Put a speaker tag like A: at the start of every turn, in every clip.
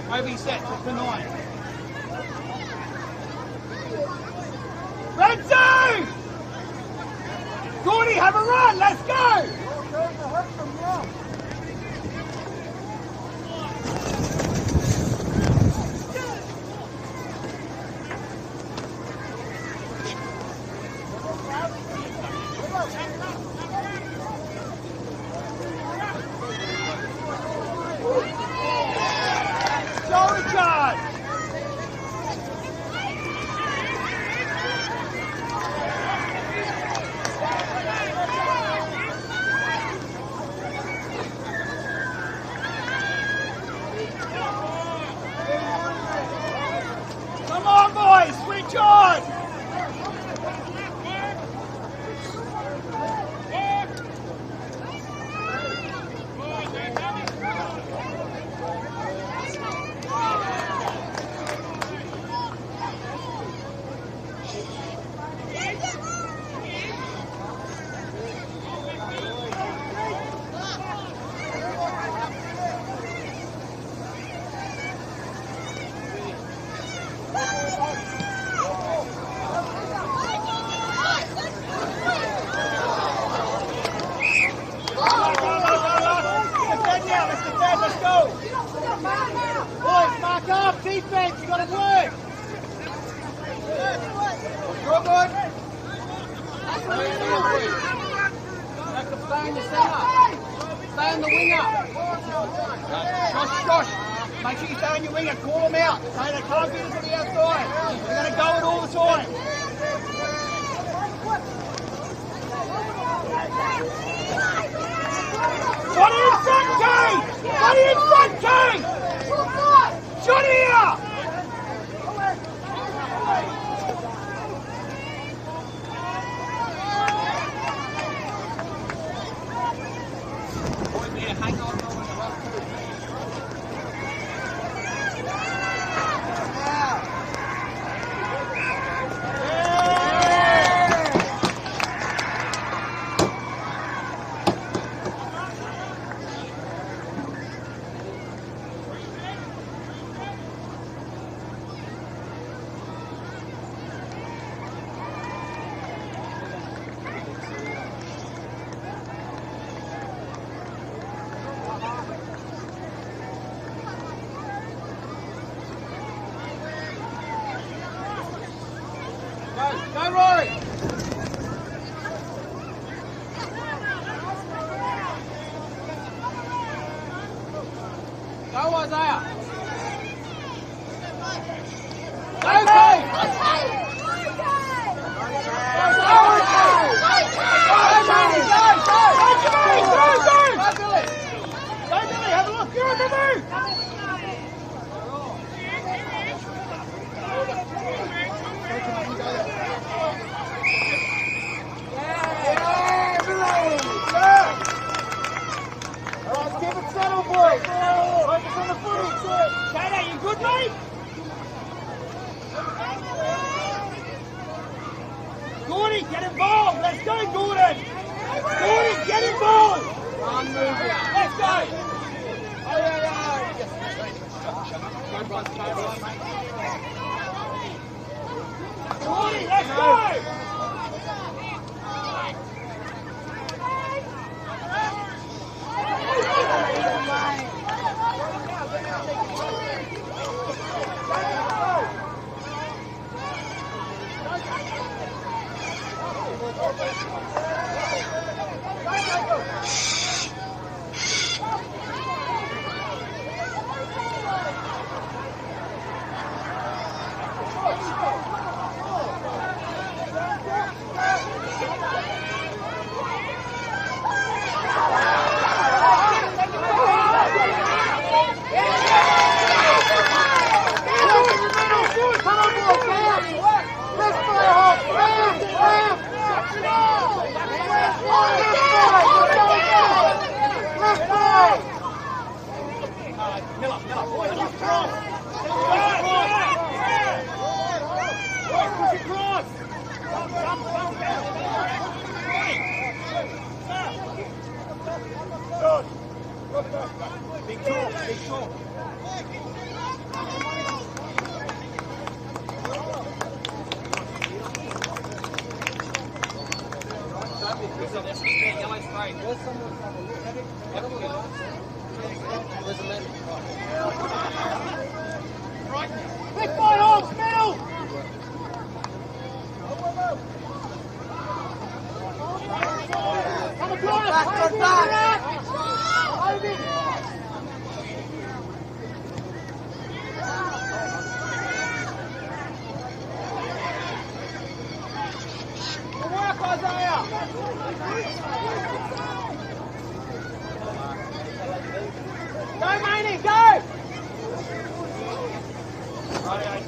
A: Over set, top to 9. Renzo! Gordy, have a run, let's go! Make sure you stay on your winger, call them out. Say they can't get into the outside. You're going to go it all the time. Johnny in front, Kane! Johnny in front, Kane! Johnny here! Hang on. Go, Rory! Go, Isaiah! Go, Kate! You good, mate? Gordon, get involved! Let's go, Gordon! Gordon, get involved! Let's go! Gordon, let's go! Big talk, big talk.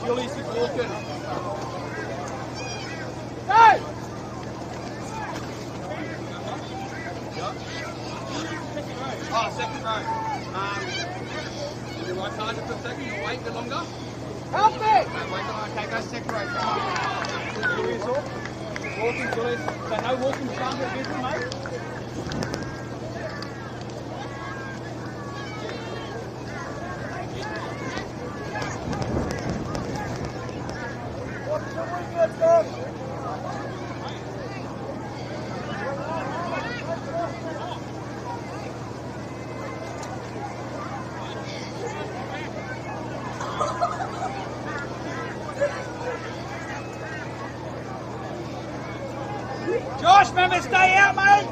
B: Julius is walking.
A: Go!
B: Oh, second row. You right target for a second, you'll wait a bit longer.
A: Help me!
B: Okay, go second row. Julius off. Walking, Julius. So no walking front of the business, mate.
A: Josh, remember, stay out, mate.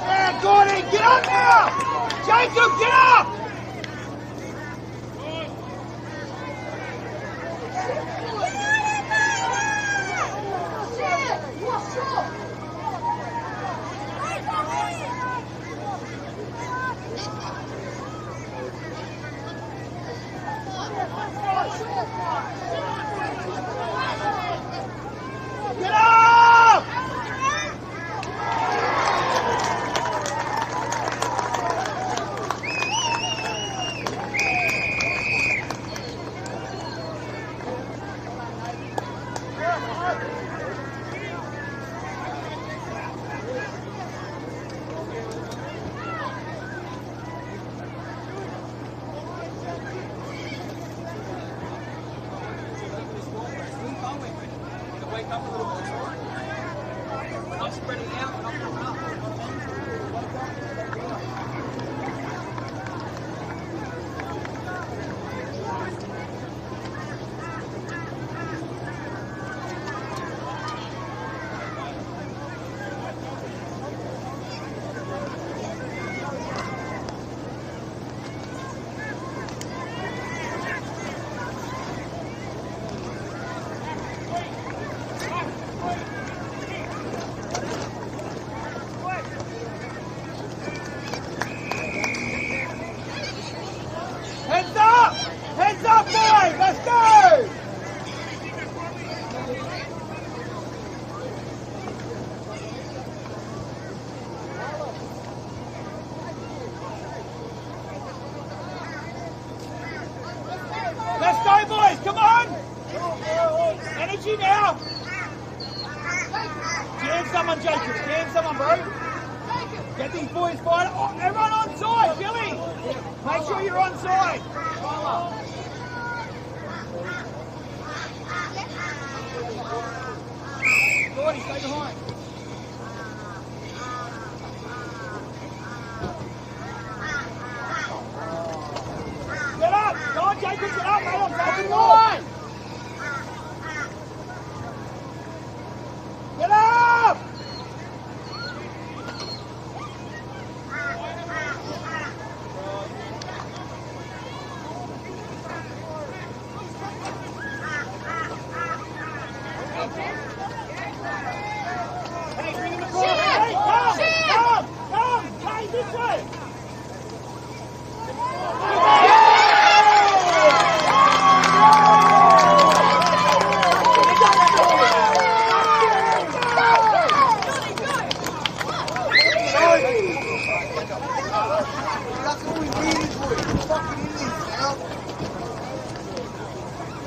A: Yeah, Gordon, get up now! Jacob, get up! Get up!
B: Wake up a little bit. Not spreading out, not coming up.
A: Heads up! Heads up, boys! Let's go! Let's go, boys! Come on! Energy now! Jam someone, Jacob. Jam someone, bro. Get these boys fired. Oh, everyone on side, Billy! Make sure you're on side. Gordy, stay behind. Get up! Go on, Jacob, get up, mate. I'm taking you on. Get up! Hey, bring him across. Hey, come! Hey, this way!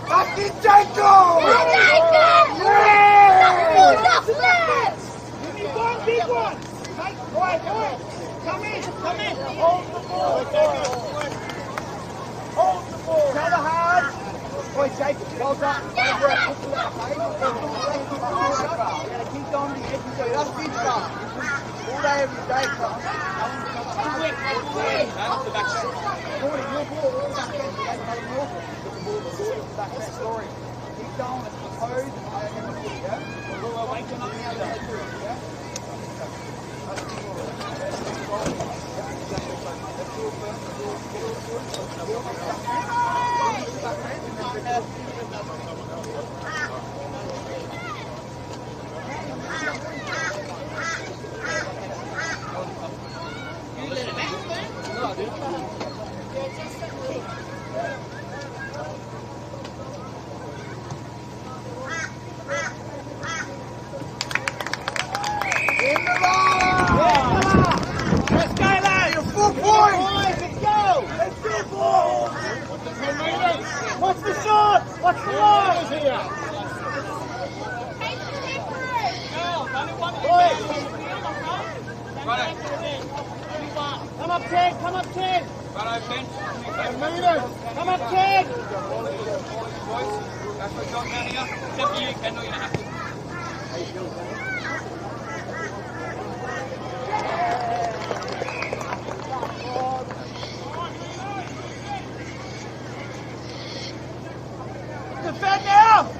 A: Fucking Jacob! Give me one big one! Mate, boy! Come in! Hold the ball! Tell the hard! Boy, Jacob, well done. Over it. Keep going to the edge. That's big stuff. All day, every day, stuff.
B: That's the back step.
A: Gordy, your ball all back there. Back that story. Keep going, it's the pose, yeah? We're waking up now, yeah? What's the shot? What's the line? Come up 10, come up 10. Come up 10.
B: That's what John down here. Except for you, Kendall, you're going to have to.
A: Defend now!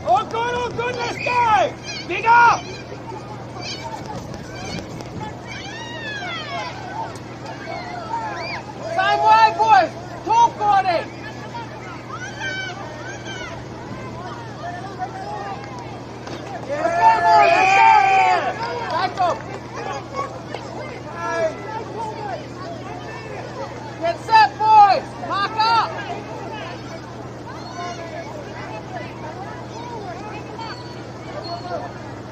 A: Oh, good, let's go! Big up! Same way, boys! Talk body! Get set, boys! Mark up!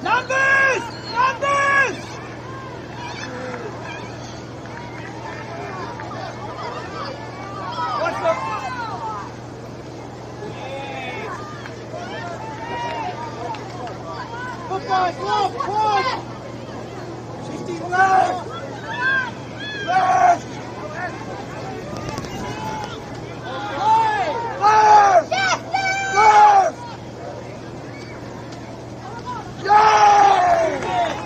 A: Numbers! Numbers! What's the... Football, look, push! 60 left! Left! Left! Left! Yay!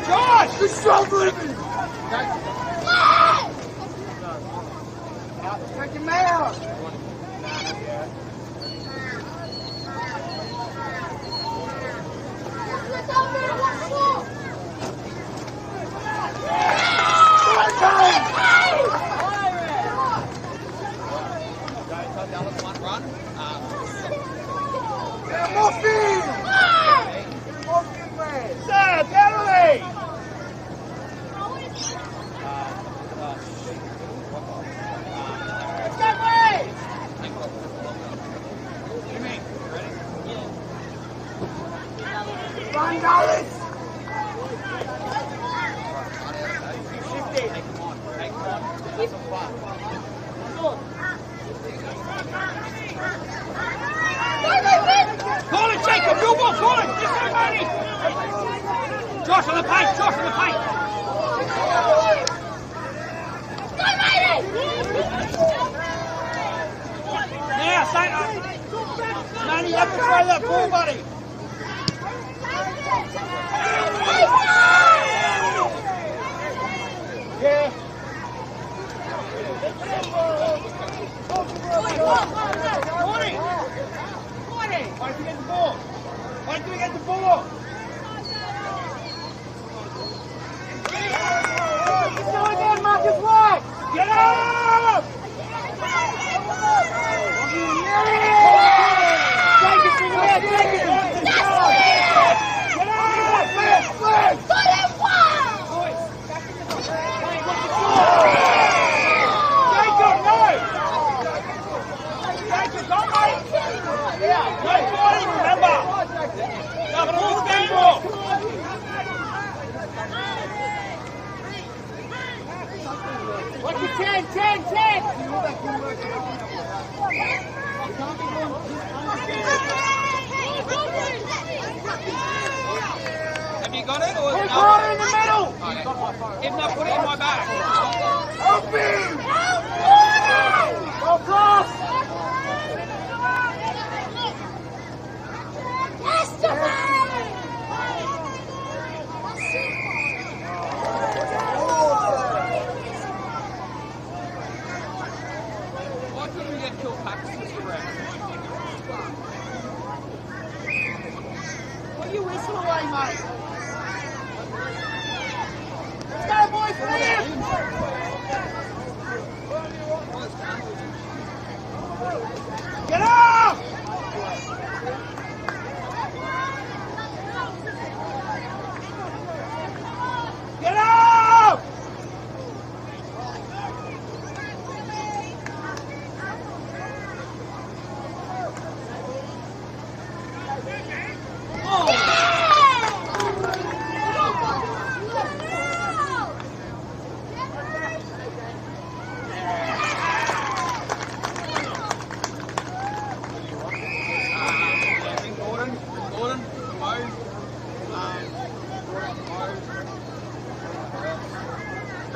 A: Josh! Good strong living! Take him out! More speed! More speed, man! Sir, penalty! Let's go, boys! Run, Dallas! Shift it! Take him on. That's some fun. Call it, Jacob! Your ball, call it! Just go, Marty! Josh on the paint! Josh on the paint! Now, say Manny, you have to throw that ball, buddy! Yeah. Why don't you get the ball? Why don't you get the ball? Go again, Marcus White! Get up! Take it from there, take it! Get up! Flag! Jacob, no! Jacob, go, mate! Yeah, no body, remember! The ball's game ball! What's your 10?
B: Have you got it? Or
A: Put it right in the middle!
B: Okay. If not, put it in my bag.
A: Open! Go cross!
B: Why couldn't we get killed practices around?
A: What are you whistling away, mate? Let's go, boys, for him!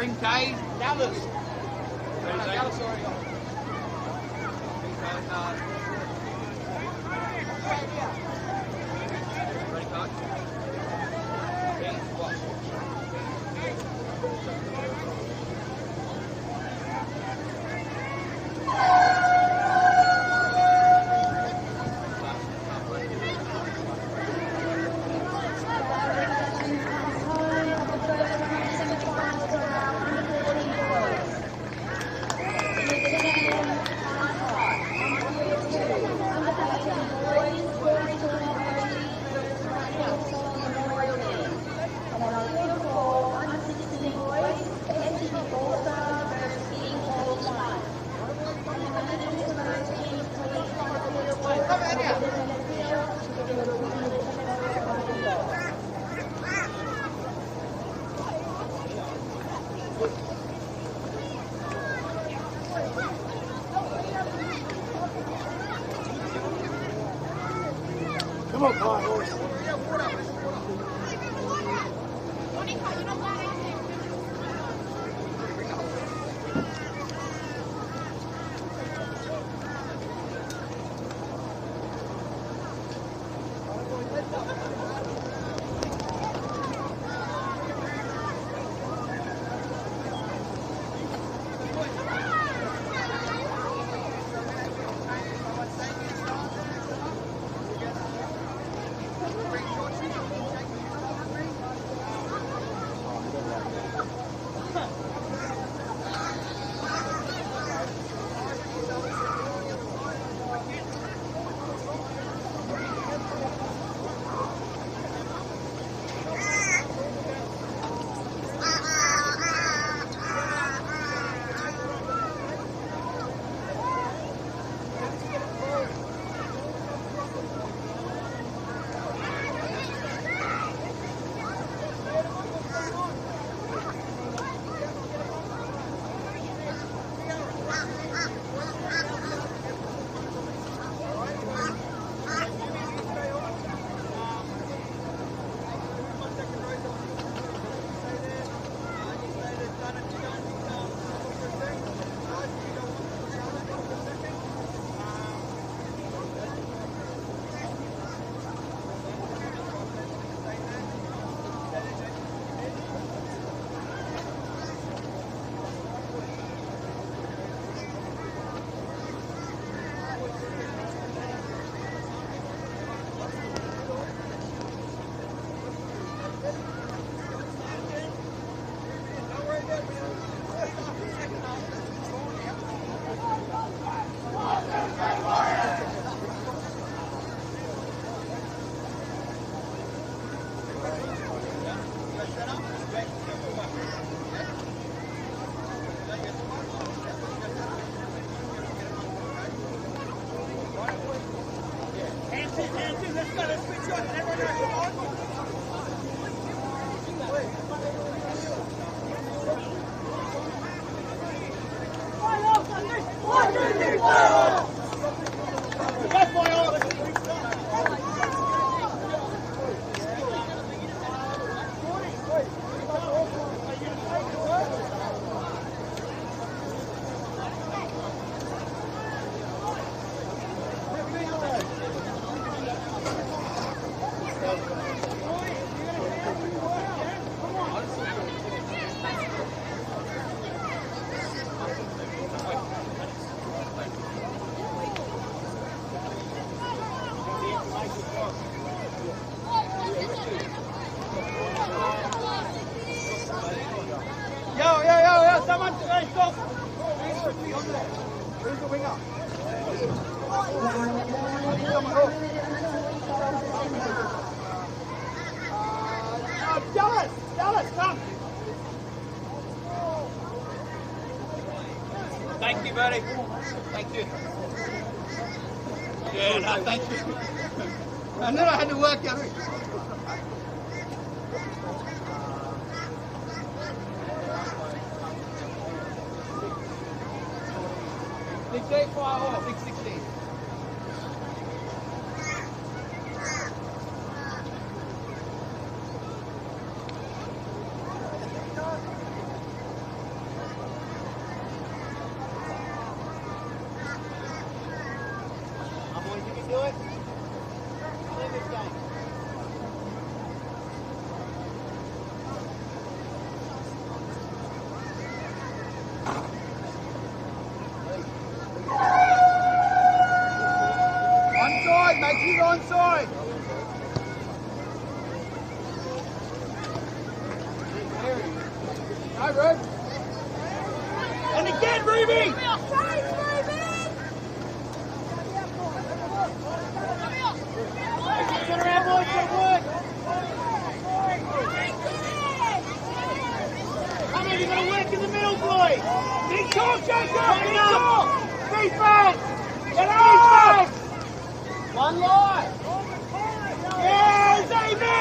B: Spring Cave.
A: Dallas.
B: Dallas already on. Ready, coach? Hands, watch.
A: Come on, Clyde, horse. Someone, hey, stop! Who's the winger? Dallas, come!
B: Thank you, buddy. Thank you. Yeah, no, thank you. I knew I had to work out. 685 or 616.
A: Make sure you're onside. Go, Rube. And again, Ruby. Turn around, boys. Good work. Come on, you've got to work in the middle, boys. Big talk, Jacob. Big talk. Defense. Get up. One line. Yes, Amy.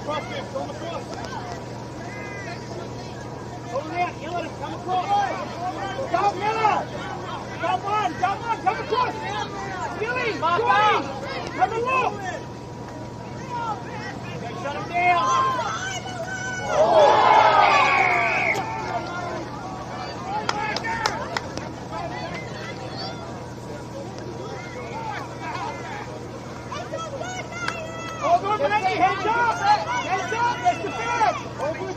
A: Cross, Jim. Come across. Pull him out. Yell at him. Come across. Jump, Miller. Jump on. Come across. Billy, Johnny. Come and look. Shut him down. All good, Maggie. Heads up. Heads up. That's the bad. All good.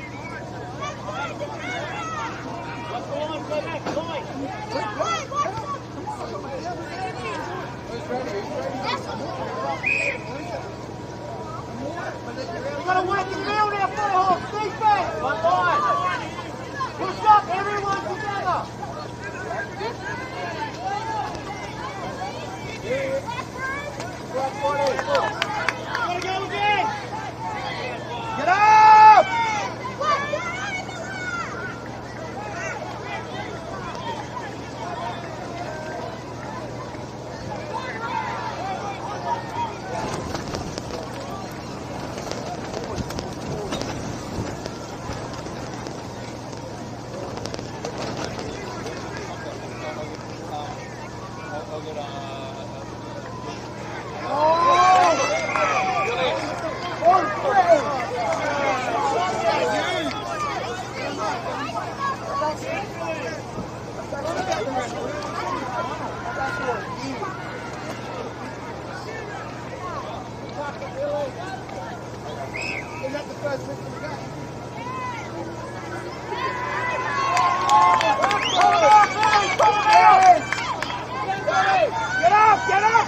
A: What's the line? Go back. Line. You've got to work the field now, Fairhawks. Defense. One line. Push up, everyone together. Gotta go again. Get up. Is that the first pick of the game?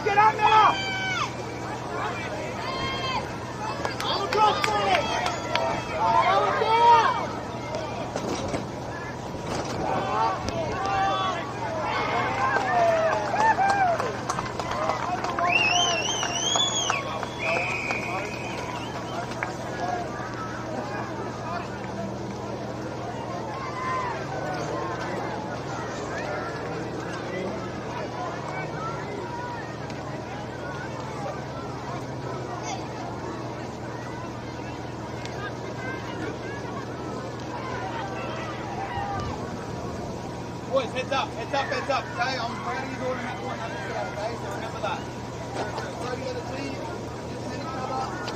A: Get up, Miller! Come across, Billy! Come down! Boys, heads up. Okay, I'm proud of you doing that one, okay? So remember that. Throw together, team. Just hit each other.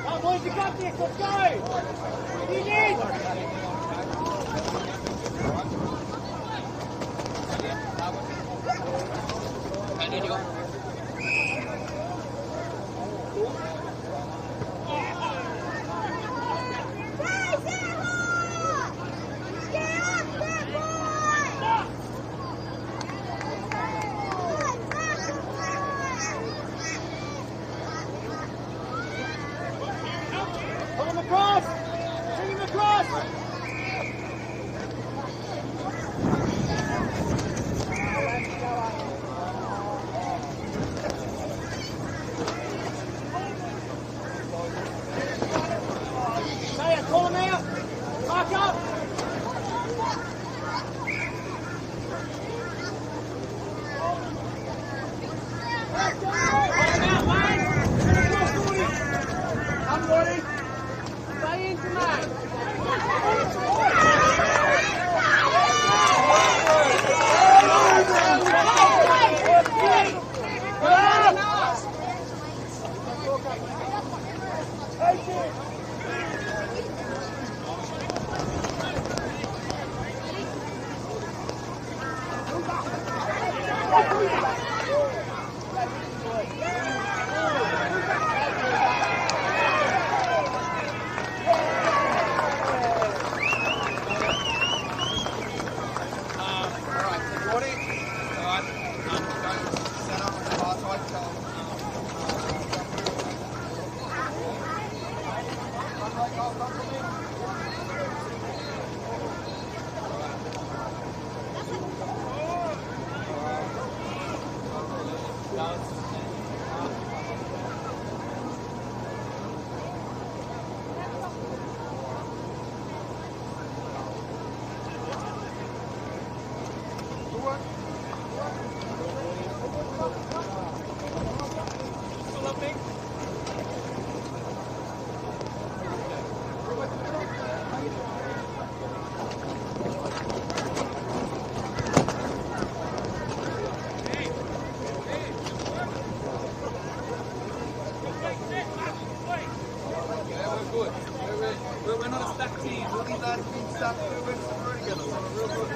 A: Come boys, you got this, let's go! What do you need? Pull him across! Bring him across!
B: We're not a stacked team. All these lads have been stacked. We're together. Real good.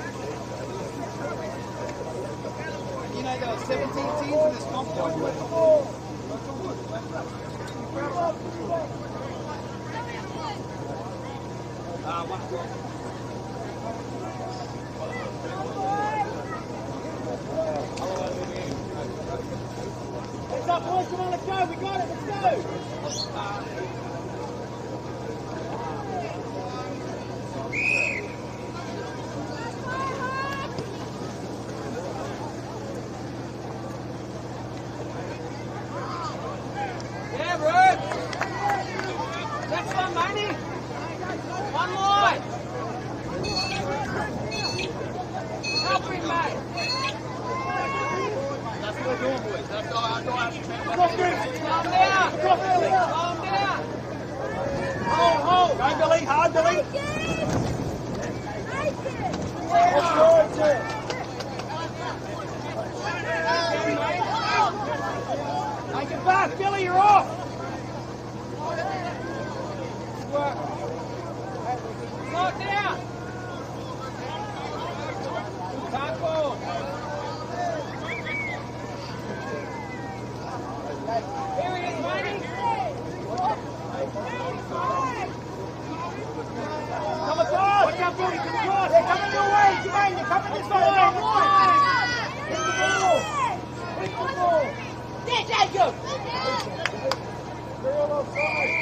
B: You know, there are 17 teams in this competition. That's all good.
A: Heads up, boys. Come on, let's go. We got it. Let's go. Take it back, Billy, you're off! Slow it down! Tackle! Here he is, Mikey! Come across! Watch out, Billy, come across! They're coming your way, Jermaine, they're coming this way! Hit the ball! Hit the ball! There, Jacob! They're all offside.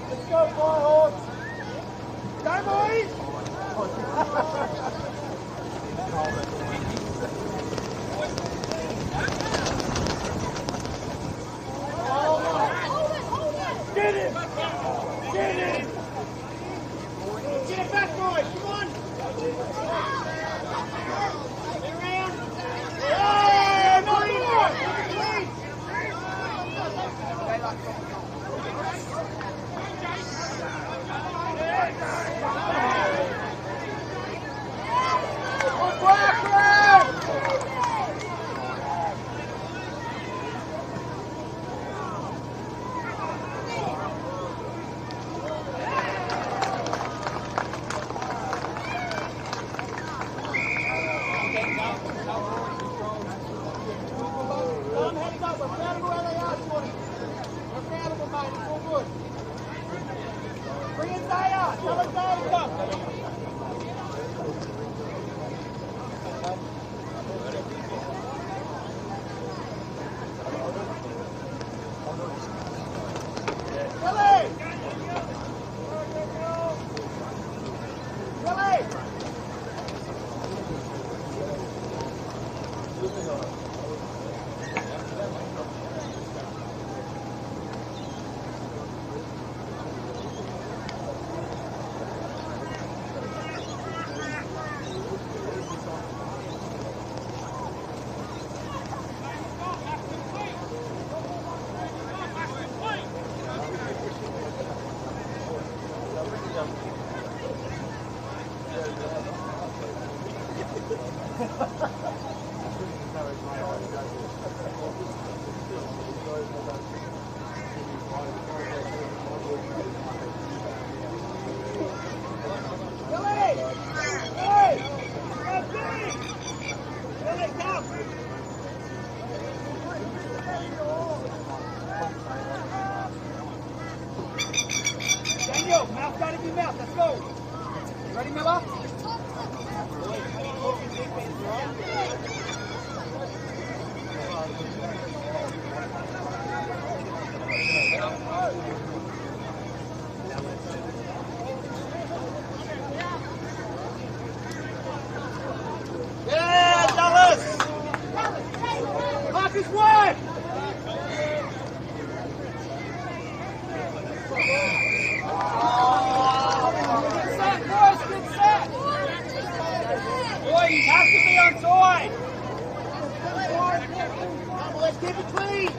A: Let's go, Firehawks! Go, boys! Get him! Get him! Get it back, boys! Come on! Get around! Yeah! Not anymore!
B: Daniel, mouth guard in your mouth, let's go. Ready, Miller?
A: Yeah, Dallas!
B: Marcus, work! Good set, boys, good set! Boys, you have to be on side!
A: Let's keep it clean!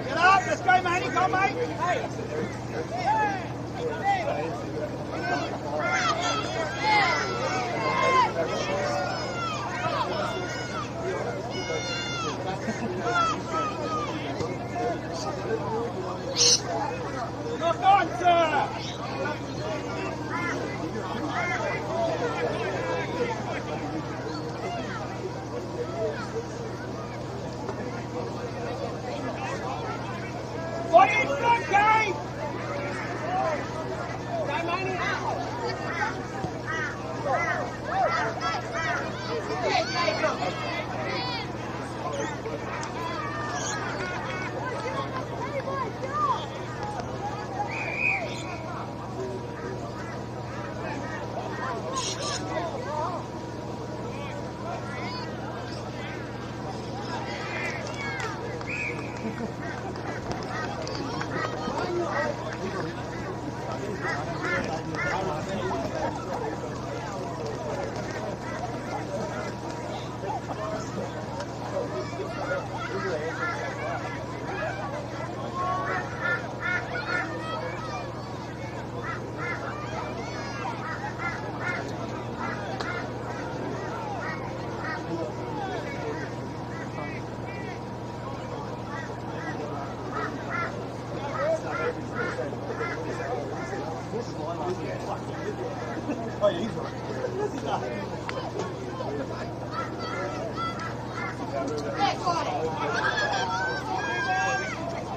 B: Get up, let's go, Manny, come, mate. Knock on, sir. What is that game?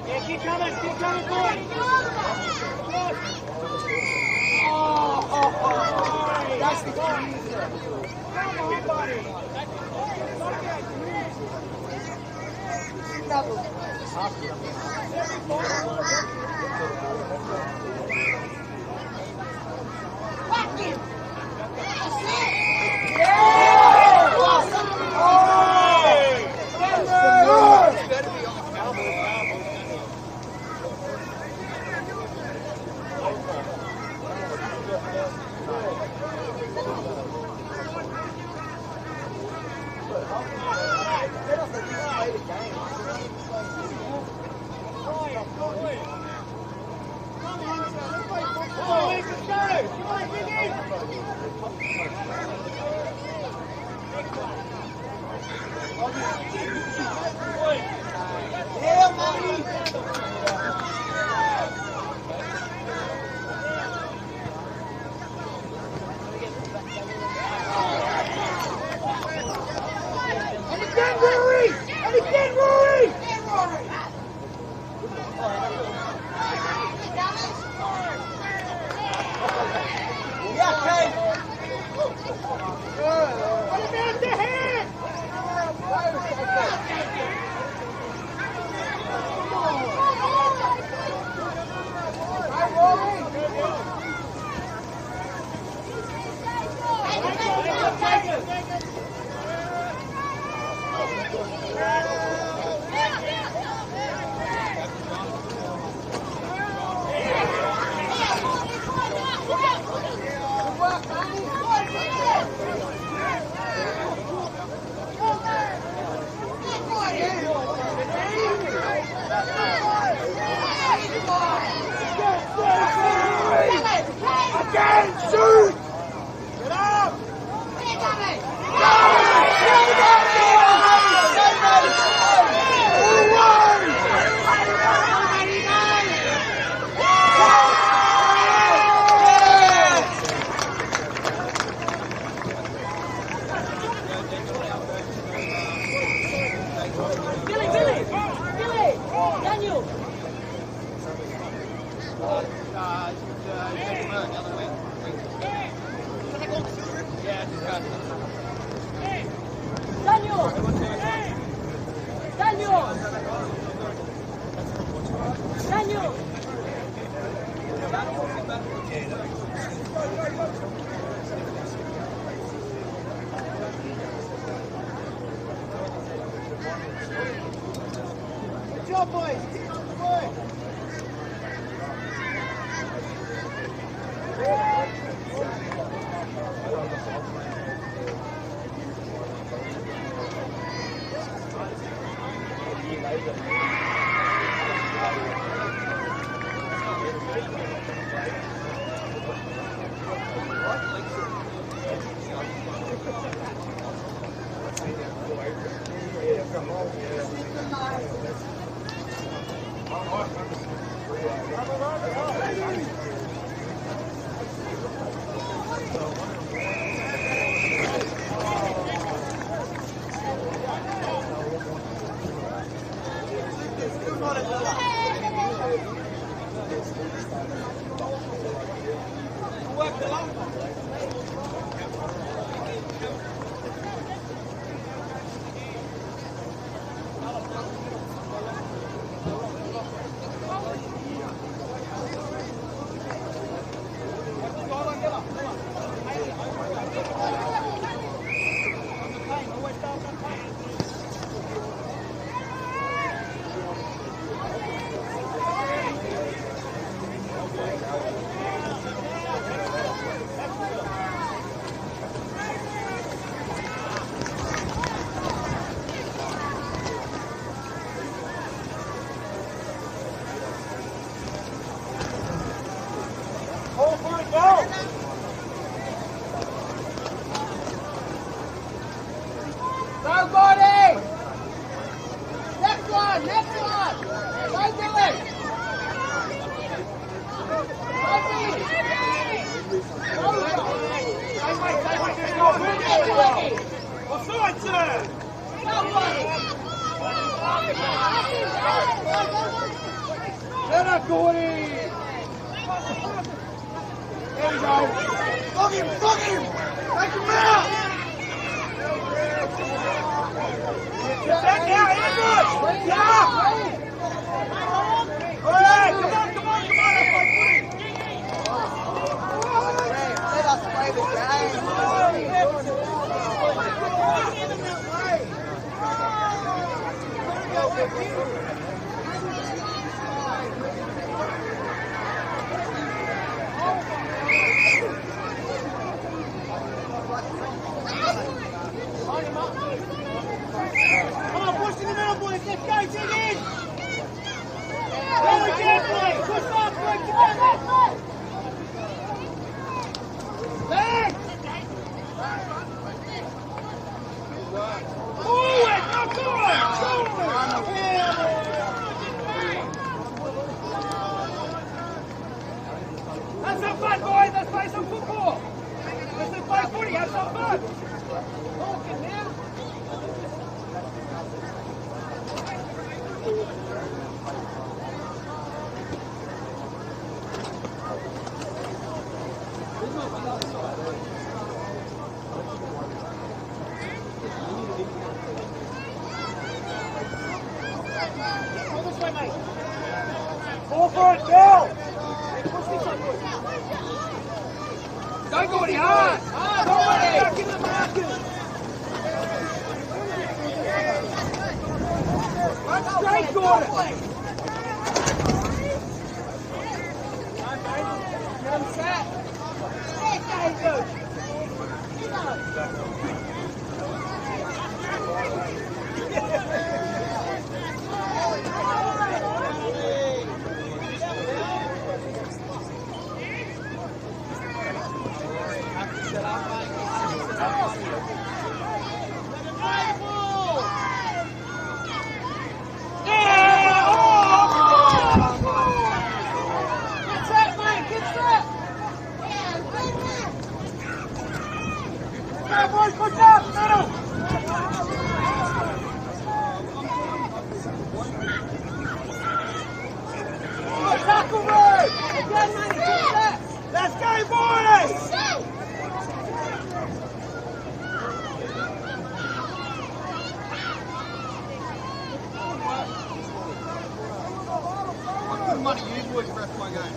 A: Yeah, keep coming, boy. That's the key. Come on, buddy. Offside, sir! Get up, Gordy! There we go. Flog him! Flog him! Take him out! Back out! Edward! Yeah! All right, come on! That's my footy!
C: Let us play the game.
A: Come on, push in the middle, boys. Let's go, dig in. Really carefully. Push up, break together. Legs. Forward, knock on. Have some fun, boys. Let's play some football. Let's play footy. Have some fun. Talking now. Go for it, Bill! Go, Gordy, hard! Hard, Gordy! Back in the markers! Run straight, Gordy! Get him set! There you go! Let's go, boys!
B: What good money you use work the rest of my game?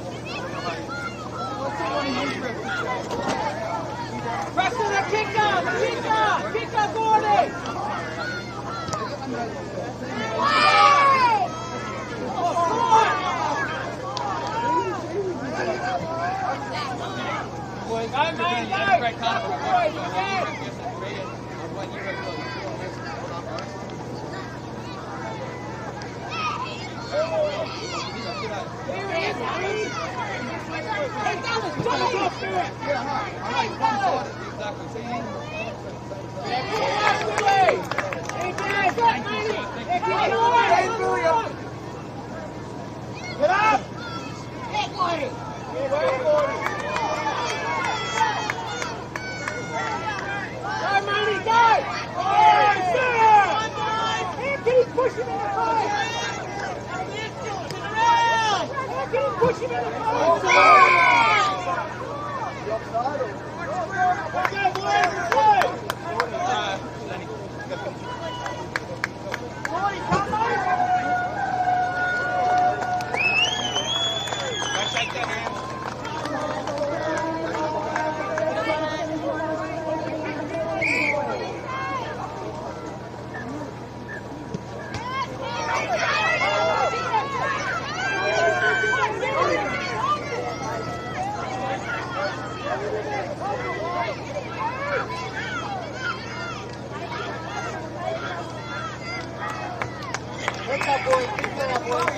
B: What good money you use the rest of my game?
A: Press to the kicker! Kicker, Gordy!
B: Boys,
A: Go, mate, go!
B: great carnival.
A: Boys, again! Here it is, Harry! Hey, Dallas, Dallas! Get up! Get Gordy! Go, Marty, go! Keep pushing in the fight! Keep pushing in the fight! Okay, boys, let's go! Gordy, come on!
B: Shake that hand.
C: What's up, boys? Keep going up, boys.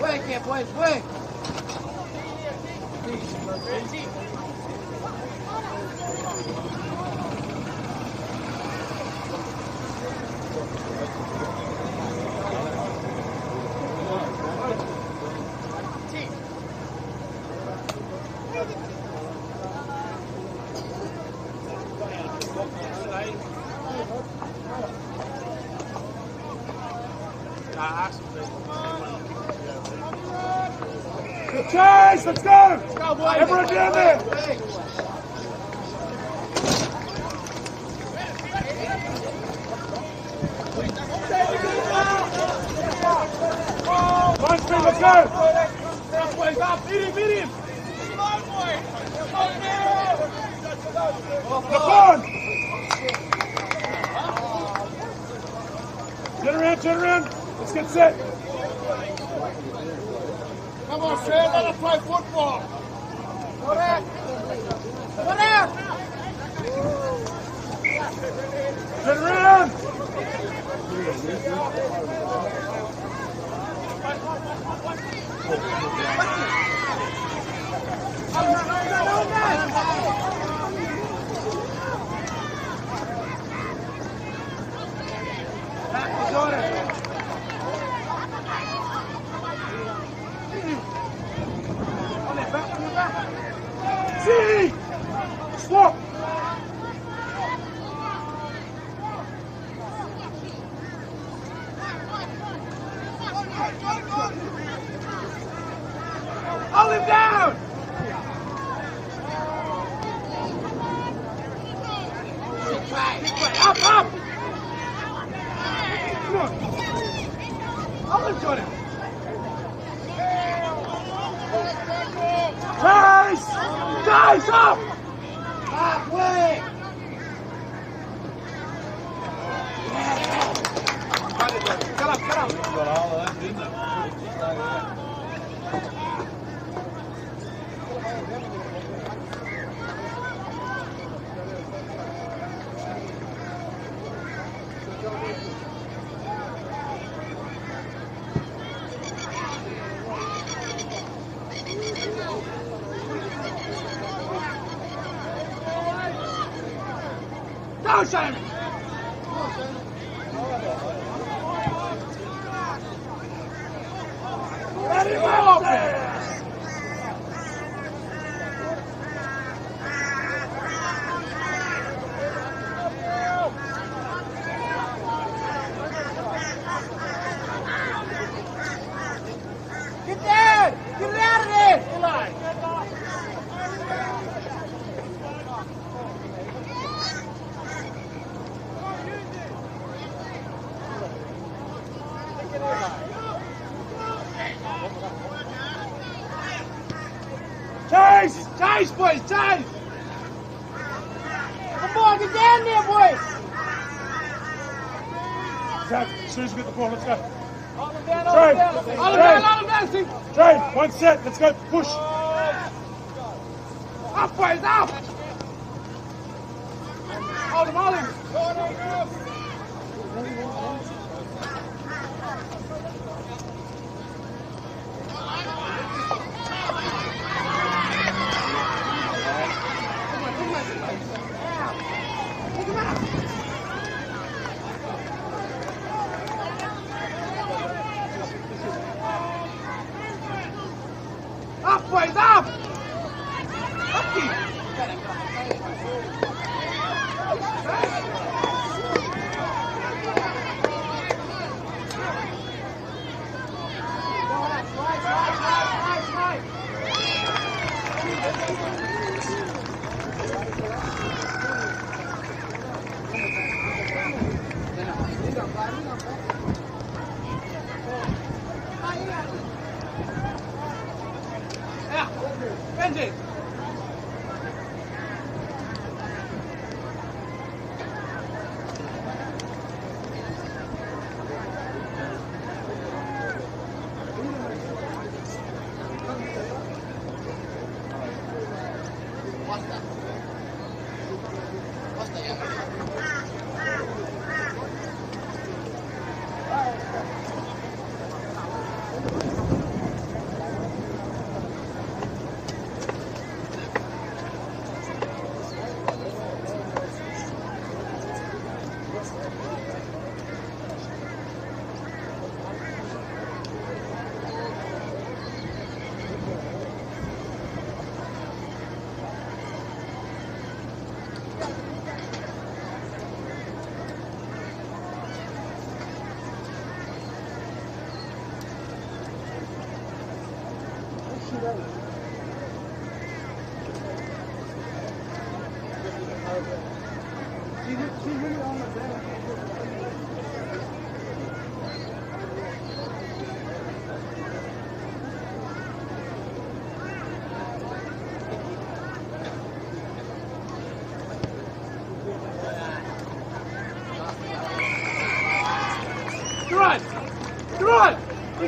C: Work here, boys, work!
A: Chase, let's go! Everyone down there! Line speed, let's go! boys, up! Beat him, beat him! Look on! Turn around! Let's get set!
C: Come on, Shane, let us play football. Go there. Go there.
A: Turn around! See! Swap! Hold him down! Up, up! Come on! Hold him, Jordan! Chase! Chase, up!
C: Halfway.
A: Get up! Go, Simon! Let him out there!
C: Get down. Get out of there. Eli.
A: Chase! Chase, boys! Chase!
C: Come on, get down there, boys.
A: Zach, as soon as we get the ball, let's go.
C: Hold him down,
A: Train!
C: hold him down, Steve.
A: Train! One set, let's go, push!
C: Up, boys, up. Hold him, hold him. Up, boys, up! Benji!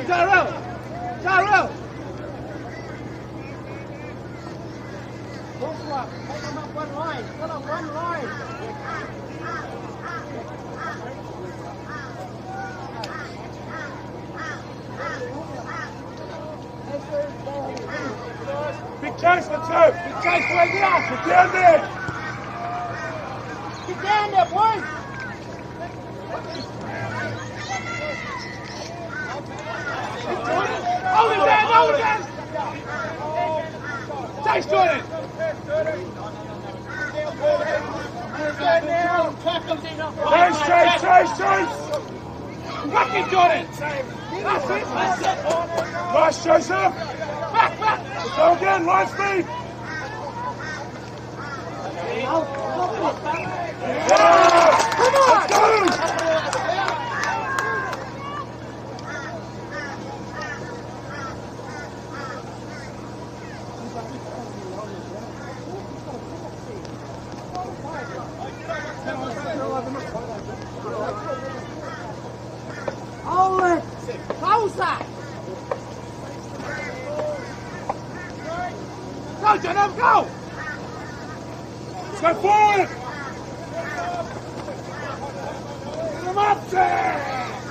A: Tyrell! Tyrell! Take them up one line. Put up one line.
C: Big chase for two. Big chase for the up. Get down there.
A: Get down there, boys. Hold it down, hold it down. Chase Jordan.
C: Chase.
A: Back it, Jordan. That's it.
C: Nice chase up.
A: Back.
C: Go again, line speed.
A: Come on.
C: Let's go.
A: Hold it. Closer. Go, Jordan, go.
C: Let's go forward. Come up there.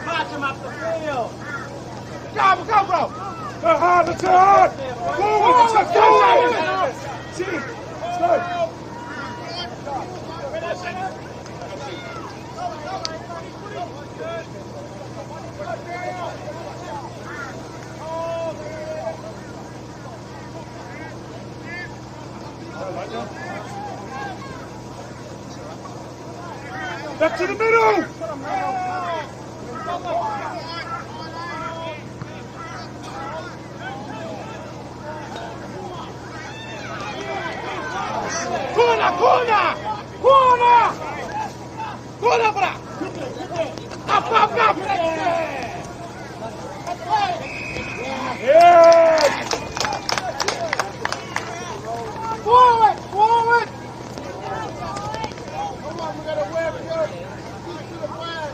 A: March him up the field. Go, bro.
C: Go hard, let's go hard. Forward, let's go forward. Let's go. Back to the middle!
A: Corner, bro! Up!
C: Yes!
A: Forward!
C: Come on, we gotta work good. To the flag.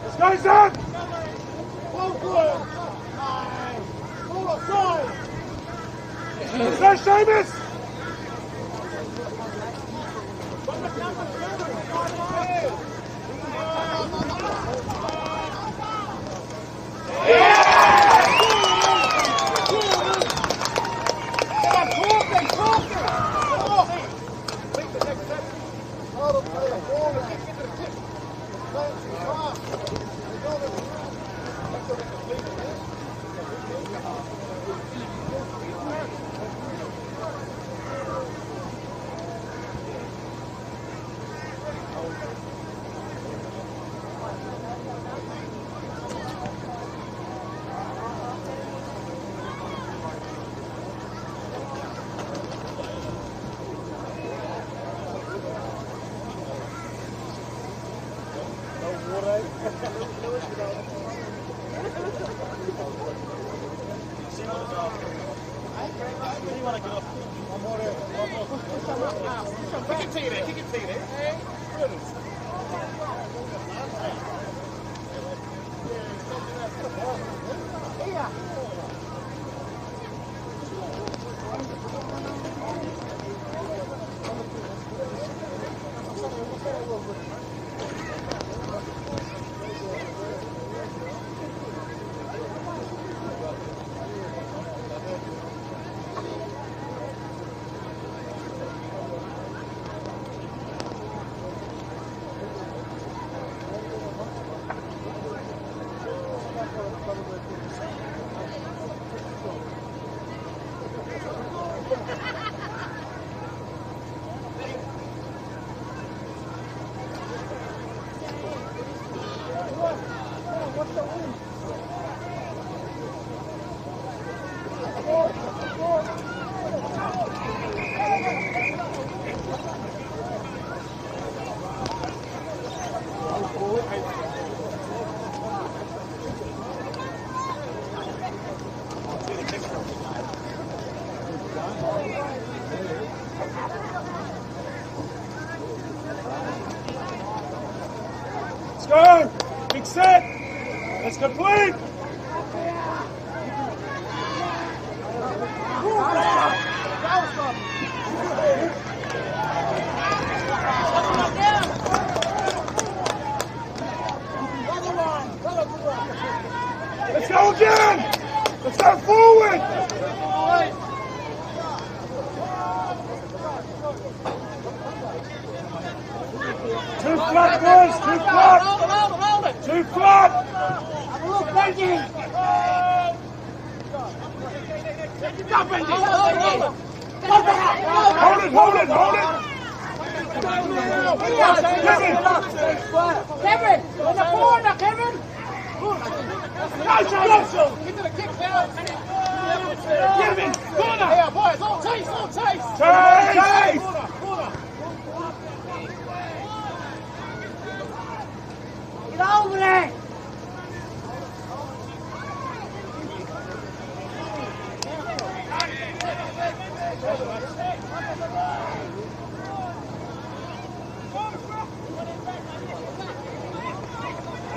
C: Let's go, son! Let's go, Seamus! It's complete! Let's go again! Let's go forward! Too flat, boys! Too flat!
A: Hold it!
C: Too flat!
A: Have a look, Benji! Go, Benji! Hold it!
C: Hold it! Hold it!
A: Kevin! In the corner, Kevin! Go, Kevin! Corner! Here, boys! All chase! All chase!
C: Chase!
A: Get over there!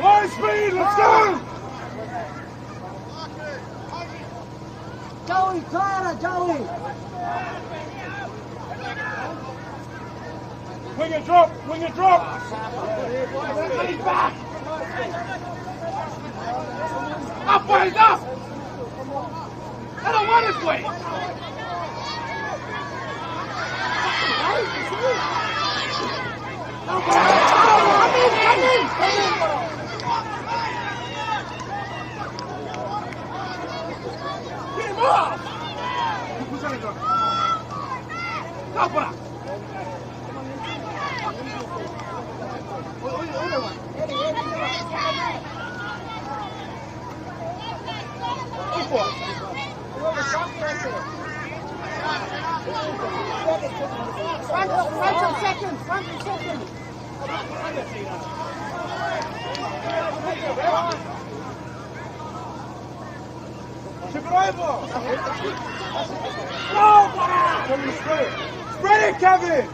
C: High speed! Let's go!
A: Joey, Tyler, Joey!
C: Wing and drop! Wing and drop!
A: He's back! Up, boys, up! I don't want to play! Come in! Get him off! Go for it! Front and second!
C: Chip it over!
A: Go, Bora!
C: Spread it, Kevin!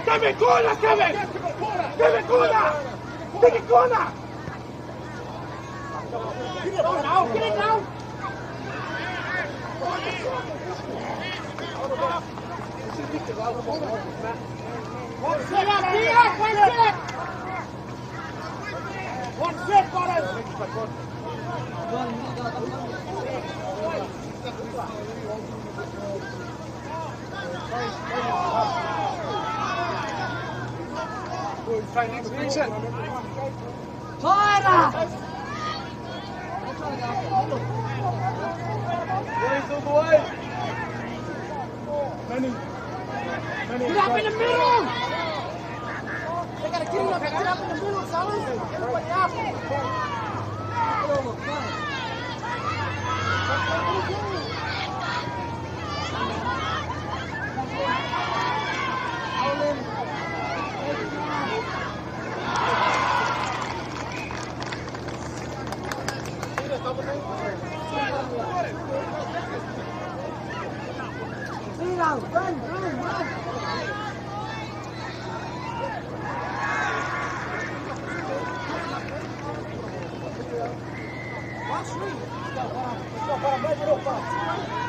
A: Kevin, corner, Kevin! Kevin, corner! Take it, corner! Get it now, get it now! One set up, Diaz, one set! One set, Bora! Fire!
C: Many.
A: Get up in the middle! They gotta get up in the middle, fellas! Everybody up! Run!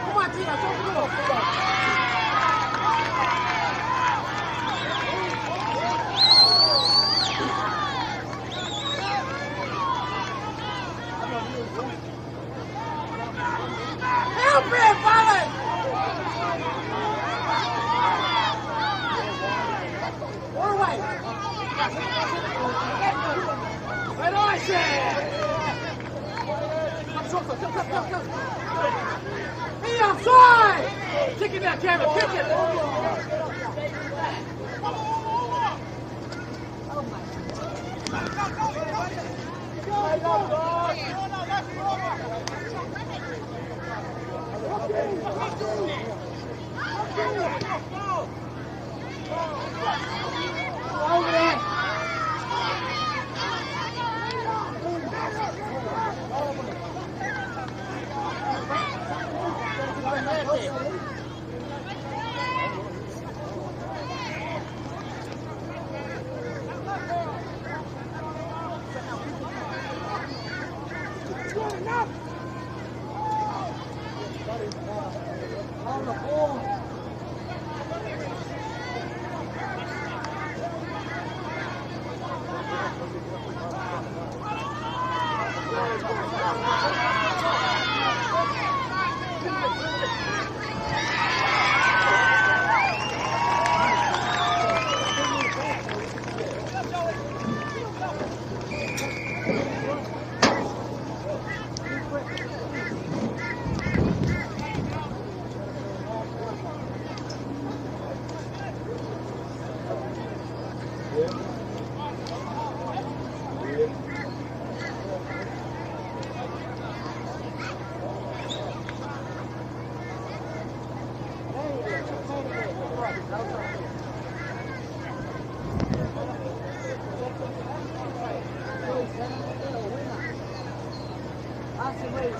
A: Come on, Tina, don't do it. Help me, fellas! One way. Right on, shit! Come. Be offside! Kick it back, Kevin, kick it! Over there!
C: On the ball.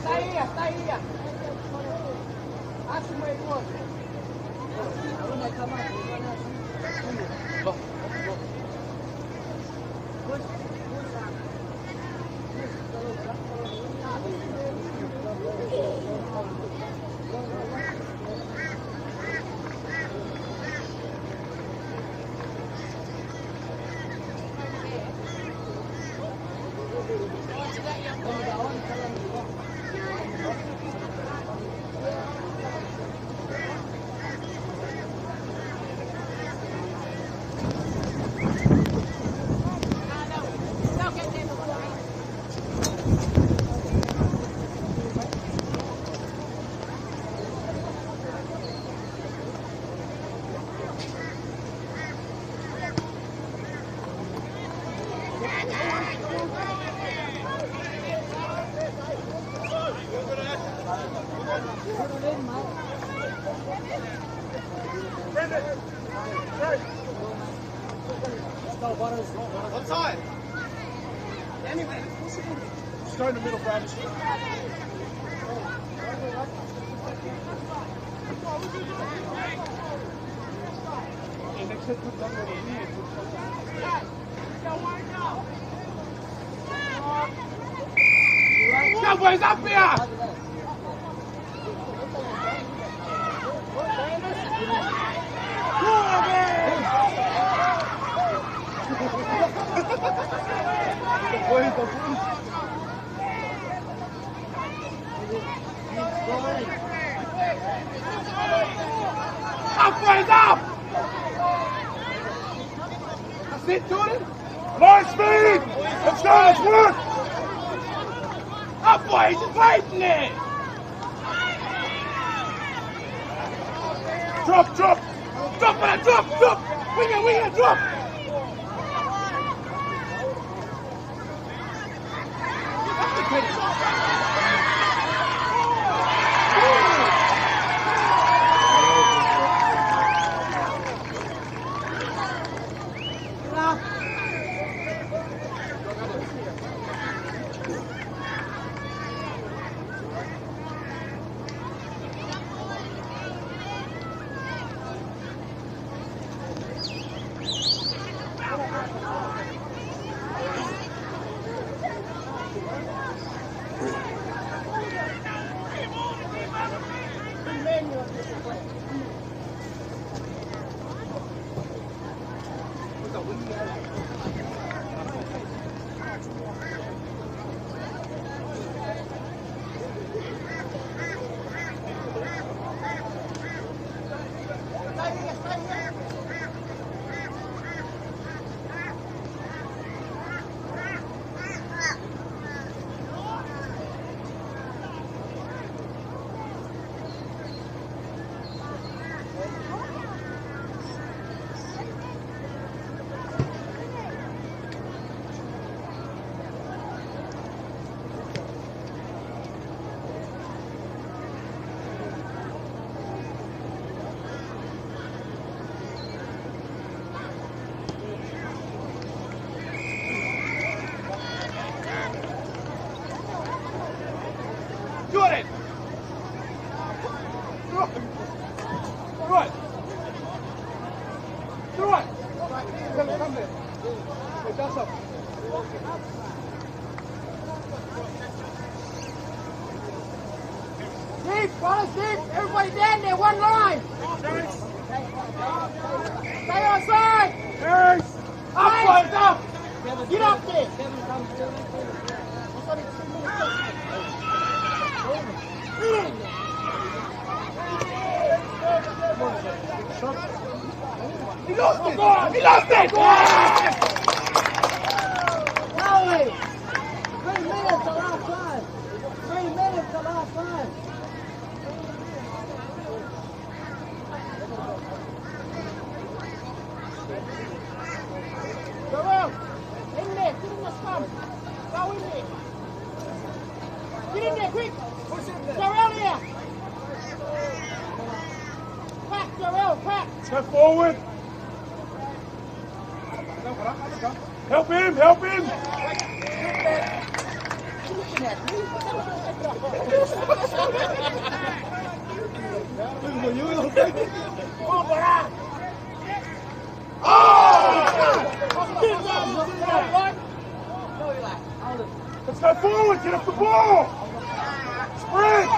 C: Stay here. Ask him where he was. When they come up,
B: What side? Anyway, just go in the middle, Brad.
A: Go, boys, up here! Up, boys, up! That's it, Jordan.
C: Nice speed! Let's go, let's work!
A: Up, boys, just waiting it!
C: Drop!
A: Drop, man, drop! Winger, drop! Follow six. Everybody down there, one line. Stay on side.
C: Yes.
A: Up, boys, up. Get up there.
C: He lost it! He lost it!
A: Howie! 3 minutes to last time. 3 minutes to last time. Go out. In there. Get in the scrum. Go in there. Get in there, quick. Go out here. Pack, go out, pack.
C: Step forward. Help him, help him. Let's go forward, get up the ball. Sprint.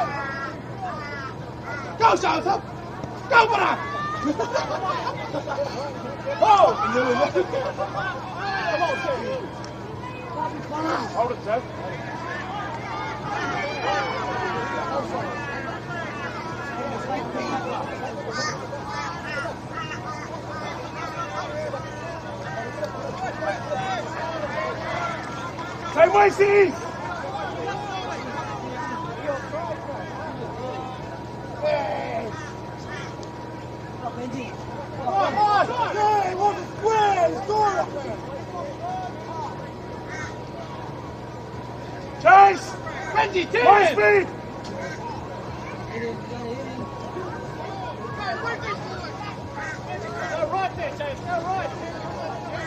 C: Go, Jonathan. Go, brother. Oh! Hold it, Jeff. Hey, Wasey! Chase!
A: Benji, take
C: High
A: it!
C: speed!
A: Go right there, James. Go right.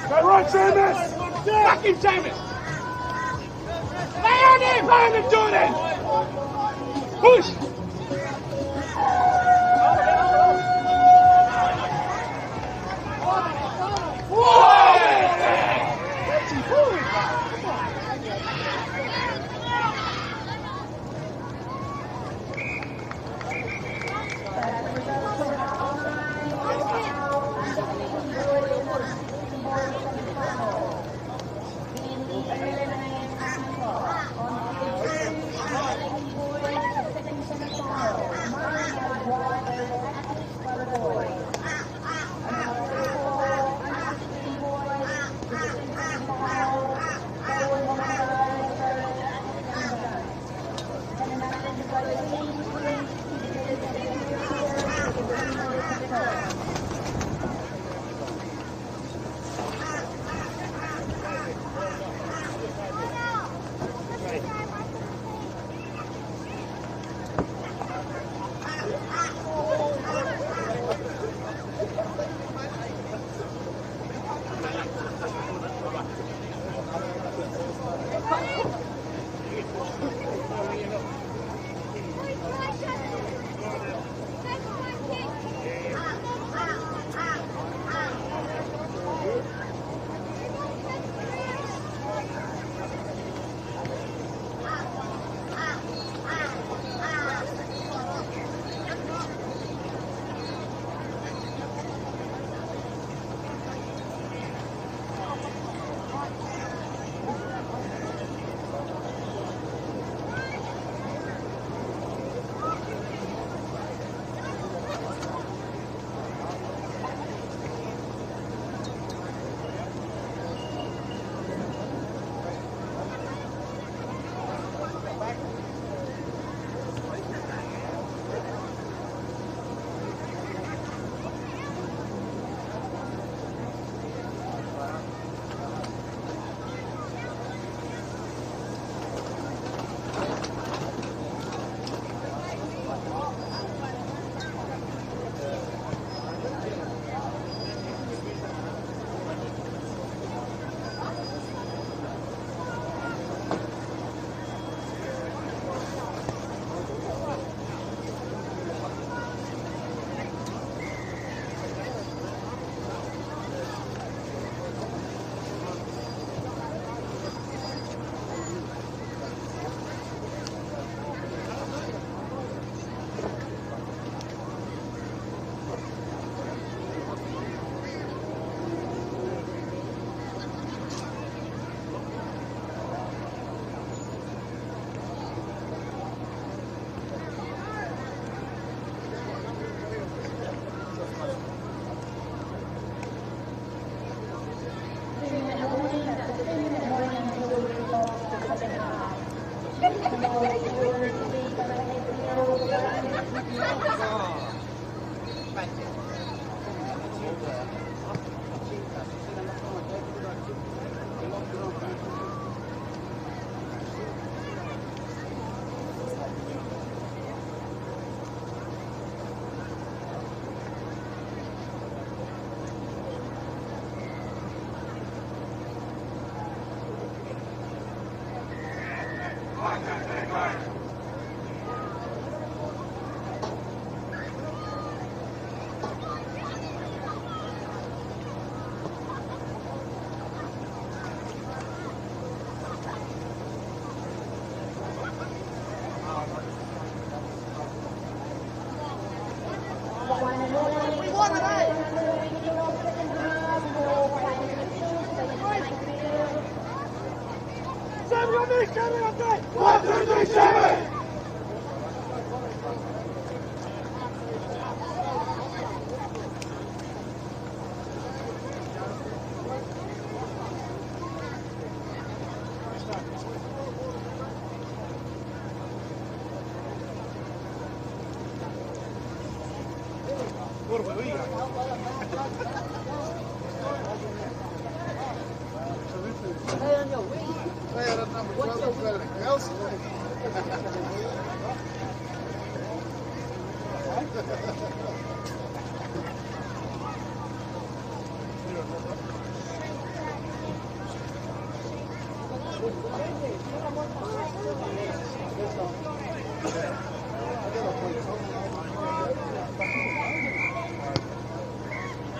C: Go right, Seamus!
A: Back him, Seamus. Lay on him!
C: Lay on him, Jordan! Push!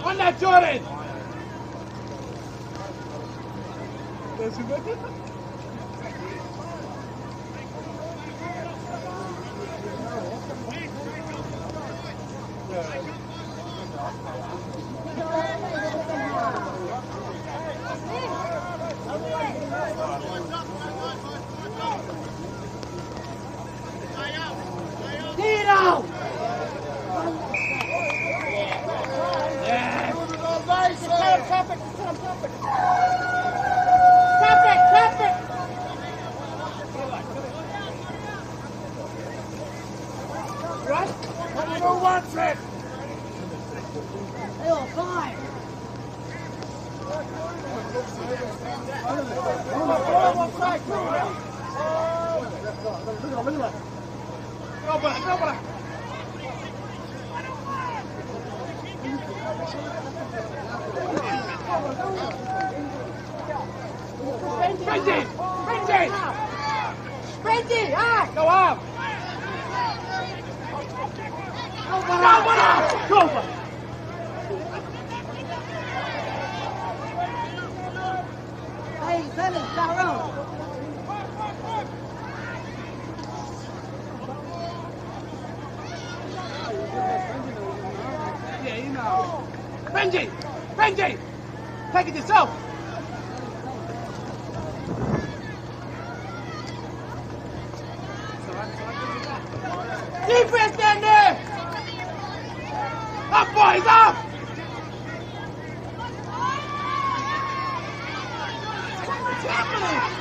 A: On that, Jordan! Benji! Take it yourself! Defense down there! Up, boys, up! What's happening?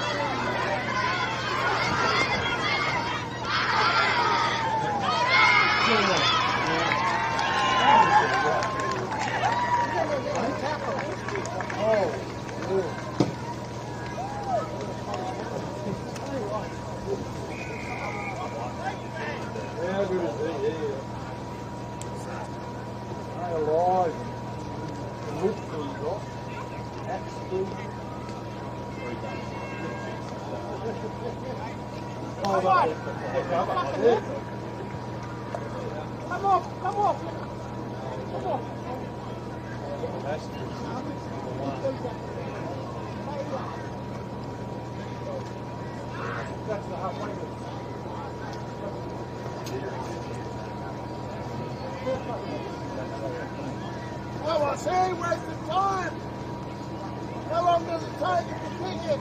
C: Well, I say, wasting time. How long does it take to pick it?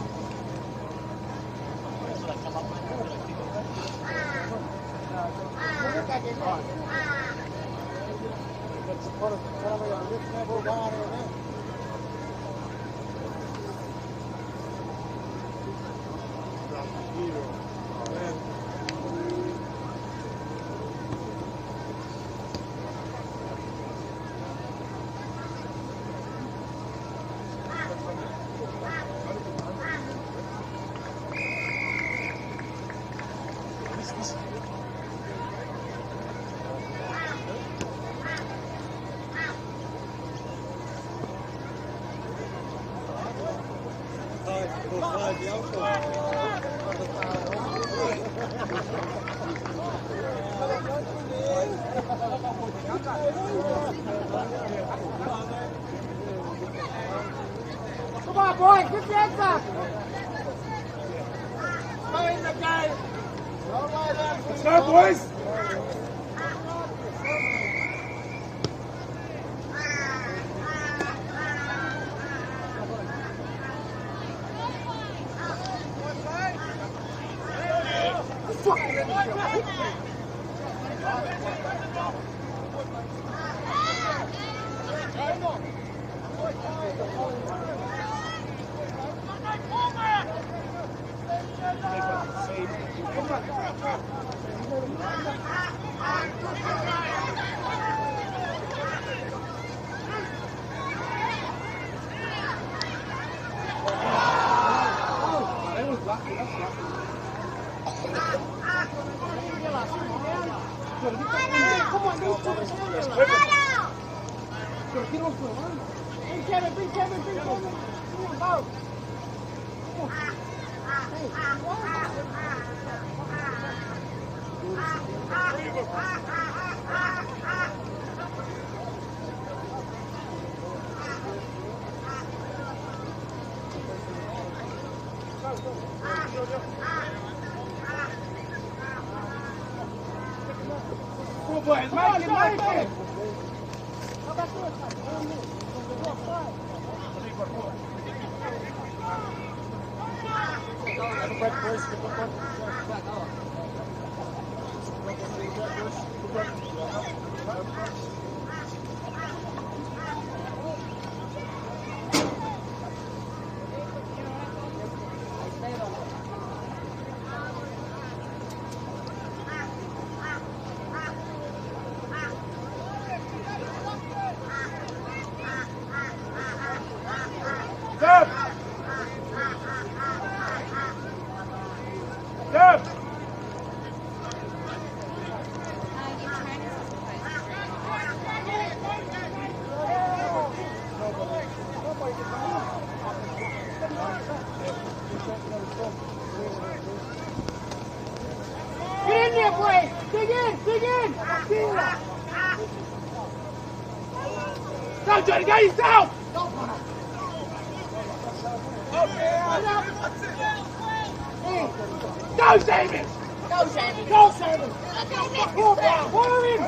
A: Come on, boys, get your heads up. Stay in the game.
C: Let's go, boys.
A: Get in there, boys. Dig in. Go, Johnny, go yourself. Go, David. Go, Sammy. Pull down. Pull in.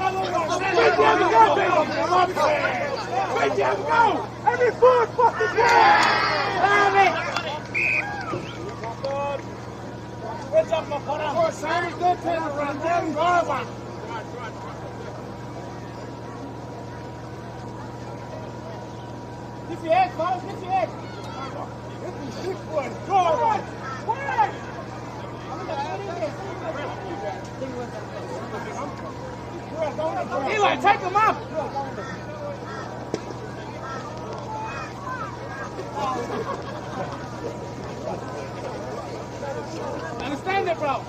A: Right down, go. Every foot, fucking go. What's up, my brother? Oh, Sammy, go turn around. Go. Lift your head, fellas. Lift your head. Lift your sick one. Go on. What? Eli, take him up. Understand it, bro.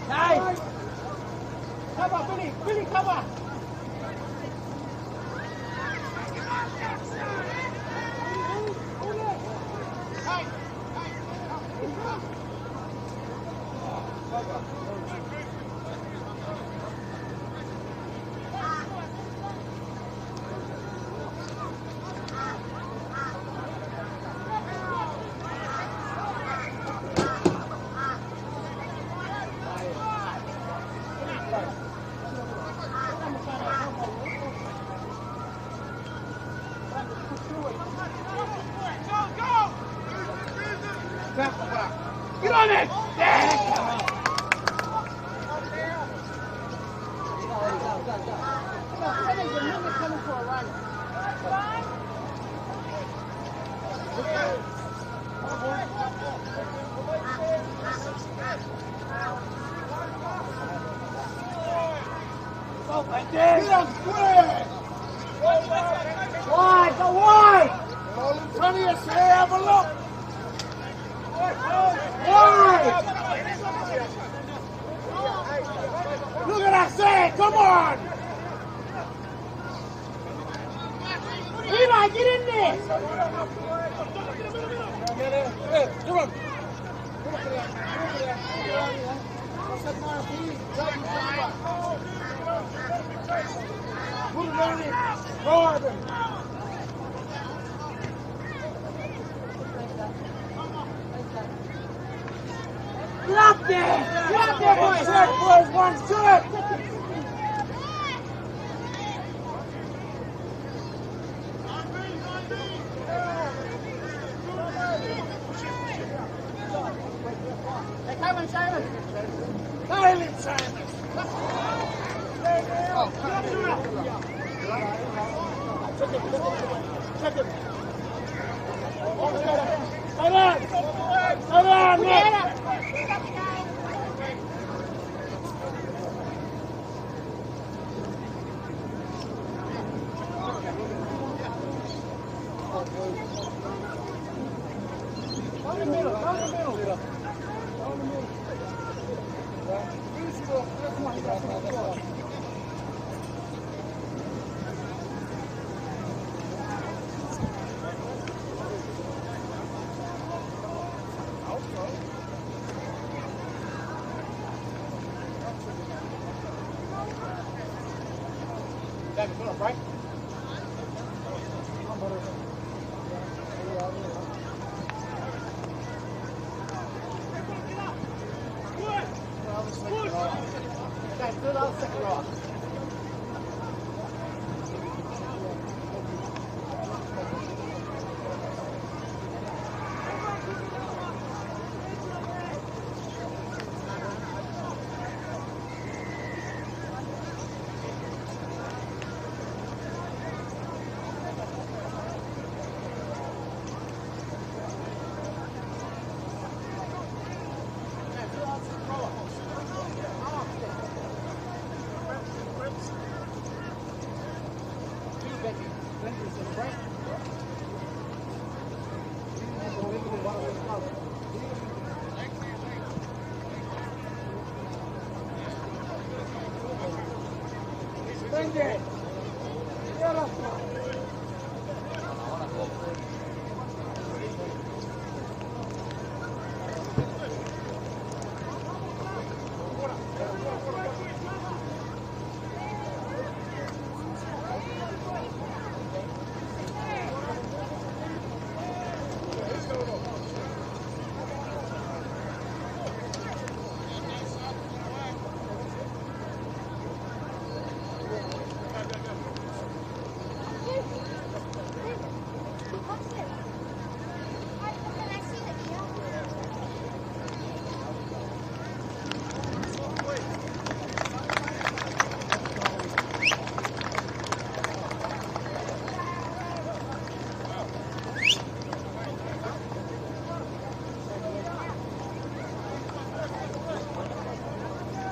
A: Nice. Cover, Billy. Billy, cover. Get on it! Get up square! Wide, go wide! All in front of you, say, have a look! Wide! Look at that sand, come on! Eli, get in there!
C: Put him on him. Drive him.
A: Get up there! Get up there, boys!
C: One set!
A: Hey, come on, Simon!
C: Silent, Simon! Check him! Stand on! Stand on! Right?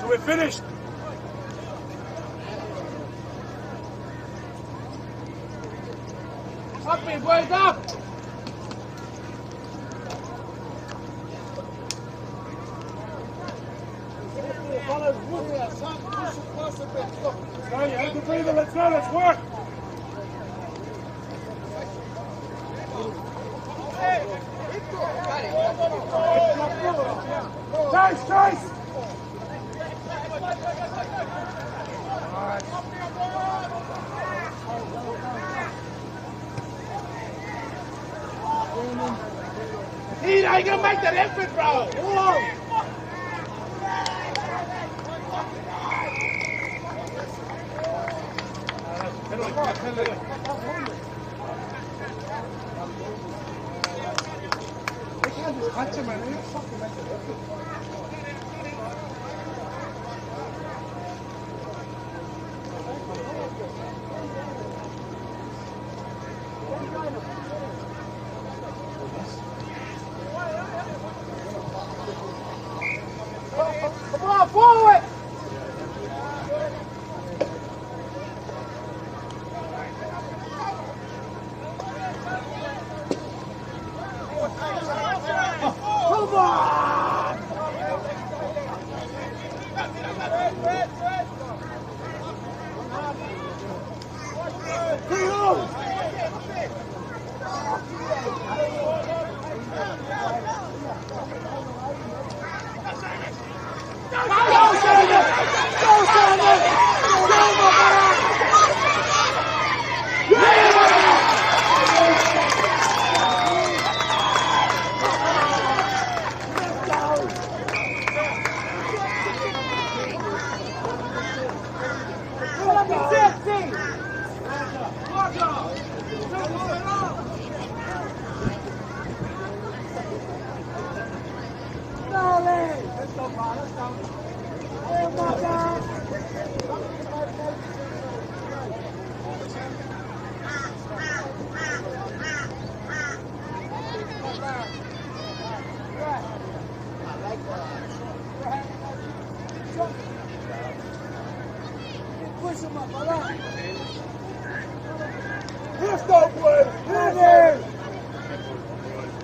C: We're finished.
A: Up, me boys, up!
C: Right, you have to breathe it. Let's go. Let's work. Chase!
A: He ain't gonna make that effort, bro! Come on! Come on, forward! Come on! Go,
C: Push him up, all right? Let's go, boys! Here it is!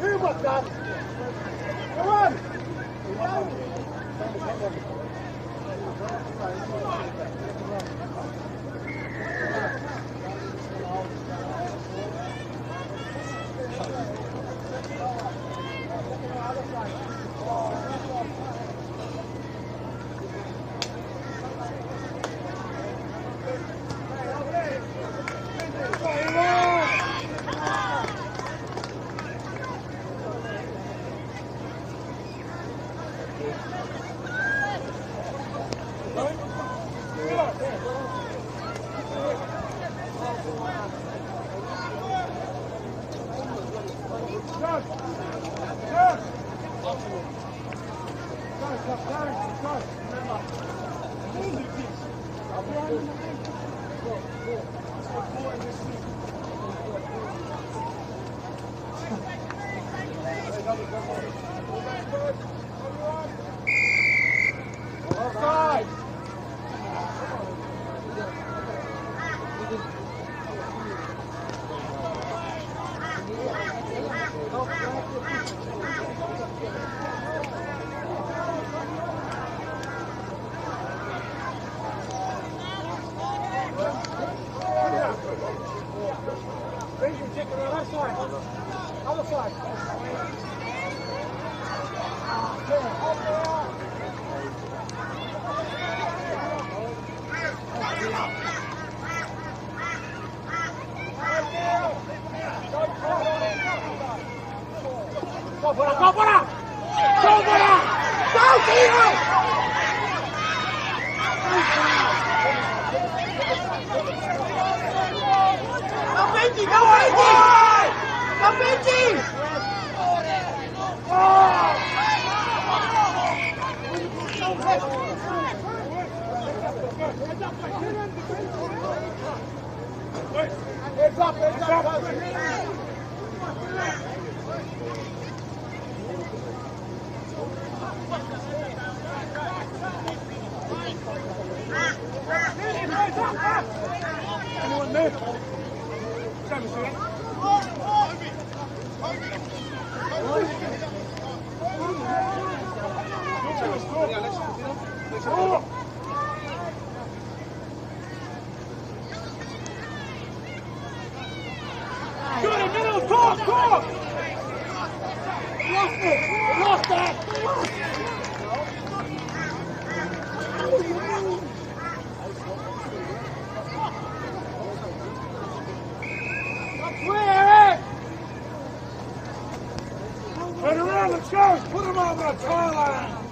C: Here, my God! Come on! Turn around, let's go! Put him on the try line!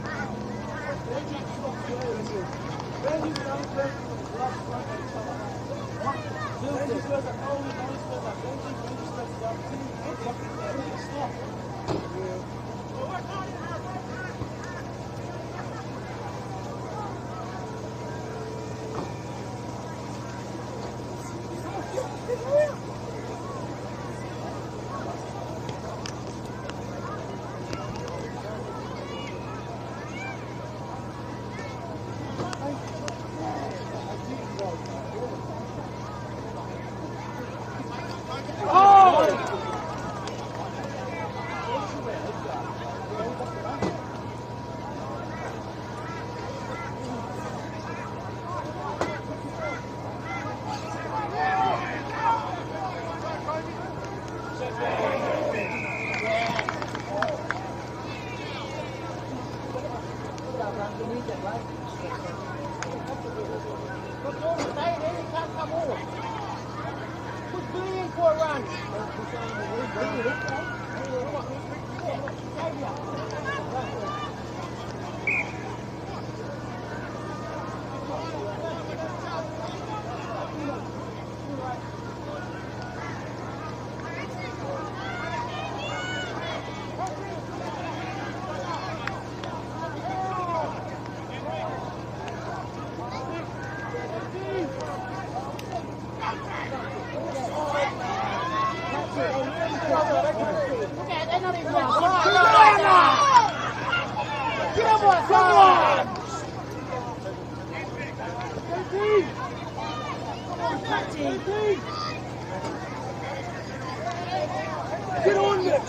C: Get on there,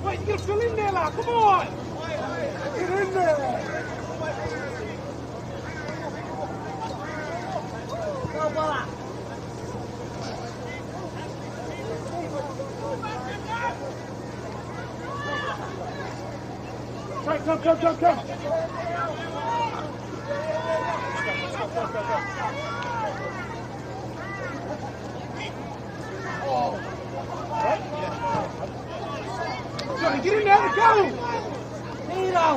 A: Wait, you're still in there, lad. Come on!
C: Get in there! Come.
A: Johnny, get in there and go!
C: Nino!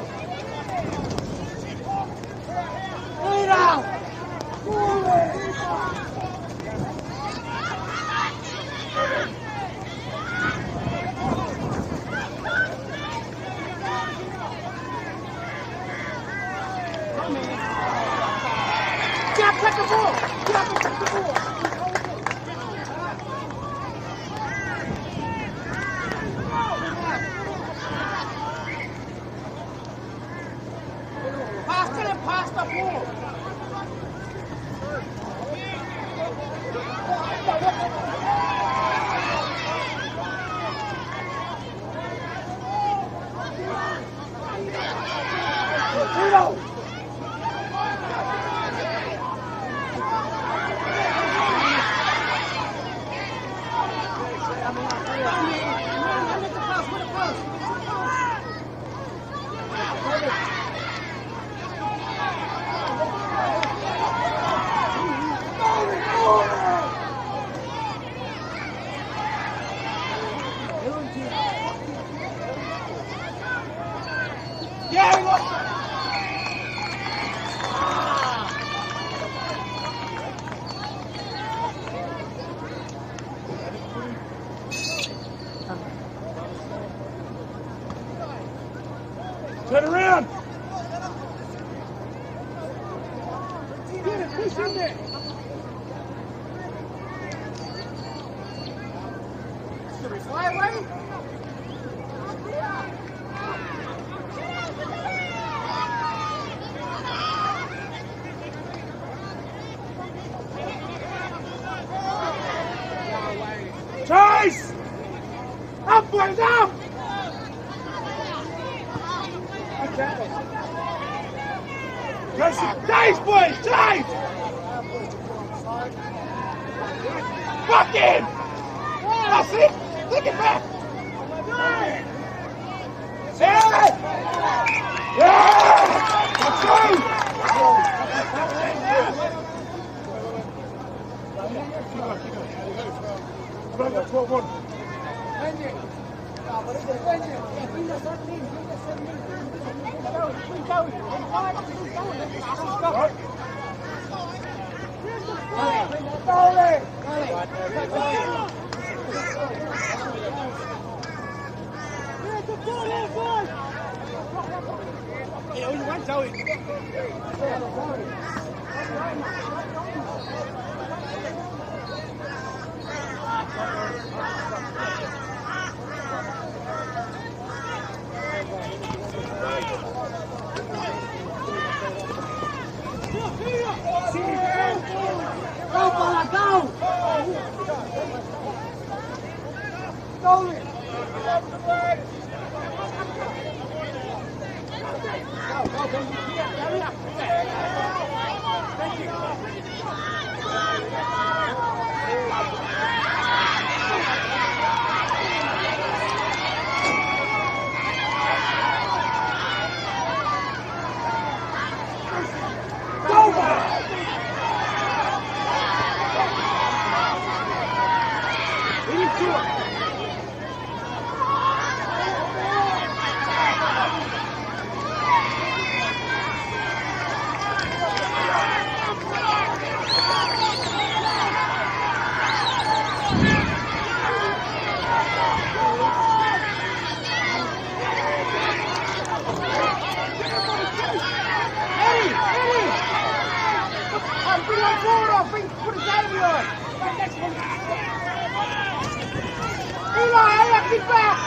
A: Jack, take the ball! Jack, take the ball! Pass the ball! Yeah, we lost it!
C: Turn around!
A: Get it, push in there! Should we fly away?
C: Chase!
A: Up, boys, up! Chase, boys, chase! Fuck him! That's it! Take it back! Yeah! Yeah! That's right! it back!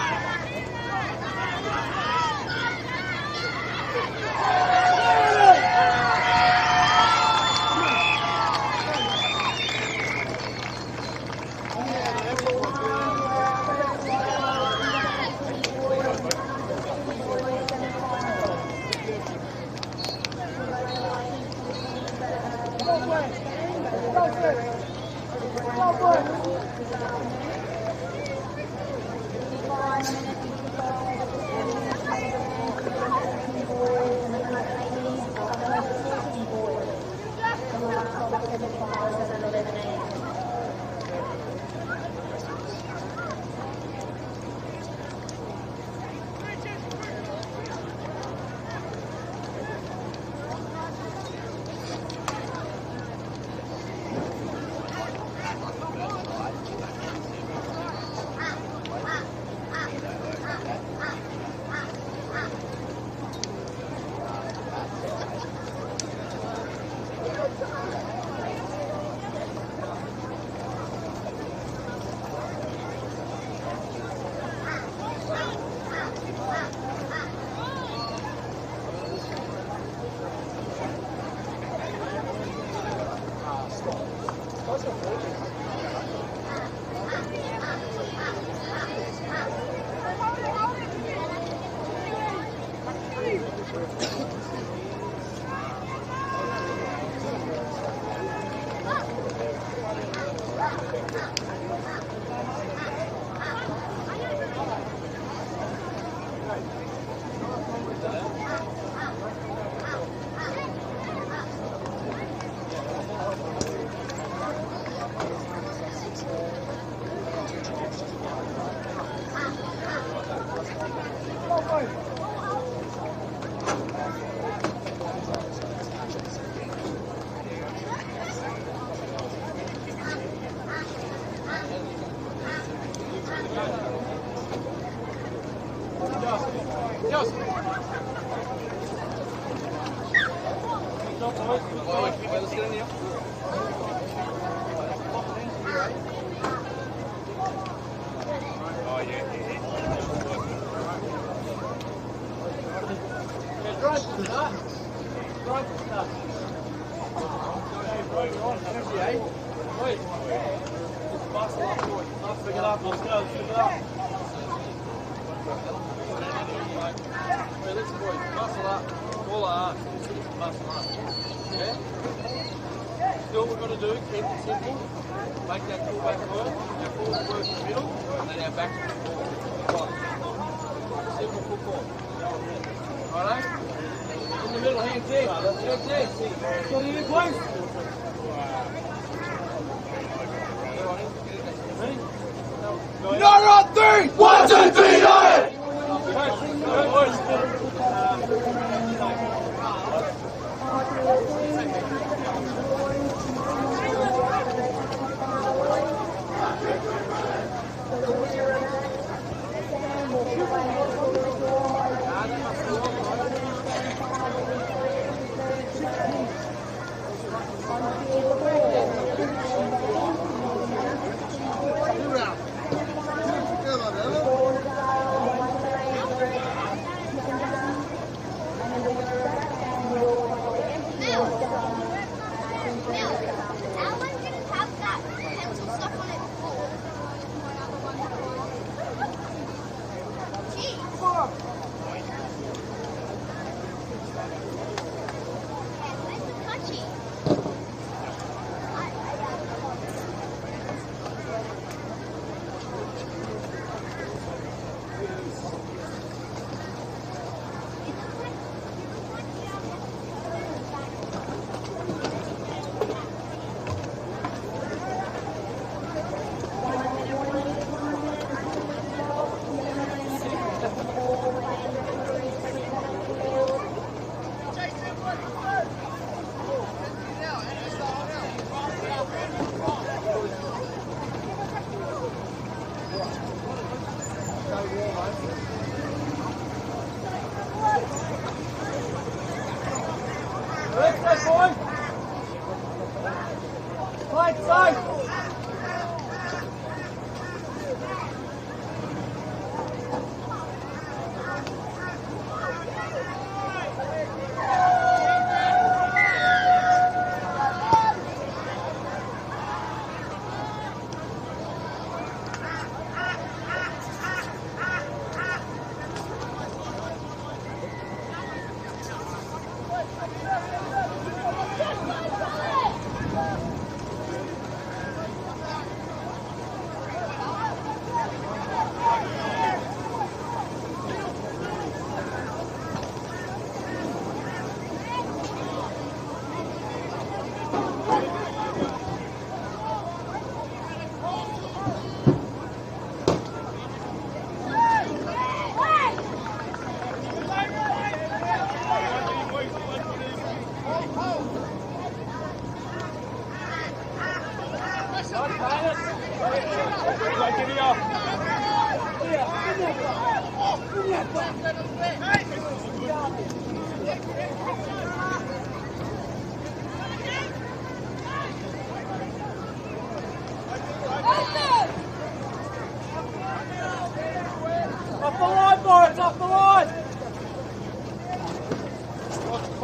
A: Off the line, boys, off the line!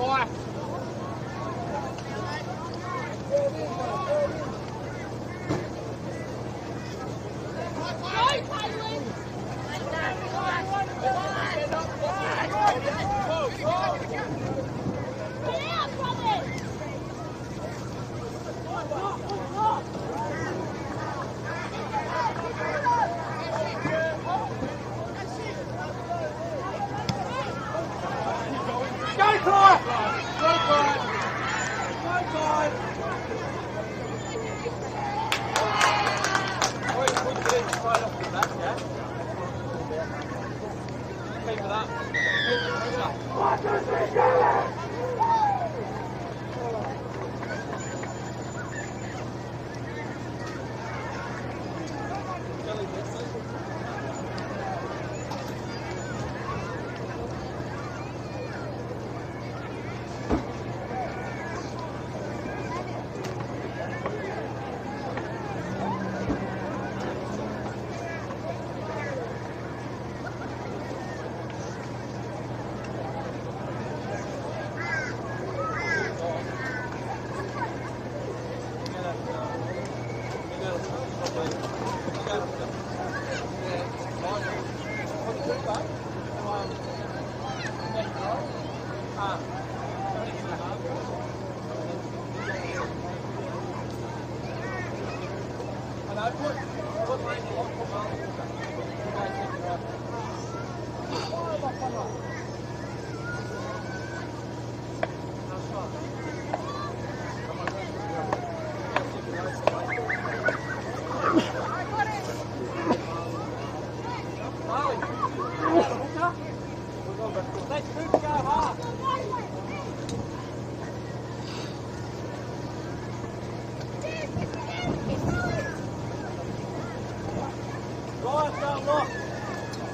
B: Fire.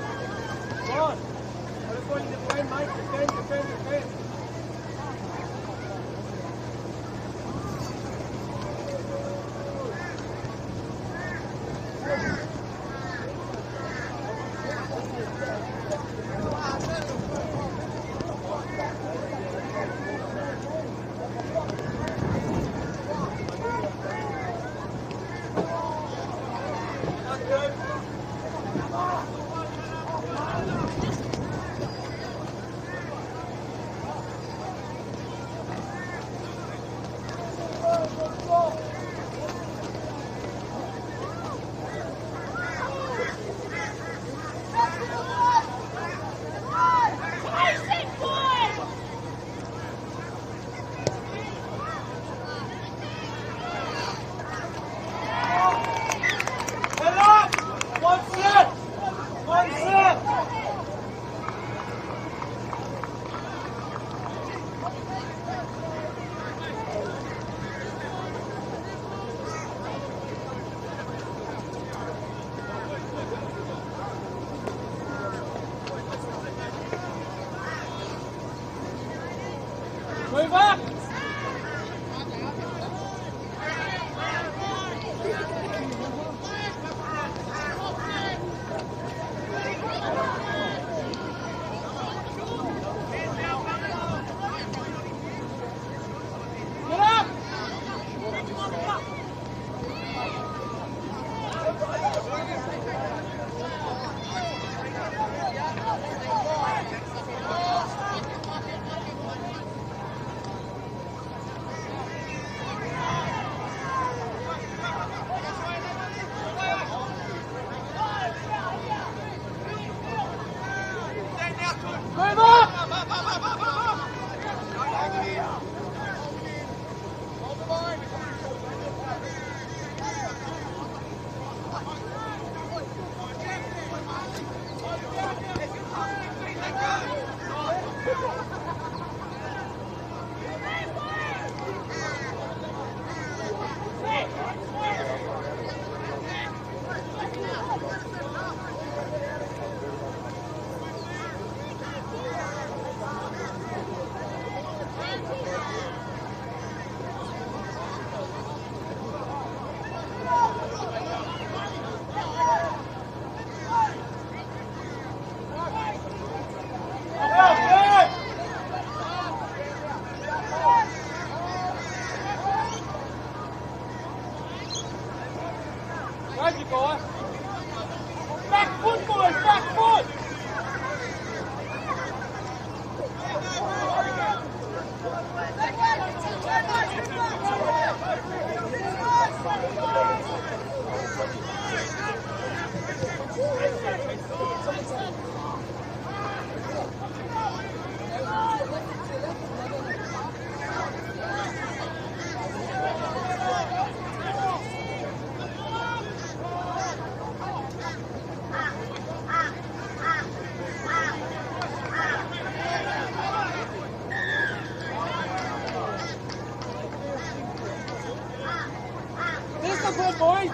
A: Move up! Get up! Move up!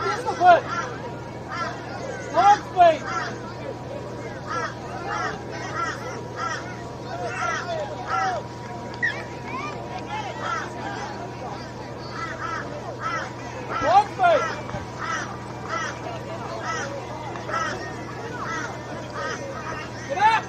A: Discipline! Long speed! Long speed! Get up!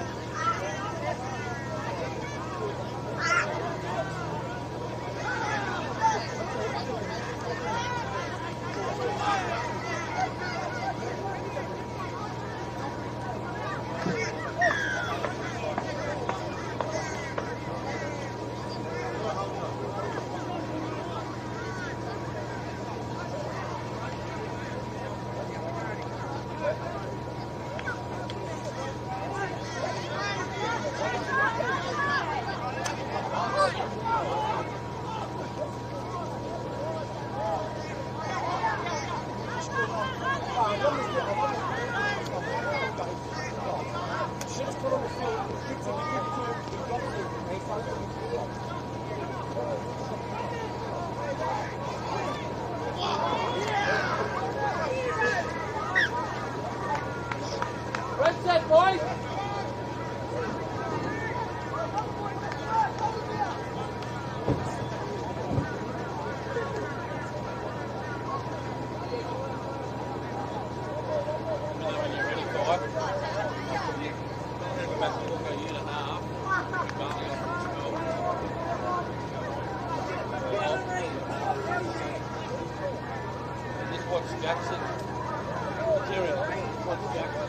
A: Red set, boys!
B: Just watch Jackson. Jerry, watch Jackson.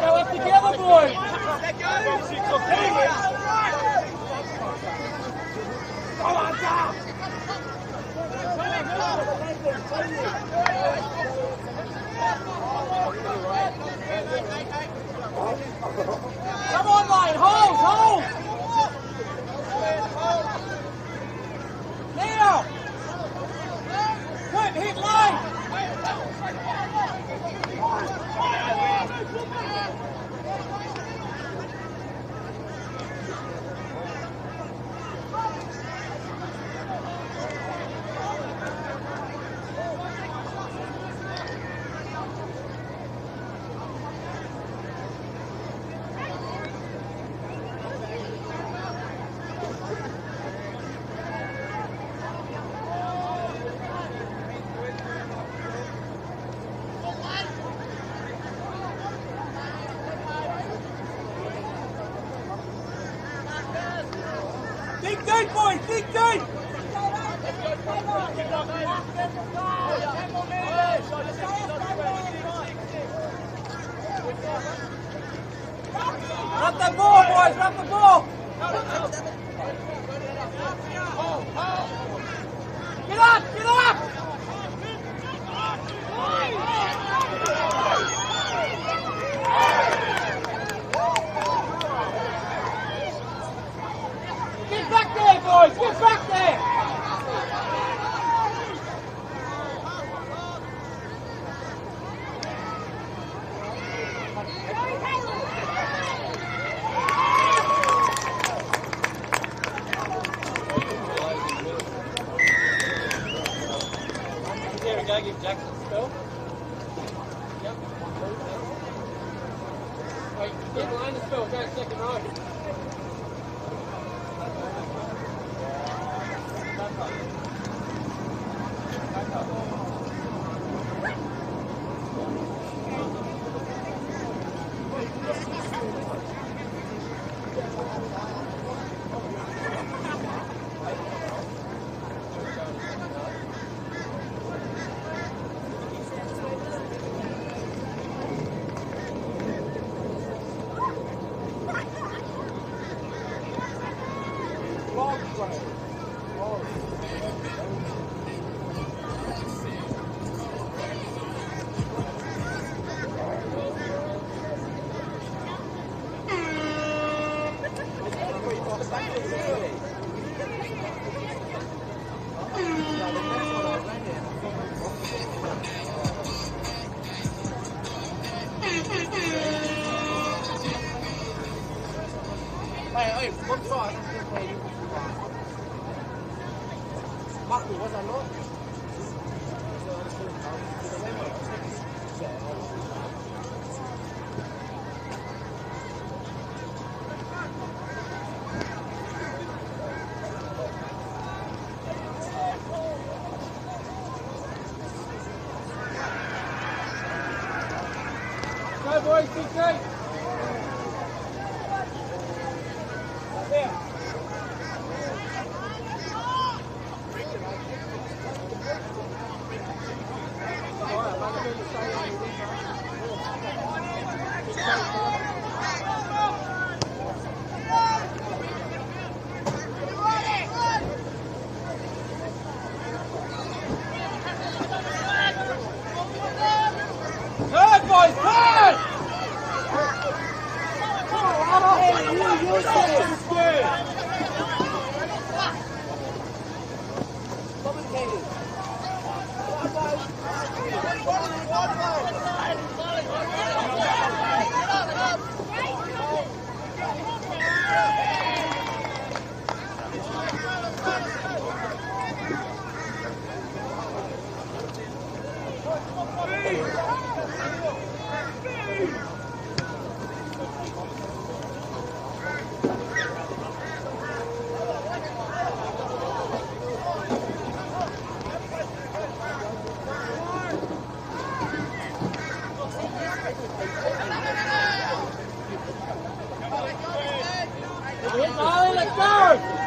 A: Go up together, boys! Come on, down! Come on, line! Hold! Hold! Now! Good! Hit line! Dig deep, boys! Dig deep! Run the ball, boys! Run the ball! Get up! Get up! Get back there, boys! Get back there! Here we go, give Jackson a spell. Yep. Wait, get line the spell, go second row.
B: Go boys, big team. There. Turn, boys, turn! Let's go!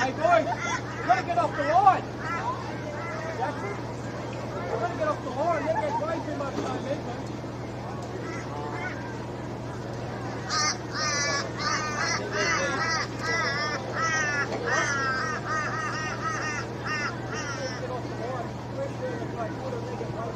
B: Hey boys, you've got to get off the line. Jackson, you've got to get off the line. That gets way too much momentum. Get off the line.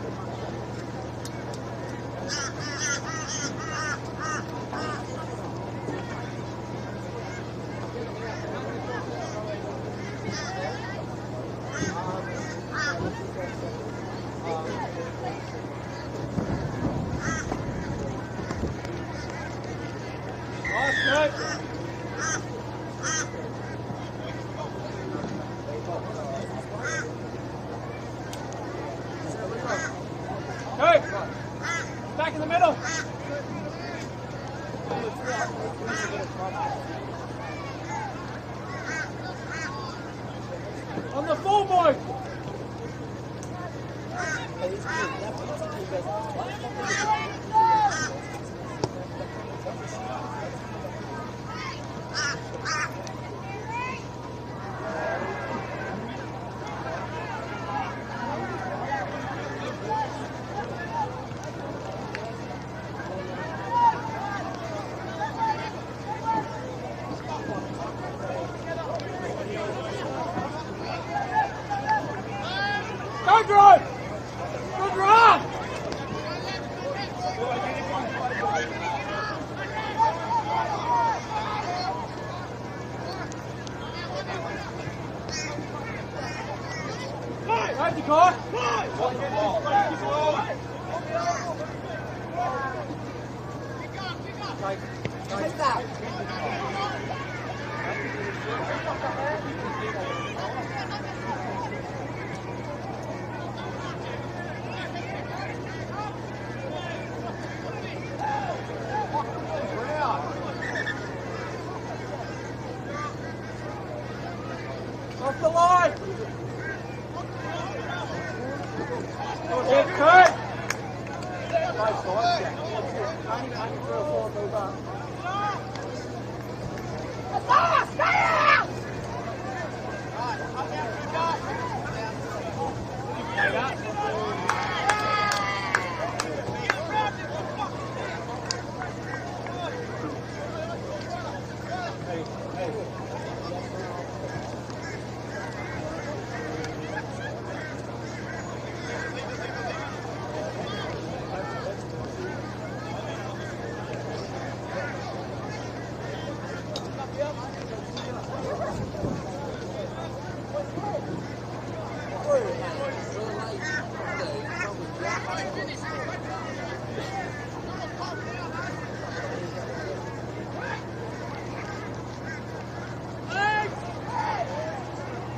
B: Good. Good. Back in the middle. On the full board. Good run! Good run! Right, Dakar.
C: Take that.
B: Off the line. Get cut.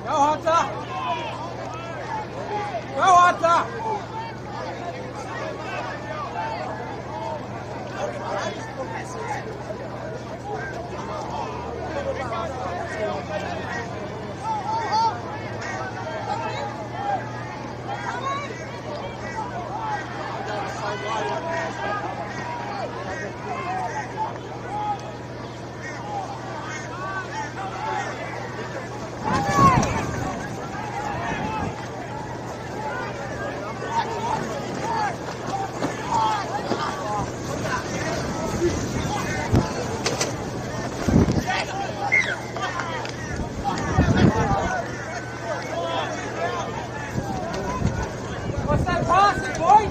B: Go Hunter! Go Hunter! What's that passing, boy?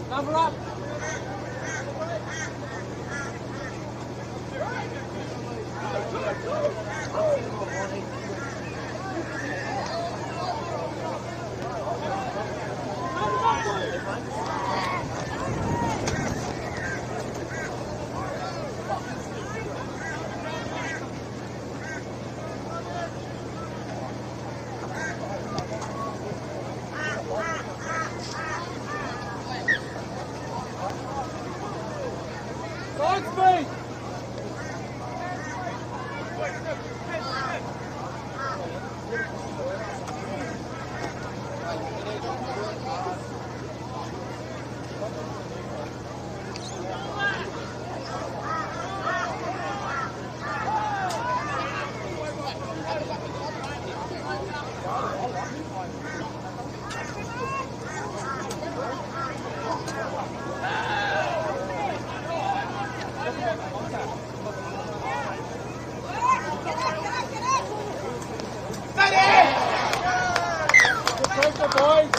B: Number up. Side speed. Good pressure, boys.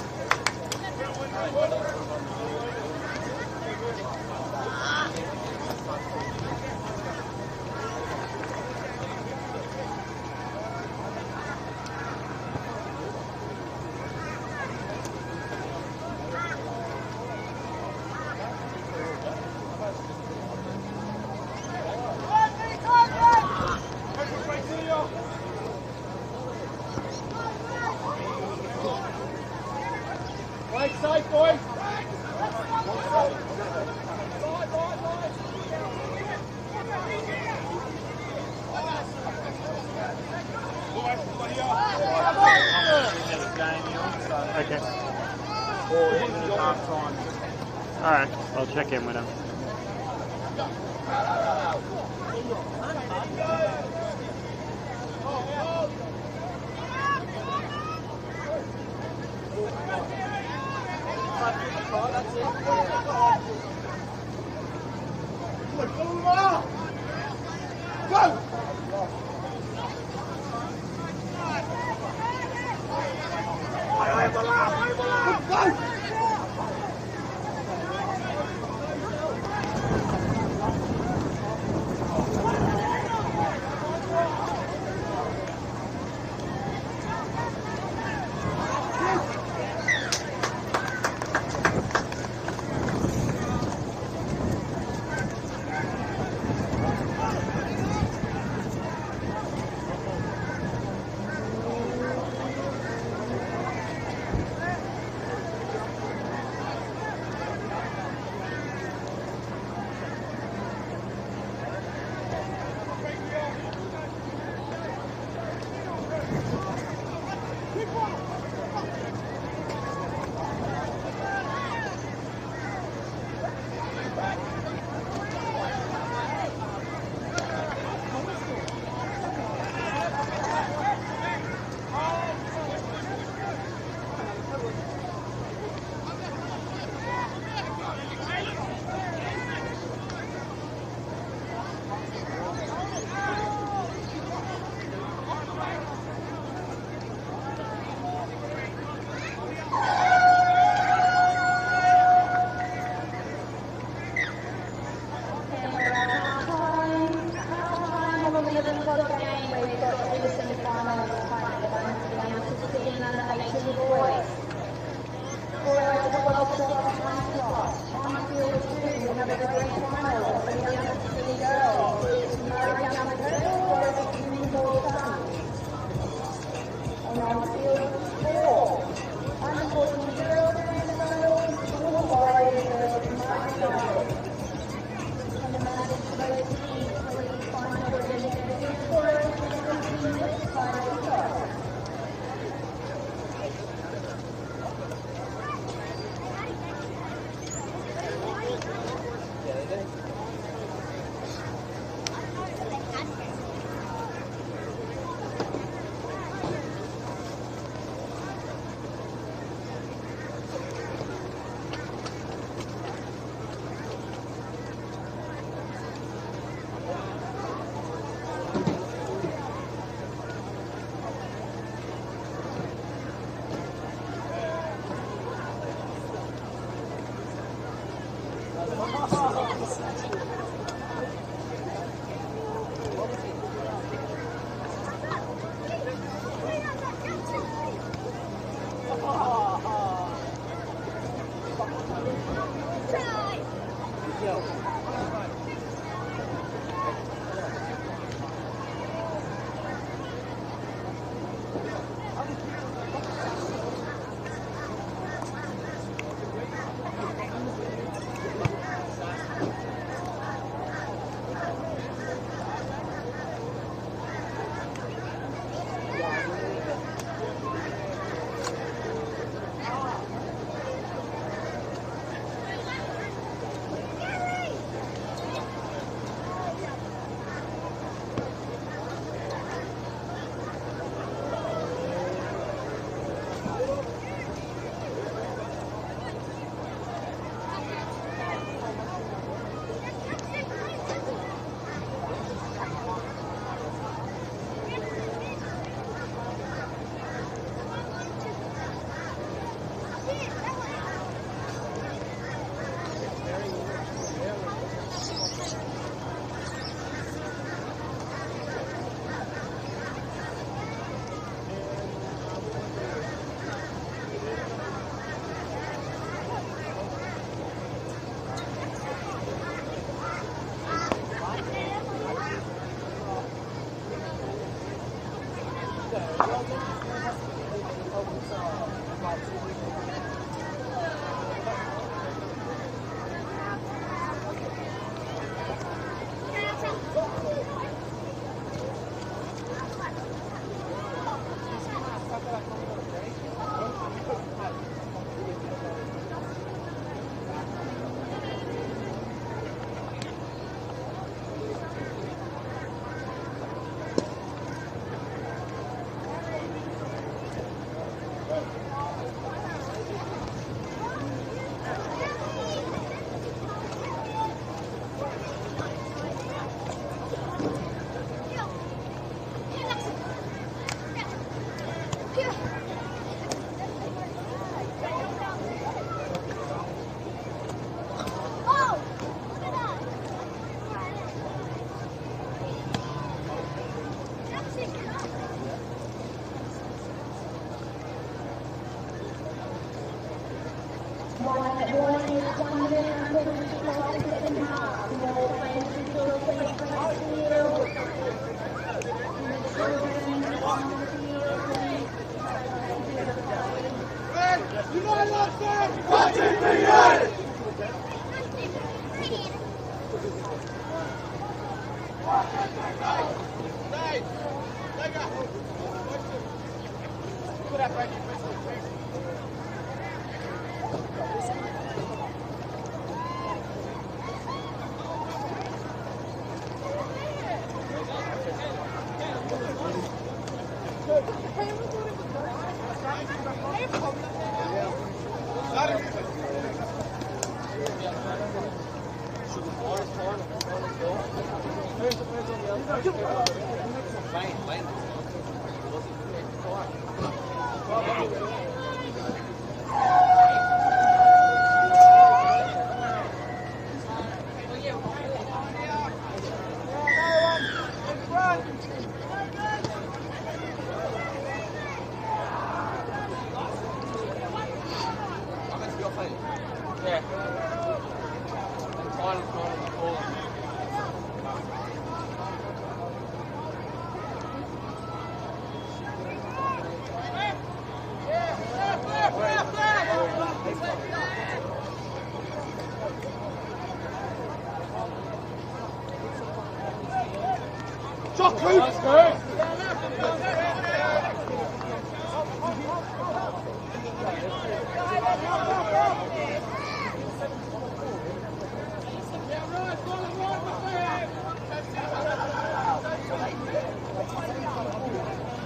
D: Okay.
B: Or even at half time.
D: Alright, I'll check in with him.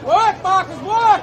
B: Work, Marcus, work!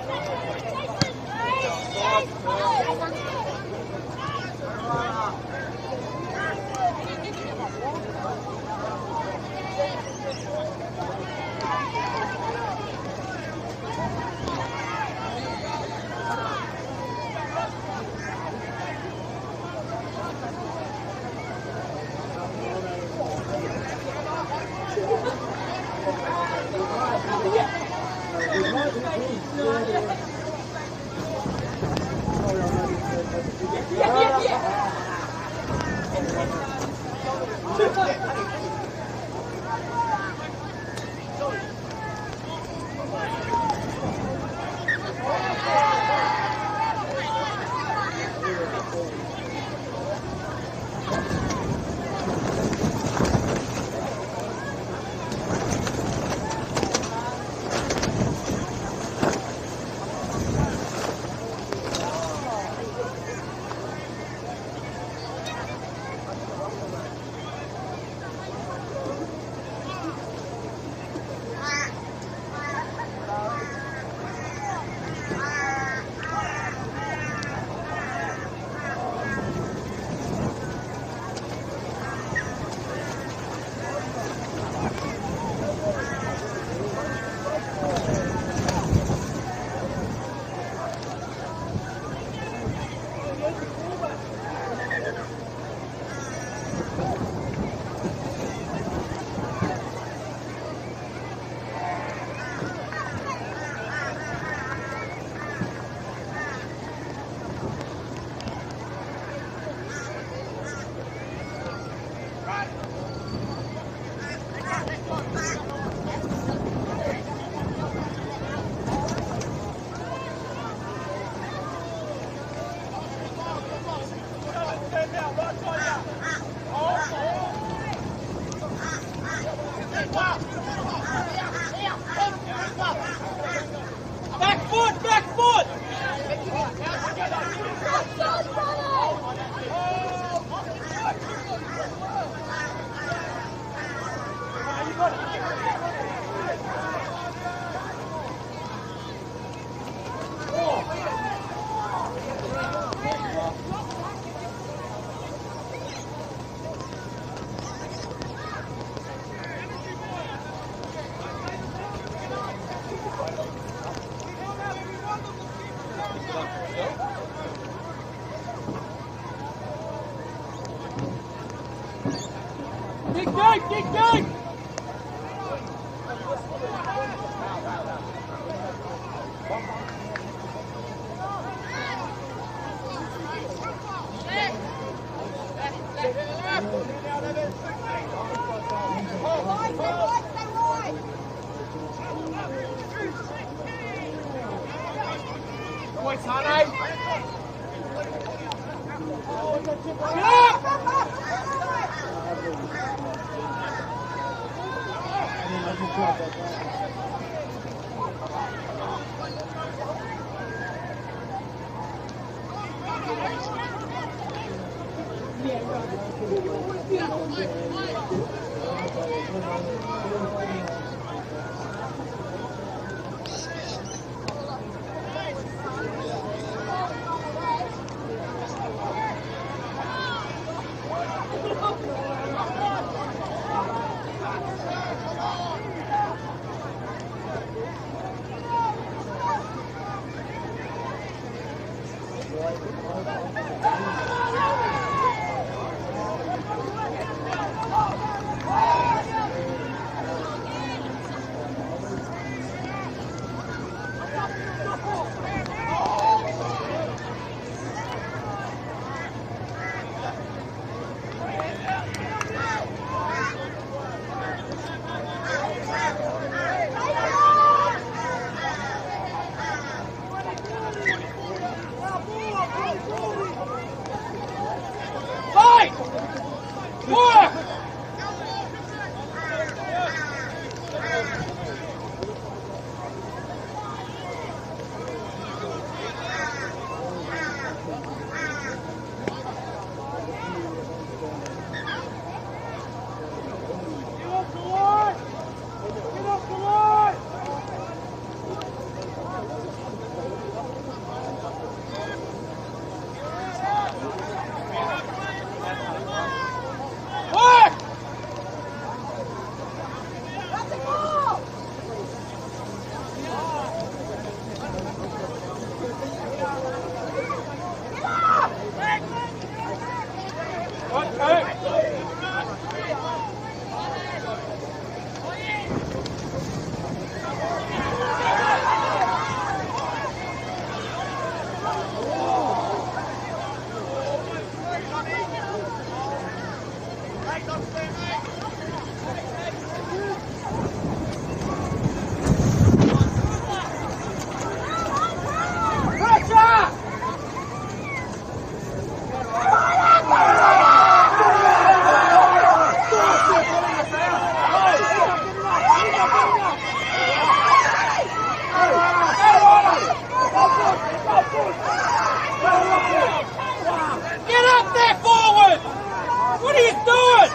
B: Dig deep, dig deep! points, honey. Get up there forward! What are you doing?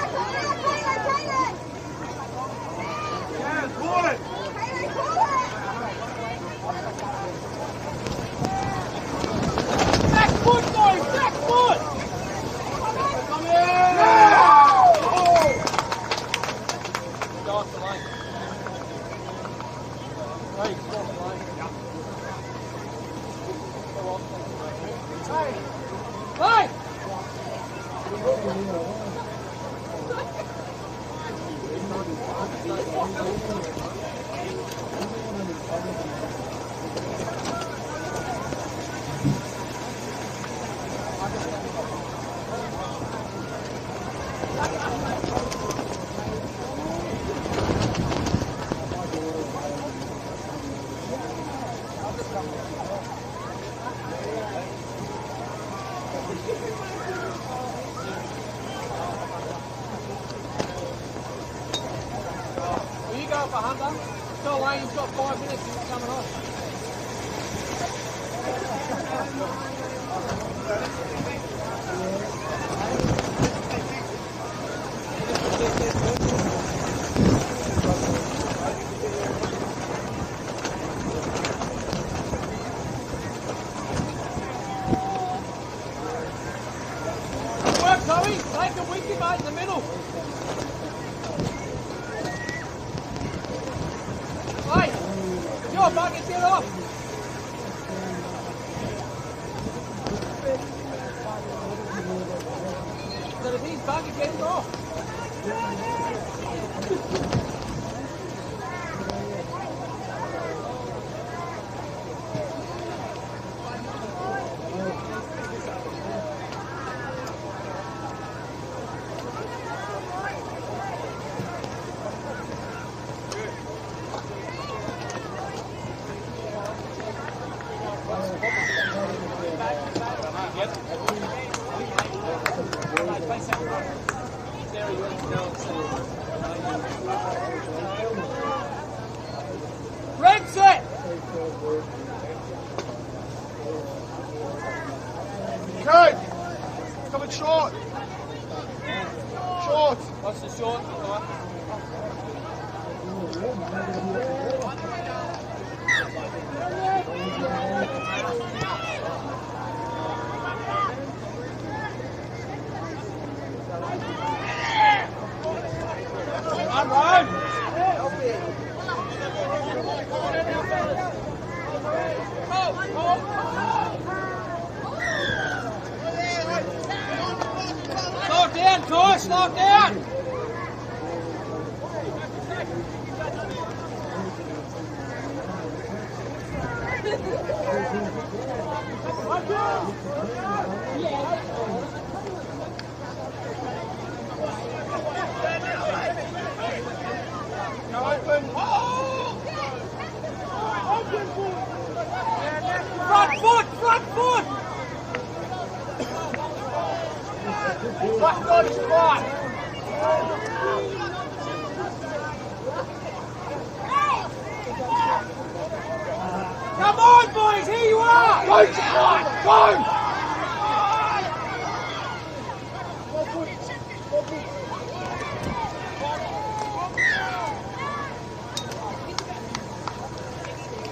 B: Back foot, boys! Back foot! Come here! Go off the line. Hey, go off the line. Hey! Hey! Will you go for Hunter? Tell Wayne he's got 5 minutes and he's coming off. Work, Tommy. Take him with you, mate, in the middle. Hey, your bucket, get off. So if he's bucket, get him off.
C: Okay, coming short. Short.
B: What's the short?
C: I'm right.
B: Slow down, Toy, slow down! Front foot! Front foot! Front foot squat! Come on, boys! Here you are!
C: Go squat! Go!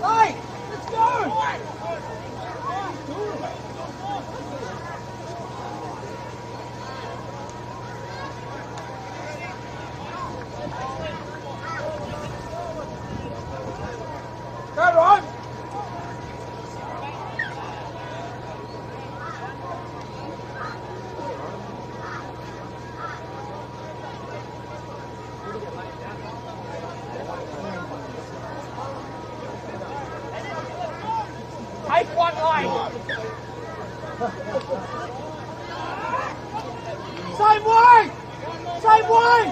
B: Hey! Let's go! Come on! Take one line! Same way! Same way!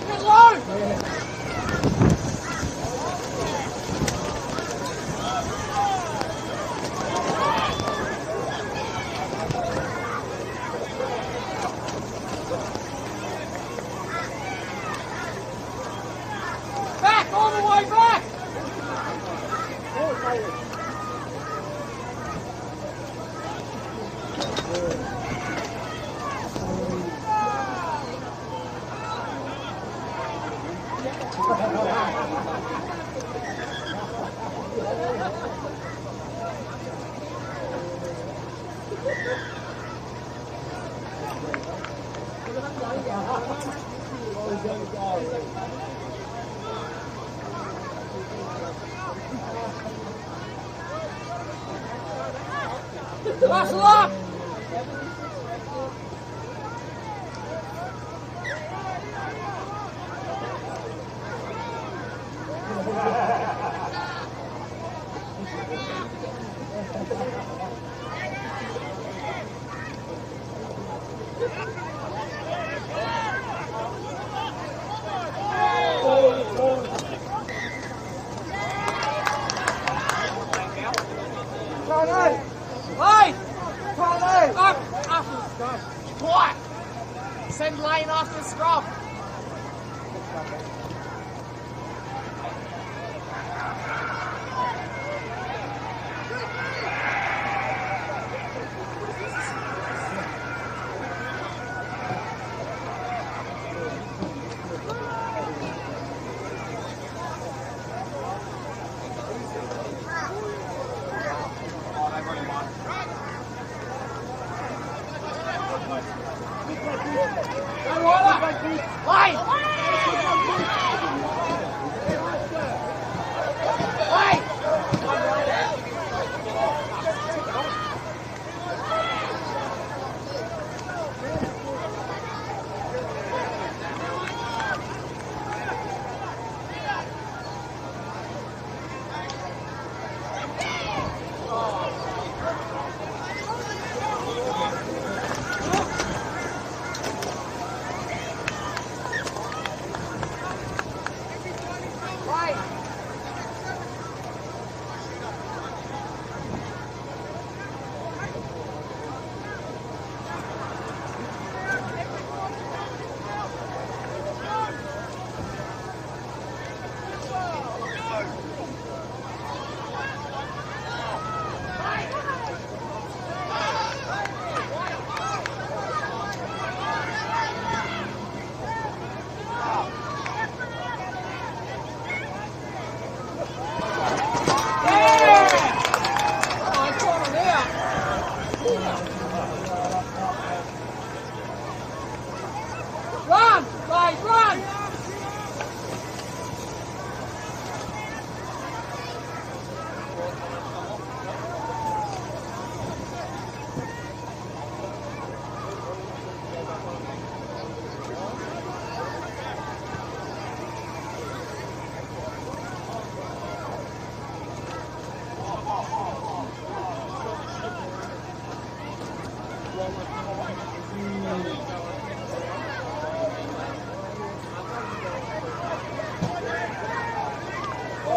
B: Get low! Back, all the way back! Muscle up! Hey! Up! Up!
A: Quiet! Send lane after scrum.
B: Go, Ryder!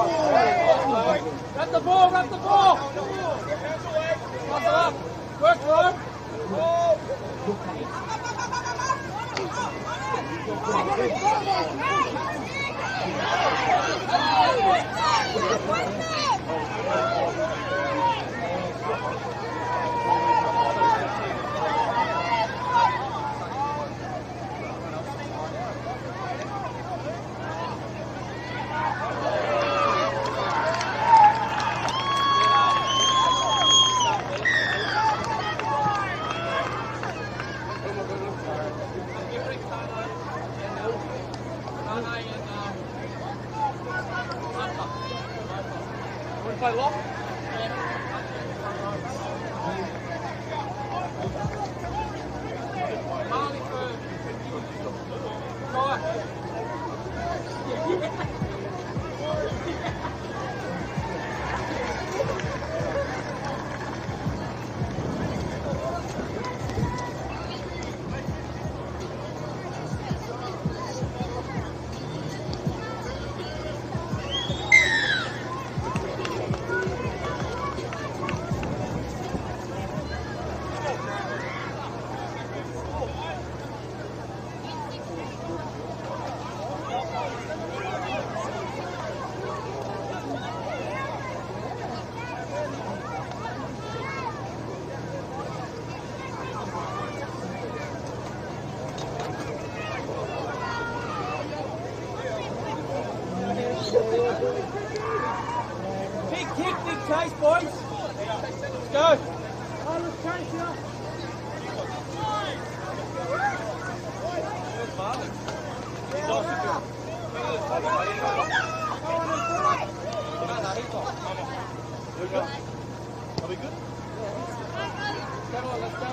B: Grab the ball, grab the ball! Pass it up! Work, Ron! Play lock. Marley for Kai. Big kick, big chase, boys. Let's go. Oh, let's chase you.
C: Are we good?
B: Come on, let's go.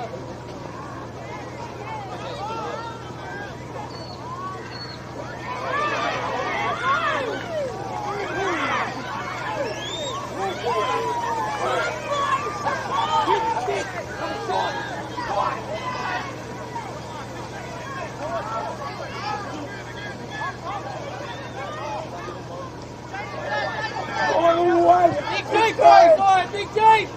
B: Big deep, boys! Big deep!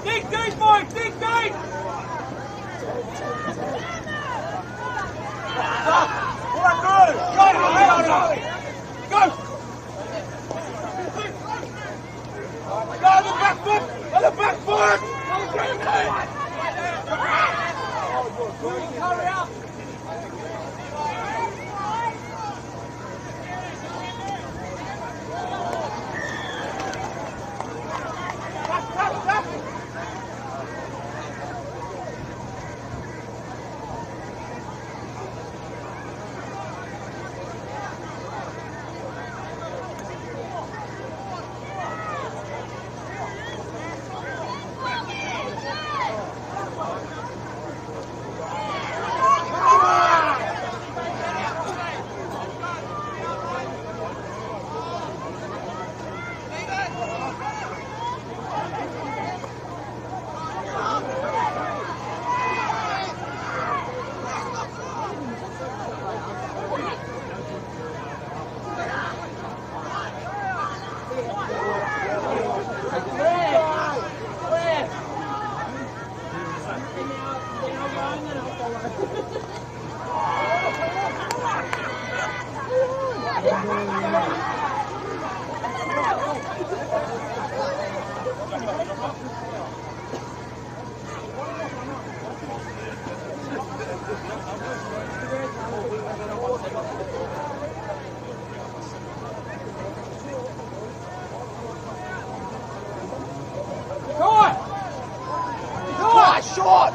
B: Dig deep, boys! Dig deep! Hurry up!
C: Short!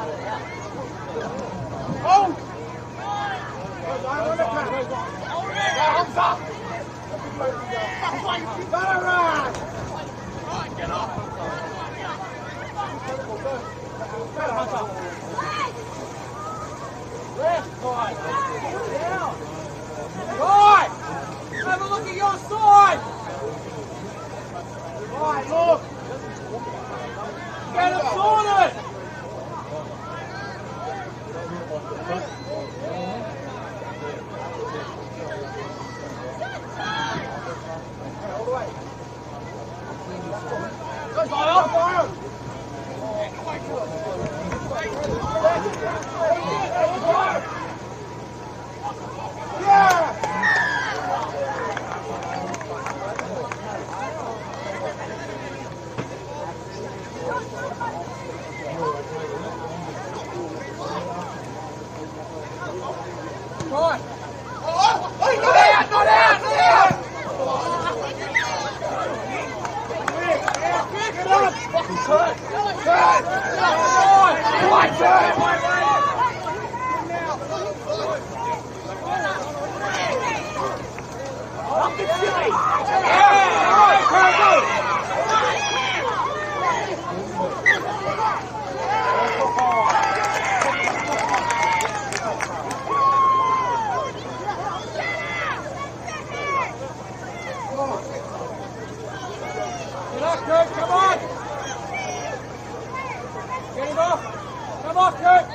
C: Oh!
B: Right! Have a look at your side!
C: Right, look!
B: Get it sorted! Come on! Get him off! Come on, Kurt!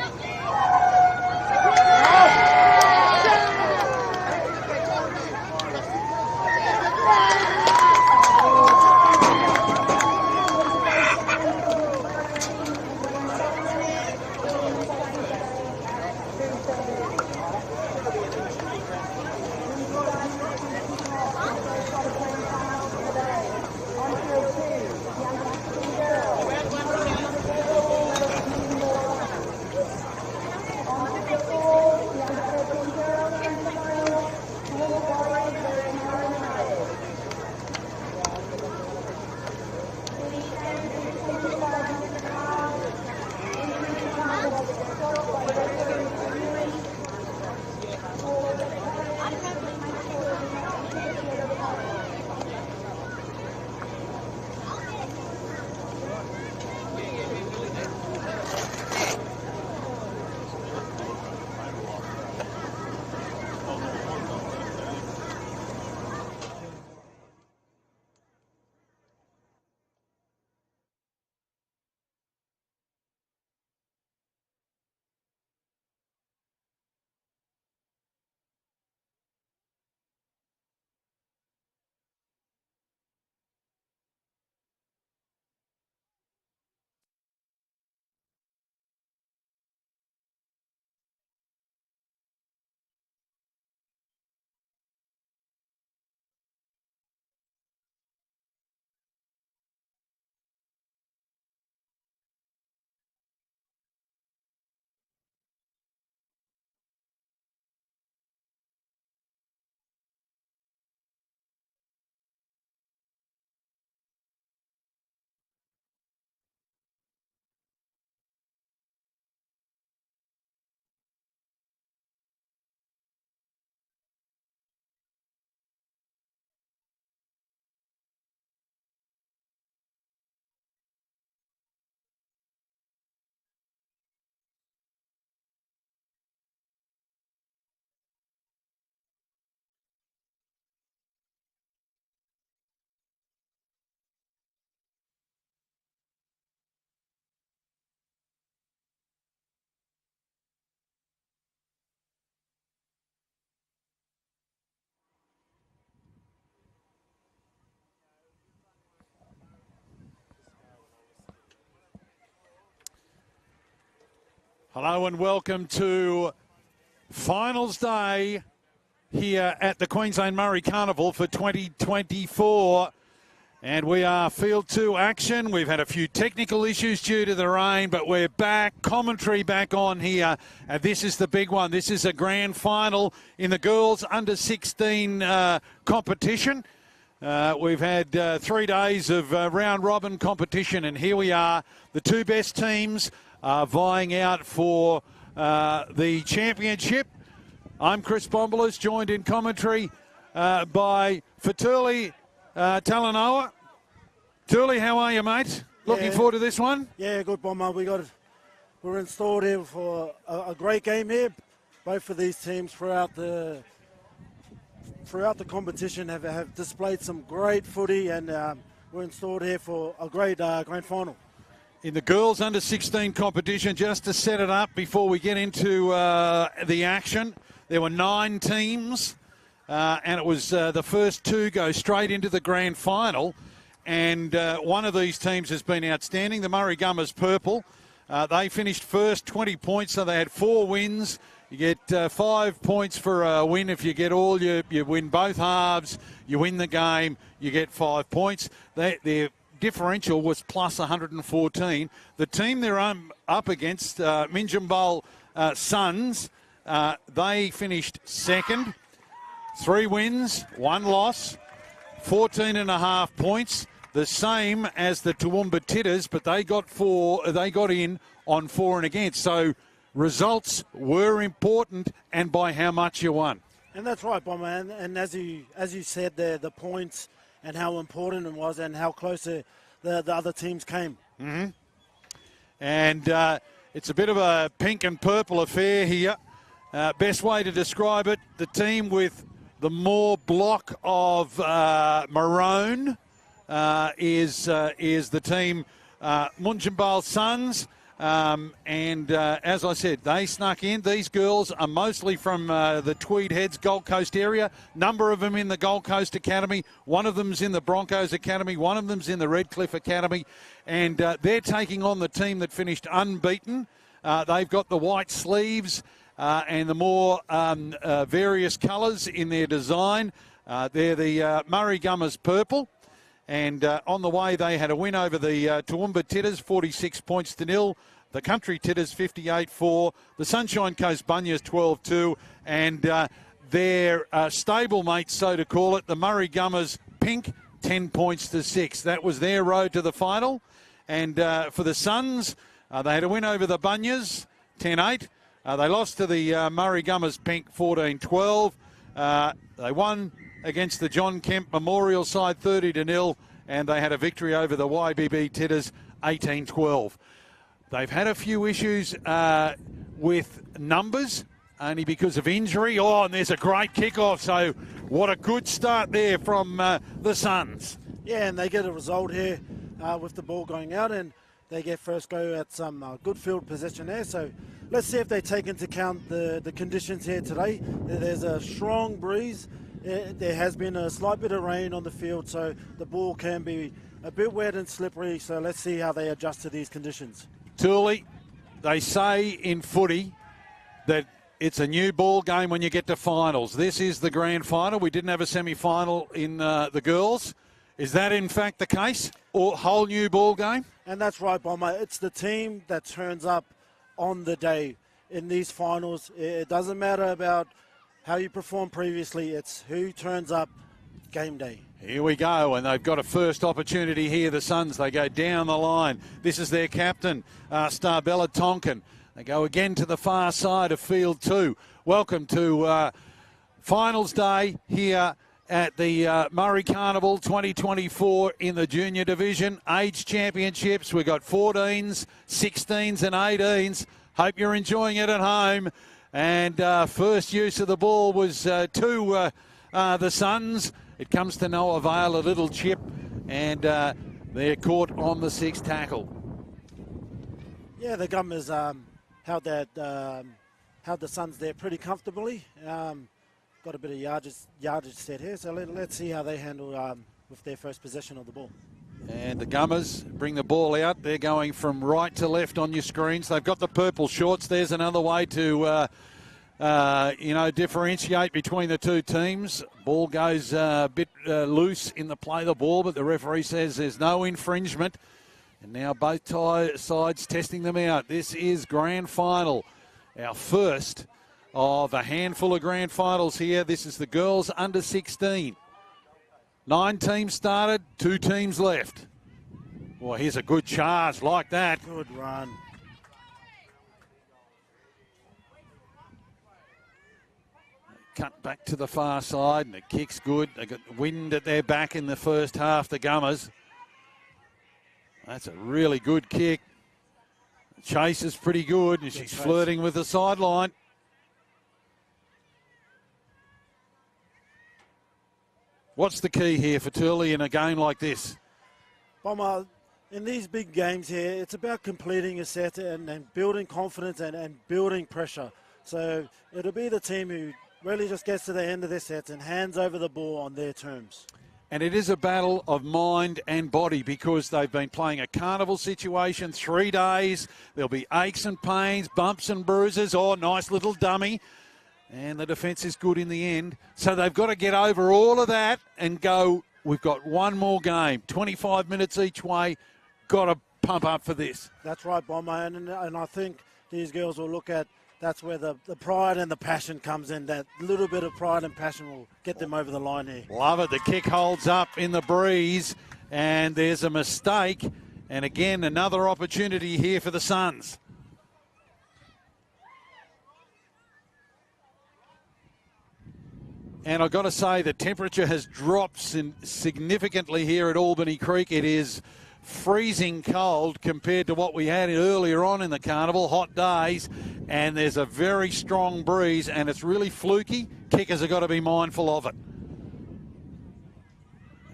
E: Hello and welcome to finals day here at the Queensland Murri Carnival for 2024. And we are field 2 action. We've had a few technical issues due to the rain, but we're back. Commentary back on here. And this is the big one. This is a grand final in the girls under 16 competition. We've had 3 days of round robin competition, and here we are. The 2 best teams are vying out for the championship. I'm Chris Bombolas, joined in commentary by Fatuli Talanoa. Turley, how are you, mate? Looking forward to this one?
C: Yeah, good, Bomber. We're installed here for a great game here. Both of these teams throughout the competition have displayed some great footy, and we're installed here for a great grand final.
E: In the girls under 16 competition, just to set it up before we get into the action, there were 9 teams, and it was the first 2 go straight into the grand final. And one of these teams has been outstanding, the Murri Gummers Purple. They finished first, 20 points, so they had 4 wins. You get 5 points for a win. If you get all, you win both halves, you win the game, you get 5 points. Their differential was plus 114. The team they're up against, Minjimbul Suns, they finished second. 3 wins, 1 loss, 14.5 points. The same as the Toowoomba Titters, but they got in on 4 and against. So results were important, and by how much you won.
C: And that's right, Bomber. And as you said there, the points and how important it was and how close the other teams came.
E: Mm-hmm. And it's a bit of a pink and purple affair here. Best way to describe it, the team with the more block of maroon is the team Minjimbul Suns. And as I said, they snuck in. These girls are mostly from the Tweed Heads Gold Coast area. Number of them in the Gold Coast Academy. One of them's in the Broncos Academy. One of them's in the Redcliffe Academy. And they're taking on the team that finished unbeaten. They've got the white sleeves and the more various colours in their design. They're the Murri Gummers Purple. And on the way, they had a win over the Toowoomba Titters, 46 points to 0. The Country Titters, 58-4. The Sunshine Coast Bunyas, 12-2. And their stablemates, so to call it, the Murri Gummers Pink, 10 points to 6. That was their road to the final. And for the Suns, they had a win over the Bunyas, 10-8. They lost to the Murri Gummers Pink, 14-12. They won against the John Kemp Memorial side 30-0, and they had a victory over the YBB Titters 18-12. They've had a few issues with numbers, only because of injury. Oh, and there's a great kickoff, so what a good start there from the Suns.
C: Yeah, and they get a result here with the ball going out, and they get first go at some good field position there. So let's see if they take into account the conditions here today. There's a strong breeze. There has been a slight bit of rain on the field, so the ball can be a bit wet and slippery. So let's see how they adjust to these conditions.
E: Tooley, they say in footy that it's a new ball game when you get to finals. This is the grand final. We didn't have a semi-final in the girls. Is that in fact the case? Or whole new ball game?
C: And that's right, Bomber. It's the team that turns up on the day in these finals. It doesn't matter about how you performed previously, it's who turns up game day.
E: Here we go, and they've got a first opportunity here, the Suns. They go down the line. This is their captain, Starbella Tonkin. They go again to the far side of field 2. Welcome to finals day here at the Murri Carnival 2024 in the junior division. Age championships, we've got 14s, 16s and 18s. Hope you're enjoying it at home. And first use of the ball was to the Suns. It comes to no avail, a little chip, and they're caught on the 6th tackle.
C: Yeah, the Gummers held the Suns there pretty comfortably. Got a bit of yardage set here, so let's see how they handle with their first possession of the ball.
E: And the Gummers bring the ball out. They're going from right to left on your screens. They've got the purple shorts. There's another way to, differentiate between the two teams. Ball goes a bit loose in the play of the ball, but the referee says there's no infringement. And now both sides testing them out. This is grand final, our first of a handful of grand finals here. This is the girls under 16. 9 teams started, 2 teams left. Well, here's a good charge like that.
C: Good run.
E: Cut back to the far side, and the kick's good. They got wind at their back in the first half, the Gummers. That's a really good kick. The chase is pretty good, and she's flirting with the sideline. What's the key here for Turley in a game like this?
C: Bomber, in these big games here, it's about completing a set and building confidence and building pressure. So it'll be the team who really just gets to the end of their sets and hands over the ball on their terms.
E: And it is a battle of mind and body because they've been playing a carnival situation 3 days. There'll be aches and pains, bumps and bruises. Oh, nice little dummy. And the defence is good in the end. So they've got to get over all of that and go, we've got one more game, 25 minutes each way. Got to pump up for this.
C: That's right, Bomber. And I think these girls will look at that's where the pride and the passion comes in. That little bit of pride and passion will get them over the line here.
E: Love it. The kick holds up in the breeze. And there's a mistake. And again, another opportunity here for the Suns. And I've got to say the temperature has dropped significantly here at Albany Creek. It is freezing cold compared to what we had earlier on in the carnival, hot days. And there's a very strong breeze and it's really fluky. Kickers have got to be mindful of it.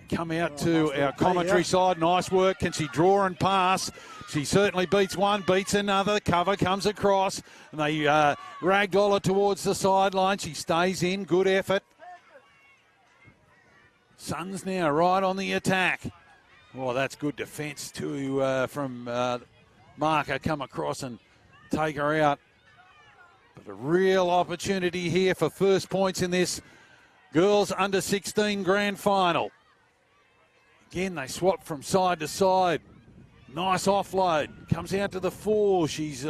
E: Come out to our commentary side. Nice work. Can she draw and pass? She certainly beats one, beats another. Cover comes across and they ragdoll her towards the sideline. She stays in. Good effort. Suns now right on the attack. Well, that's good defence too from Marker. Come across and take her out. But a real opportunity here for first points in this girls under 16 grand final. Again, they swap from side to side. Nice offload. Comes out to the 4. She's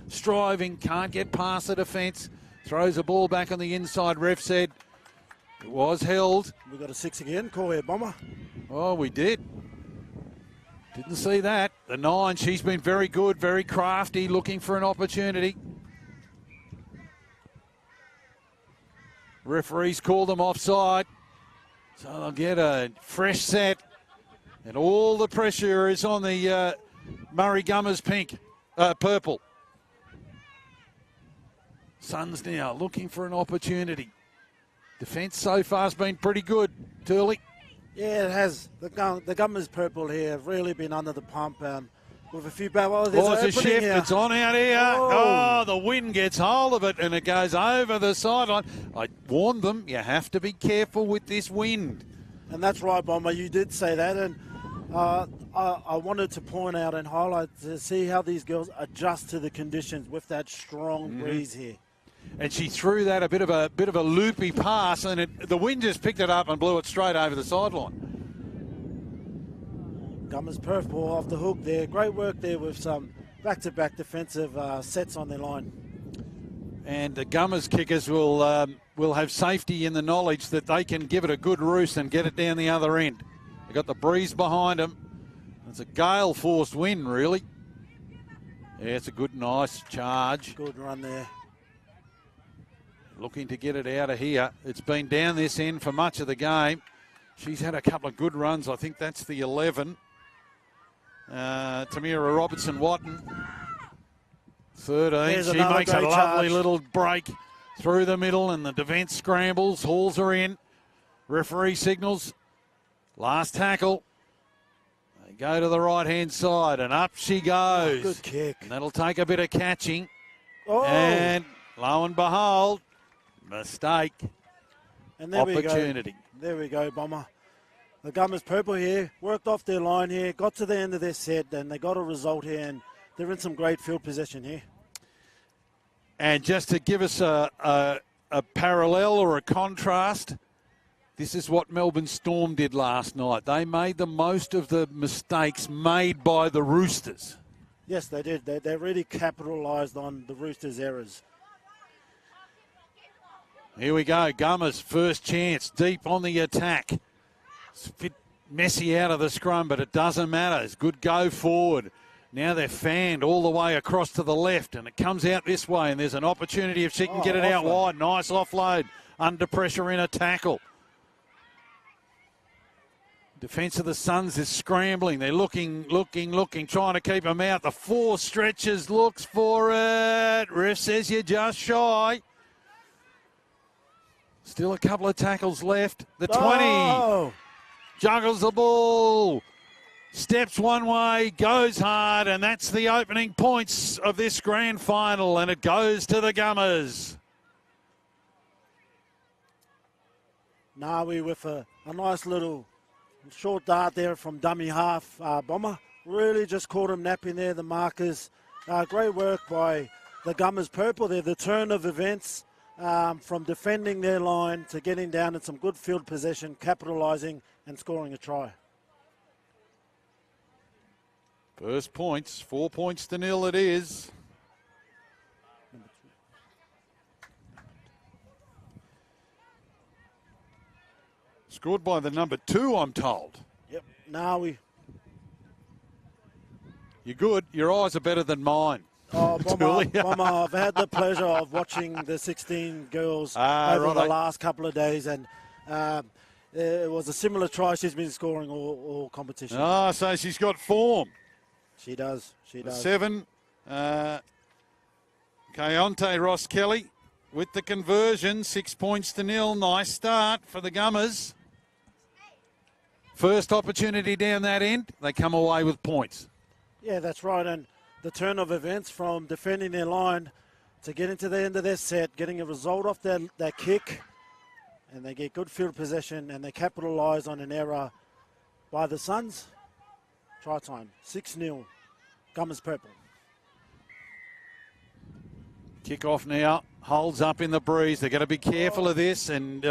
E: striving, can't get past the defence. Throws the ball back on the inside. Ref said it was held.
C: We got a 6 again. Call here, Bomber.
E: Oh, we did. Didn't see that. The 9, she's been very good, very crafty, looking for an opportunity. Referees call them offside. So they'll get a fresh set. And all the pressure is on the Murri Gummers purple. Suns now looking for an opportunity. Defence so far has been pretty good, Turley.
C: Yeah, it has. The Gummers purple here have really been under the pump with a few bad.
E: Oh, there's a shift. Here. It's on out here. Oh, the wind gets hold of it and it goes over the sideline. I warned them, you have to be careful with this wind.
C: And that's right, Bomber. You did say that. And I wanted to point out and highlight to see how these girls adjust to the conditions with that strong breeze here.
E: And she threw that a bit of a loopy pass, and the wind just picked it up and blew it straight over the sideline.
C: Gummers purple off the hook there. Great work there with some back-to-back defensive sets on their line.
E: And the Gummers kickers will have safety in the knowledge that they can give it a good roost and get it down the other end. They've got the breeze behind them. It's a gale-forced wind, really. Yeah, it's a good, nice charge.
C: Good run there.
E: Looking to get it out of here. It's been down this end for much of the game. She's had a couple of good runs. I think that's the 11. Tamira Robertson-Watton, 13. She makes a lovely little break through the middle and the defence scrambles, hauls her in. Referee signals. Last tackle. They go to the right-hand side and up she goes.
C: Good kick.
E: And that'll take a bit of catching.
C: Oh.
E: And lo and behold, mistake.
C: And there
E: opportunity.
C: There we go, Bomber. the Gummers Purple here worked off their line here, got to the end of their set, and they got a result here, and they're in some great field position here.
E: And just to give us a parallel or a contrast, this is what Melbourne Storm did last night. They made the most of the mistakes made by the Roosters.
C: Yes, they did. They really capitalised on the Roosters' errors.
E: Here we go. Gummers, first chance, deep on the attack. It's a bit messy out of the scrum, but it doesn't matter. It's good go forward. Now they're fanned all the way across to the left, and it comes out this way, and there's an opportunity if she can get it out wide. Nice offload. Under pressure in a tackle. Defence of the Suns is scrambling. They're looking, trying to keep them out. The 4 stretches, looks for it. Ref says you're just shy. Still a couple of tackles left. The 20. Juggles the ball. Steps one way, goes hard, and that's the opening points of this grand final, and it goes to the Gummers.
C: Nawi with a nice little short dart there from dummy half bomber. Really just caught him napping there, the markers. Great work by the Gummers Purple there. The turn of events from defending their line to getting down in some good field possession, capitalising and scoring a try.
E: First points, 4 points to 0 it is. Scored by the number 2, I'm told.
C: Yep, Nawi.
E: You're good. Your eyes are better than mine.
C: Oh, Bomber, I've had the pleasure of watching the 16 girls over the last couple of days, and it was a similar try she's been scoring all competition.
E: Ah, so she's got form.
C: She does. She does.
E: 7. Kayonte Ross Kelly with the conversion. 6 points to 0. Nice start for the Gummers. First opportunity down that end. They come away with points.
C: Yeah, that's right. And the turn of events from defending their line to getting to the end of their set, getting a result off that kick, and they get good field possession, and they capitalise on an error by the Suns. Try time, 6-0, Gummers Purple.
E: Kick off now, holds up in the breeze. They've got to be careful of this. And,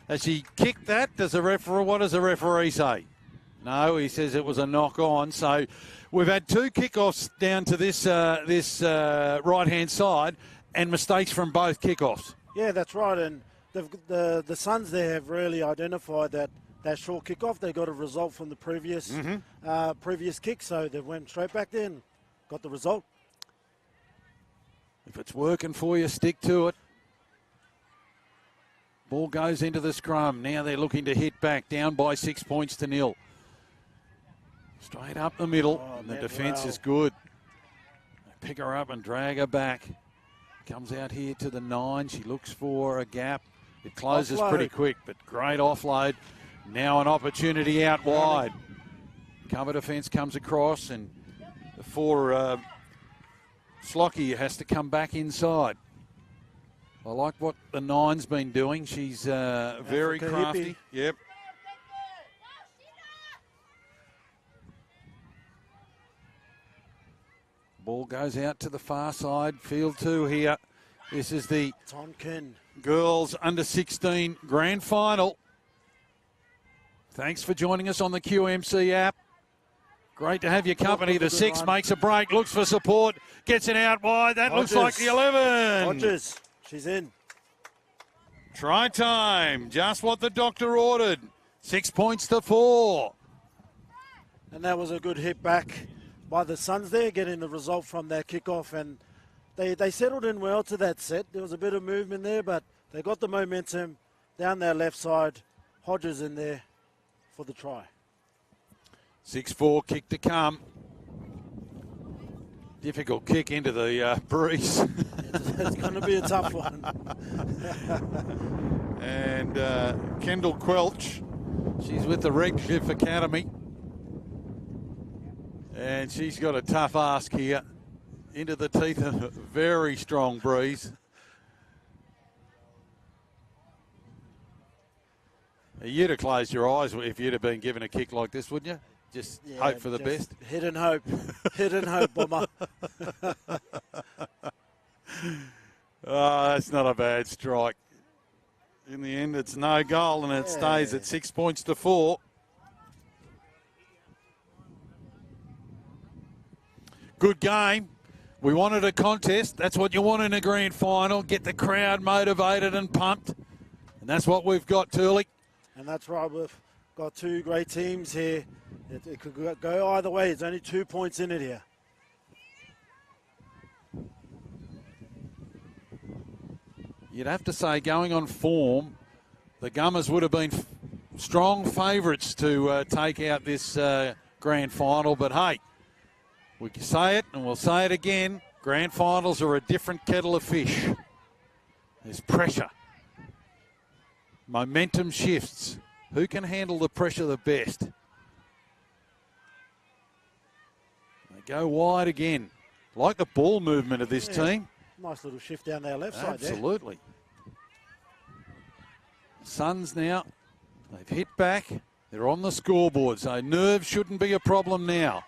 E: as she kicked that, what does the referee say? No, he says it was a knock on. So we've had 2 kickoffs down to this right-hand side and mistakes from both kickoffs.
C: Yeah, that's right. And the Suns there have really identified that short kickoff. They got a result from the previous kick, so they went straight back there and got the result.
E: If it's working for you, stick to it. Ball goes into the scrum. Now they're looking to hit back, down by 6 points to 0. Straight up the middle, and the defence is good. They pick her up and drag her back. Comes out here to the 9. She looks for a gap. It closes pretty quick, but great offload. Now an opportunity out wide. Cover defence comes across, and for Slocky has to come back inside. I like what the 9's been doing. She's very crafty. Hippie. Yep. Ball goes out to the far side. Field 2 here. This is the
C: Tonkin
E: girls under 16 grand final. Thanks for joining us on the QMC app. Great to have your company. The 6 makes a break, looks for support, gets it out wide. That looks like the 11.
C: Hodges, she's in.
E: Try time, just what the doctor ordered. 6 points to 4.
C: And that was a good hit back by the Suns there, getting the result from that kickoff. And they settled in well to that set. There was a bit of movement there, but they got the momentum down their left side. Hodges in there for the try.
E: 6-4 kick to come. Difficult kick into the breeze.
C: It's going to be a tough one.
E: And Kendall Quelch, she's with the Redcliffe Academy. And she's got a tough ask here. Into the teeth of a very strong breeze. You'd have closed your eyes if you'd have been given a kick like this, wouldn't you? Just hope for the best.
C: Hit and hope. Hit and hope, Bomber.
E: Oh, that's not a bad strike. In the end, it's no goal, and it stays at 6 points to 4. Good game. We wanted a contest. That's what you want in a grand final. Get the crowd motivated and pumped. And that's what we've got, Turley.
C: And that's right. We've got two great teams here. It could go either way. There's only 2 points in it here.
E: You'd have to say, going on form, the Gummers would have been strong favourites to take out this grand final. But, hey, we can say it and we'll say it again. Grand finals are a different kettle of fish. There's pressure. Momentum shifts. Who can handle the pressure the best? They go wide again. Like the ball movement of this team.
C: Nice little shift down their left side there.
E: Absolutely. Suns now, they've hit back. They're on the scoreboard, so nerves shouldn't be a problem now.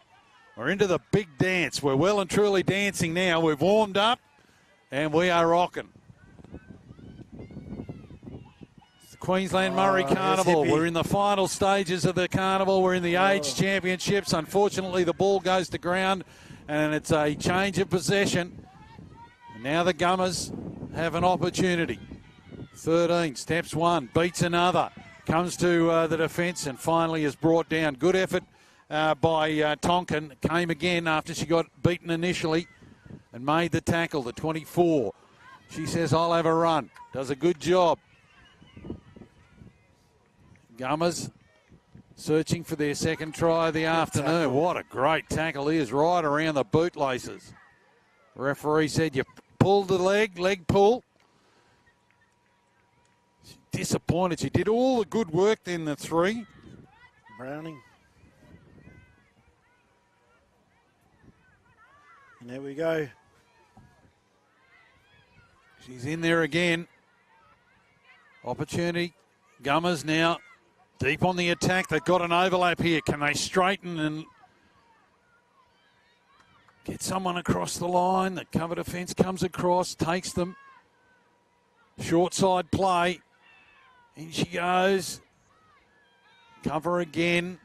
E: We're into the big dance. We're well and truly dancing now. We've warmed up, and we are rocking. It's the Queensland Murri Carnival. We're in the final stages of the carnival. We're in the age championships. Unfortunately, the ball goes to ground, and it's a change of possession. And now the Gummers have an opportunity. 13 steps one, beats another, comes to the defence and finally is brought down. Good effort by Tonkin. Came again after she got beaten initially and made the tackle, the 24. She says, I'll have a run. Does a good job. Gummers searching for their second try of the afternoon. What a great tackle he is, right around the bootlaces. Referee said you pulled the leg pull. She's disappointed. She did all the good work in the 3.
C: Browning. And there we go.
E: She's in there again. Opportunity. Gummers now deep on the attack. They've got an overlap here. Can they straighten and get someone across the line? The cover defence comes across, takes them. Short side play. In she goes. Cover again.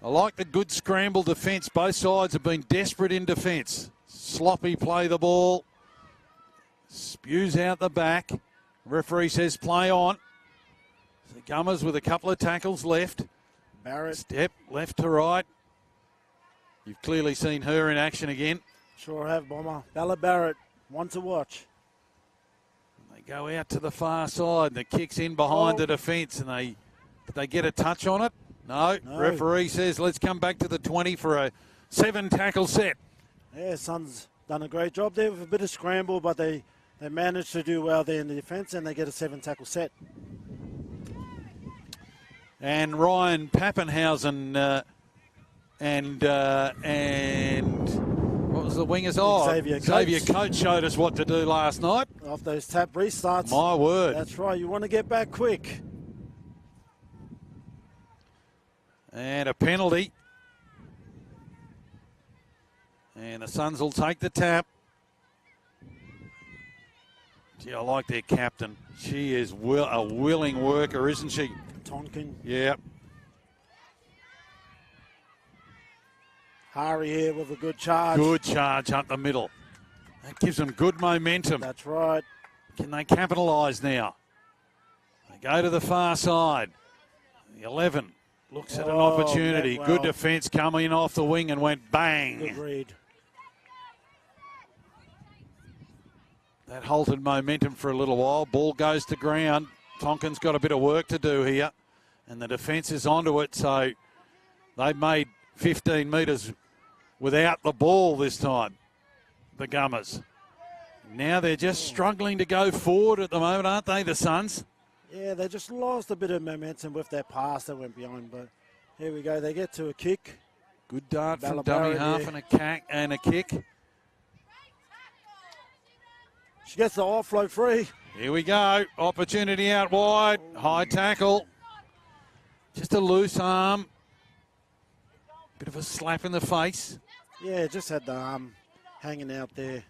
E: I like the good scramble defence. Both sides have been desperate in defence. Sloppy play the ball. Spews out the back. Referee says play on. The Gummers with a couple of tackles left.
C: Barrett.
E: Step left to right. You've clearly seen her in action again.
C: Sure have, Bomber. Bella Barrett, one to watch.
E: They go out to the far side. The kick's in behind the defence, and did they get a touch on it? No. Referee says let's come back to the 20 for a 7-tackle set.
C: Yeah, Suns done a great job there with a bit of scramble, but they managed to do well there in the defence, and they get a 7-tackle set.
E: And Ryan Pappenhausen and what was the wingers? Xavier Coates showed us what to do last night.
C: Off those tap restarts.
E: My word.
C: That's right. You want to get back quick.
E: And a penalty. And the Suns will take the tap. Gee, I like their captain. She is a willing worker, isn't she?
C: Tonkin.
E: Yeah.
C: Hari here with a good charge.
E: Good charge up the middle. That gives them good momentum.
C: That's right.
E: Can they capitalise now? They go to the far side. The 11 looks at an opportunity.
C: Well.
E: Good defence coming off the wing and went bang.
C: Good read.
E: That halted momentum for a little while. Ball goes to ground. Tonkin's got a bit of work to do here. And the defence is onto it, so they made 15 metres without the ball this time, the Gummers. Now they're just struggling to go forward at the moment, aren't they, the Suns?
C: Yeah, they just lost a bit of momentum with their pass that went behind, but here we go. They get to a kick.
E: Good dart from
C: Bella
E: dummy
C: Barrett,
E: half and a kick.
C: She gets the offload free.
E: Here we go. Opportunity out wide. High tackle. Just a loose arm. Bit of a slap in the face.
C: Yeah, just had the arm hanging out there.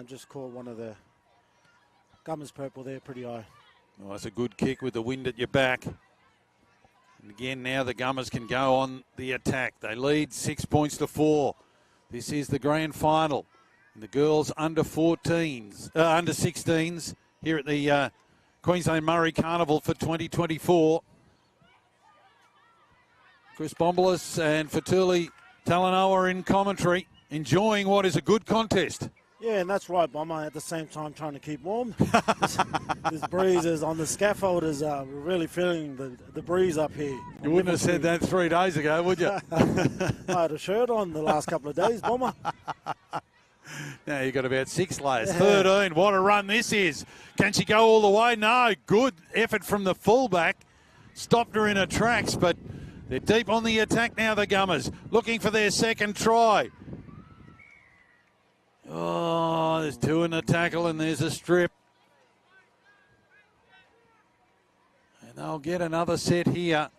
C: Just caught one of the Gummers purple there pretty high.
E: Oh, that's a good kick with the wind at your back. And again, now the Gummers can go on the attack. They lead 6 points to 4. This is the grand final. And the girls under 14s, under 16s here at the Queensland Murri Carnival for 2024. Chris Bombolas and Fatuli Talanoa are in commentary, enjoying what is a good contest.
C: Yeah, and that's right, Bomber. At the same time, trying to keep warm. this breeze is on the scaffold. Is really feeling the breeze up here.
E: You wouldn't have said that 3 days ago, would you?
C: I had a shirt on the last couple of days, Bomber.
E: Now you've got about 6 layers. 13. What a run this is. Can she go all the way? No. Good effort from the fullback. Stopped her in her tracks, but they're deep on the attack now, the Gummers. Looking for their second try. Oh, there's 2 in the tackle and there's a strip. And they'll get another set here.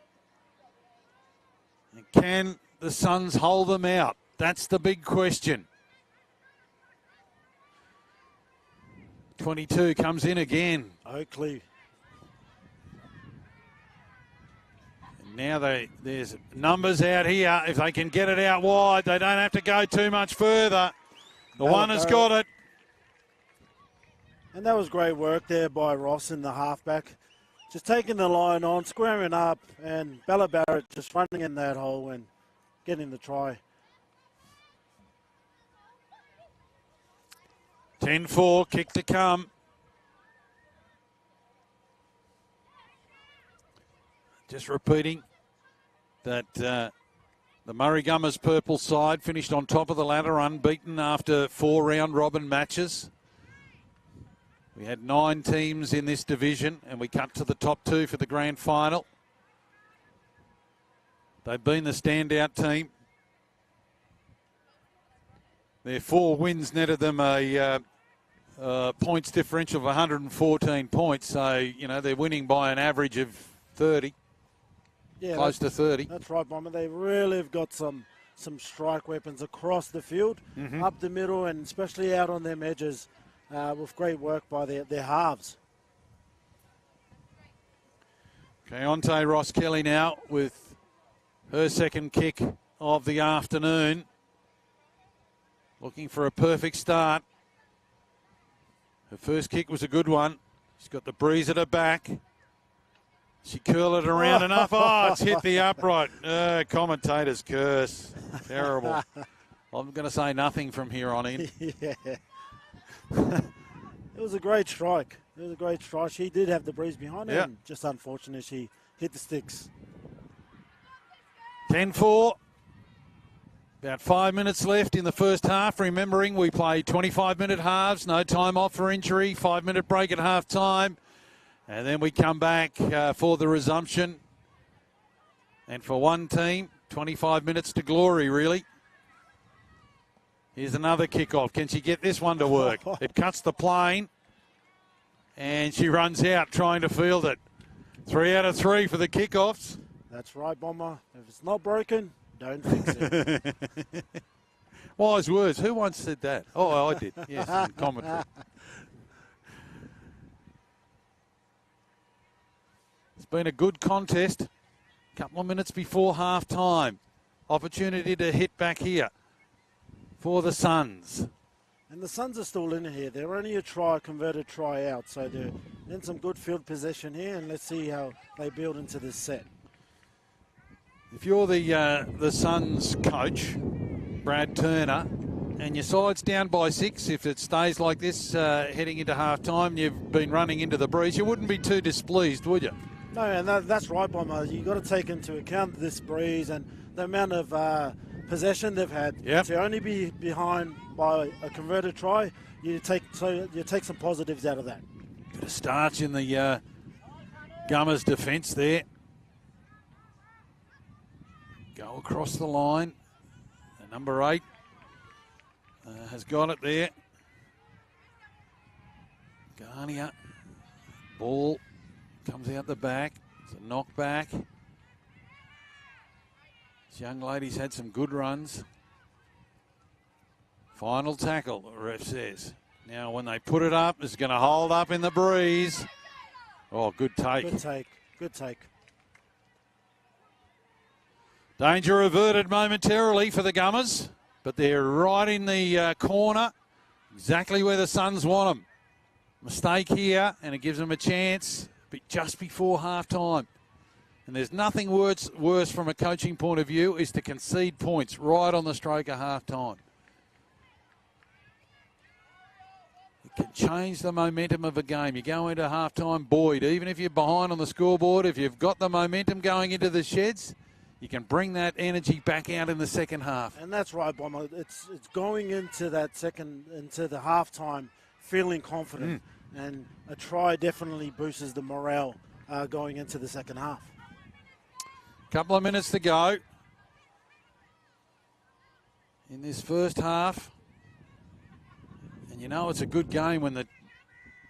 E: And can the Suns hold them out? That's the big question. 22 comes in again.
C: Oakley.
E: And now there's numbers out here. If they can get it out wide, they don't have to go too much further. The one has got it.
C: And that was great work there by Ross in the halfback. Just taking the line on, squaring up, and Bella Barrett just running in that hole and getting the try.
E: 10-4, kick to come. Just repeating that the Murri Gummers purple side finished on top of the ladder, unbeaten after 4 round robin matches. We had 9 teams in this division, and we cut to the top 2 for the grand final. They've been the standout team. Their 4 wins netted them a points differential of 114 points. So, you know, they're winning by an average of 30. Yeah, close to 30.
C: That's right, Bomber. They really have got some strike weapons across the field, up the middle, and especially out on them edges with great work by their halves.
E: Keontae Ross Kelly now with her second kick of the afternoon. Looking for a perfect start. Her first kick was a good one. She's got the breeze at her back. She curled it around enough. Oh, it's hit the upright. Commentator's curse. Terrible. I'm going to say nothing from here on in.
C: Yeah. It was a great strike. It was a great strike. She did have the breeze behind her. And just unfortunate she hit the sticks.
E: 10-4. About 5 minutes left in the first half. Remembering we play 25-minute halves. No time off for injury. 5-minute break at half time. And then we come back for the resumption. And for one team, 25 minutes to glory, really. Here's another kickoff. Can she get this one to work? It cuts the plane. And she runs out trying to field it. 3 out of 3 for the kickoffs.
C: That's right, Bomber. If it's not broken, don't fix it.
E: Wise words. Who once said that? Oh, I did. Yes, in commentary. It's been a good contest. Couple of minutes before half time. Opportunity to hit back here for the Suns.
C: And the Suns are still in here. They're only a converted try out. So they're in some good field possession here. And let's see how they build into this set.
E: If you're the Suns coach, Brad Turner, and your side's down by 6, if it stays like this heading into half time, you've been running into the breeze, you wouldn't be too displeased, would you?
C: No, and that's right, Bomber. You've got to take into account this breeze and the amount of possession they've had.
E: Yep.
C: To only be behind by a converted try, you take some positives out of that.
E: Bit of starch in the Gummers' defence there. Go across the line. Number 8 has got it there. Garnia. Ball comes out the back. It's a knockback. This young lady's had some good runs. Final tackle, the ref says. Now, when they put it up, it's going to hold up in the breeze. Oh, good take.
C: Good take. Good take.
E: Danger averted momentarily for the Gummers, but they're right in the corner, exactly where the Suns want them. Mistake here, and it gives them a chance, but just before half-time. And there's nothing worse from a coaching point of view is to concede points right on the stroke of half-time. It can change the momentum of a game. You go into half-time buoyed. Even if you're behind on the scoreboard, if you've got the momentum going into the sheds, you can bring that energy back out in the second half.
C: And that's right, Bomber. It's going into the halftime feeling confident. And a try definitely boosts the morale going into the second half.
E: Couple of minutes to go in this first half. And you know it's a good game when the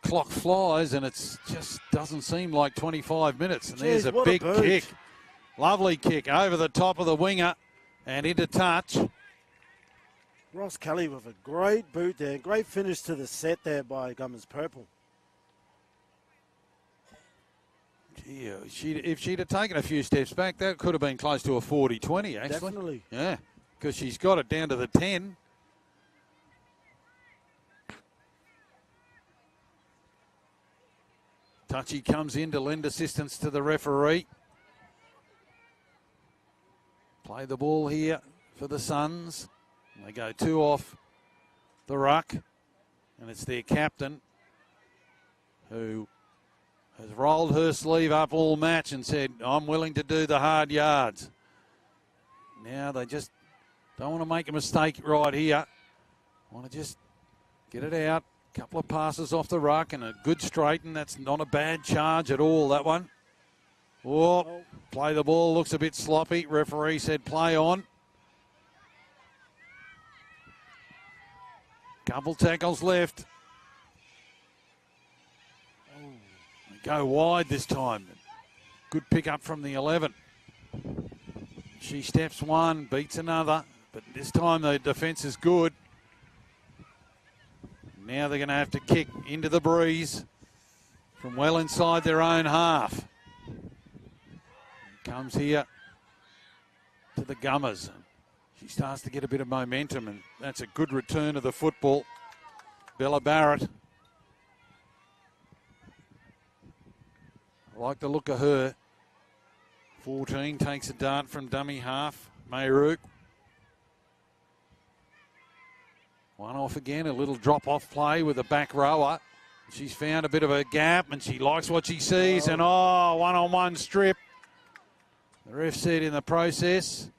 E: clock flies and it just doesn't seem like 25 minutes. And there's a big kick. Lovely kick over the top of the winger and into touch.
C: Ross Kelly with a great boot there. Great finish to the set there by Gummers Purple.
E: Gee, if she'd have taken a few steps back, that could have been close to a 40-20, actually.
C: Definitely.
E: Yeah, because she's got it down to the 10. Touchy comes in to lend assistance to the referee. Play the ball here for the Suns. They go 2 off the ruck, and it's their captain who has rolled her sleeve up all match and said, I'm willing to do the hard yards. Now they just don't want to make a mistake right here. Want to just get it out. Couple of passes off the ruck and a good straighten. That's not a bad charge at all, that one. Oh, play the ball. Looks a bit sloppy. Referee said play on. Couple tackles left. They go wide this time. Good pick up from the 11. She steps one, beats another, but this time the defence is good. Now they're going to have to kick into the breeze from well inside their own half. Comes here to the Gummers. She starts to get a bit of momentum, and that's a good return of the football. Bella Barrett. I like the look of her. 14 takes a dart from dummy half. Mayrook. One off again, a little drop-off play with a back rower. She's found a bit of a gap, and she likes what she sees, and one-on-one strip. The ref said in the process,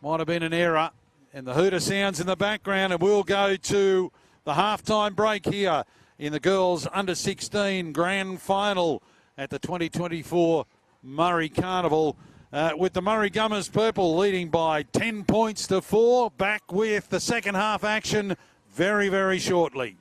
E: might have been an error, and the hooter sounds in the background, and we'll go to the halftime break here in the girls under 16 grand final at the 2024 Murri Carnival. With the Murri Gummers Purple leading by 10 points to 4. Back with the second half action very, very shortly.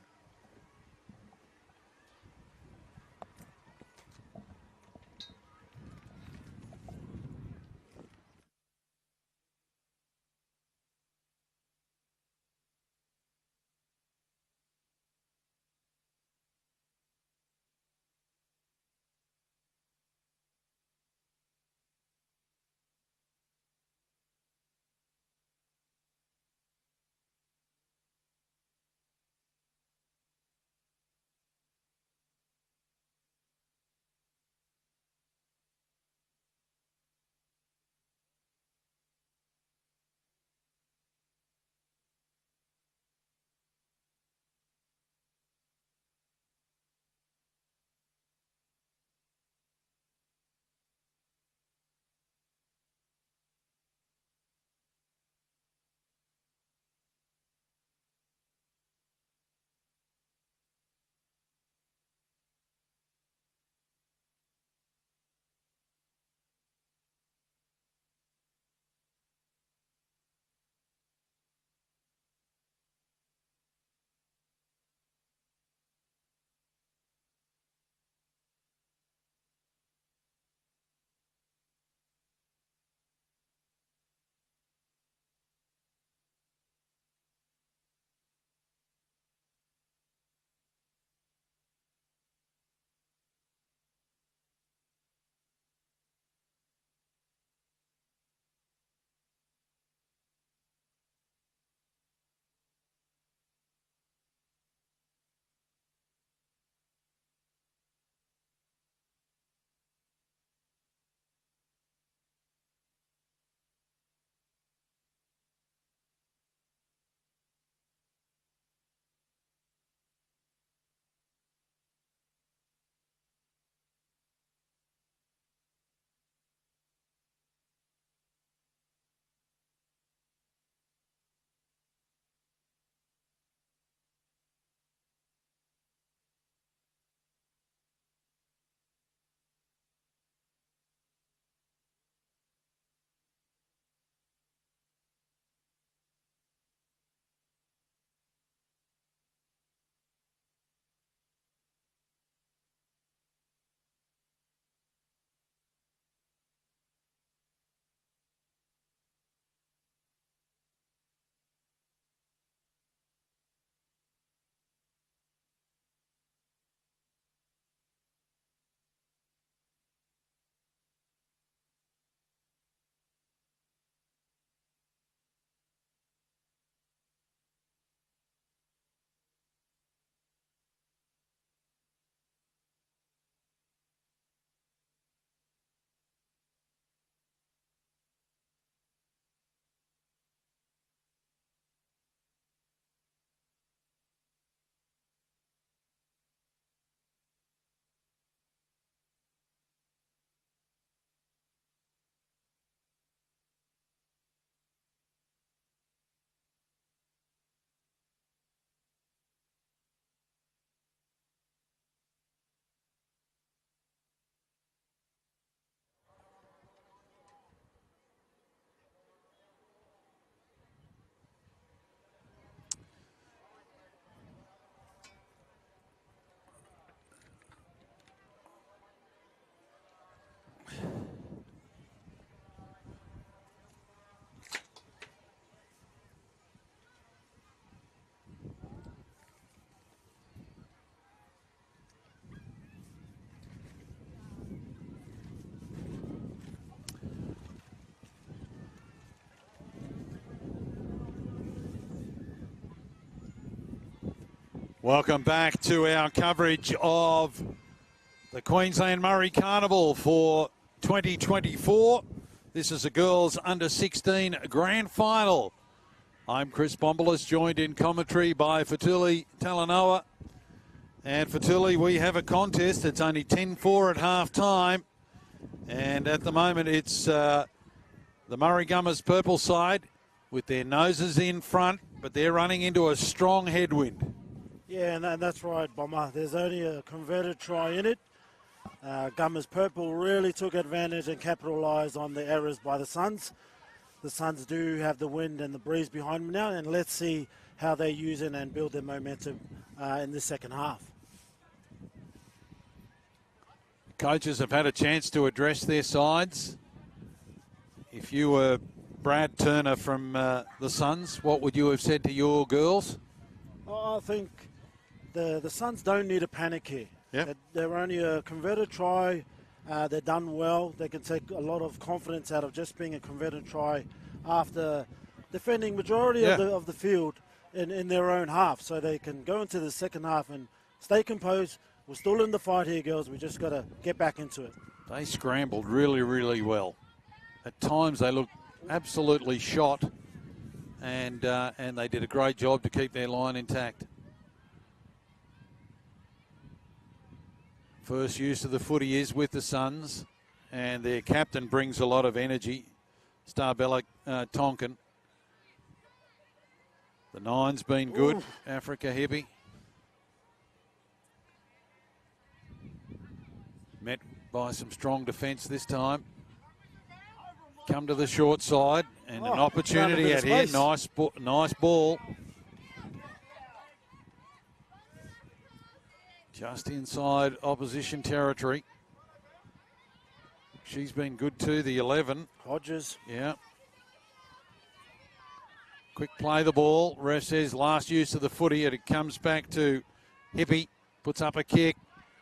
E: Welcome back to our coverage of the Queensland Murri Carnival for 2024. This is a girls under 16 grand final. I'm Chris Bombolas, joined in commentary by Fatuli Talanoa. And Fatuli, we have a contest. It's only 10-4 at half time. And at the moment, it's the Murri Gummers purple side with their noses in front, but they're running into a strong headwind.
C: Yeah, and that's right, Bomber. There's only a converted try in it. Gummers purple really took advantage and capitalised on the errors by the Suns. The Suns do have the wind and the breeze behind them now, and let's see how they use it and build their momentum in the second half.
E: Coaches have had a chance to address their sides. If you were Brad Turner from the Suns, what would you have said to your girls?
C: Oh, I think the Suns don't need a panic here.
E: Yep.
C: They're only a converted try. They're done well. They can take a lot of confidence out of just being a converted try after defending majority of the field in their own half. So they can go into the second half and stay composed. We're still in the fight here, girls. We just got to get back into it.
E: They scrambled really, really well. At times they looked absolutely shot, and they did a great job to keep their line intact. First use of the footy is with the Suns, and their captain brings a lot of energy, Starbella Tonkin. The nine's been good, Africa Hippie. Met by some strong defence this time. Come to the short side, and an opportunity out here. Nice ball. Just inside opposition territory. She's been good too, the 11.
C: Hodges.
E: Yeah. Quick play the ball. Ref says last use of the footy. It comes back to Hippie. Puts up a kick.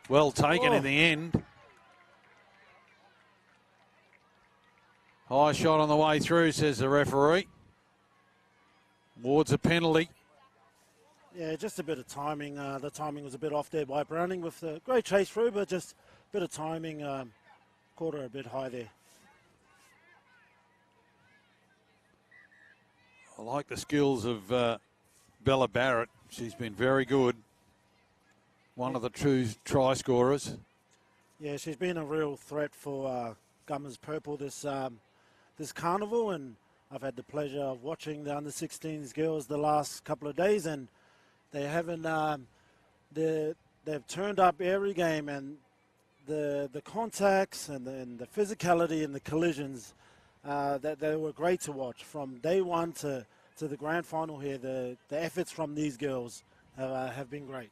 E: Well taken in the end. High shot on the way through, says the referee. Awards a penalty.
C: Yeah, just a bit of timing. The timing was a bit off there by Browning with a great chase through, but just a bit of timing. Caught her a bit high there.
E: I like the skills of Bella Barrett. She's been very good. One of the true try scorers.
C: Yeah, she's been a real threat for Gummers Purple this carnival, and I've had the pleasure of watching the under-16s girls the last couple of days, and they haven't. They've turned up every game, and the contacts and the physicality and the collisions that they were great to watch from day one to the grand final here. The efforts from these girls have been great.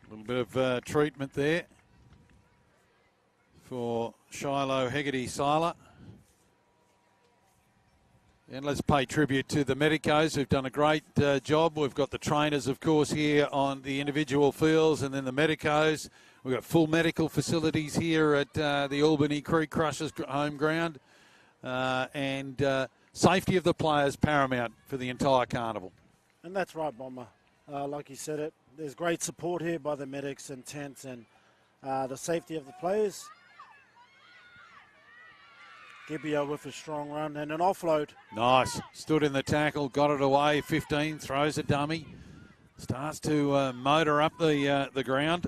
E: A little bit of treatment there for Shiloh Hegarty-Seiler. And let's pay tribute to the medicos who've done a great job. We've got the trainers, of course, here on the individual fields, and then the medicos. We've got full medical facilities here at the Albany Creek Crushers home ground. And safety of the players paramount for the entire carnival.
C: And that's right, Bomber. Like you said it, there's great support here by the medics and tents, and the safety of the players. Gibbio with a strong run and an offload.
E: Nice. Stood in the tackle, got it away. 15, throws a dummy. Starts to motor up the ground.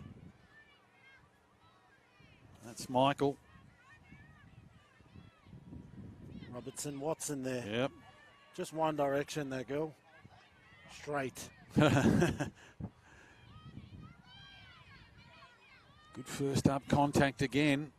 E: That's Michael.
C: Robertson, Watson there.
E: Yep.
C: Just one direction there, girl. Straight.
E: Good first up contact again.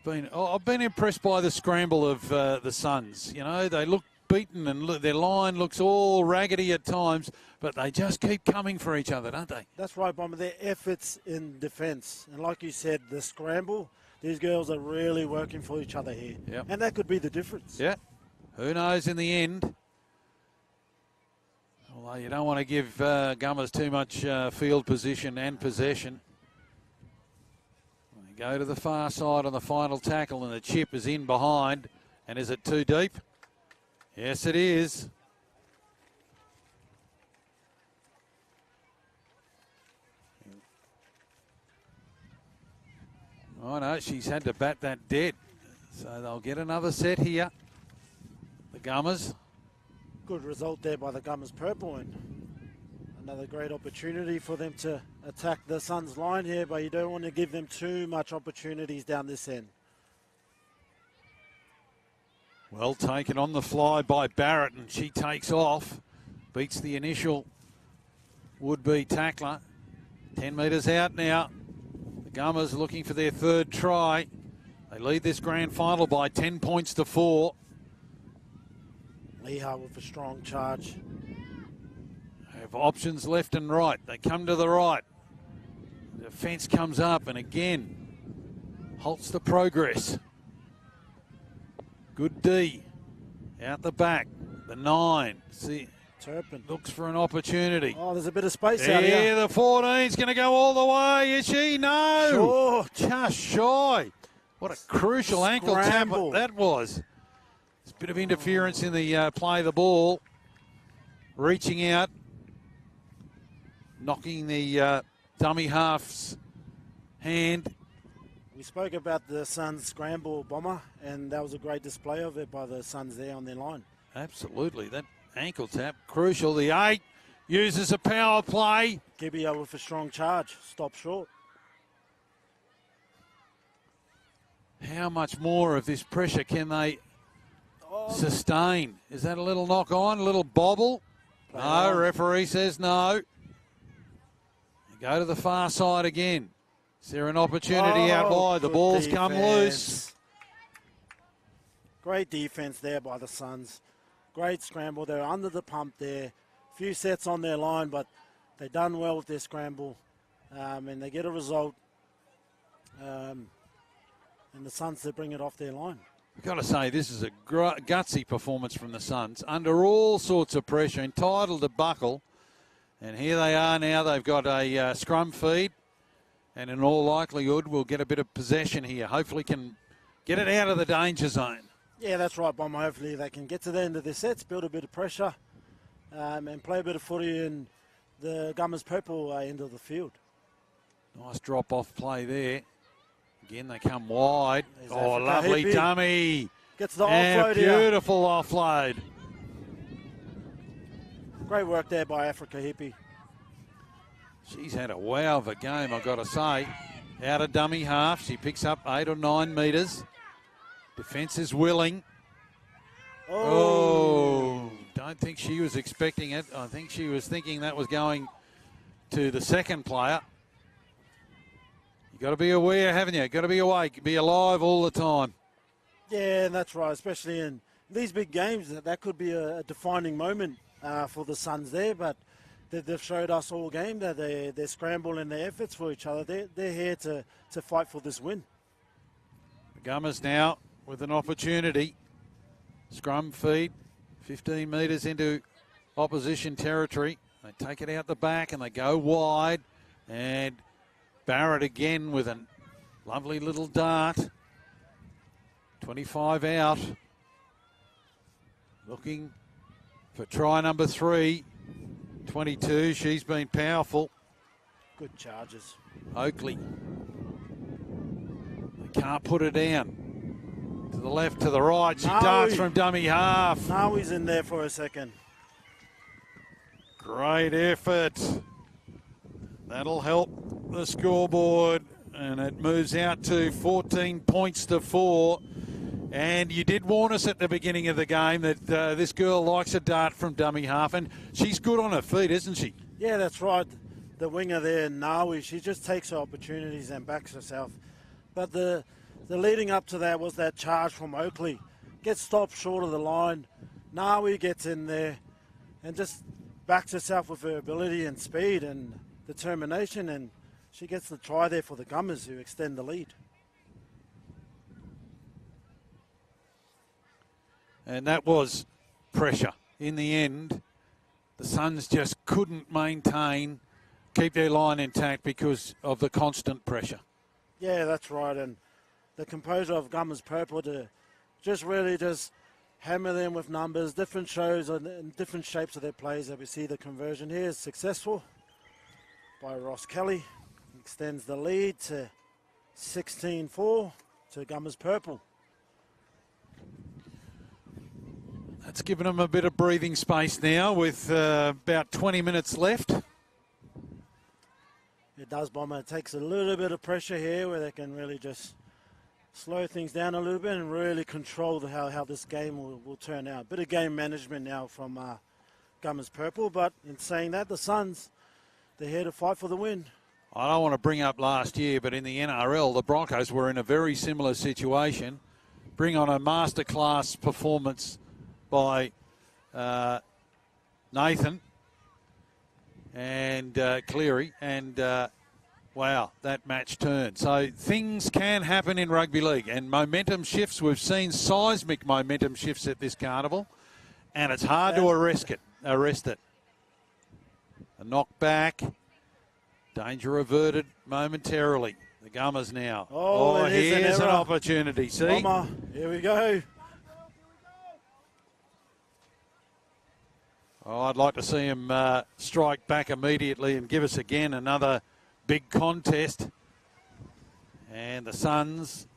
E: I've been impressed by the scramble of the Suns. You know, they look beaten and their line looks all raggedy at times, but they just keep coming for each other, don't they?
C: That's right, Bomber. Their efforts in defence. And like you said, the scramble, these girls are really working for each other here.
E: Yep.
C: And that could be the difference.
E: Yeah. Who knows in the end? Although you don't want to give Gummers too much field position and possession. They go to the far side on the final tackle, and the chip is in behind. And is it too deep? Yes, it is. Oh, no, she's had to bat that dead. So they'll get another set here. The Gummers.
C: Good result there by the Gummers Purple, and another great opportunity for them to attack the Suns line here, but you don't want to give them too much opportunities down this end.
E: Well taken on the fly by Barrett, and she takes off. Beats the initial would-be tackler. 10 metres out now. The Gummers looking for their third try. They lead this grand final by 10 points to 4.
C: Leha with a strong charge.
E: They have options left and right. They come to the right. The fence comes up and again halts the progress. Good D. Out the back. The 9. See,
C: Turpin
E: looks for an opportunity.
C: Oh, there's a bit of space out
E: Yeah,
C: here.
E: the 14's going to go all the way. Is she? No.
C: Sure.
E: Just shy. What a crucial ankle tap
C: Scramble.
E: that was. There's a bit of interference in the play of the ball. Reaching out. Knocking the dummy half's hand.
C: We spoke about the Suns scramble bomber, and that was a great display of it by the Suns there on their line.
E: Absolutely. That ankle tap, crucial. The 8 uses a power play.
C: Gibbia with a strong charge. Stop short.
E: How much more of this pressure can they sustain? Is that a little knock on, a little bobble? No,
C: on.
E: referee says no. Go to the far side again. Is there an opportunity out wide? The
C: Good
E: ball's come loose.
C: defense. Great defense there by the Suns. Great scramble. They're under the pump there. Few sets on their line, but they've done well with their scramble. And they get a result. And the Suns to bring it off their line.
E: I've got to say, this is a gutsy performance from the Suns. Under all sorts of pressure, entitled to buckle. And here they are now. They've got a scrum feed. And in all likelihood, we'll get a bit of possession here. Hopefully can get it out of the danger zone.
C: Yeah, that's right, Bomber. Hopefully they can get to the end of their sets, build a bit of pressure, and play a bit of footy in the Gummers Purple end of the field.
E: Nice drop-off play there. Again, they come wide.
C: There's
E: Oh,
C: Africa
E: lovely
C: Hippie.
E: dummy.
C: Gets the
E: And
C: offload here.
E: beautiful offload.
C: Great work there by Africa Hippie.
E: She's had a wow of a game, I've got to say. Out of dummy half. She picks up 8 or 9 metres. Defence is willing. Oh, don't think she was expecting it. I think she was thinking that was going to the second player. You've got to be aware, haven't you? Got to be awake, be alive all the time.
C: Yeah, that's right, especially in these big games. That could be a defining moment for the Suns there, but they've showed us all game that they're scrambling their efforts for each other. They're here to fight for this win.
E: The Gummers now with an opportunity. Scrum feed, 15 metres into opposition territory. They take it out the back and they go wide. And Barrett again with a lovely little dart. 25 out. Looking for try number 3. 22, she's been powerful.
C: Good charges.
E: Oakley. They can't put her down. To the left, to the right. She darts from dummy half.
C: Now he's in there for a second.
E: Great effort. That'll help the scoreboard. And it moves out to 14 points to 4. And you did warn us at the beginning of the game that this girl likes a dart from dummy half. And she's good on her feet, isn't she?
C: Yeah, that's right. The winger there, Nawi, she just takes her opportunities and backs herself. But the leading up to that was that charge from Oakley. Gets stopped short of the line. Nawi gets in there and just backs herself with her ability and speed and determination. And she gets the try there for the Gummers who extend the lead.
E: And that was pressure. In the end, the Suns just couldn't keep their line intact because of the constant pressure.
C: Yeah, that's right. And the composure of Gummers Purple to just really hammer them with numbers, different shows and different shapes of their plays that we see. The conversion here is successful by Ross Kelly. Extends the lead to 16-4 to Gummers Purple.
E: That's given them a bit of breathing space now with about 20 minutes left.
C: It does, Bomber. It takes a little bit of pressure here where they can really just slow things down a little bit and really control how this game will turn out. Bit of game management now from Gummers Purple, but in saying that, the Suns, they're here to fight for the win.
E: I don't want to bring up last year, but in the NRL, the Broncos were in a very similar situation. Bring on a masterclass performance by Nathan and Cleary, and wow, that match turned. So things can happen in rugby league, and momentum shifts. We've seen seismic momentum shifts at this carnival, and it's hard to arrest it. A knock back, danger averted momentarily. The Gummers now.
C: Oh,
E: here's an opportunity. See?
C: Bomber, here we go.
E: Oh, I'd like to see him strike back immediately and give us again another big contest. And the Suns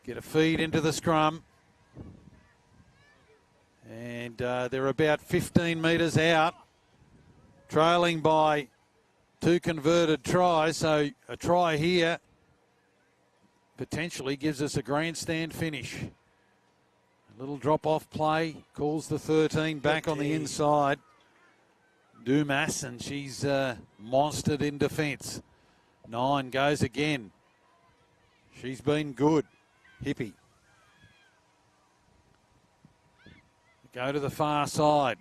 E: get a feed into the scrum. And they're about 15 metres out, trailing by 2 converted tries. So a try here potentially gives us a grandstand finish. A little drop-off play, calls the 13 back on the inside. Dumas, and she's monstered in defence. 9 goes again. She's been good. Hippie. Go to the far side.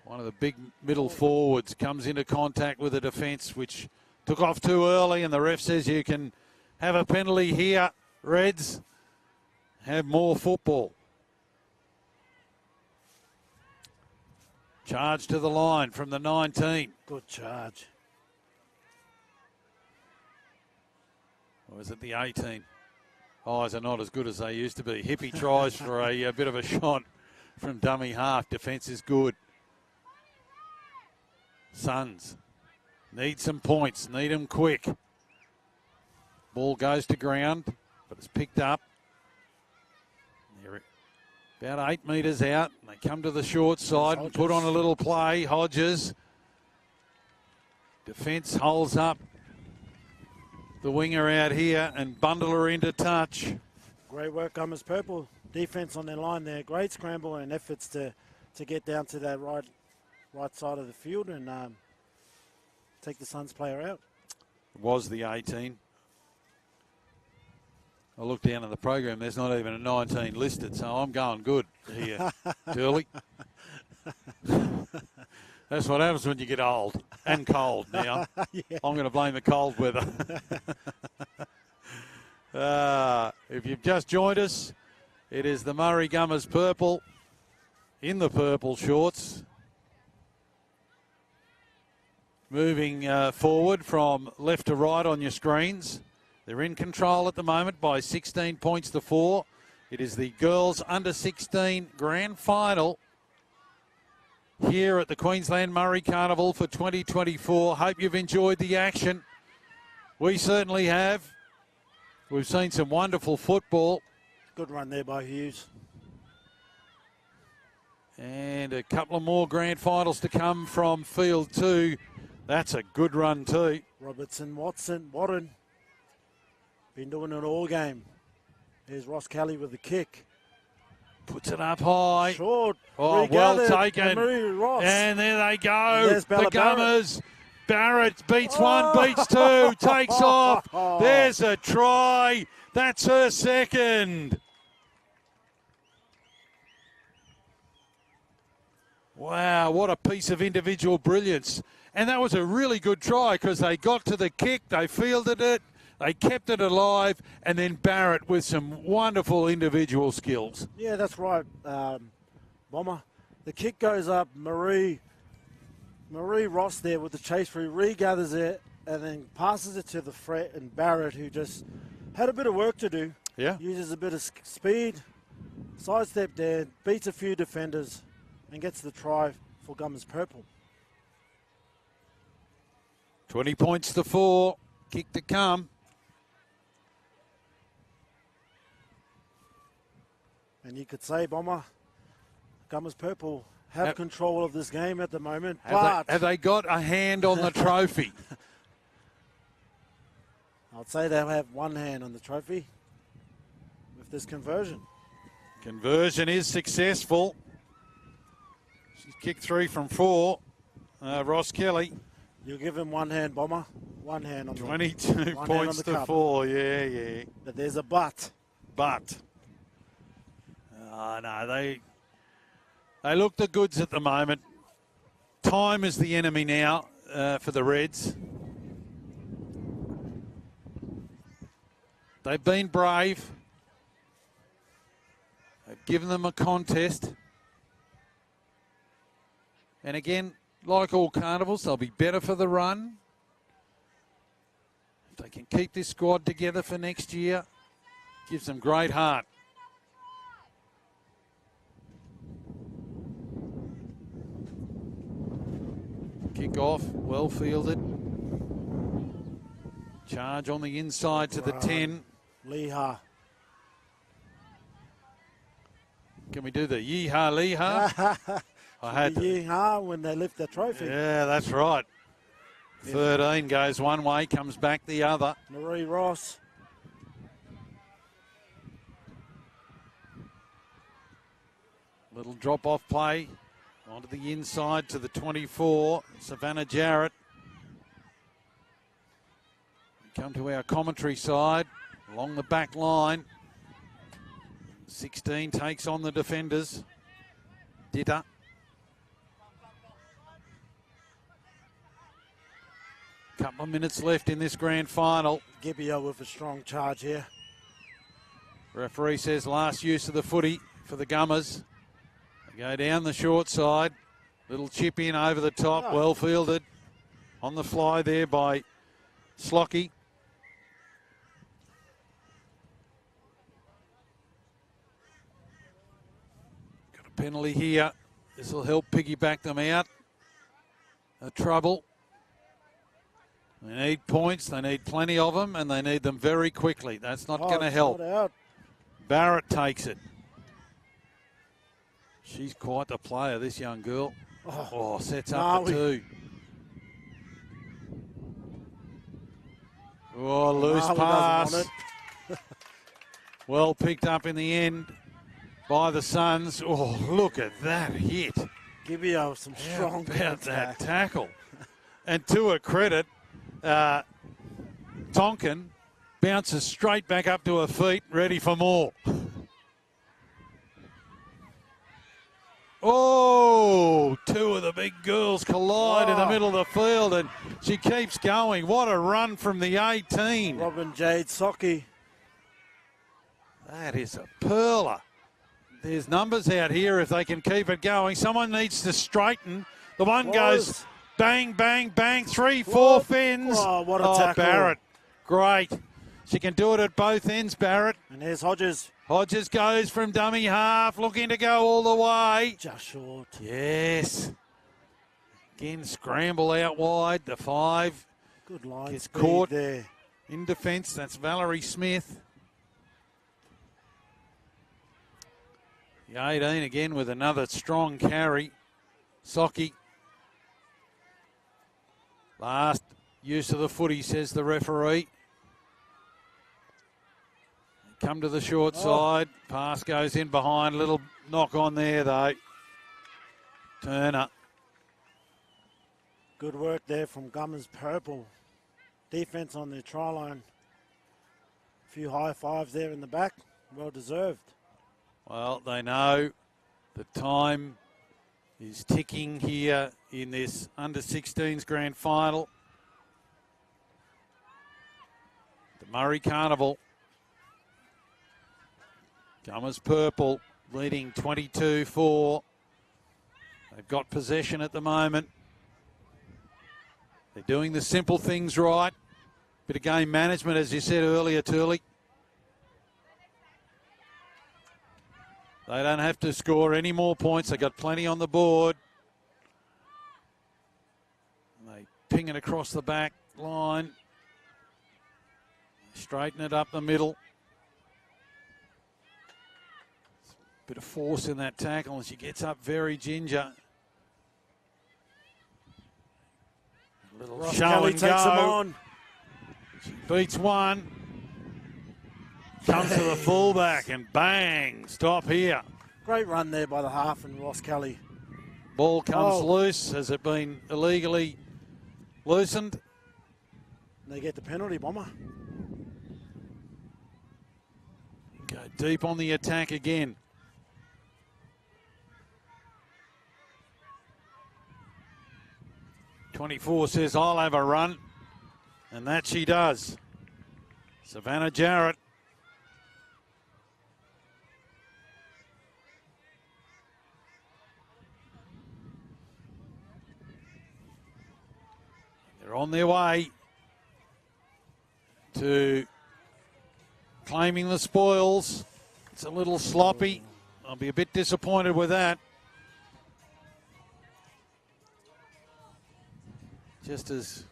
E: One of the big middle forwards comes into contact with the defence, which took off too early, and the ref says you can have a penalty here, Reds. Have more football. Charge to the line from the 19.
C: Good charge.
E: Or is it the 18? Eyes are not as good as they used to be. Hippie tries for a bit of a shot from dummy half. Defence is good. Suns need some points. Need them quick. Ball goes to ground, but it's picked up. They're about 8 metres out. They come to the short side and put on a little play. Hodges. Defence holds up the winger out here and bundle her into touch.
C: Great work, Gummers Purple. Defence on their line there. Great scramble and efforts to get down to that right side of the field and take the Suns player out.
E: It was the 18. I look down at the program, there's not even a 19 listed, so I'm going good here, Turley. That's what happens when you get old and cold now. Yeah. I'm going to blame the cold weather. If you've just joined us, it is the Murri Gummers Purple in the purple shorts. Moving forward from left to right on your screens. They're in control at the moment by 16 points to 4. It is the girls under 16 grand final here at the Queensland Murri Carnival for 2024. Hope you've enjoyed the action. We certainly have. We've seen some wonderful football.
C: Good run there by Hughes.
E: And a couple of more grand finals to come from field 2. That's a good run too.
C: Robertson, Watson, Warren. Been doing it all game. Here's Ross Kelly with the kick.
E: Puts it up high.
C: Short.
E: Oh, well taken.
C: And
E: there they go. The Gummers. Barrett beats one, beats two, takes off. There's a try. That's her second. Wow, what a piece of individual brilliance. And that was a really good try because they got to the kick, they fielded it, they kept it alive, and then Barrett with some wonderful individual skills.
C: Yeah, that's right, Bomber. The kick goes up. Marie Ross there with the chase free, regathers it, and then passes it to the Fret and Barrett, who just had a bit of work to do.
E: Yeah.
C: Uses a bit of speed, sidestep there, beats a few defenders, and gets the try for Gummers Purple.
E: 20 points to 4. Kick to come.
C: And you could say, Bomber, Gummers Purple have control of this game at the moment.
E: Have they got a hand on the trophy?
C: I'd say they'll have one hand on the trophy with this conversion.
E: Conversion is successful. She's kicked 3 from 4. Ross Kelly.
C: You'll give him one hand, Bomber. One hand on the
E: 22 points to 4. Yeah.
C: But there's a but.
E: But. No, they look the goods at the moment. Time is the enemy now for the Reds. They've been brave. They've given them a contest. And again, like all carnivals, they'll be better for the run. If they can keep this squad together for next year, gives them great heart. Kick off, well fielded. Charge on the inside to the 10.
C: Leha.
E: Can we do the yeehaw leehaw? I had to.
C: Yeehaw when they lift the trophy.
E: Yeah, that's right. 13 goes one way, comes back the other.
C: Marie Ross.
E: Little drop-off play onto the inside to the 24. Savannah Jarrett. We come to our commentary side along the back line. 16 takes on the defenders. Ditter. Couple of minutes left in this grand final.
C: Gibbio with a strong charge here.
E: Referee says last use of the footy for the Gummers. They go down the short side. Little chip in over the top. Well fielded. On the fly there by Slocky. Got a penalty here. This will help piggyback them out of trouble. They need points, they need plenty of them, and they need them very quickly. That's not going to help. Barrett takes it. She's quite the player, this young girl. Sets up the 2. Loose pass. Well picked up in the end by the Suns. Look at that hit.
C: Gibbio some strong
E: about that tackle. And to her credit, Tonkin bounces straight back up to her feet, ready for more. Two of the big girls collide in the middle of the field, and she keeps going. What a run from the 18.
C: Robin Jade Socky.
E: That is a perler. There's numbers out here if they can keep it going. Someone needs to straighten. The one goes bang, bang, bang, 3, 4 fins.
C: What a tackle.
E: Barrett, great. She can do it at both ends, Barrett.
C: And here's Hodges.
E: Hodges goes from dummy half, looking to go all the way.
C: Just short.
E: Yes. Again, scramble out wide, the 5.
C: Good line
E: gets
C: speed
E: caught
C: there.
E: In defence, that's Valerie Smith. The 18 again with another strong carry. Socky. Last use of the footy, says the referee. Come to the short side. Pass goes in behind. Little knock on there, though. Turner.
C: Good work there from Gummers Purple. Defense on their try line. A few high fives there in the back. Well deserved.
E: Well, they know the time is ticking here in this under-16s grand final. The Murri Carnival. Gummers Purple leading 22-4. They've got possession at the moment. They're doing the simple things right. Bit of game management, as you said earlier, Turley. They don't have to score any more points. They've got plenty on the board. They ping it across the back line. Straighten it up the middle. Bit of force in that tackle, and she gets up very ginger. A little
C: Ross
E: show
C: Kelly
E: and
C: takes him
E: go.
C: on.
E: She beats one. Comes to the fullback and bang, stop here.
C: Great run there by the half and Ross Kelly.
E: Ball comes loose. Has it been illegally loosened?
C: They get the penalty, Bomber.
E: Go deep on the attack again. "24 says, I'll have a run. And that she does. Savannah Jarrett. They're on their way to claiming the spoils. It's a little sloppy. I'll be a bit disappointed with that. Just as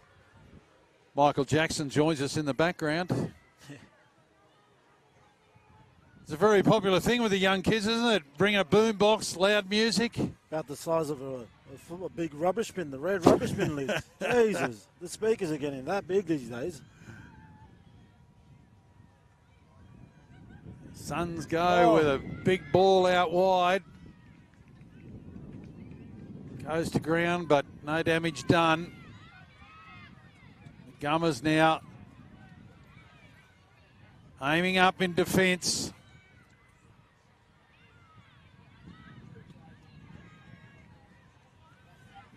E: Michael Jackson joins us in the background. It's a very popular thing with the young kids, isn't it? Bring a boom box, loud music.
C: About the size of a big rubbish bin, the red rubbish bin lid. Jesus, the speakers are getting that big these days.
E: Suns go with a big ball out wide. Goes to ground, but no damage done. The Gummers now aiming up in defence.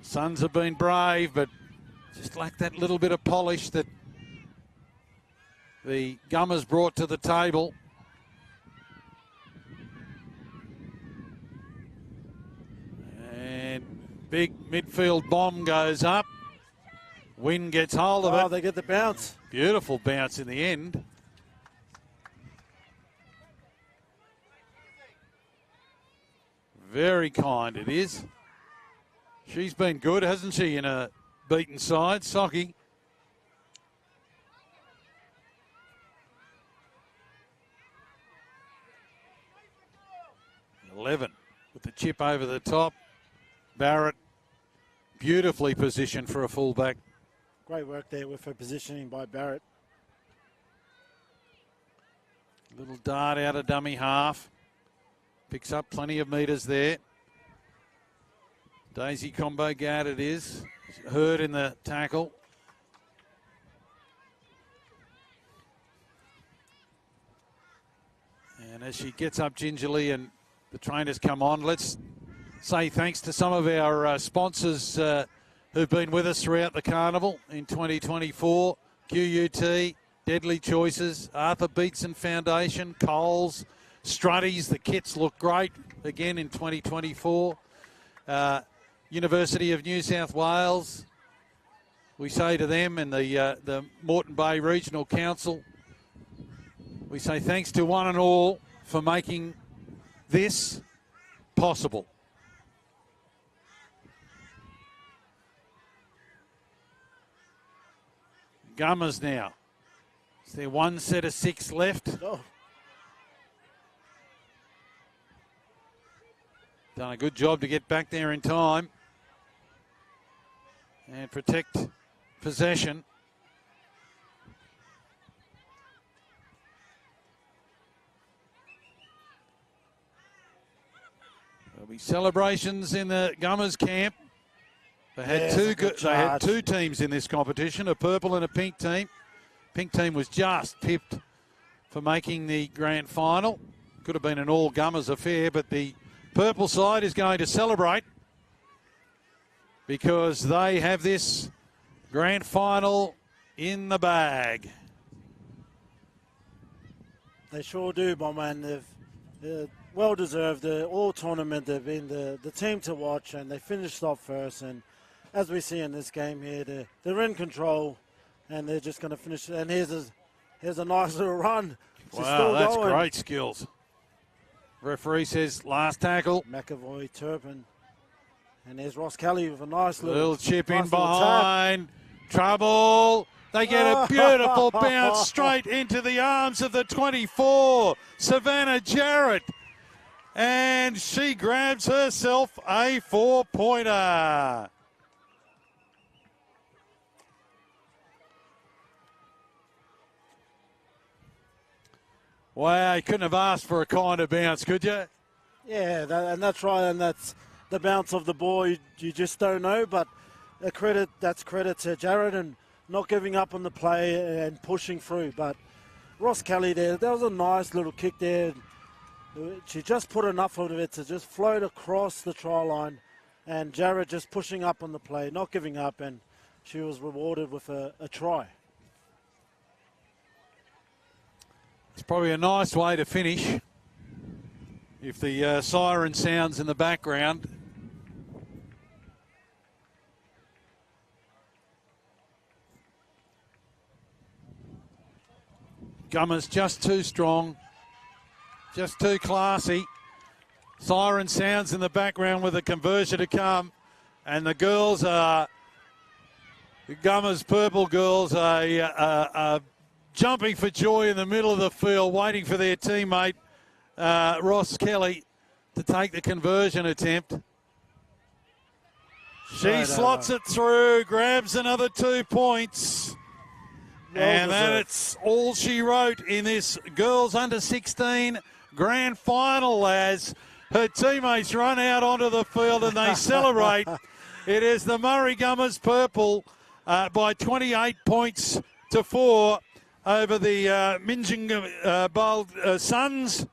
E: Suns have been brave, but just lack that little bit of polish that the Gummers brought to the table. And big midfield bomb goes up. Wynn gets hold of it.
C: Oh, they get the bounce.
E: Beautiful bounce in the end. Very kind it is. She's been good, hasn't she, in a beaten side, Socky? .11 with the chip over the top. Barrett beautifully positioned for a fullback.
C: Great work there with her positioning by Barrett.
E: Little dart out of dummy half. Picks up plenty of metres there. Daisy combo guard it is. Hurt in the tackle. And as she gets up gingerly and the trainers come on, let's say thanks to some of our sponsors who've been with us throughout the carnival in 2024. QUT, Deadly Choices, Arthur Beetson Foundation, Coles, Strutties. The kits look great again in 2024. University of New South Wales, we say to them, and the Moreton Bay Regional Council, we say thanks to one and all for making this possible. Gummers now. Is there one set of 6 left?
C: Oh.
E: Done a good job to get back there in time and protect possession. There'll be celebrations in the Gummers camp. They had they had 2 teams in this competition, a purple and a pink team. Pink team was just pipped for making the grand final. Could have been an all Gummers affair, but the purple side is going to celebrate because they have this grand final in the bag.
C: They sure do, Bomber, and they're well deserved. The all tournament, they've been the team to watch, and they finished off first. And as we see in this game here, they're in control, and they're just going to finish. And here's a nice little run. She's
E: wow, that's
C: going.
E: Great skills. Referee says last tackle.
C: McAvoy, Turpin. And there's Ross Kelly with a nice
E: little chip
C: nice
E: in behind. Trouble. They get a beautiful bounce straight into the arms of the 24, Savannah Jarrett. And she grabs herself a 4-pointer. Wow, you couldn't have asked for a kinder bounce, could you?
C: Yeah, that's right, and that's the bounce of the ball. You just don't know, but that's credit to Jared and not giving up on the play and pushing through. But Ross Kelly there, that was a nice little kick there. She just put enough of it to just float across the try line, and Jared just pushing up on the play, not giving up, and she was rewarded with a try.
E: It's probably a nice way to finish if the siren sounds in the background. Gummers just too strong, just too classy. Siren sounds in the background with a conversion to come, and the girls are, the Gummers purple girls are jumping for joy in the middle of the field, waiting for their teammate Ross Kelly to take the conversion attempt. She slots it through, grabs another 2 points. And that's all she wrote in this girls under 16 grand final as her teammates run out onto the field and they celebrate. It is the Murri Gummers purple by 28 points to 4 over the Minjinga Suns.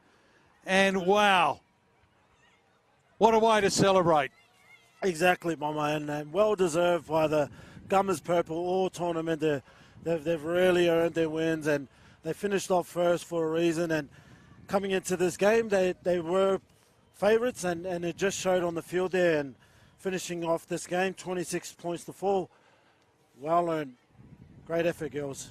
E: And wow, what a way to celebrate.
C: Exactly, Mama, and well deserved by the Gummers purple all tournament. They've really earned their wins, and they finished off first for a reason. And coming into this game, they were favourites, and it just showed on the field there. And finishing off this game, 26 points to 4. Well earned. Great effort, girls.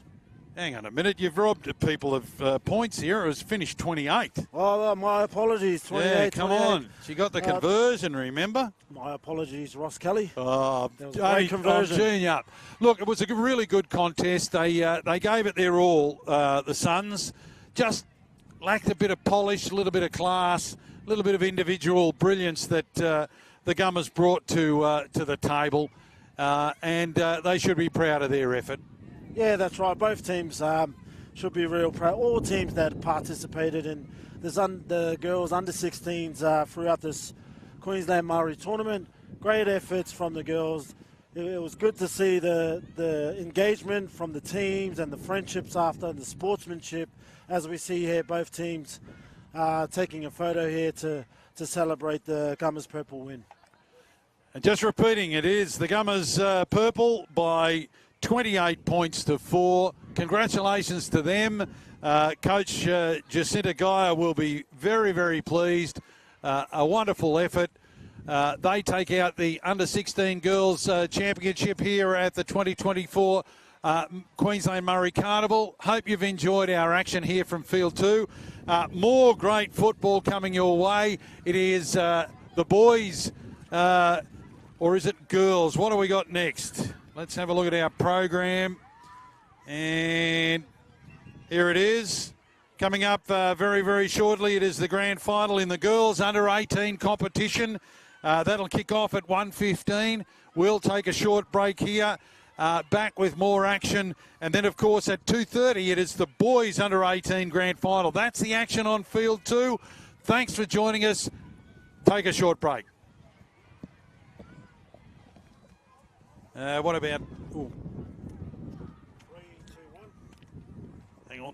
E: Hang on a minute, you've robbed people of points here. It was finished 28.
C: Oh, my apologies. 28.
E: Yeah, come
C: 28.
E: on. She got the conversion, remember?
C: My apologies, Ross Kelly.
E: Oh,
C: that was a great conversion.
E: I'm up. Look, it was a really good contest. They gave it their all, the Suns. Just lacked a bit of polish, a little bit of class, a little bit of individual brilliance that the Gummers brought to the table. And they should be proud of their effort.
C: Yeah, that's right. Both teams should be real proud. All teams that participated in the girls under 16s throughout this Queensland Murri tournament. Great efforts from the girls. It was good to see the engagement from the teams and the friendships after and the sportsmanship. As we see here, both teams taking a photo here to celebrate the Gummers purple win.
E: And just repeating, it is the Gummers purple by 28 points to 4. Congratulations to them. Coach Jacinta Gaia will be very, very pleased. A wonderful effort. They take out the Under-16 Girls Championship here at the 2024 Queensland Murri Carnival. Hope you've enjoyed our action here from Field 2. More great football coming your way. It is the boys, or is it girls? What do we got next? Let's have a look at our program. And here it is. Coming up very, very shortly, it is the grand final in the girls under-18 competition. That'll kick off at 1:15. We'll take a short break here. Back with more action. And then, of course, at 2:30, it is the boys under-18 grand final. That's the action on Field 2. Thanks for joining us. Take a short break. What about... Ooh.
C: 3, 2, 1.
E: Hang on.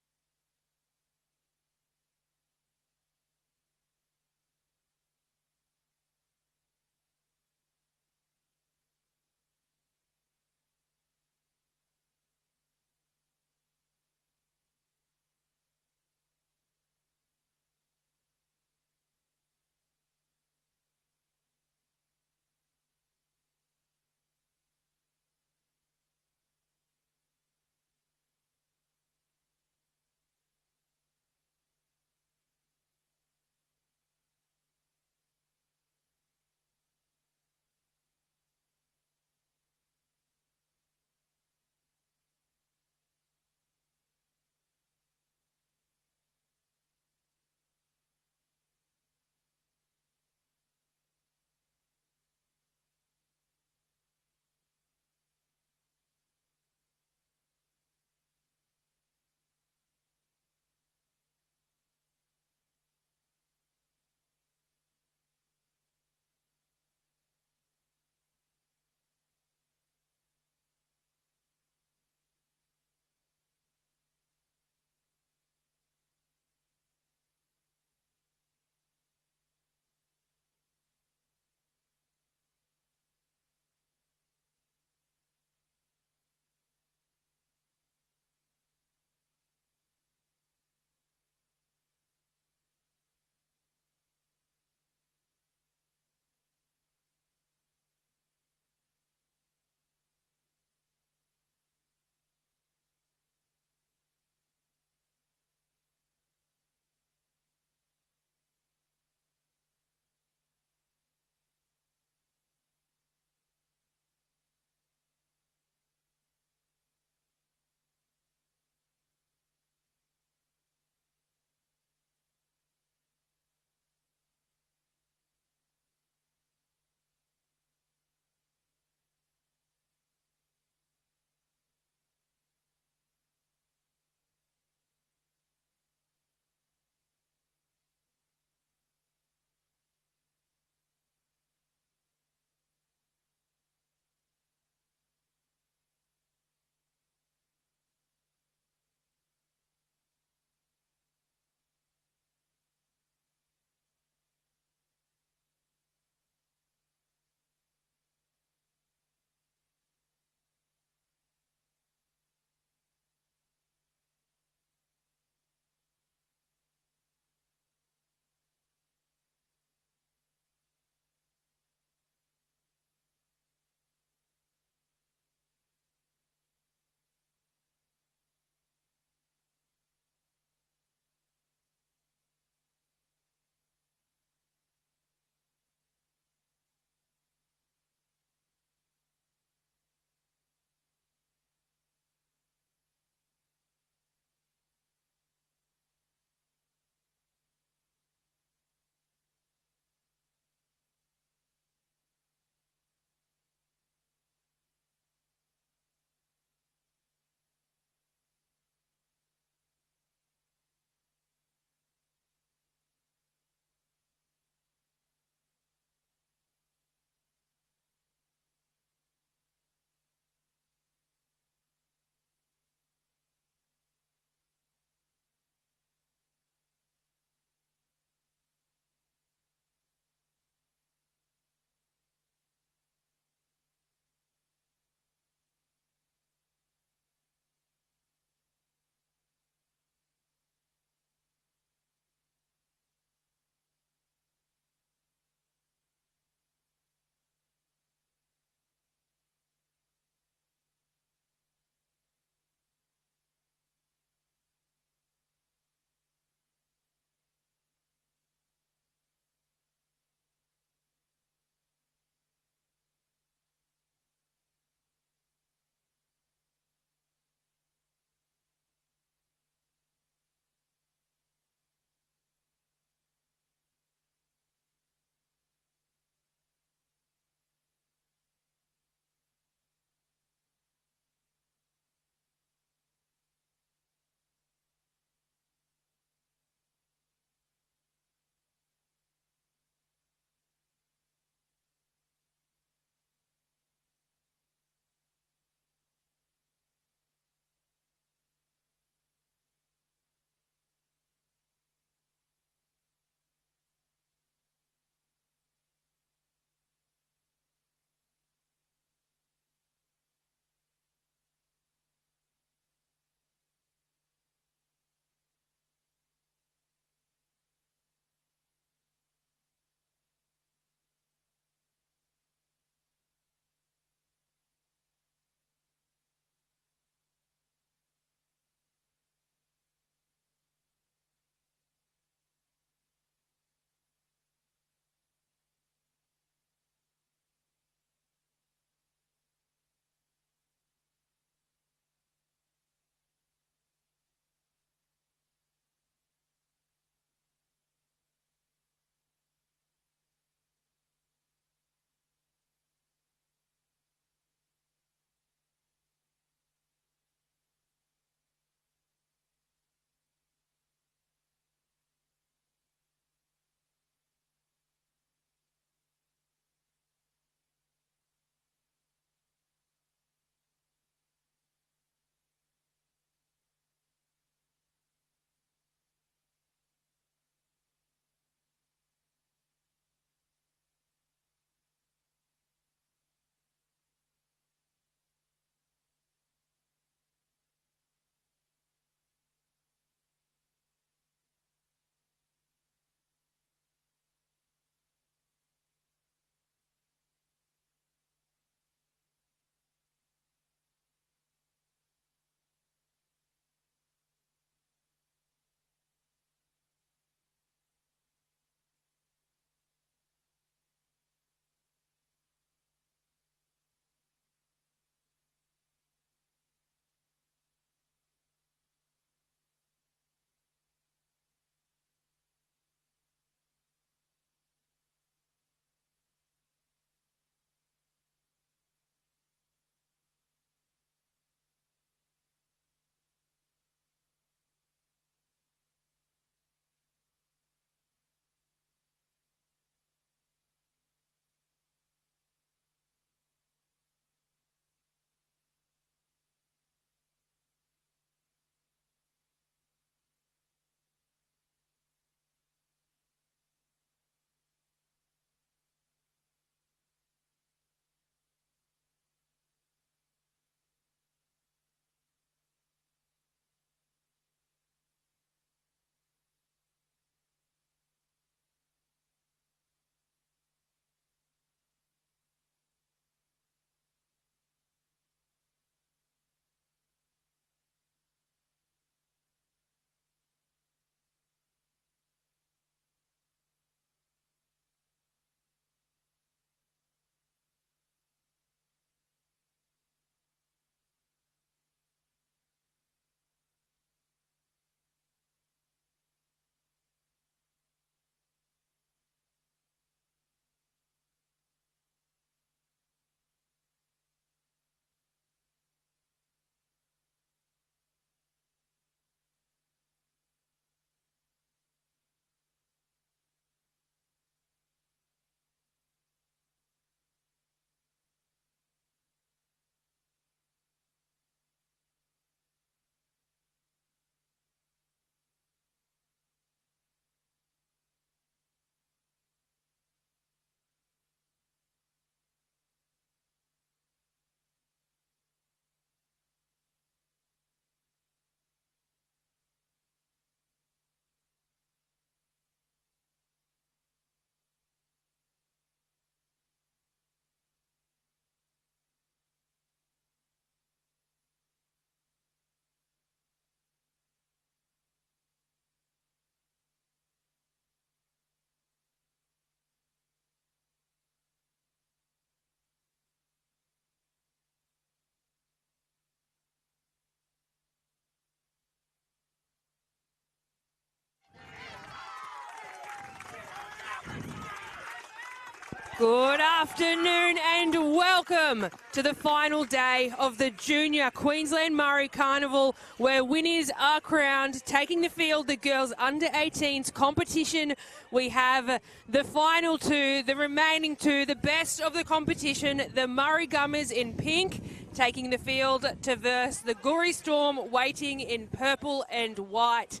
F: Good afternoon and welcome to the final day of the Junior Queensland Murri Carnival, where winners are crowned. Taking the field, the girls under 18s competition. We have the final two, the remaining two, the best of the competition, the Murri Gummers in pink, taking the field to verse the Gory Storm, waiting in purple and white.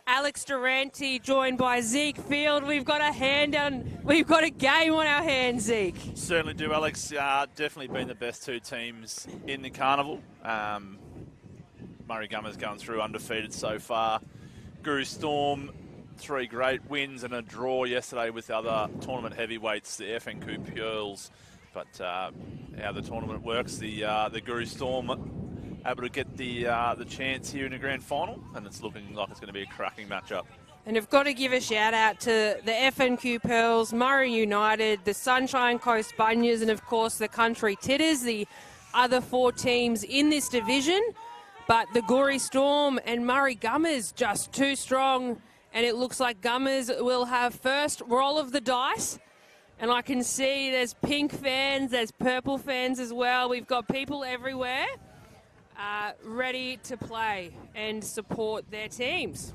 F: Alex Durante joined by Zeke Field. We've got a game on our hands, Zeke.
G: Certainly do, Alex. Definitely been the best two teams in the carnival. Murri Gummers going through undefeated so far. Guru Storm, 3 great wins and a draw yesterday with the other tournament heavyweights, the FNQ Pearls. But how the tournament works, the Guru Storm able to get the chance here in the grand final, and it's looking like it's going to be a cracking matchup.
F: And I've got to give a shout out to the FNQ Pearls, Murri United, the Sunshine Coast Bunyas, and of course the Country Titters, the other 4 teams in this division. But the Gory Storm and Murri Gummers just too strong, and it looks like Gummers will have first roll of the dice. And I can see there's pink fans, there's purple fans as well. We've got people everywhere ready to play and support their teams.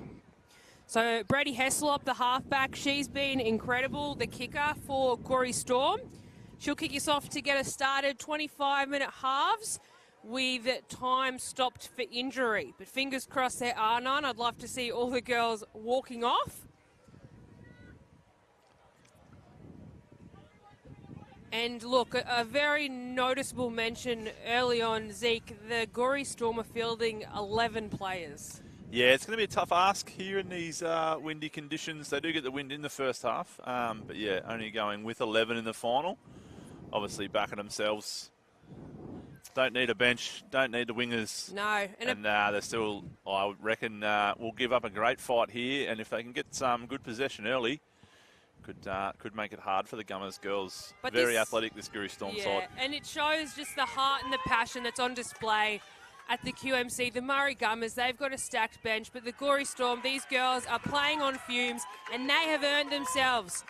F: So Brady Heslop, the halfback, she's been incredible, the kicker for Gory Storm. She'll kick us off to get us started, 25-minute halves with time stopped for injury. But fingers crossed there are none. I'd love to see all the girls walking off. And look, a very noticeable mention early on, Zeke, the Gory Storm are fielding 11 players.
G: Yeah, it's going to be a tough ask here in these windy conditions. They do get the wind in the first half, but yeah, only going with 11 in the final. Obviously backing themselves. Don't need a bench, don't need the wingers.
F: No.
G: And they're still, I would reckon, will give up a great fight here, and if they can get some good possession early, could make it hard for the Gummers girls. But very athletic, this Guru Storm side.
F: And it shows just the heart and the passion that's on display at the QMC. The Murri Gummers, they've got a stacked bench, but the Gory Storm, these girls are playing on fumes, and they have earned themselves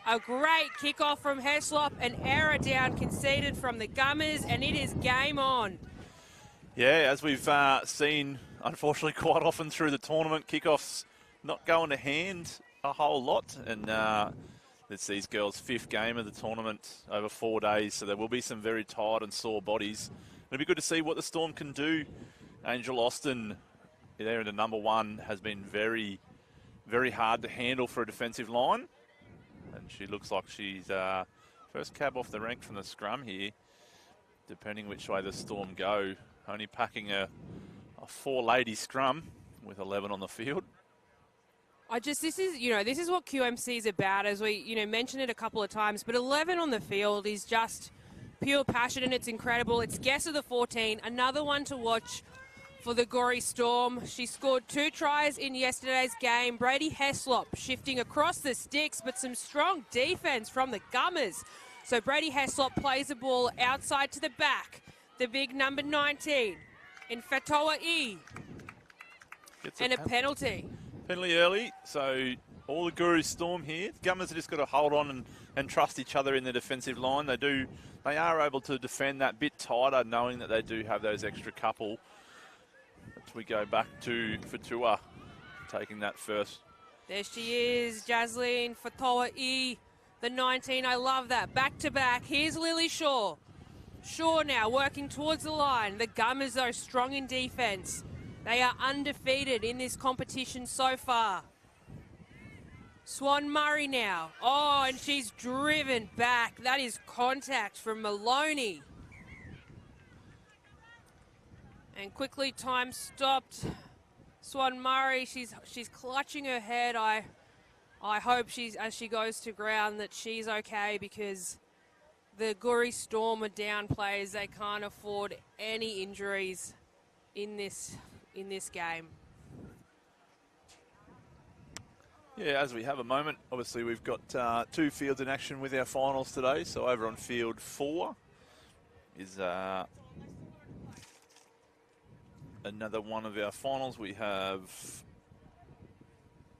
F: a great kickoff from Heslop, an error down conceded from the Gummers, and it is game on.
G: Yeah, as we've seen, unfortunately, quite often through the tournament, kickoffs not going to hand a whole lot, and it's these girls' 5th game of the tournament over 4 days, so there will be some very tired and sore bodies. It'll be good to see what the Storm can do. Angel Austin, there in the number 1, has been very, very hard to handle for a defensive line, and she looks like she's first cab off the rank from the scrum here, depending which way the Storm go. Only packing a 4-lady scrum with 11 on the field.
F: This is what QMC is about, as we, mentioned it a couple of times, but 11 on the field is just pure passion, and it's incredible. It's guess of the 14, another one to watch for the Gory Storm. She scored 2 tries in yesterday's game. Brady Heslop shifting across the sticks, but some strong defense from the Gummers. So Brady Heslop plays the ball outside to the back. The big number 19 in Fatoa E. And a penalty.
G: Penalty early, so all the Guru Storm here. The Gummers have just got to hold on and trust each other in the defensive line. They are able to defend that bit tighter, knowing that they do have those extra couple. As we go back to Fatua, taking that first.
F: There she is, Jasleen Fatoa E, the 19. I love that. Back to back. Here's Lily Shaw. Shaw now working towards the line. The Gummers, though, strong in defense. They are undefeated in this competition so far. Swan Murray now. Oh, and she's driven back. That is contact from Maloney. And quickly time stopped. Swan Murray, she's clutching her head. I hope as she goes to ground that she's okay, because the Gory Storm are down players. They can't afford any injuries in this game.
G: Yeah, as we have a moment, obviously we've got 2 fields in action with our finals today. So over on field 4 is another one of our finals. We have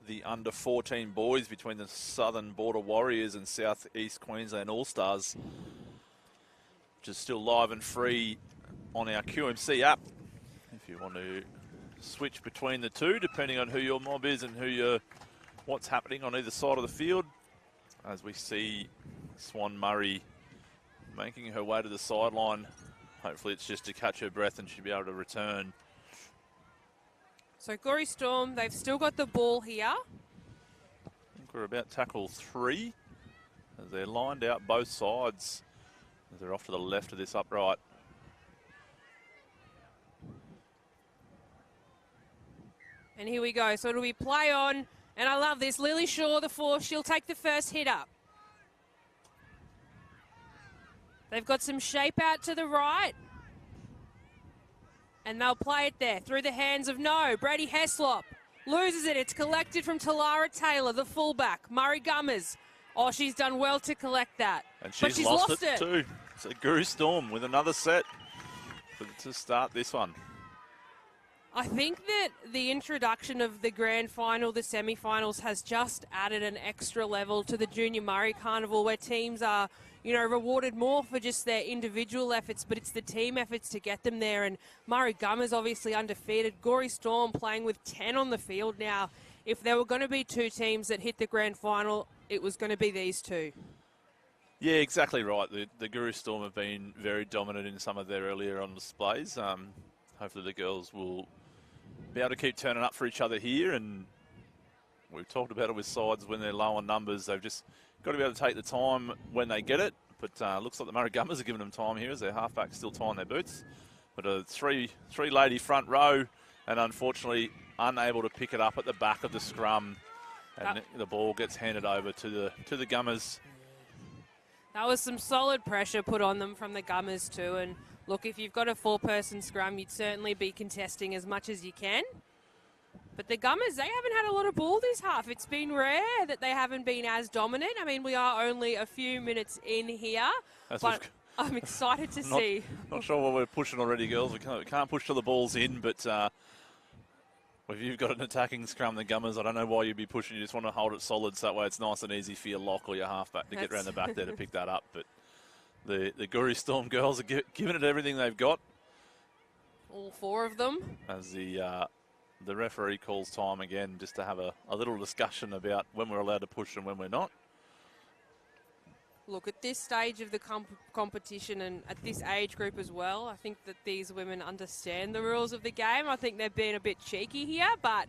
G: the under-14 boys between the Southern Border Warriors and South East Queensland All-Stars, which is still live and free on our QMC app. If you want to switch between the two, depending on who your mob is and what's happening on either side of the field, as we see Swan Murri making her way to the sideline. Hopefully it's just to catch her breath and she'll be able to return.
F: So Gorrie Storm, they've still got the ball here.
G: I think we're about tackle 3 as they're lined out both sides as they're off to the left of this upright.
F: And here we go. So it'll be play on. And I love this. Lily Shaw, the 4, she'll take the first hit up. They've got some shape out to the right. And they'll play it there through the hands of Brady Heslop. Loses it. It's collected from Talara Taylor, the fullback. Murri Gummers. Oh, she's done well to collect that.
G: And
F: but she's lost it
G: too. So Gorrie Storm with another set to start this one.
F: I think that the introduction of the grand final, the semi-finals, has just added an extra level to the Junior Murri Carnival, where teams are, rewarded more for just their individual efforts, but it's the team efforts to get them there. And Murri Gummers obviously undefeated. Gorrie Storm playing with 10 on the field now. If there were going to be 2 teams that hit the grand final, it was going to be these 2.
G: Yeah, exactly right. The Gorrie Storm have been very dominant in some of their earlier on displays. Hopefully the girls will be able to keep turning up for each other here, and we've talked about it with sides when they're low on numbers. They've just got to be able to take the time when they get it, but looks like the Murri Gummers are giving them time here as their halfbacks still tying their boots. But a three-lady front row, and unfortunately unable to pick it up at the back of the scrum, and the ball gets handed over to the Gummers.
F: That was some solid pressure put on them from the Gummers too, and look, if you've got a 4-person scrum, you'd certainly be contesting as much as you can. But the Gummers, they haven't had a lot of ball this half. It's been rare that they haven't been as dominant. I mean, we are only a few minutes in here, but I'm excited to see.
G: Not sure what we're pushing already, girls. We can't push till the ball's in, but if you've got an attacking scrum, the Gummers, I don't know why you'd be pushing. You just want to hold it solid so that way it's nice and easy for your lock or your halfback to get around the back there to pick that up. But the Gorrie Storm girls are giving it everything they've got.
F: All 4 of them.
G: As the referee calls time again, just to have a little discussion about when we're allowed to push and when we're not.
F: Look, at this stage of the competition and at this age group as well, I think that these women understand the rules of the game. I think they're being a bit cheeky here, but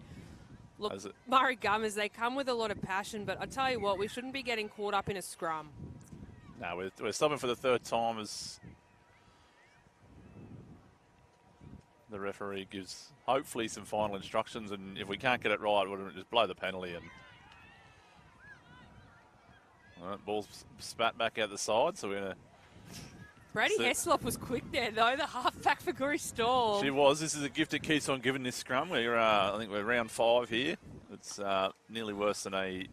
F: look, Murri Gummers, they come with a lot of passion, but I tell you what, we shouldn't be getting caught up in a scrum.
G: No, we're stopping for the 3rd time as the referee gives hopefully some final instructions, and if we can't get it right, we'll just blow the penalty. And ball's spat back out the side, so we're going to...
F: Brady Heslop was quick there, though, the halfback for Gorrie Storm.
G: She was. This is a gift that keeps on giving this scrum. I think we're round 5 here. It's nearly worse than a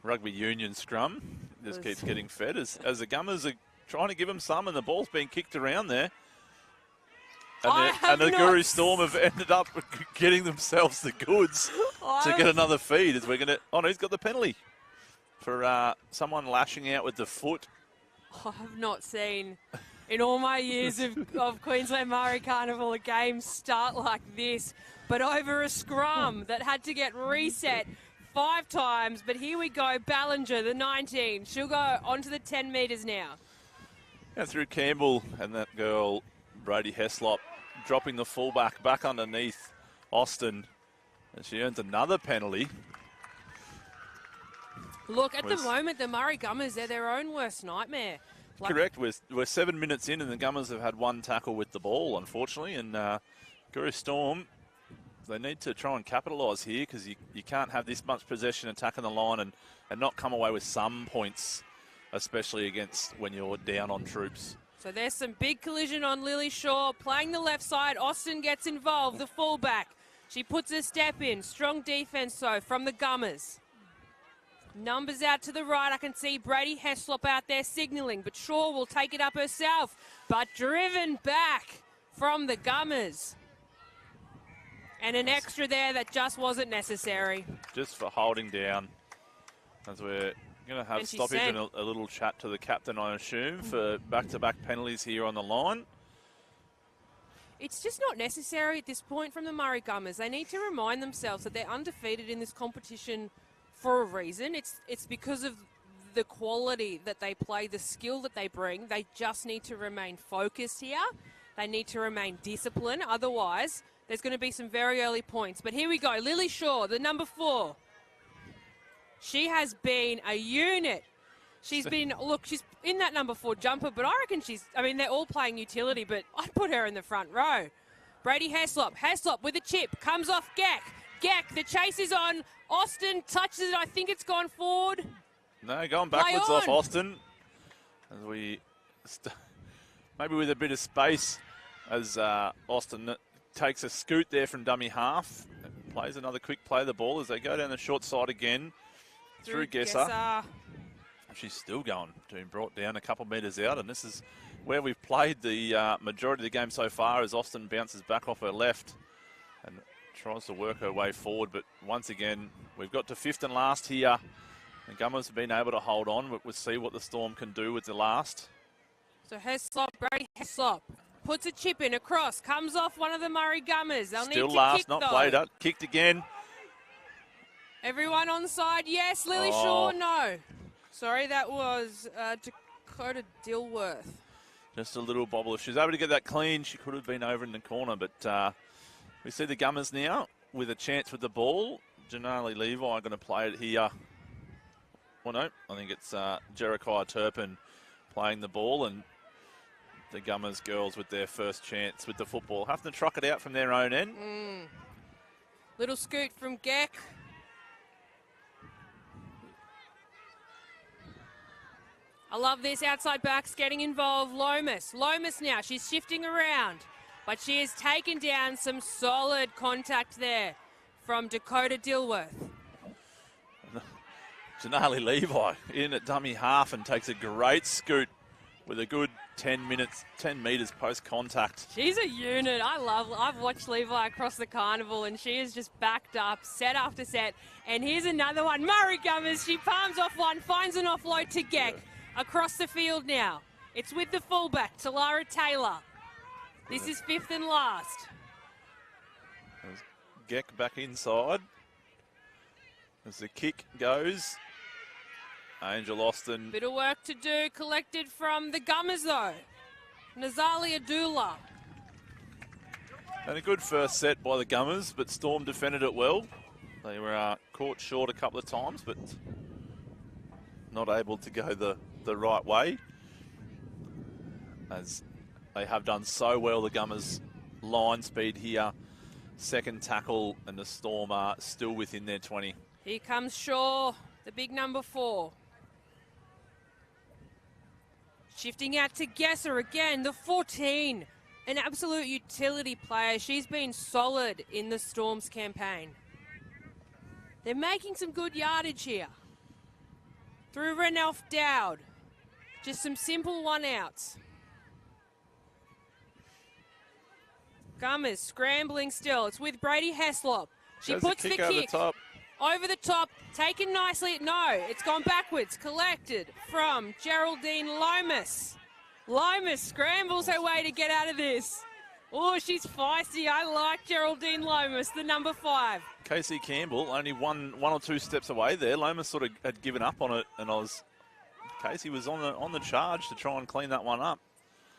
G: rugby union scrum. Just keeps getting fed as the Gummers are trying to give them some, and the ball's being kicked around there. And the Gorrie Storm have ended up getting themselves the goods to get another feed. As we're going to... Oh, no, he's got the penalty for someone lashing out with the foot.
F: I have not seen, in all my years of Queensland Murri Carnival, a game start like this, but over a scrum that had to get reset 5 times. But here we go, Ballinger, the 19. She'll go onto the 10 metres now.
G: And through Campbell and that girl, Brady Heslop, dropping the fullback back underneath Austin. And she earns another penalty.
F: Look, at the moment, the Murri Gummers, they're their own worst nightmare.
G: Correct. We're 7 minutes in, and the Gummers have had 1 tackle with the ball, unfortunately. And Gorrie Storm, they need to try and capitalise here, because you can't have this much possession attacking the line and not come away with some points, especially against when you're down on troops.
F: So there's some big collision on Lily Shaw, playing the left side. Austin gets involved, the fullback. She puts a step in. Strong defence, though, from the Gummers. Numbers out to the right. I can see Brady Heslop out there signalling, but Shaw will take it up herself. But driven back from the Gummers. And an extra there that just wasn't necessary.
G: Just for holding down. As we're going to have
F: And she
G: stoppage
F: sent.
G: and a little chat to the captain, I assume, for back-to-back penalties here on the line.
F: It's just not necessary at this point from the Murri Gummers. They need to remind themselves that they're undefeated in this competition for a reason. It's because of the quality that they play, the skill that they bring. They just need to remain focused here. They need to remain disciplined. Otherwise, there's going to be some very early points. But here we go. Lily Shaw, the number 4. She has been a unit. She's been, look, she's in that number 4 jumper, but I reckon they're all playing utility, but I'd put her in the front row. Brady Heslop. Heslop with a chip. Comes off Geck. Geck, the chase is on. Austin touches it. I think it's gone forward.
G: No, going backwards off Austin. As we, maybe with a bit of space, as Austin takes a scoot there from dummy half. Plays another quick play of the ball as they go down the short side again. Through Gesser. She's still going, being brought down a couple metres out, and this is where we've played the majority of the game so far as Austin bounces back off her left and tries to work her way forward. But once again, we've got to 5th and last here. The Gummers have been able to hold on, but we'll see what the Storm can do with the last.
F: So Heslop, Brady Heslop, puts a chip in across, comes off one of the Murri Gummers. They'll
G: Still
F: need to
G: last,
F: kick,
G: not
F: though.
G: played up, kicked again.
F: Everyone on side, yes. Lily Shaw, no. Sorry, that was Dakota Dilworth.
G: Just a little bobble. If she was able to get that clean, she could have been over in the corner. But we see the Gummers now with a chance with the ball. Janali Levi going to play it here. Well, no, I think it's Jerichiah Turpin playing the ball, and the Gummers girls with their first chance with the football. Have to truck it out from their own end.
F: Little scoot from Geck. I love this. Outside backs getting involved. Lomas now. She's shifting around. But she has taken down some solid contact there from Dakota Dilworth.
G: Janali Levi in at dummy half and takes a great scoot with a good 10 metres post-contact.
F: She's a unit. I've watched Levi across the carnival, and she is just backed up, set after set. And here's another one. Murri Gummers. She palms off one, finds an offload to Geck. Across the field now. It's with the fullback, Talara Taylor. This is 5th and last.
G: Geck back inside. As the kick goes. Angel Austin.
F: Bit of work to do, collected from the Gummers though. Nazali Adula.
G: And a good first set by the Gummers, but Storm defended it well. They were caught short a couple of times, but not able to go the right way, as they have done so well. The Gummers line speed here, second tackle, and the Storm are still within their 20.
F: Here comes Shaw, the big number 4. Shifting out to Gesser again, the 14. An absolute utility player. She's been solid in the Storm's campaign. They're making some good yardage here. Through Renelf Dowd. Just some simple one-outs. Gummers scrambling still. It's with Brady Heslop. She puts the kick over the top, taken nicely. No, it's gone backwards. Collected from Geraldine Lomas. Lomas scrambles her way to get out of this. Oh, she's feisty. I like Geraldine Lomas, the number 5.
G: Casey Campbell only one or two steps away there. Lomas sort of had given up on it, and Casey was on the charge to try and clean that one up.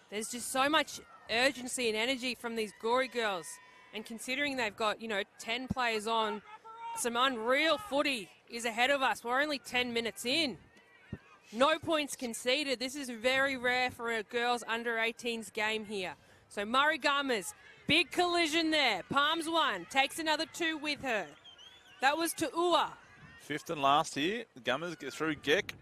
F: There's just so much urgency and energy from these Gory girls. And considering they've got, 10 players on, some unreal footy is ahead of us. We're only 10 minutes in. No points conceded. This is very rare for a girls under 18s game here. So Murri Gummers, big collision there. Palms one, takes another 2 with her. That was to Ua.
G: 5th and last here. The Gummers get through Geck.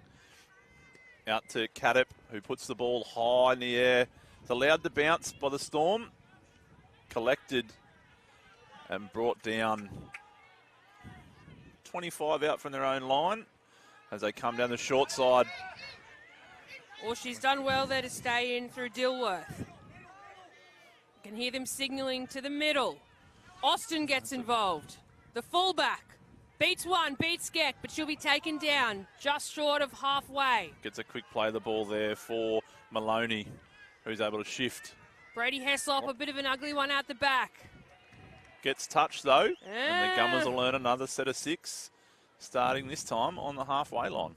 G: Out to Cadep, who puts the ball high in the air. It's allowed to bounce by the Storm. Collected and brought down. 25 out from their own line as they come down the short side.
F: Well, she's done well there to stay in through Dilworth. You can hear them signalling to the middle. Austin gets involved. The fullback beats one, beats Skeck, but she'll be taken down just short of halfway.
G: Gets a quick play of the ball there for Maloney, who's able to shift.
F: Brady Heslop, a bit of an ugly one out the back.
G: Gets touched though, and the Gummers will earn another set of 6, starting this time on the halfway line.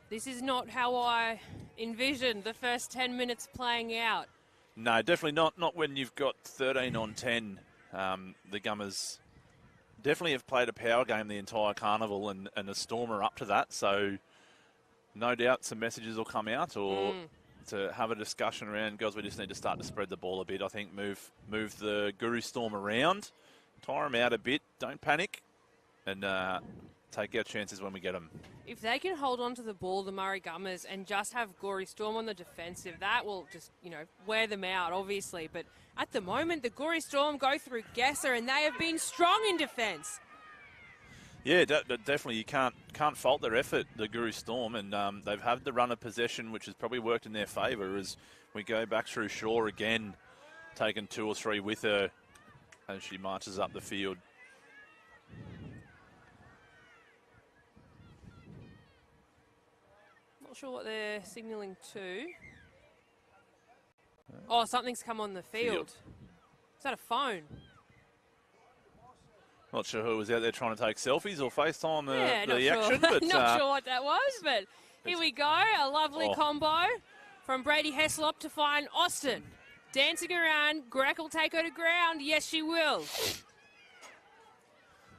F: This is not how I envisioned the first 10 minutes playing out.
G: No, definitely not. Not when you've got 13 on 10. The Gummers definitely have played a power game the entire carnival, and the Storm are up to that. So no doubt some messages will come out, or to have a discussion around, guys, we just need to start to spread the ball a bit. I think move the Guru Storm around, tire them out a bit, don't panic, and take our chances when we get them.
F: If they can hold on to the ball, the Murri Gummers, and just have Gory Storm on the defensive, that will just, wear them out, obviously. But at the moment, the Gory Storm go through Gesser, and they have been strong in defence.
G: Yeah, definitely. You can't fault their effort, the Guru Storm, and they've had the run of possession, which has probably worked in their favour as we go back through Shaw again, taking 2 or 3 with her as she marches up the field.
F: Not sure what they're signalling to. Oh, something's come on the field. Is that a phone?
G: Not sure who was out there trying to take selfies or FaceTime the
F: sure.
G: action. But,
F: not sure what that was, but here we go. A lovely combo from Brady Heslop to find Austin. Dancing around. Greg will take her to ground. Yes, she will.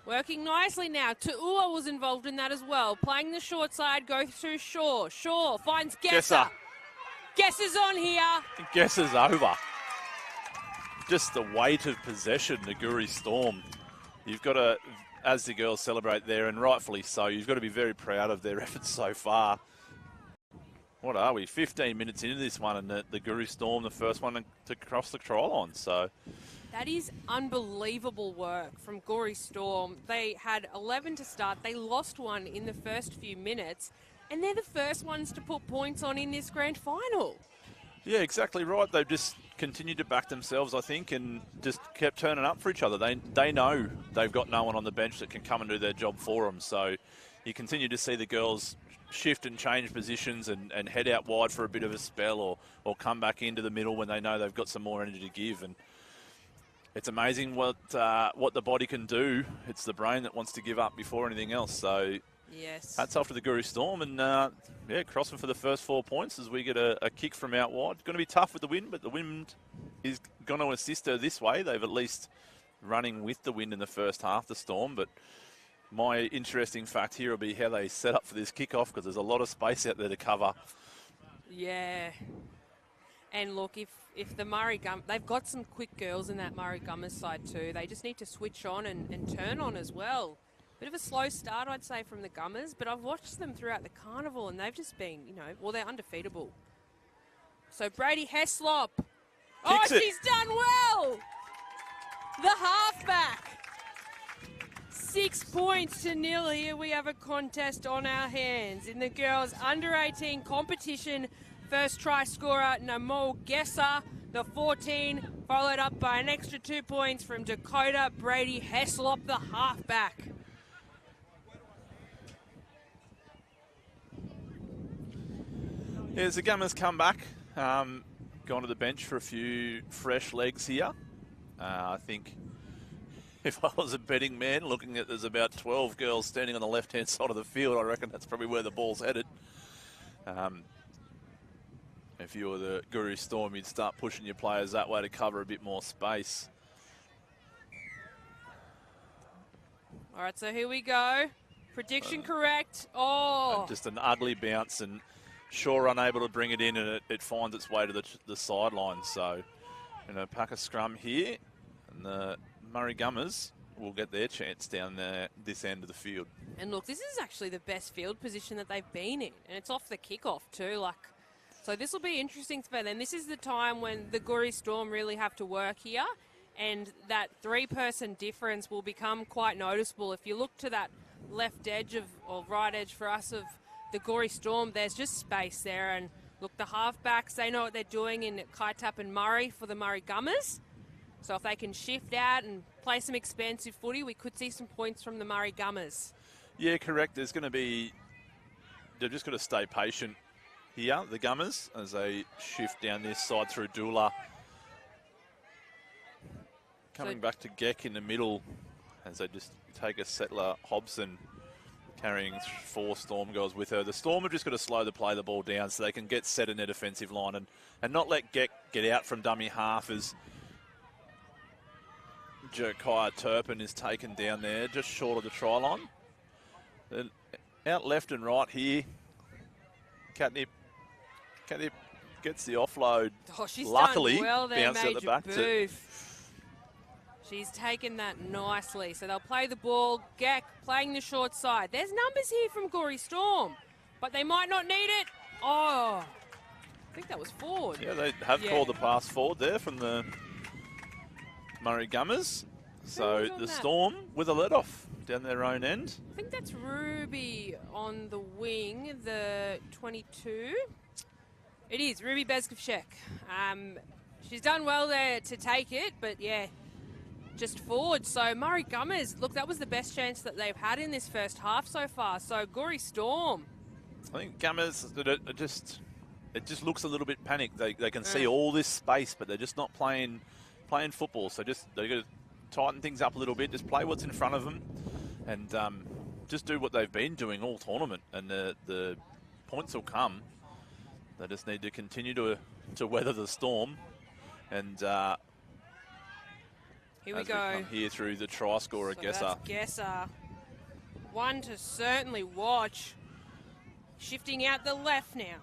F: Working nicely now. Tu'ua was involved in that as well. Playing the short side, goes through Shaw. Shaw finds Gesser. Gesser's on here.
G: Gesser's over. Just the weight of possession, the Guru Storm. You've got to, as the girls celebrate there, and rightfully so, you've got to be very proud of their efforts so far. What are we, 15 minutes into this one, and the Guru Storm, the first one to cross the try line, so...
F: That is unbelievable work from Gory Storm. They had 11 to start. They lost one in the first few minutes, and they're the first ones to put points on in this grand final.
G: Yeah, exactly right. They've just continued to back themselves, I think, and just kept turning up for each other. They know they've got no one on the bench that can come and do their job for them. So you continue to see the girls shift and change positions and head out wide for a bit of a spell, or come back into the middle when they know they've got some more energy to give. And it's amazing what the body can do. It's the brain that wants to give up before anything else. So
F: yes,
G: hats off to the Guru Storm, and crossing for the first 4 points as we get a kick from out wide. It's going to be tough with the wind, but the wind is going to assist her this way. They've at least running with the wind in the first half, the Storm. But my interesting fact here will be how they set up for this kickoff, because there's a lot of space out there to cover.
F: Yeah. And look, if the Murri Gummers, they've got some quick girls in that Murri Gummers side too. They just need to switch on and turn on as well. Bit of a slow start, I'd say, from the Gummers, but I've watched them throughout the carnival, and they've just been, they're undefeatable. So Brady Heslop. She's done well! The halfback. 6 points to 0. Here we have a contest on our hands. In the girls' under-18 competition, first try scorer, Namo Gesser, the 14, followed up by an extra 2 points from Dakota Brady Heslop, the halfback.
G: As the Gummers come back, gone to the bench for a few fresh legs here. I think if I was a betting man, looking at there's about 12 girls standing on the left-hand side of the field, I reckon that's probably where the ball's headed. If you were the Guru Storm, you'd start pushing your players that way to cover a bit more space.
F: All right, so here we go. Prediction correct. Oh.
G: Just an ugly bounce, and Shaw unable to bring it in, and it finds its way to the sideline. So, pack a scrum here, and the Murri Gummers will get their chance down there, this end of the field.
F: And look, this is actually the best field position that they've been in, and it's off the kickoff too. So this will be interesting for them. This is the time when the Guru Storm really have to work here, and that 3-person difference will become quite noticeable. If you look to that left edge or right edge for us of the Guru Storm, there's just space there. And look, the halfbacks, they know what they're doing in Kaitap and Murray for the Murri Gummers. So if they can shift out and play some expansive footy, we could see some points from the Murri Gummers.
G: Yeah, correct. There's going to be... They've just got to stay patient here, the Gummers, as they shift down this side through Dula. Coming back to Geck in the middle as they just take a settler. Hobson carrying 4 Storm girls with her. The Storm have just got to slow the ball down so they can get set in their defensive line and not let Geck get out from dummy half as Josiah Turpin is taken down there just short of the try line. Then out left and right here, Catnip gets the offload.
F: Oh, she's
G: luckily
F: done well there,
G: bounced out the
F: Major
G: back
F: Booth. She's taken that nicely. So they'll play the ball. Geck playing the short side. There's numbers here from Gory Storm, but they might not need it. Oh, I think that was forward.
G: Yeah, they have called the pass forward there from the Murri Gummers. So the Storm with a let-off down their own end.
F: I think that's Ruby on the wing, the 22. It is, Ruby Bezkovchek. She's done well there to take it, but yeah, just forward. So Murri Gummers, look, that was the best chance that they've had in this first half so far. So Gory Storm.
G: I think Gummers, it just looks a little bit panicked. They can see all this space, but they're just not playing football. So they got to tighten things up a little bit, just play what's in front of them, and just do what they've been doing all tournament, and the points will come. They just need to continue to weather the storm, and
F: here we go.
G: Here through the try scorer,
F: Gesser. Gesser. One to certainly watch. Shifting out the left now.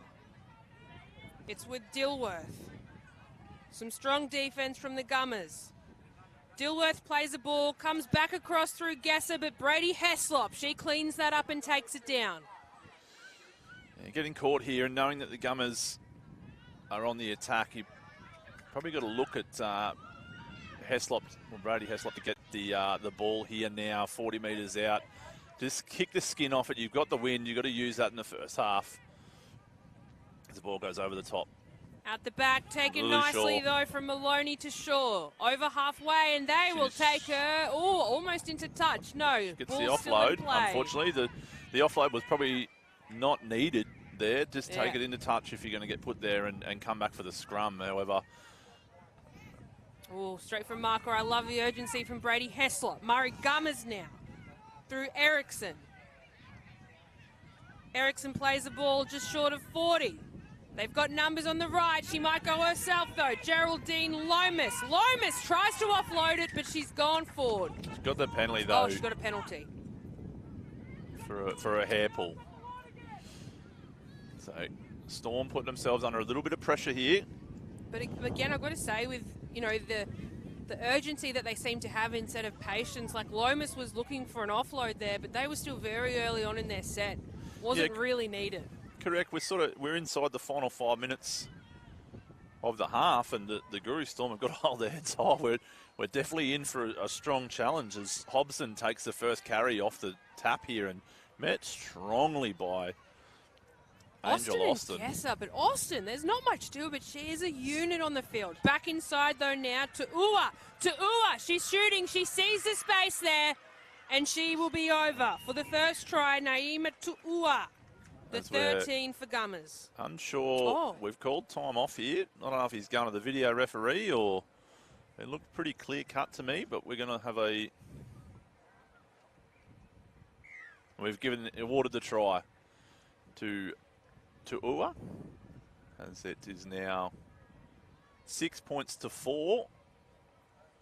F: It's with Dilworth. Some strong defense from the Gummers. Dilworth plays the ball, comes back across through Gesser, but Brady Heslop, she cleans that up and takes it down.
G: Yeah, getting caught here and knowing that the Gummers are on the attack, you probably got to look at Heslop, or Brady Heslop, to get the ball here now, 40 metres out. Just kick the skin off it. You've got the wind. You've got to use that in the first half. As the ball goes over the top.
F: Out the back, taken nicely though from Maloney to Shaw. Over halfway, and they will take her. Oh, almost into touch. No,
G: gets the offload. Unfortunately, the offload was probably not needed there. Just take it into touch if you're going to get put there and come back for the scrum. However,
F: oh, straight from marker. I love the urgency from Brady Heslop. Murri Gummers now through Erickson. Erickson plays the ball just short of 40. They've got numbers on the right. She might go herself, though. Geraldine Lomas. Lomas tries to offload it, but she's gone forward.
G: She's got the penalty, though.
F: Oh, she's got a penalty.
G: For a hair pull. So, Storm putting themselves under a little bit of pressure here.
F: But again, I've got to say, with, you know, the urgency that they seem to have instead of patience, like Lomas was looking for an offload there, but they were still very early on in their set. Wasn't really needed.
G: Correct. We're inside the final 5 minutes of the half, and the Guru Storm have got to hold their heads high. We're definitely in for a strong challenge as Hobson takes the first carry off the tap here and met strongly by Angel Austin.
F: Gesser, but Austin, there's not much to it, but she is a unit on the field. Back inside though now to Ua. She's shooting. She sees the space there, and she will be over for the first try. Naima Tu'ua. The 13 for Gummers.
G: Unsure. We've called time off here. I don't know if he's going to the video referee or it looked pretty clear cut to me, but we're going to have we've awarded the try to Ua, as it is now 6 points to 4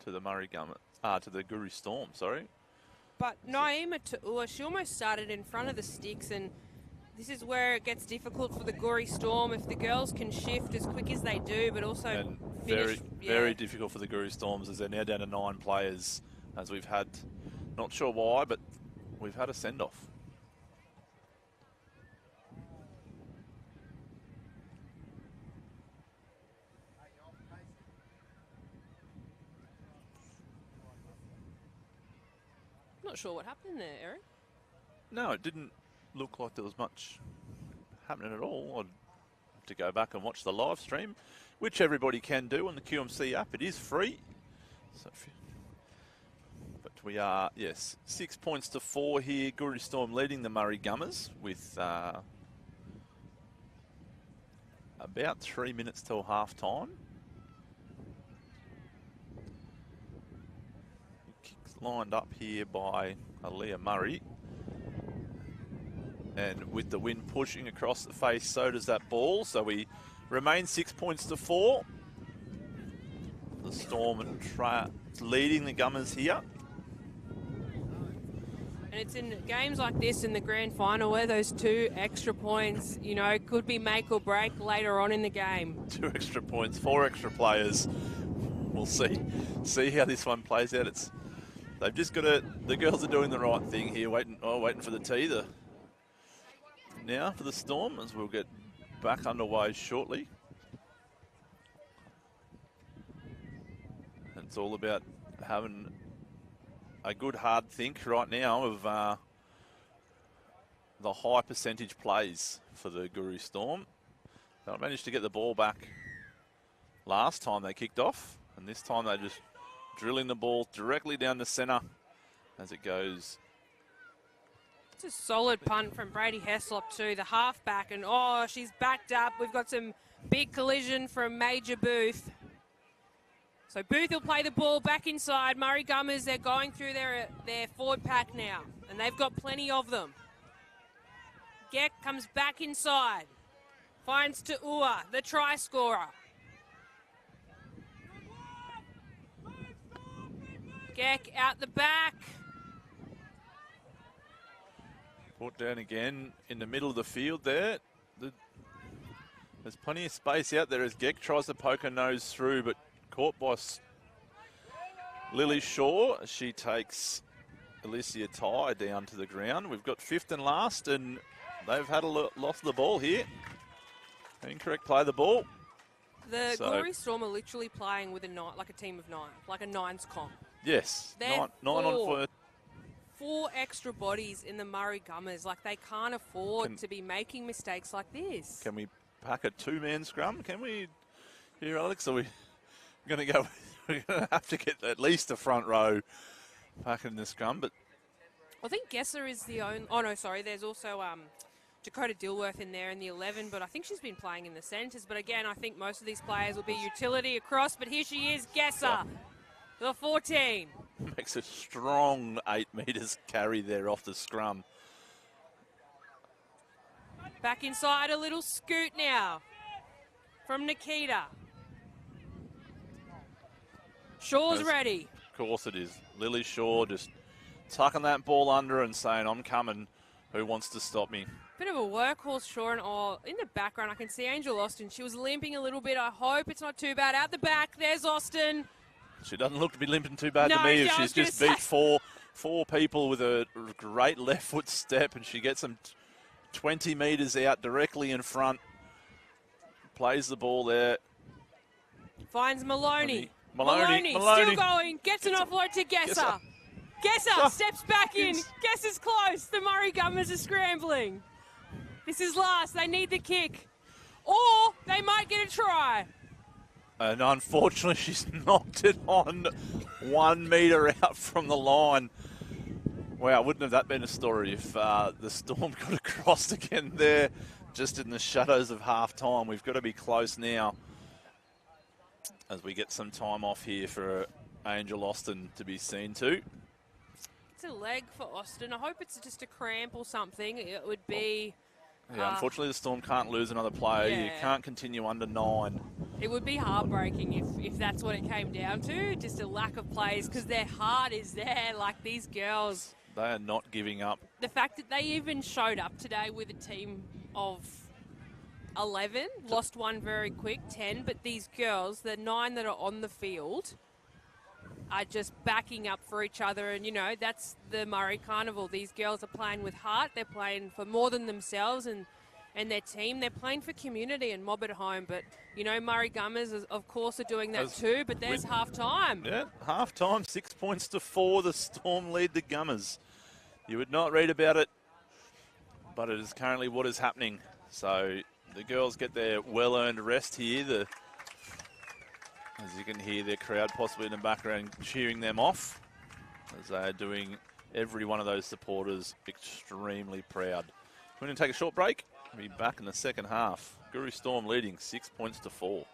G: to the to the Guru Storm, sorry.
F: But Naima Tu'ua, she almost started in front of the sticks, and this is where it gets difficult for the Gory Storm if the girls can shift as quick as they do, but also finish.
G: Very difficult for the Gory Storms as they're now down to 9 players, as we've had, not sure why, but we've had a send-off.
F: Not sure what happened there, Eric.
G: No, it didn't look like there was much happening at all. I'd have to go back and watch the live stream, which everybody can do on the QMC app. It is free, So, but we are, yes, 6 points to 4 here. Guru Storm leading the Murri Gummers with about 3 minutes till half time. Kicks lined up here by Aaliyah Murray. And with the wind pushing across the face, so does that ball. So we remain 6 points to 4. The Storm leading the Gummers here.
F: And it's in games like this in the grand final where those 2 extra points, you know, could be make or break later on in the game.
G: 2 extra points, 4 extra players. We'll see how this one plays out. They've just got to. The girls are doing the right thing here, waiting for the tee. Now for the Storm, as we'll get back underway shortly. It's all about having a good hard think right now of the high percentage plays for the Guru Storm. They managed to get the ball back last time they kicked off, and this time they're just drilling the ball directly down the centre as it goes.
F: It's a solid punt from Brady Heslop too, the halfback, and she's backed up. We've got some big collision from Major Booth. So Booth will play the ball back inside. Murri Gummers, they're going through their forward pack now, and they've got plenty of them. Geck comes back inside. Finds Tu'ua, the try scorer. Geck out the back.
G: Brought down again in the middle of the field there. There's plenty of space out there as Geck tries to poke her nose through, but caught by Lily Shaw. She takes Alicia Ty down to the ground. We've got 5th and last, and they've had a loss of the ball here. Incorrect play of the ball.
F: The Glory Storm are literally playing with like a team of 9, like a 9s comp.
G: Yes, nine on 4.
F: 4 extra bodies in the Murri Gummers. Like, they can't afford to be making mistakes like this.
G: Can we pack a 2-man scrum? Can we, here, Alex? Are we going to go? We're going to have to get at least a front row back in the scrum. But
F: I think Gesser is the only. Oh no, sorry. There's also Dakota Dilworth in there in the 11, but I think she's been playing in the centres. But again, I think most of these players will be utility across. But here she is, Gesser, the 14.
G: Makes a strong 8 metres carry there off the scrum.
F: Back inside, a little scoot now from Nikita. Shaw's ready.
G: Of course it is. Lily Shaw just tucking that ball under and saying, I'm coming. Who wants to stop me?
F: Bit of a workhorse, Shaw, and in the background I can see Angel Austin. She was limping a little bit. I hope it's not too bad. Out the back, there's Austin.
G: She doesn't look to be limping too bad to me. If she's just beat four people with a great left foot step, and she gets them 20 metres out directly in front. Plays the ball there.
F: Finds Maloney.
G: Maloney
F: still going. Gets an offload to Gesser. Gesser steps back in. Gesser's close. The Murri Gummers are scrambling. This is last. They need the kick. Or they might get a try.
G: And unfortunately, she's knocked it on 1 metre out from the line. Wow, wouldn't have that been a story if the Storm got across again there, just in the shadows of half-time. We've got to be close now as we get some time off here for Angel Austin to be seen to.
F: It's a leg for Austin. I hope it's just a cramp or something. It would be...
G: Yeah, unfortunately, the Storm can't lose another player.
F: Yeah.
G: You can't continue under 9.
F: It would be heartbreaking if that's what it came down to, just a lack of plays, because their heart is there, like these girls.
G: They are not giving up.
F: The fact that they even showed up today with a team of 11, lost one very quick, 10, but these girls, the 9 that are on the field, are just backing up for each other. And, you know, that's the Murri Carnival. These girls are playing with heart. They're playing for more than themselves and their team. They're playing for community and mob at home. But, you know, Murri Gummers, of course, are doing that too. But there's half-time.
G: Yeah, half-time, 6 points to 4. The Storm lead the Gummers. You would not read about it, but it is currently what is happening. So the girls get their well-earned rest here. The As you can hear the crowd possibly in the background cheering them off, as they are doing every one of those supporters extremely proud. We're going to take a short break. We'll be back in the second half. Guru Storm leading 6 points to 4.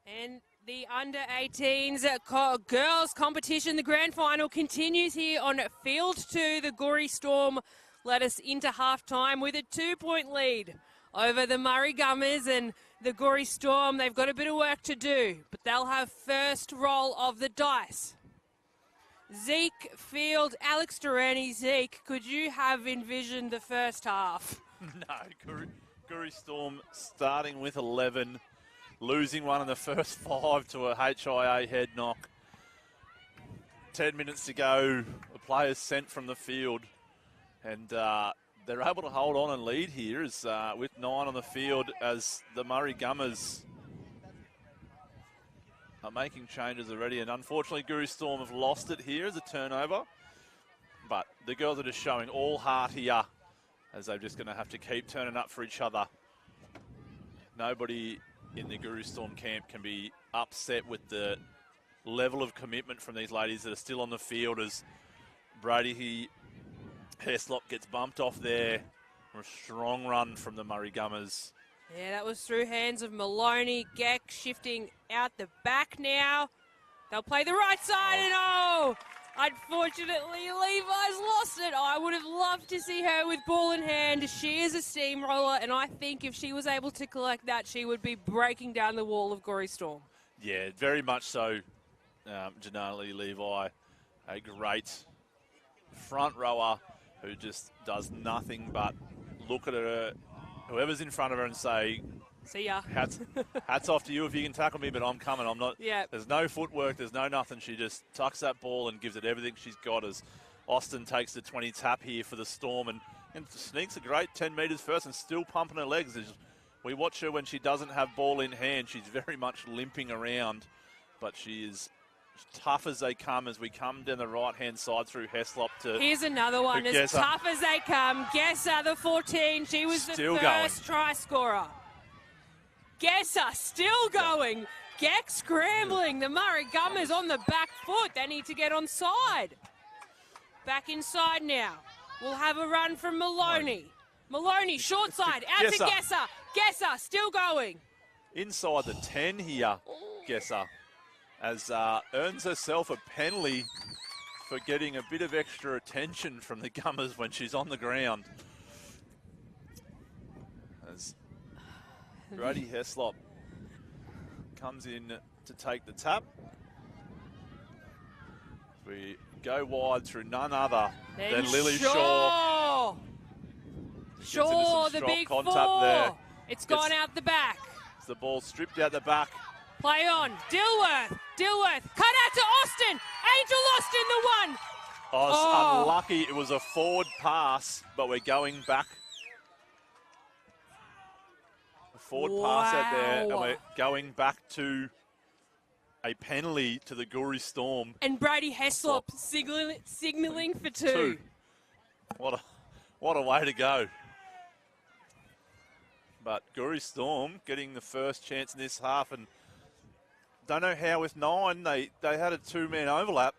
F: And the under-18s girls competition, the grand final continues here on Field 2. The Gorey Storm led us into half-time with a 2-point lead over the Murri Gummers, and the Gorey Storm, they've got a bit of work to do, but they'll have first roll of the dice. Zeke, Field, Alex Durrani. Zeke, could you have envisioned the first half?
G: No, Gorey Storm starting with 11, losing one in the first 5 to a HIA head knock. 10 minutes to go, the players sent from the field, and they're able to hold on and lead here as, with 9 on the field as the Murri Gummers are making changes already, and unfortunately Gorey Storm have lost it here as a turnover, but the girls are just showing all heart here as they're just going to have to keep turning up for each other. Nobody in the Gorey Storm camp can be upset with the level of commitment from these ladies that are still on the field as Brady Heslop gets bumped off there. A strong run from the Murri Gummers.
F: Yeah, that was through hands of Maloney. Geck shifting out the back now. They'll play the right side, and unfortunately, Levi's lost it. I would have loved to see her with ball in hand. She is a steamroller, and I think if she was able to collect that, she would be breaking down the wall of Gorey Storm.
G: Yeah, very much so. Janelle Levi, a great front rower who just does nothing but look at her, whoever's in front of her, and say,
F: see ya.
G: Hats off to you if you can tackle me, but I'm coming. I'm not.
F: Yeah.
G: There's no footwork. There's no nothing. She just tucks that ball and gives it everything she's got as Austin takes the 20 tap here for the Storm and sneaks a great 10 metres first and still pumping her legs. As we watch her when she doesn't have ball in hand, she's very much limping around, but she is tough as they come as we come down the right-hand side through Heslop to...
F: Here's another one, as tough as they come. Gesser, the 14, she was
G: still
F: the first try scorer. Gesser still going. Geck scrambling. The Murri Gummers on the back foot. They need to get on side. Back inside now. We'll have a run from Maloney. Maloney, short side, out to Gesser. Gesser still going.
G: Inside the 10 here, Gesser, as earns herself a penalty for getting a bit of extra attention from the Gummers when she's on the ground. As Brady Heslop comes in to take the tap. We go wide through none other than Lily Shaw.
F: Shaw, the big four.
G: There.
F: It's gone out the back.
G: The ball stripped out the back.
F: Play on. Dilworth. Cut out to Austin. Angel Austin, the one.
G: Oh, unlucky. It was a forward pass, but we're going back. A forward pass out there, and we're going back to a penalty to the Gorey Storm.
F: And Brady Heslop signalling for two.
G: What a way to go. But Gorey Storm getting the first chance in this half, and don't know how with 9 they had a 2-man overlap,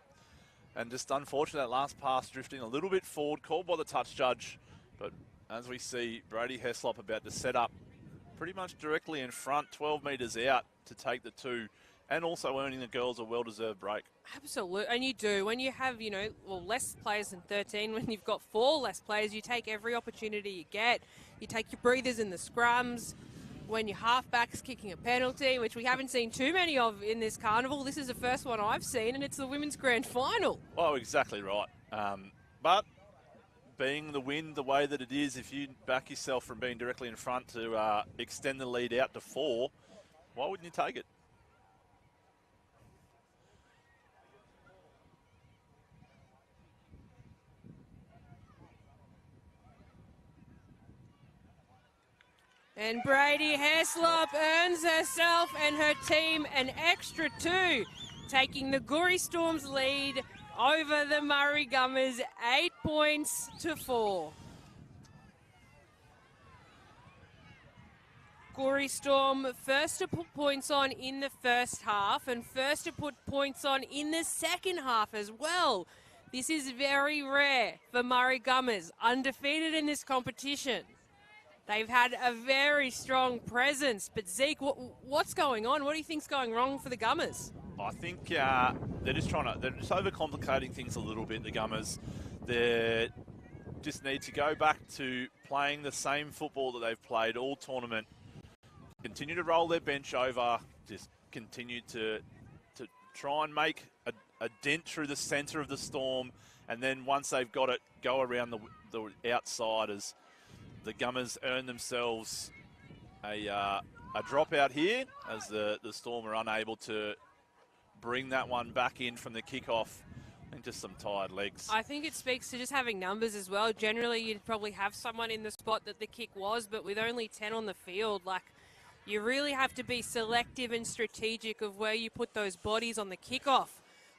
G: and just unfortunate that last pass drifting a little bit forward, called by the touch judge. But as we see Brady Heslop about to set up pretty much directly in front, 12 metres out to take the 2, and also earning the girls a well-deserved break.
F: Absolutely, and you do. When you have, less players than 13, when you've got 4 less players, you take every opportunity you get. You take your breathers in the scrums. When your halfback's kicking a penalty, which we haven't seen too many of in this carnival. This is the first one I've seen, and it's the women's grand final.
G: Oh, exactly right. But being the win the way that it is, if you back yourself from being directly in front to extend the lead out to 4, why wouldn't you take it?
F: And Brady Heslop earns herself and her team an extra 2, taking the Gorey Storm's lead over the Murri Gummers 8 points to 4. Gorey Storm first to put points on in the first half and first to put points on in the second half as well. This is very rare for Murri Gummers, undefeated in this competition. They've had a very strong presence. But Zeke, what's going on? What do you think's going wrong for the Gummers?
G: I think they're just overcomplicating things a little bit, the Gummers. They just need to go back to playing the same football that they've played all tournament. Continue to roll their bench over. Just continue to try and make a dent through the centre of the Storm. And then once they've got it, go around the outside as the Gummers earn themselves a dropout here as the Storm are unable to bring that one back in from the kickoff. And just some tired legs.
F: I think it speaks to just having numbers as well. Generally, you'd probably have someone in the spot that the kick was, but with only 10 on the field, like, you really have to be selective and strategic of where you put those bodies on the kickoff.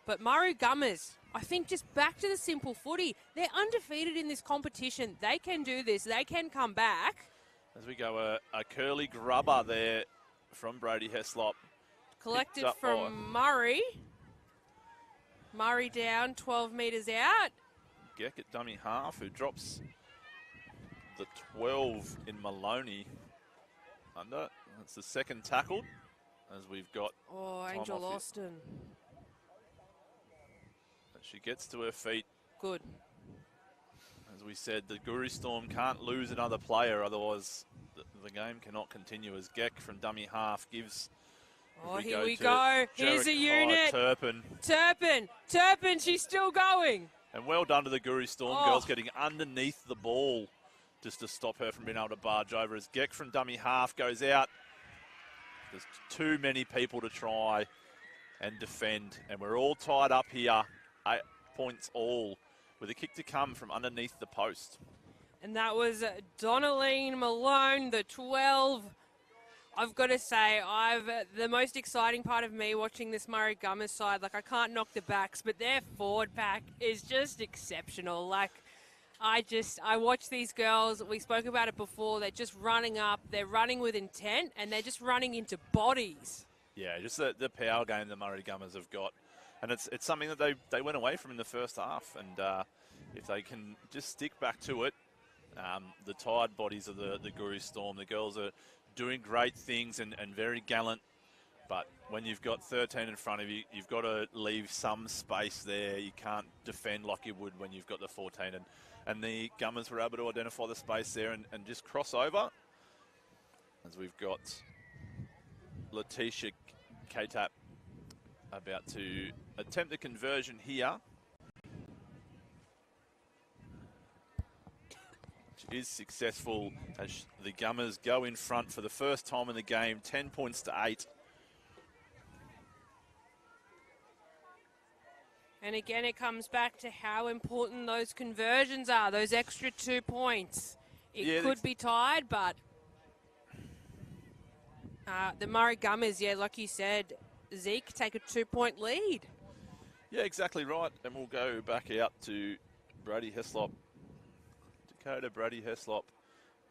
F: But Murri Gummers, I think just back to the simple footy. They're undefeated in this competition. They can do this. They can come back.
G: As we go, a curly grubber there from Brody Heslop.
F: Collected from Murray. Murray down, 12 metres out.
G: Geck at dummy half, who drops the 12 in Maloney under. That's the second tackled, as we've got.
F: Oh, Angel Austin.
G: She gets to her feet.
F: Good.
G: As we said, the Guru Storm can't lose another player, otherwise the game cannot continue. As Geck from dummy half gives.
F: Oh, here we go. Here's a unit. Turpin, she's still going.
G: And well done to the Guru Storm girls getting underneath the ball just to stop her from being able to barge over. As Geck from dummy half goes out. There's too many people to try and defend. And we're all tied up here. 8 points all with a kick to come from underneath the post.
F: And that was Donaline Malone, the 12. I've got to say, the most exciting part of me watching this Murri Gummers side, like, I can't knock the backs, but their forward pack is just exceptional. Like, I watch these girls, we spoke about it before, they're just running up, they're running with intent, and they're just running into bodies.
G: Yeah, just the power game the Murri Gummers have got. And it's something that they went away from in the first half. And if they can just stick back to it, the tired bodies of the Guru Storm, the girls are doing great things and very gallant, but when you've got 13 in front of you, you've got to leave some space there. You can't defend like you would when you've got the 14, and the Gummers were able to identify the space there and just cross over. As we've got Letitia K-Tap about to attempt the conversion here. Is successful as the Gummers go in front for the first time in the game, 10 points to 8.
F: And again, it comes back to how important those conversions are, those extra 2 points. It could be tied, but the Murri Gummers, like you said, Zeke, take a 2-point lead.
G: Yeah, exactly right. And we'll go back out to Brady Heslop. Dakota Brady Heslop,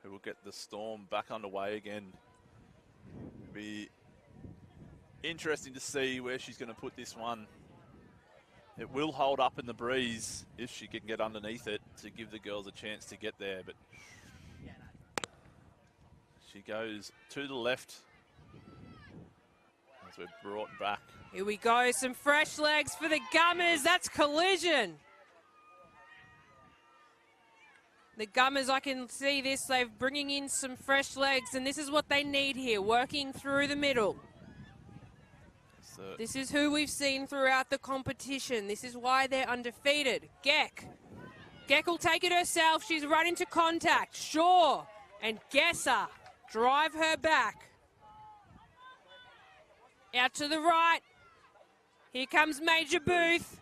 G: who will get the Storm back underway again. It'll be interesting to see where she's going to put this one. It will hold up in the breeze if she can get underneath it to give the girls a chance to get there. But she goes to the left as we're brought back.
F: Here we go, some fresh legs for the Gummers. That's collision. The Gummers, I can see this, they're bringing in some fresh legs, and this is what they need here, working through the middle. This is who we've seen throughout the competition. This is why they're undefeated. Geck. Geck will take it herself. She's run into contact. Shaw and Gesser drive her back. Out to the right. Here comes Major Booth.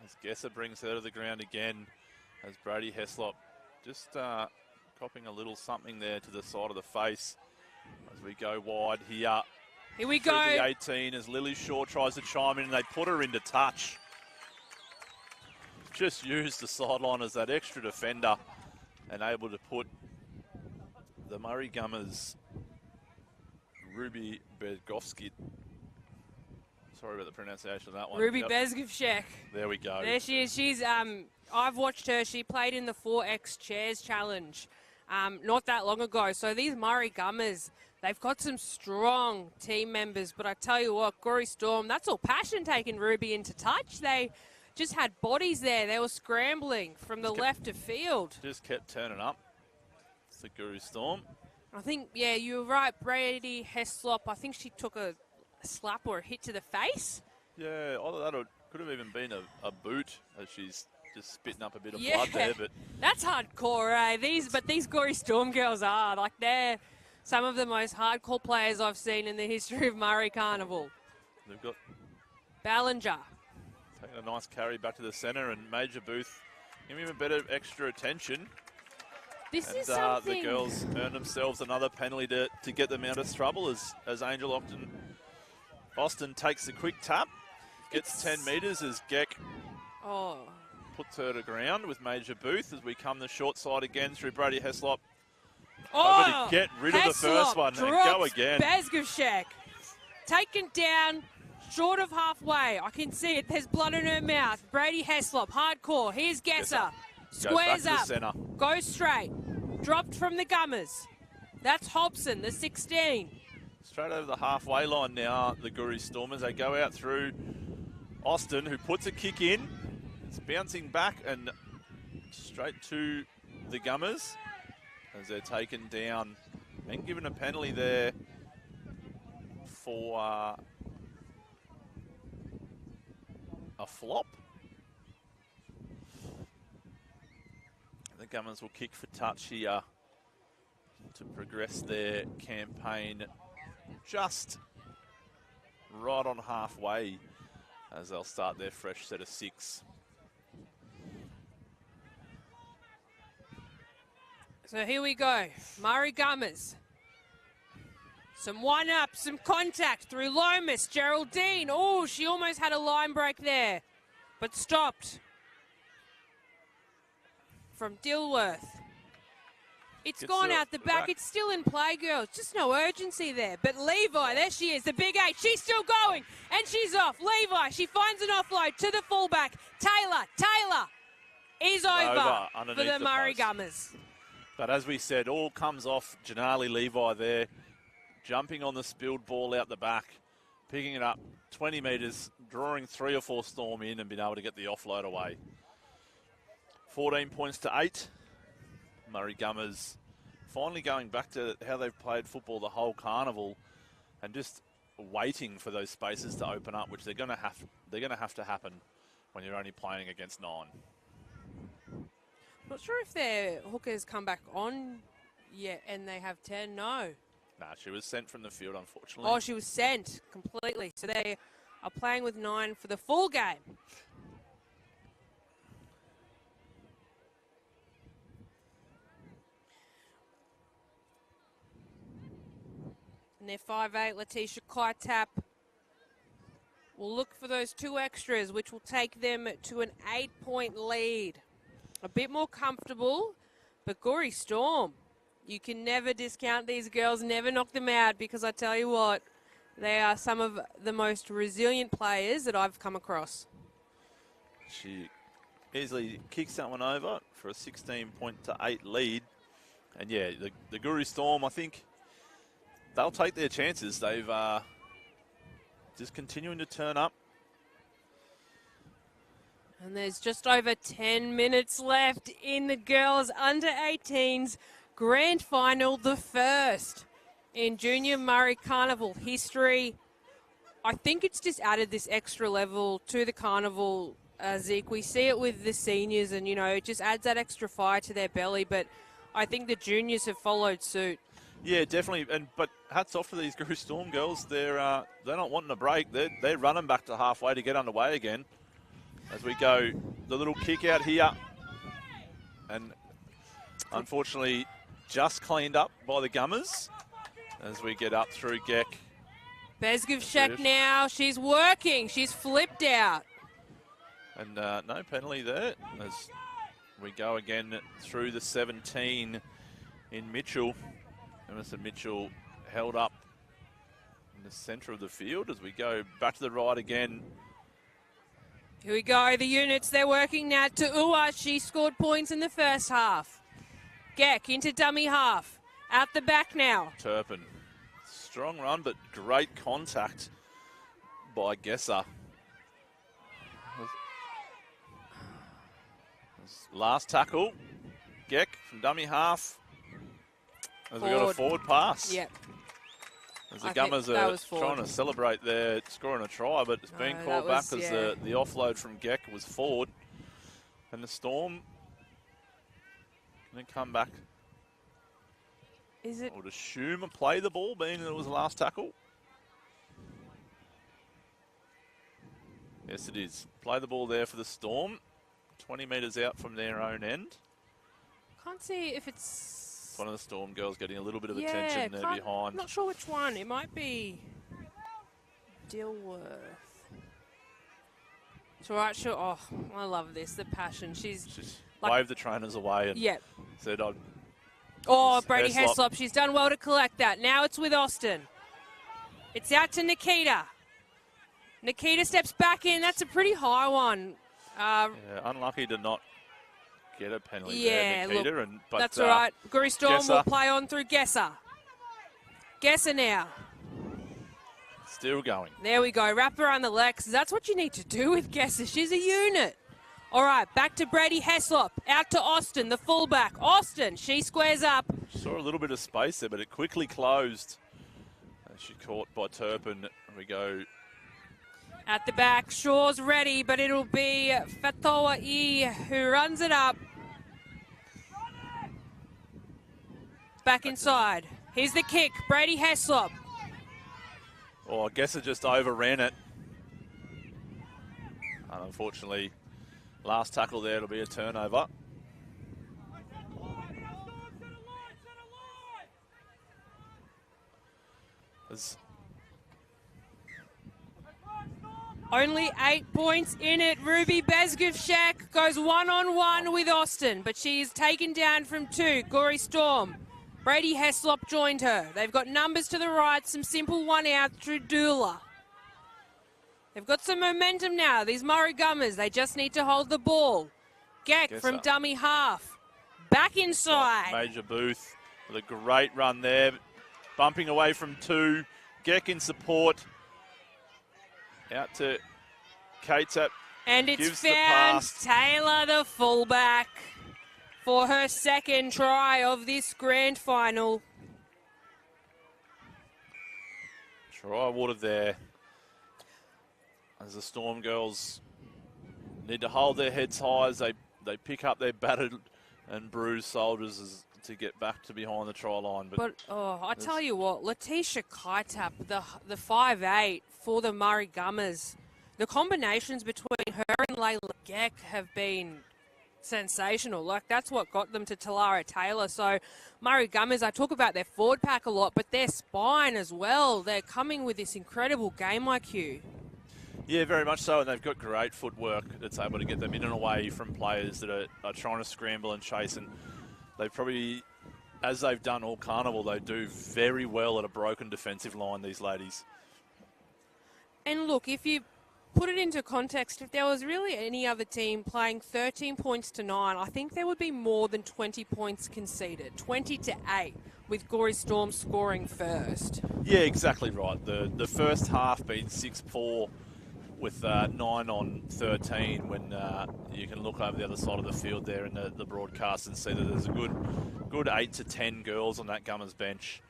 G: As Gesser brings her to the ground again, as Brady Heslop just copping a little something there to the side of the face as we go wide here.
F: Here we go.
G: The 18 as Lily Shaw tries to chime in and they put her into touch. Just used the sideline as that extra defender and able to put the Murri Gummers Ruby Bergovsky. Sorry about the pronunciation of that one.
F: Ruby Bezgovshek.
G: There we go.
F: There she is. She's I've watched her. She played in the 4X Chairs Challenge not that long ago. So these Murri Gummers, they've got some strong team members. But I tell you what, Gorey Storm, that's all passion taking Ruby into touch. They just had bodies there. They were scrambling from the left of field.
G: Just kept turning up. It's the Guru Storm.
F: I think, yeah, you were right. Brady Heslop, I think she took a slap or a hit to the face.
G: Yeah, either that or could have even been a boot as she's just spitting up a bit of blood there. But
F: that's hardcore, eh? These Gorey Storm girls are. Like, they're some of the most hardcore players I've seen in the history of Murri Carnival.
G: They've got
F: Ballinger.
G: taking a nice carry back to the centre, and Major Booth giving him a bit of extra attention.
F: This
G: and
F: is something.
G: the girls earn themselves another penalty to get them out of trouble as Angel Austin takes the quick tap, gets 10 metres as Geck puts her to ground with Major Booth as we come the short side again through Brady Heslop. Over to get rid of the first one and go again.
F: Bazgovshek taken down short of halfway. I can see it. There's blood in her mouth. Brady Heslop, hardcore. Here's Gesser. Squares up. Goes straight. Dropped from the Gummers. That's Hobson, the 16.
G: Straight over the halfway line now, the Guru Stormers. They go out through Austin, who puts a kick in. It's bouncing back and straight to the Gummers as they're taken down and given a penalty there for a flop. The Gummers will kick for touch here to progress their campaign just right on halfway as they'll start their fresh set of 6.
F: So here we go. Murri Gummers. Some one-up, some contact through Lomas. Geraldine. Oh, she almost had a line break there, but stopped. From Dilworth. It's gone out the back. It's still in play, girls. Just no urgency there. But Levi, there she is, the big 8. She's still going, and she's off. Levi, she finds an offload to the fullback. Taylor is over for the Murri Gummers.
G: But as we said, all comes off Janali Levi there, jumping on the spilled ball out the back, picking it up 20 metres, drawing 3 or 4 Storm in and being able to get the offload away. 14 points to 8. Murri Gummers finally going back to how they've played football the whole carnival and just waiting for those spaces to open up, which they're going to have to happen when you're only playing against 9.
F: Not sure if their hookers come back on yet and they have 10. No.
G: Nah, she was sent from the field, unfortunately.
F: Oh, she was sent completely. So they are playing with 9 for the full game. And their 5'8", Letitia Kaitap will look for those 2 extras, which will take them to an 8-point lead. A bit more comfortable, but Gorey Storm, you can never discount these girls, never knock them out, because I tell you what, they are some of the most resilient players that I've come across.
G: She easily kicks that one over for a 16-point-to-8 lead. And yeah, the Guru Storm, I think they'll take their chances. They've just continuing to turn up.
F: And there's just over 10 minutes left in the girls under 18s grand final, the first in junior Murri Carnival history. I think it's just added this extra level to the carnival, Zeke. We see it with the seniors and, you know, it just adds that extra fire to their belly. But I think the juniors have followed suit.
G: Yeah, definitely. But hats off to these Guru Storm girls. They're not wanting a break. They're running back to halfway to get underway again. As we go, the little kick out here. And unfortunately, just cleaned up by the Gummers as we get up through Geck.
F: Bezgovshek now, she's working. She's flipped out.
G: And no penalty there as we go again through the 17 in Mitchell. Emerson Mitchell held up in the centre of the field as we go back to the right again.
F: Here we go, the units, they're working now to Ua. She scored points in the first half. Geck into dummy half. Out the back now.
G: Turpin. Strong run, but great contact by Gesser. Last tackle. Geck from dummy half. As we got a forward pass.
F: Yep.
G: As the Gummers are trying to celebrate their scoring a try, but it's been called back as the offload from Geck was forward. And the Storm can come back.
F: Is it?
G: I would assume and play the ball, being that it was the last tackle. Yes, it is. Play the ball there for the Storm. 20 metres out from their own end.
F: Can't see if it's...
G: One of the Storm girls getting a little bit of attention there behind.
F: I'm not sure which one. It might be Dilworth. It's all right. Sure. Oh, I love this. The passion. She's like,
G: waved the trainers away and said,
F: oh, Brady Heslop. She's done well to collect that. Now it's with Austin. It's out to Nikita. Nikita steps back in. That's a pretty high one.
G: Unlucky to not get a penalty there, Nikita.
F: Look, but that's all right. Gorey Storm
G: Gesser
F: will play on through Gesser. Gesser now.
G: Still going.
F: There we go. Wrap around the legs. That's what you need to do with Gesser. She's a unit. All right, back to Brady Heslop. Out to Austin, the fullback. Austin, she squares up.
G: Saw a little bit of space there, but it quickly closed. And she caught by Turpin. We go.
F: At the back, Shaw's ready, but it'll be Fatoa E who runs it up. Back inside. Here's the kick. Brady Heslop.
G: Oh, I guess it just overran it. And unfortunately, last tackle there, it'll be a turnover. There's
F: only 8 points in it. Ruby Bezgovshek goes one-on-one with Austin, but she is taken down from 2. Gorey Storm. Brady Heslop joined her. They've got numbers to the right, some simple one out through Dula. They've got some momentum now, these Murri Gummers. They just need to hold the ball. Geck from dummy half. Back inside.
G: Major Booth with a great run there. Bumping away from 2. Geck in support. Out to Kate's.
F: And it's found Taylor, the fullback, for her second try of this grand final.
G: Try awarded there. As the Storm girls need to hold their heads high as they pick up their battered and bruised soldiers to get back to behind the try line. But
F: I tell you what, Letitia Kaitap, the 5'8" for the Murri Gummers, the combinations between her and Layla Geck have been sensational. Like, that's what got them to Talara Taylor. So Murri Gummers, I talk about their forward pack a lot, but their spine as well. They're coming with this incredible game IQ.
G: Yeah, very much so, and they've got great footwork that's able to get them in and away from players that are trying to scramble and chase. And they probably, as they've done all carnival, they do very well at a broken defensive line, these ladies.
F: And look, if you put it into context, if there was really any other team playing 13 points to 9, I think there would be more than 20 points conceded, 20 to 8, with Gorey Storm scoring first.
G: Yeah, exactly right. The first half being 6-4 with 9 on 13, when you can look over the other side of the field there in the broadcast and see that there's a good 8 to 10 girls on that Gummers bench.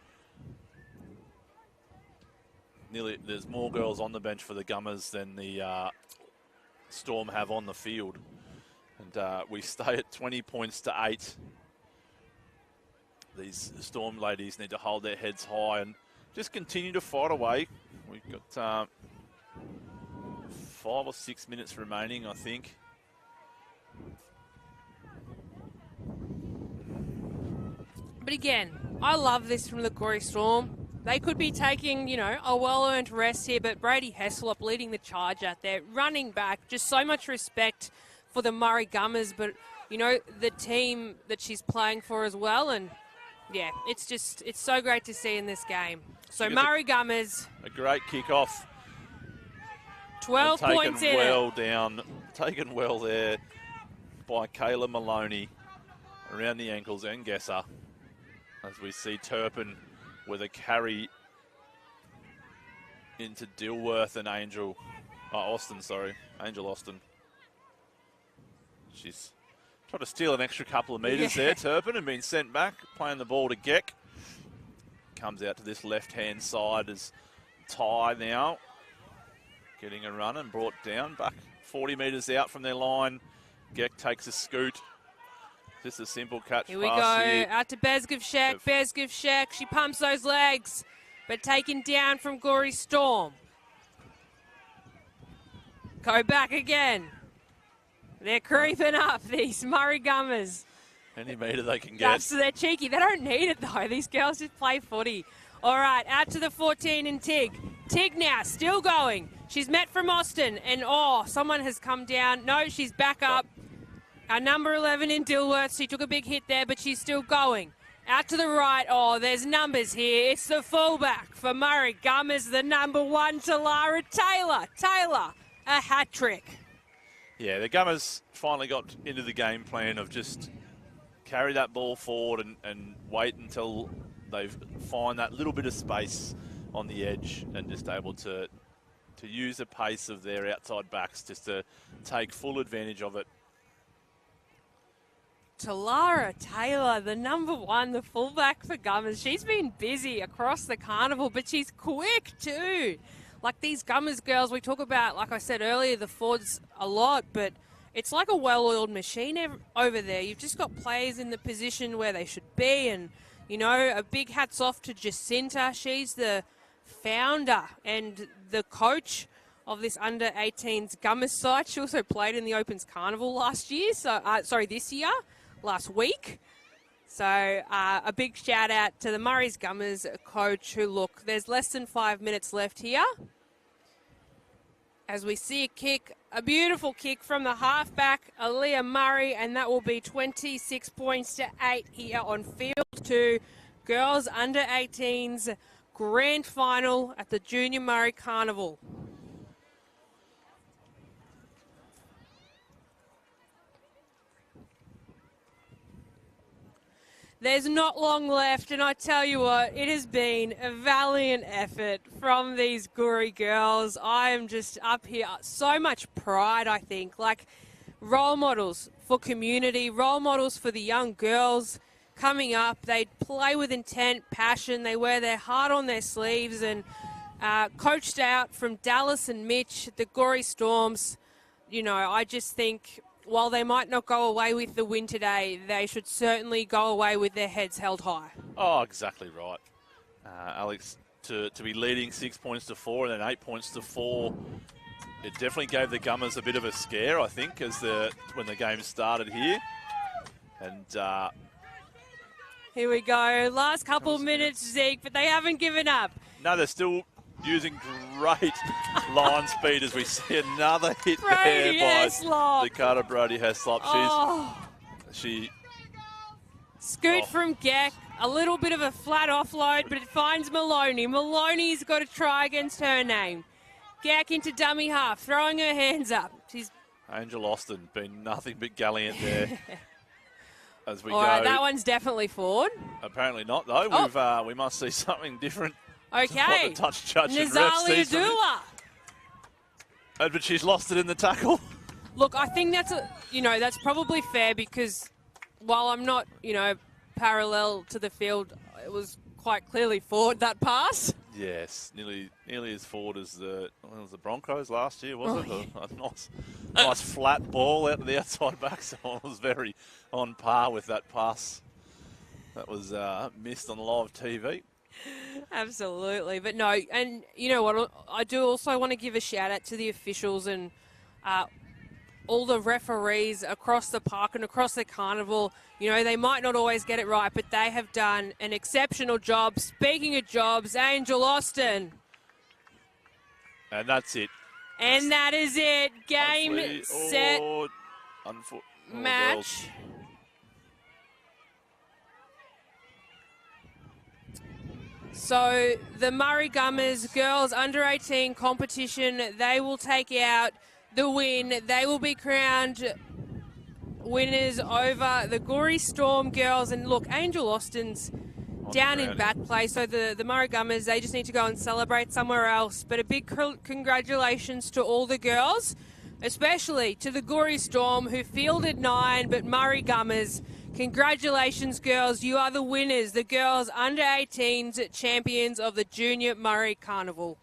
G: There's more girls on the bench for the Gummers than the Storm have on the field. And we stay at 20 points to 8. These Storm ladies need to hold their heads high and just continue to fight away. We've got 5 or 6 minutes remaining, I think.
F: But again, I love this from the Gorey Storm. They could be taking, a well-earned rest here, but Brady Heslop leading the charge out there, running back. Just so much respect for the Murri Gummers, but, the team that she's playing for as well. And, yeah, it's so great to see in this game. So Murri Gummers.
G: A great kick-off.
F: 12 points in
G: taken well there by Kayla Maloney. around the ankles and Gesser. As we see Turpin with a carry into Dilworth and Angel Austin. Angel Austin. She's tried to steal an extra couple of metres there, Turpin, and been sent back, playing the ball to Geck. Comes out to this left-hand side as Ty now getting a run and brought down, back 40 metres out from their line. Geck takes a scoot. Just a simple catch.
F: Here we go, out to Bezgovshek. Bezgovshek, she pumps those legs, but taken down from Gory Storm. Go back again. They're creeping up, these Murri Gummers.
G: Any metre they can get.
F: So they're cheeky. They don't need it, though. These girls just play footy. All right, out to the 14 and Tig. Tig now, still going. She's met from Austin, and someone has come down. No, she's back up. Our number 11 in Dilworth. She took a big hit there, but she's still going. Out to the right. There's numbers here. It's the fullback for Murri Gummers, the number 1, Talara Taylor. Taylor, a hat trick.
G: Yeah, the Gummers finally got into the game plan of just carry that ball forward and wait until they find that little bit of space on the edge and just able to use the pace of their outside backs just to take full advantage of it.
F: Talara Taylor, the number 1, the fullback for Gummers. She's been busy across the carnival, but she's quick too. Like these Gummers girls, we talk about, like I said earlier, the Fords a lot, but it's like a well-oiled machine over there. You've just got players in the position where they should be, and, you know, a big hats off to Jacinta. She's the founder and the coach of this under-18s Gummers side. She also played in the Opens Carnival last year, this year, last week. So a big shout out to the Murri's Gummers coach who, look, there's less than 5 minutes left here. As we see a kick, a beautiful kick from the halfback, Aaliyah Murray, and that will be 26 points to 8 here on field 2. Girls under 18s grand final at the Junior Murri Carnival. There's not long left, and I tell you what, it has been a valiant effort from these Gory girls. I am just up here, so much pride, I think, like role models for community, role models for the young girls coming up. They play with intent, passion, they wear their heart on their sleeves, and coached out from Dallas and Mitch, the Gory Storms. You know, I just think, while they might not go away with the win today, they should certainly go away with their heads held high.
G: Oh, exactly right. Alex, to be leading 6 points to 4 and then 8 points to 4, it definitely gave the Gummers a bit of a scare, I think, when the game started here. And
F: here we go. Last couple minutes, Zeke, but they haven't given up.
G: No, they're still using great line speed as we see another hit there by Dakota Brody Heslop. She
F: scoot from Geck, a little bit of a flat offload, but it finds Maloney. Maloney's got to try against her name. Geck into dummy half, throwing her hands up.
G: Angel Austin been nothing but gallant there. As we
F: All
G: go.
F: right, that one's definitely forward.
G: Apparently not, though. We must see something different.
F: Okay.
G: The touch judge and ref sees
F: Nazali Adula.
G: But she's lost it in the tackle.
F: Look, I think that's probably fair, because while I'm not, parallel to the field, it was quite clearly forward, that pass.
G: Yes, nearly as forward as the Broncos last year, wasn't it? A nice flat ball out to the outside back, so it was very on par with that pass. That was missed on live TV.
F: Absolutely. But no, and you know what, I do also want to give a shout out to the officials and all the referees across the park and across the carnival. You know, they might not always get it right, but they have done an exceptional job. Speaking of jobs, Angel Austin.
G: And that's it.
F: And that is it. Game, set, match. So the Murri Gummers girls under 18 competition, they will take out the win. They will be crowned winners over the Gory Storm girls. And look, Angel Austin's down in back play, so the Murri Gummers, they just need to go and celebrate somewhere else. But a big congratulations to all the girls, especially to the Gory Storm, who fielded 9, but Murri Gummers, congratulations, girls. You are the winners, the girls under 18s champions of the Junior Murri Carnival.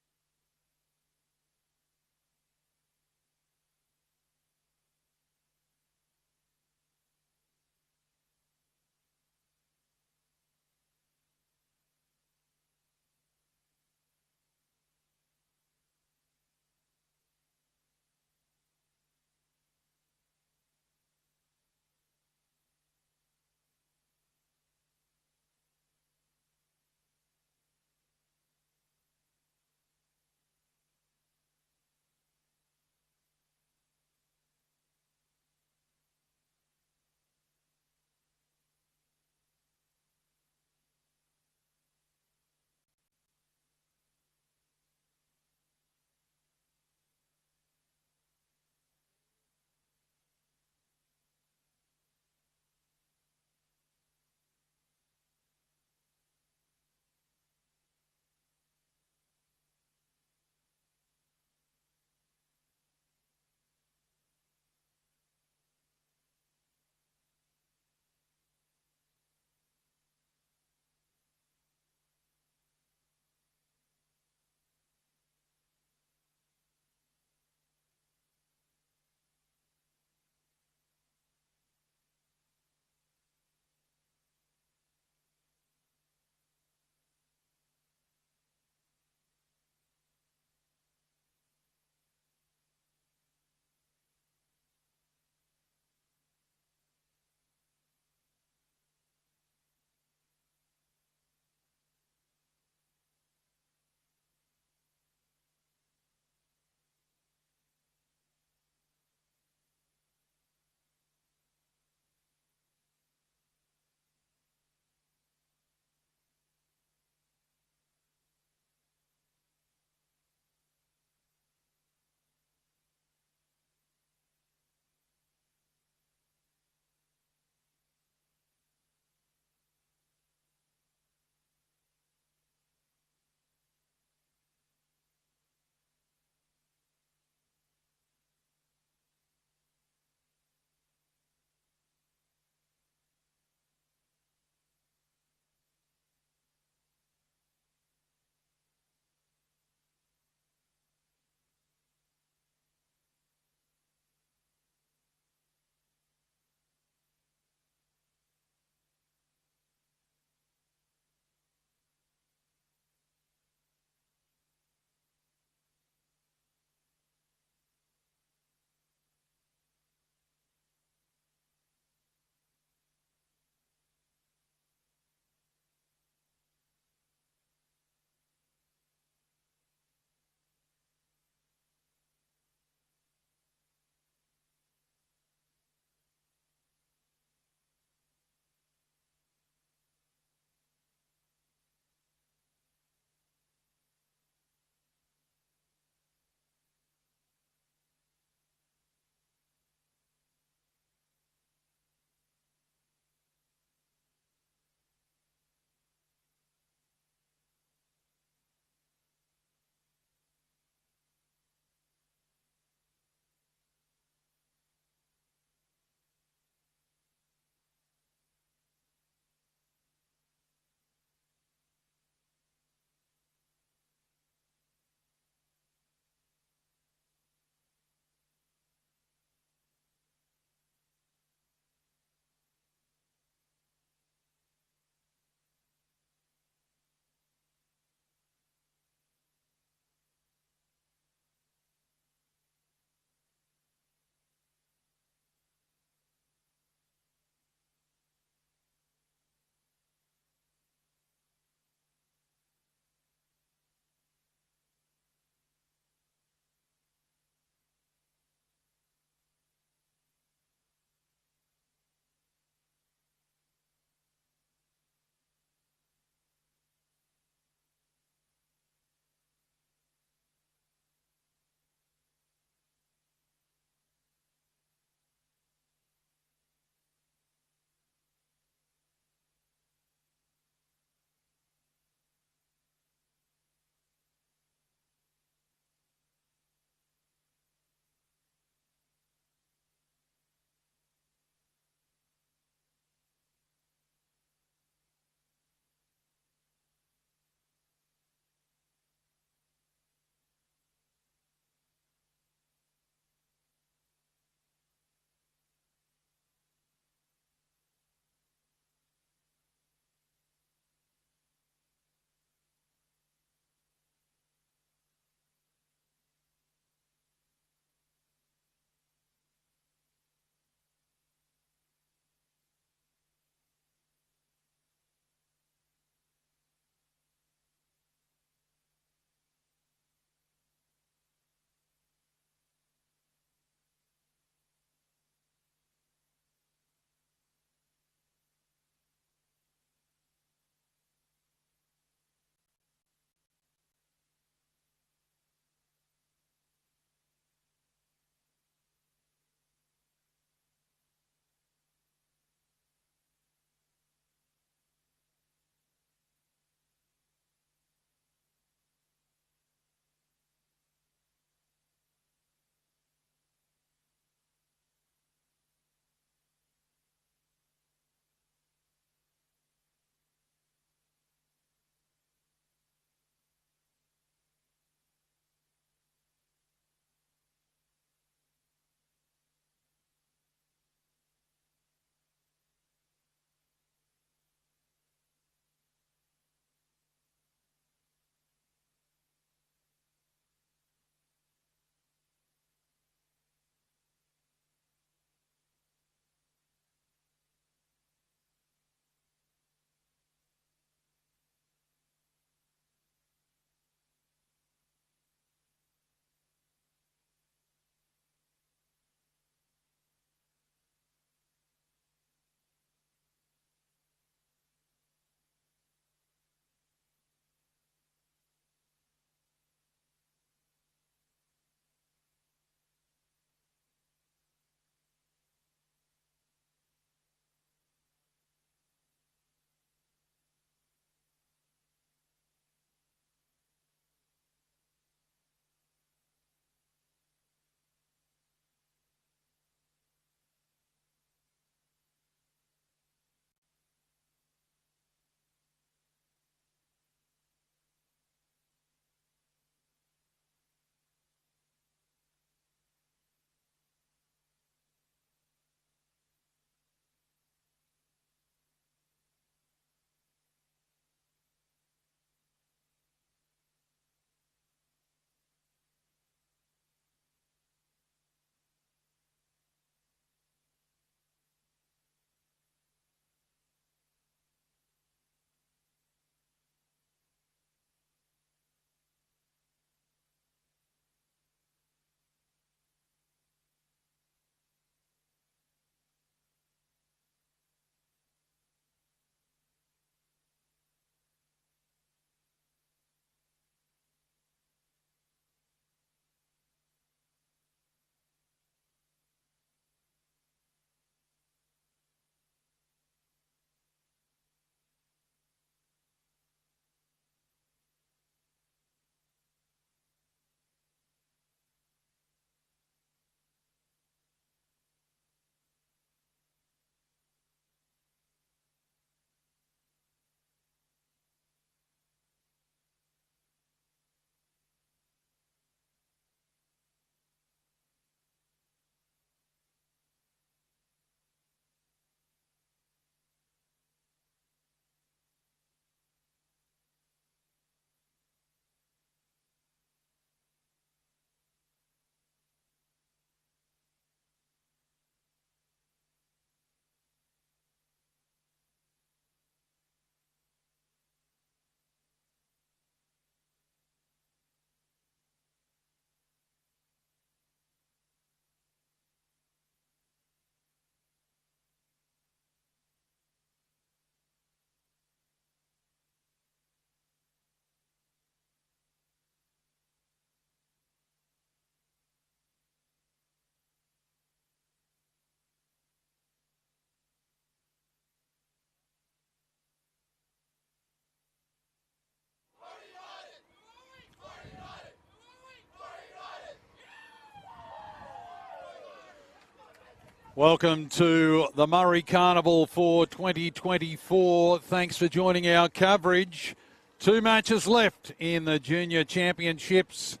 E: Welcome to the Murri Carnival for 2024. Thanks for joining our coverage. 2 matches left in the Junior Championships.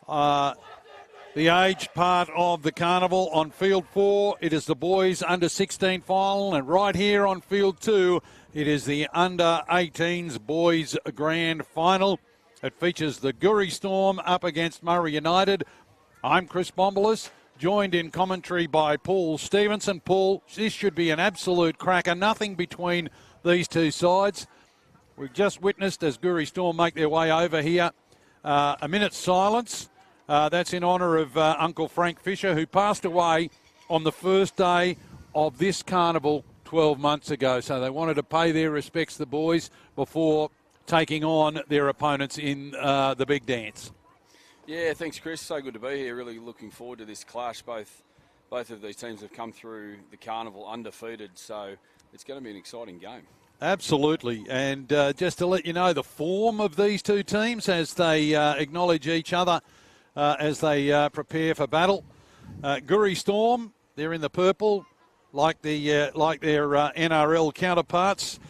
E: The age part of the carnival on field 4, it is the boys under 16 final, and right here on field 2, it is the under 18s boys grand final. It features the Gurri Storm up against Murri United. I'm Chris Bombolas, joined in commentary by Paul Stevenson. Paul, this should be an absolute cracker. Nothing between these two sides. We've just witnessed as Gurri Storm make their way over here. A minute's silence. That's in honour of Uncle Frank Fisher, who passed away on the first day of this carnival 12 months ago. So they wanted to pay their respects to the boys before taking on their opponents in the big dance.
H: Yeah, thanks, Chris. So good to be here. Really looking forward to this clash. Both of these teams have come through the carnival undefeated, so it's going to be an exciting game.
E: Absolutely. And just to let you know, the form of these two teams as they acknowledge each other as they prepare for battle. Gurri Storm, they're in the purple, like their NRL counterparts.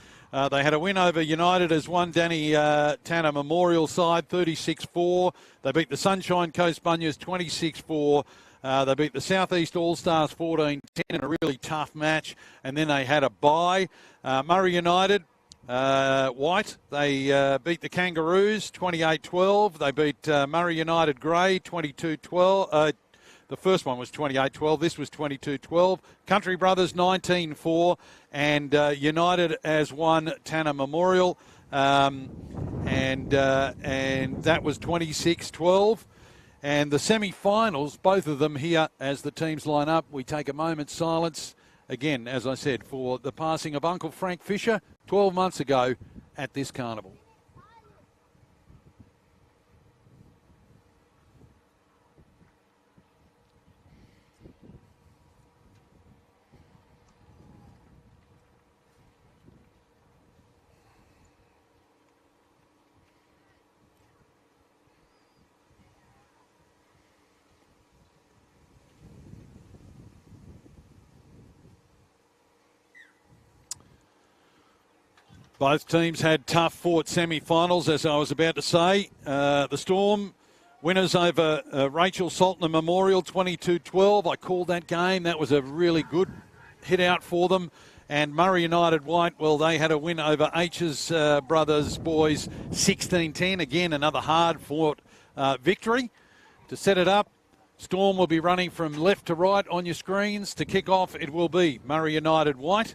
E: They had a win over United as one Danny Tanner Memorial side, 36-4. They beat the Sunshine Coast Bunyas 26-4. They beat the Southeast All-Stars 14-10 in a really tough match. And then they had a bye. Murri United, White, they beat the Kangaroos 28-12. They beat Murri United Grey 22-12. The first one was 28-12. This was 22-12. Country Brothers 19-4. And United as one Tanner Memorial. And that was 26-12. And the semi-finals, both of them here as the teams line up. We take a moment's silence, again, as I said, for the passing of Uncle Frank Fisher 12 months ago at this carnival. Both teams had tough fought semi-finals, as I was about to say. The Storm winners over Rachel Saltner Memorial 22-12. I called that game. That was a really good hit out for them. And Murri United White, well, they had a win over H's Brothers Boys 16-10. Again, another hard-fought victory. To set it up, Storm will be running from left to right on your screens. To kick off, it will be Murri United White.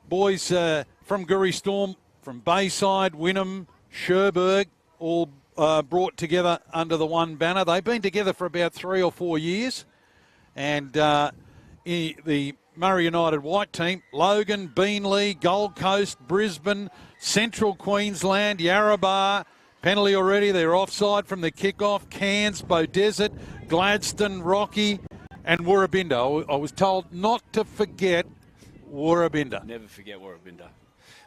E: Boys from Gurri Storm, from Bayside, Wynnum, Cherbourg, all brought together under the one banner. They've been together for about 3 or 4 years. And the Murri United White team, Logan, Beenleigh, Gold Coast, Brisbane, Central Queensland, Yarrabah, penalty already, they're offside from the kickoff, Cairns, Beaudesert, Gladstone, Rocky and Woorabinda. I was told not to forget Woorabinda.
H: Never forget Woorabinda.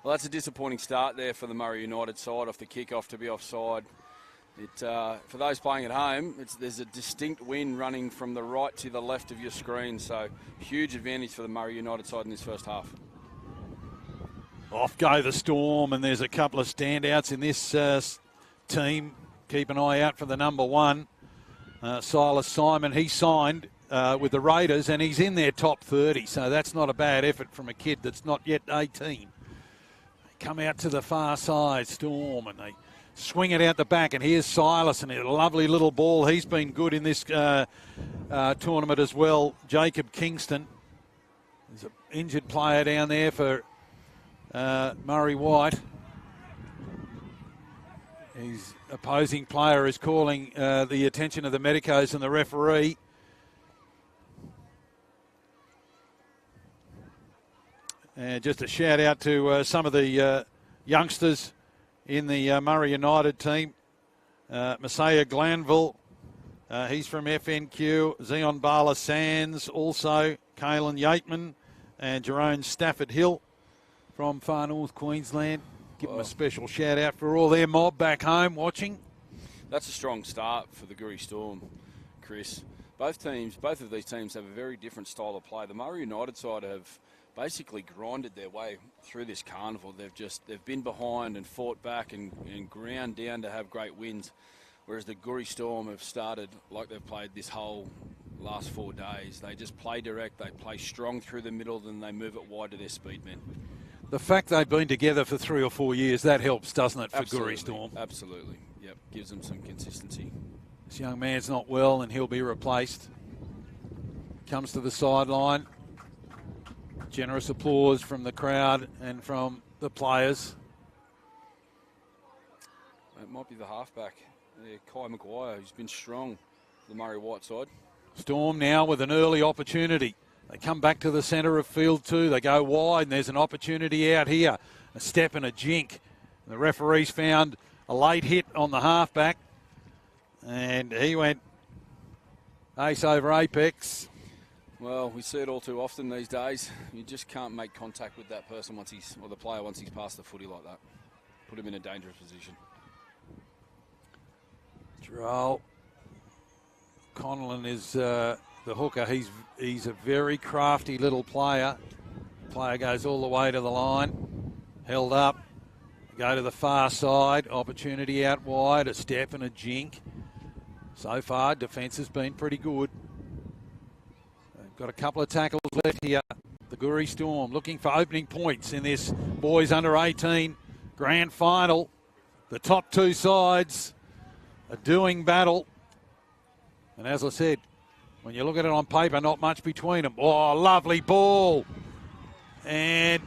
H: Well, that's a disappointing start there for the Murri United side off the kickoff to be offside. For those playing at home, there's a distinct win running from the right to the left of your screen, so huge advantage for the Murri United side in this first half.
E: Off go the Storm, and there's a couple of standouts in this team. Keep an eye out for the number 1, Silas Simon. He signed with the Raiders, and he's in their top 30, so that's not a bad effort from a kid that's not yet 18. They come out to the far side, Storm, and they swing it out the back, and here's Silas, and a lovely little ball. He's been good in this tournament as well. Jacob Kingston. There's an injured player down there for Murri White. His opposing player is calling the attention of the medicos and the referee. And just a shout out to some of the youngsters in the Murri United team. Messiah Glanville, he's from FNQ. Zion Bala Sands, also Kalen Yateman and Jerome Stafford Hill from far north Queensland. Give them a special shout out for all their mob back home watching.
H: That's a strong start for the Gurri Storm, Chris. both of these teams have a very different style of play. The Murri United side have basically grinded their way through this carnival. They've been behind and fought back and ground down to have great wins, whereas the Gurri Storm have started like they've played this whole last 4 days. They just play direct, they play strong through the middle, then they move it wide to their speed men.
E: The fact they've been together for 3 or 4 years, that helps, doesn't it, for Gurri Storm?
H: Absolutely, yep, gives them some consistency.
E: This young man's not well and he'll be replaced. Comes to the sideline. Generous applause from the crowd and from the players.
H: It might be the halfback, Kai Maguire, who's been strong for the Murri White side. Storm
E: now with an early opportunity. They come back to the centre of field 2. They go wide and there's an opportunity out here. A step and a jink. The referees found a late hit on the halfback. And he went ace over apex.
H: Well, we see it all too often these days. You just can't make contact with that person or the player once he's passed the footy like that. Put him in a dangerous position.
E: Droll. Conlon is the hooker. He's a very crafty little player. Player goes all the way to the line. Held up. Go to the far side. Opportunity out wide. A step and a jink. So far, defence has been pretty good. They've got a couple of tackles left here. The Gurri Storm looking for opening points in this boys under 18 grand final. The top 2 sides are doing battle. And as I said, when you look at it on paper, not much between them. Oh, lovely ball. And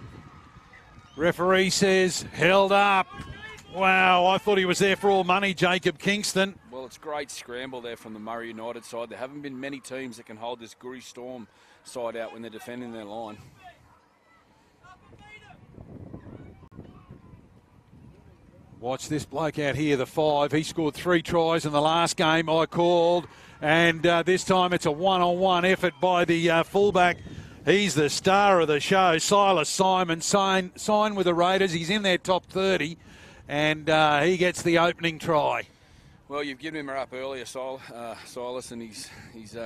E: referee says held up. Wow, I thought he was there for all money, Jacob Kingston.
H: Well, it's great scramble there from the Murri United side. There haven't been many teams that can hold this Gurri Storm side out when they're defending their line.
E: Watch this bloke out here, the 5. He scored 3 tries in the last game I called. And this time it's a one-on-one effort by the fullback. He's the star of the show. Silas Simon signed with the Raiders. He's in their top 30. And he gets the opening try.
H: Well, you've given him a rap earlier, Silas, and he's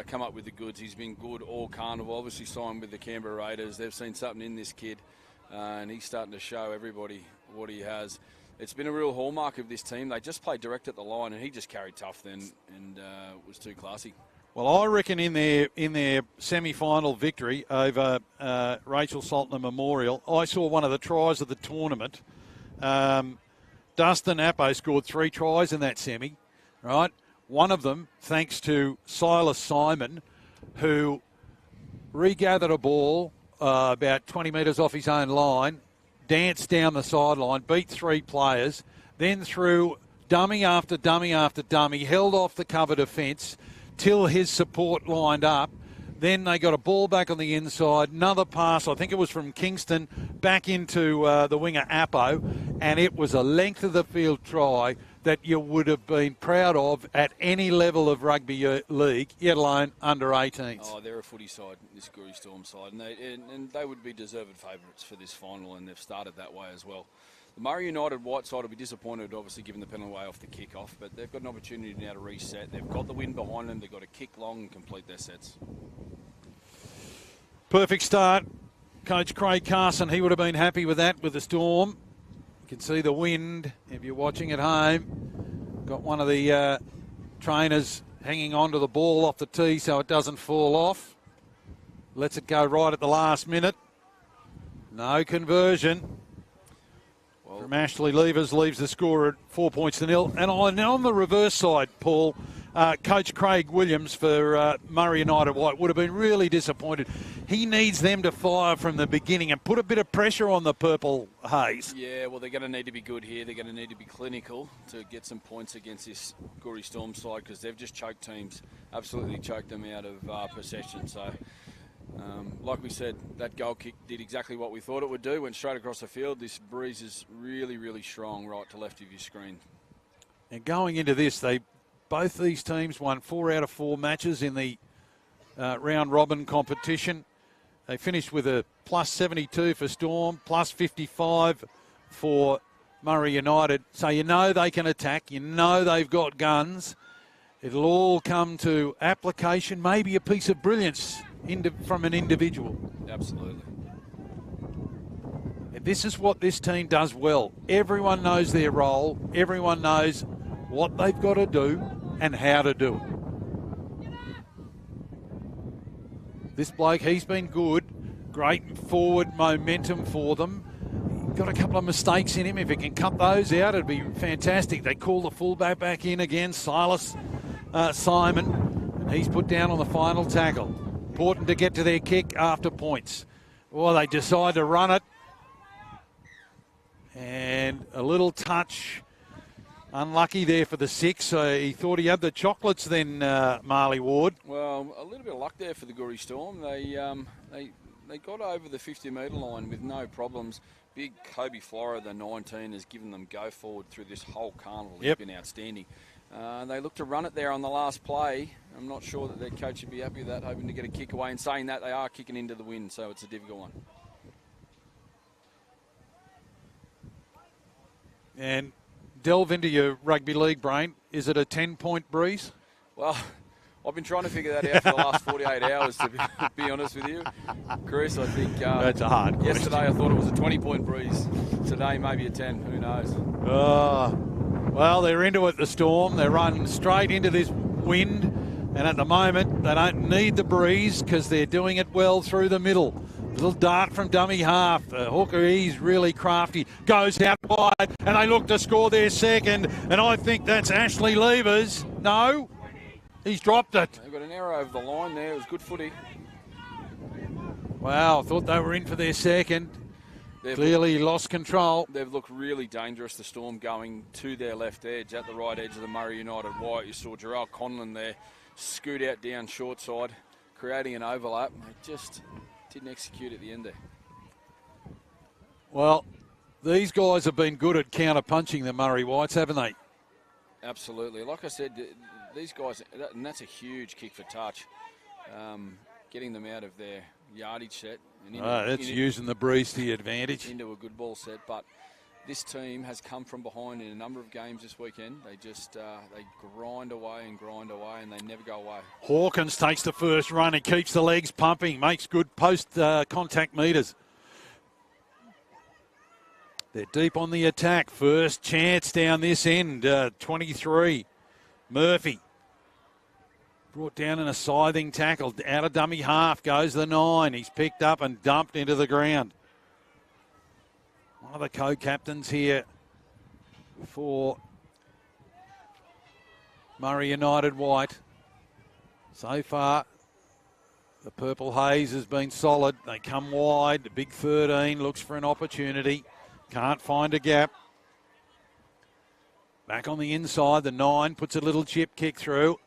H: come up with the goods. He's been good all carnival. Obviously signed with the Canberra Raiders. They've seen something in this kid, and he's starting to show everybody what he has. It's been a real hallmark of this team. They just played direct at the line, and he just carried tough then and was too classy.
E: Well, I reckon in their semi-final victory over Rachel Saltner Memorial, I saw one of the tries of the tournament. Dustin Appo scored 3 tries in that semi, right? One of them, thanks to Silas Simon, who regathered a ball about 20 metres off his own line, danced down the sideline, beat 3 players, then threw dummy after dummy after dummy, held off the cover defence till his support lined up. Then they got a ball back on the inside, another pass, I think it was from Kingston, back into the winger Appo, and it was a length of the field try that you would have been proud of at any level of rugby league, let alone under 18s.
H: Oh, they're a footy side, this Gurri Storm side, and they would be deserved favourites for this final, and they've started that way as well. The Murri United White side will be disappointed, obviously, given the penalty away off the kick-off, but they've got an opportunity now to reset. They've got the win behind them. They've got to kick long and complete their sets.
E: Perfect start. Coach Craig Carson, he would have been happy with that, with the Storm. You can see the wind if you're watching at home. Got one of the trainers hanging onto the ball off the tee so it doesn't fall off. Lets it go right at the last minute. No conversion. From Ashley Levers, leaves the score at 4 points to 0. And on the reverse side, Paul, Coach Craig Williams for Murri United White would have been really disappointed. He needs them to fire from the beginning and put a bit of pressure on the Purple Haze.
H: Yeah, well, they're going to need to be good here. They're going to need to be clinical to get some points against this Gurri Storm side because they've just choked teams, absolutely choked them out of possession. So, like we said, that goal kick did exactly what we thought it would do. Went straight across the field. This breeze is really, really strong right to left of your screen.
E: And going into this, both these teams won 4 out of 4 matches in the round robin competition. They finished with a plus 72 for Storm, plus 55 for Murri United. So you know they can attack. You know they've got guns. It'll all come to application, maybe a piece of brilliance from an individual.
H: Absolutely.
E: And this is what this team does well. Everyone knows their role. Everyone knows what they've got to do and how to do it. This bloke, he's been good. Great forward momentum for them. Got a couple of mistakes in him. If he can cut those out, it'd be fantastic. They call the fullback back in again, Silas Simon. And he's put down on the final tackle. Important to get to their kick after points. Well, they decide to run it. And a little touch. Unlucky there for the 6. He thought he had the chocolates then, Marley Ward.
H: Well, a little bit of luck there for the Gurri Storm. They got over the 50-metre line with no problems. Big Kobe Flora, the 19, has given them go forward through this whole carnival. He's been outstanding. They look to run it there on the last play. I'm not sure that their coach would be happy with that, hoping to get a kick away. And saying that, they are kicking into the wind, so it's a difficult one.
E: And delve into your rugby league brain. Is it a 10-point breeze?
H: Well, I've been trying to figure that out for the last 48 hours, to be honest with you. Chris, I think
E: that's a hard question.
H: Yesterday I thought it was a 20-point breeze. Today maybe a 10. Who knows?
E: Well, they're into it, the Storm. They're running straight into this wind. And at the moment, they don't need the breeze because they're doing it well through the middle. Little dart from dummy half. Hooker, he's really crafty. Goes out wide, and they look to score their second. And I think that's Ashley Levers. No. He's dropped it.
H: They've got an error over the line there. It was good footy.
E: Wow, thought they were in for their second. Clearly lost control.
H: They've looked really dangerous, the Storm, going to their left edge, at the right edge of the Murri United White. You saw Gerald Conlon there scoot out down short side, creating an overlap. They just didn't execute at the end there.
E: Well, these guys have been good at counter-punching the Murri Whites, haven't they?
H: Absolutely. Like I said, these guys, and that's a huge kick for touch, getting them out of their yardage set. And
E: that's using the breeze to the advantage.
H: Into a good ball set, but this team has come from behind in a number of games this weekend. They just, they grind away, and they never go away.
E: Hawkins takes the first run. He keeps the legs pumping, makes good post-contact metres. They're deep on the attack. First chance down this end, 23. Murphy. Brought down in a scything tackle. Out of dummy half goes the 9. He's picked up and dumped into the ground. One of the co-captains here for Murri United White. So far, the Purple Haze has been solid. They come wide. The big 13 looks for an opportunity. Can't find a gap. Back on the inside, the 9 puts a little chip kick through.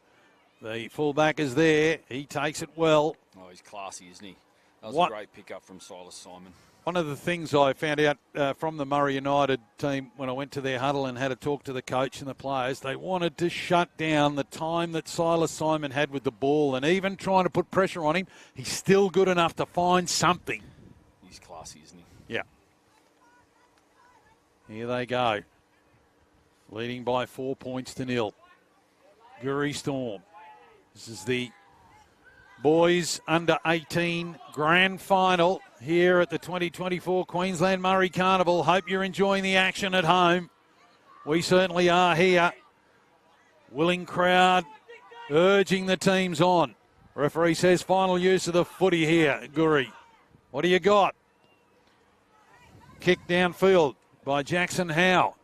E: The fullback is there. He takes it well.
H: Oh, he's classy, isn't he? That was a great pickup from Silas Simon.
E: One of the things I found out from the Murri United team when I went to their huddle and had a talk to the coach and the players, they wanted to shut down the time that Silas Simon had with the ball, and even trying to put pressure on him, he's still good enough to find something.
H: He's classy, isn't he?
E: Yeah. Here they go. Leading by 4 points to 0. Gurri Storm. This is the boys under 18 grand final here at the 2024 Queensland Murri Carnival. Hope you're enjoying the action at home. We certainly are here. Willing crowd urging the teams on. Referee says final use of the footy here, Gurri. What do you got? Kick downfield by Jackson Howe.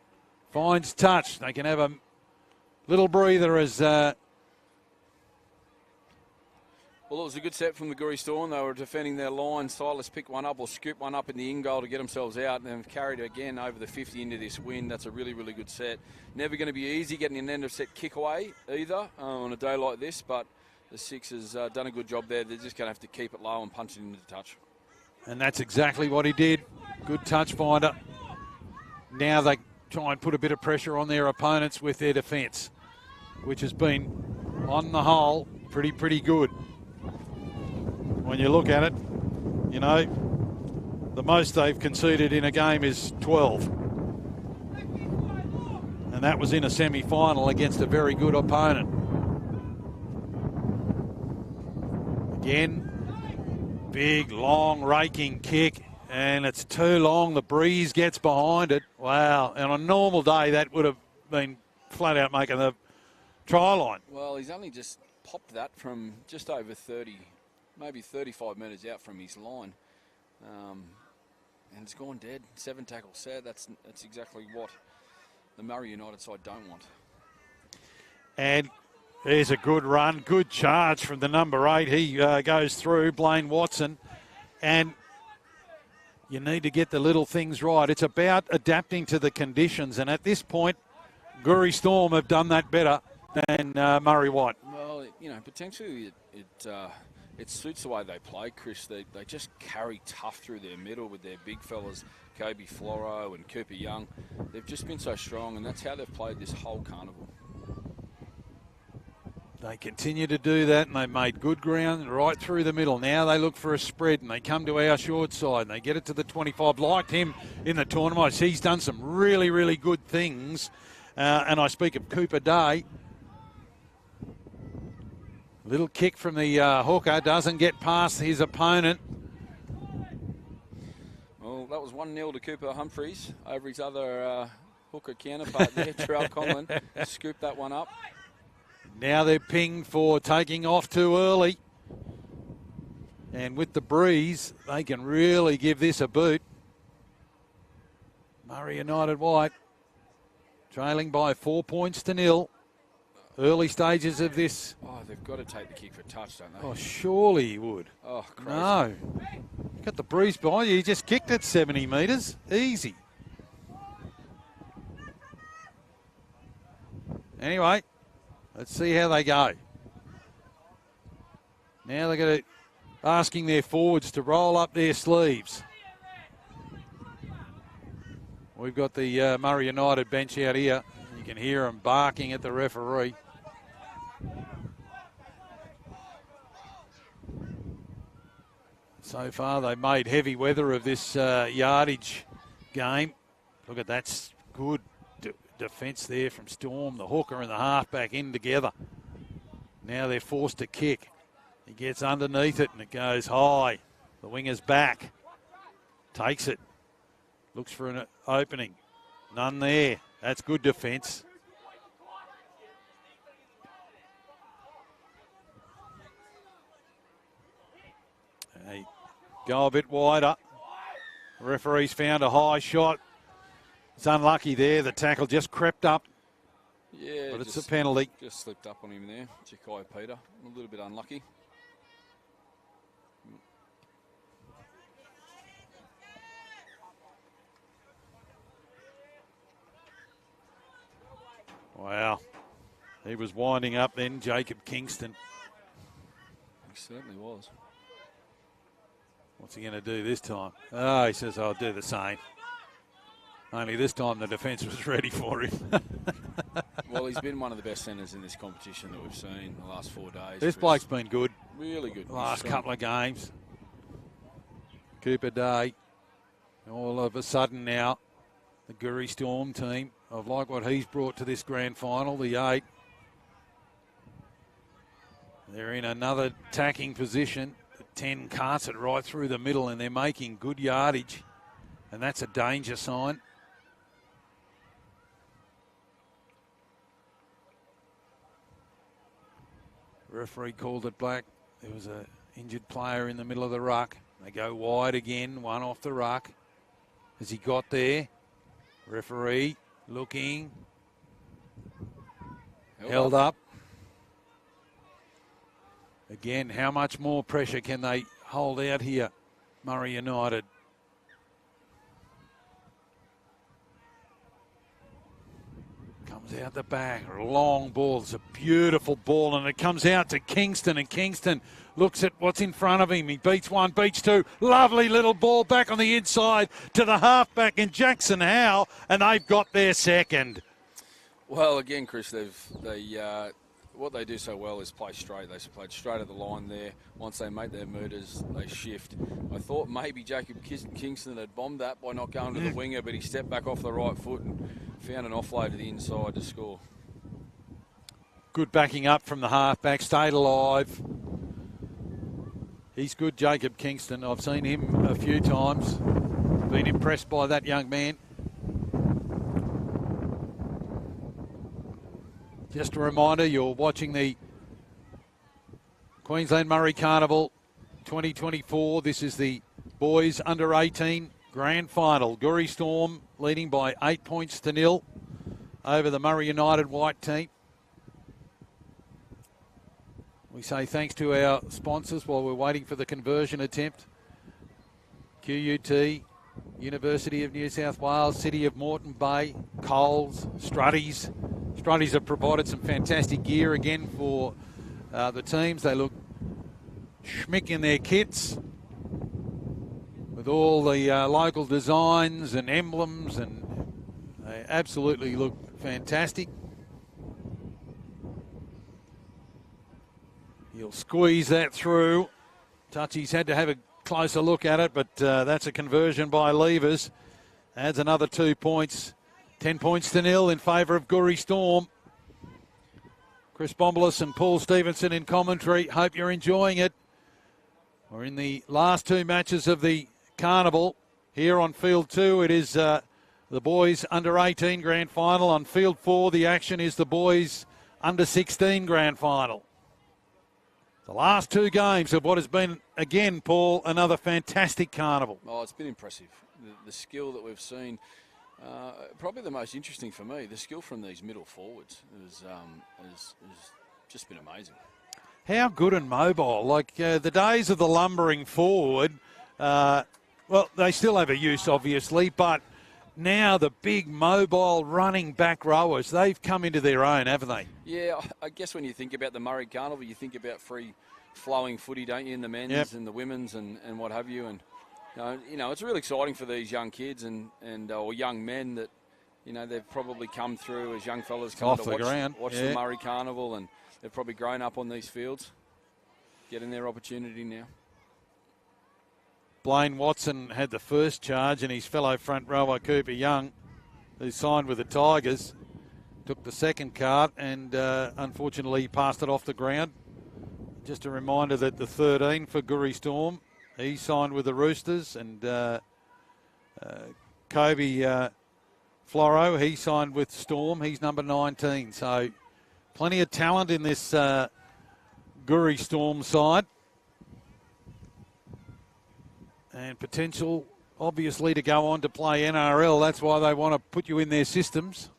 E: Finds touch. They can have a little breather as...
H: Well, it was a good set from the Gurri Storm. They were defending their line. Silas picked one up or scooped one up in the in goal to get themselves out, and then carried it again over the 50 into this wind. That's a really, really good set. Never going to be easy getting an end of set kick away either on a day like this, but the Six has done a good job there. They're just going to have to keep it low and punch it into the touch.
E: And that's exactly what he did. Good touch finder. Now they try and put a bit of pressure on their opponents with their defence, which has been, on the whole, pretty good. When you look at it, you know, the most they've conceded in a game is 12. And that was in a semi-final against a very good opponent. Again, big, long, raking kick, and it's too long. The breeze gets behind it. Wow. And on a normal day, that would have been flat out making the try line.
H: Well, he's only just popped that from just over 30, maybe 35 metres out from his line. And it's gone dead. 7 tackles set. That's exactly what the Murri United side don't want.
E: And there's a good run, good charge from the number 8. He goes through, Blaine Watson. And you need to get the little things right. It's about adapting to the conditions. And at this point, Guri Storm have done that better than Murray White.
H: Well, you know, potentially it suits the way they play, Chris. They just carry tough through their middle with their big fellas, Kobe Floro and Cooper Young. They've just been so strong, and that's how they've played this whole carnival.
E: They continue to do that, and they made good ground right through the middle. Now they look for a spread, and they come to our short side, and they get it to the 25. Liked him in the tournament. He's done some really, really good things. And I speak of Cooper Day. Little kick from the hooker, doesn't get past his opponent.
H: Well, that was 1-0 to Cooper Humphreys over his other hooker counterpart there, Terrell Conlon. Scooped that one up.
E: Now they're pinged for taking off too early. And with the breeze, they can really give this a boot. Murri United White trailing by 4 points to 0. Early stages of this.
H: Oh, they've got to take the kick for touch, don't they?
E: Oh, surely he would.
H: Oh, crazy.
E: No. Got the breeze behind you. He just kicked it 70 metres. Easy. Anyway, let's see how they go. Now they're going to asking their forwards to roll up their sleeves. We've got the Murri United bench out here. You can hear them barking at the referee. So far, they made heavy weather of this yardage game. Look at that good defence there from Storm. The hooker and the halfback in together. Now they're forced to kick. He gets underneath it and it goes high. The winger's back. Takes it. Looks for an opening. None there. That's good defence. They go a bit wider. The referee's found a high shot. It's unlucky there. The tackle just crept up.
H: Yeah,
E: but it's a penalty.
H: Just slipped up on him there. Jakai Peter. A little bit unlucky.
E: Wow. He was winding up then, Jacob Kingston.
H: He certainly was.
E: What's he going to do this time? Oh, he says, I'll do the same. Only this time the defence was ready for him.
H: Well, he's been one of the best centres in this competition that we've seen the last 4 days.
E: This bloke's been good.
H: Really good.
E: Last couple of games. Cooper Day. All of a sudden now, the Guri Storm team, I like what he's brought to this grand final, the 8. They're in another attacking position. The 10 carts it right through the middle and they're making good yardage. And that's a danger sign. Referee called it black. There was an injured player in the middle of the ruck. They go wide again, one off the ruck. Has he got there? Referee looking. Held up. Again, how much more pressure can they hold out here, Murri United? Comes out the back, long ball. It's a beautiful ball, and it comes out to Kingston, and Kingston looks at what's in front of him. He beats one, beats two. Lovely little ball back on the inside to the halfback in Jackson Howe, and they've got their second.
H: Well, again, Chris, what they do so well is play straight. They played straight at the line there. Once they make their murders, they shift. I thought maybe Jacob Kingston had bombed that by not going to the winger, but he stepped back off the right foot and found an offload to the inside to score.
E: Good backing up from the halfback. Stayed alive. He's good, Jacob Kingston. I've seen him a few times. Been impressed by that young man. Just a reminder, you're watching the Queensland Murri Carnival 2024. This is the boys under 18 grand final. Gurri Storm leading by 8 points to 0 over the Murri United white team. We say thanks to our sponsors while we're waiting for the conversion attempt. QUT, University of New South Wales, City of Moreton Bay, Coles, Struddies. Struddies have provided some fantastic gear again for the teams. They look schmick in their kits with all the local designs and emblems, and they absolutely look fantastic. He'll squeeze that through. Touchy's had to have a closer look at it, but that's a conversion by Levers. Adds another 2 points. 10 points to 0 in favour of Gurri Storm. Chris Bombolas and Paul Stevenson in commentary. Hope you're enjoying it. We're in the last 2 matches of the Carnival. Here on Field 2, it is the boys under 18 grand final. On Field 4, the action is the boys under 16 grand final. The last 2 games of what has been, again, Paul, another fantastic carnival.
H: Oh, it's been impressive. The skill that we've seen, probably the most interesting for me, the skill from these middle forwards has just been amazing.
E: How good and mobile. Like the days of the lumbering forward, well, they still have a use, obviously, but now the big mobile running back rowers, they've come into their own, haven't they?
H: Yeah, I guess when you think about the Murri Carnival, you think about free flowing footy, don't you, in the men's and the women's and what have you. And, you know, it's really exciting for these young kids or young men that, you know, they've probably come through as young fellas come to watch the Murri Carnival, and they've probably grown up on these fields, getting their opportunity now.
E: Blaine Watson had the first charge, and his fellow front rower, Cooper Young, who signed with the Tigers, took the second card and unfortunately passed it off the ground. Just a reminder that the 13 for Gurri Storm, he signed with the Roosters, and Kobe Floro, he signed with Storm. He's number 19. So plenty of talent in this Gurri Storm side. And potential, obviously, to go on to play NRL. That's why they want to put you in their systems.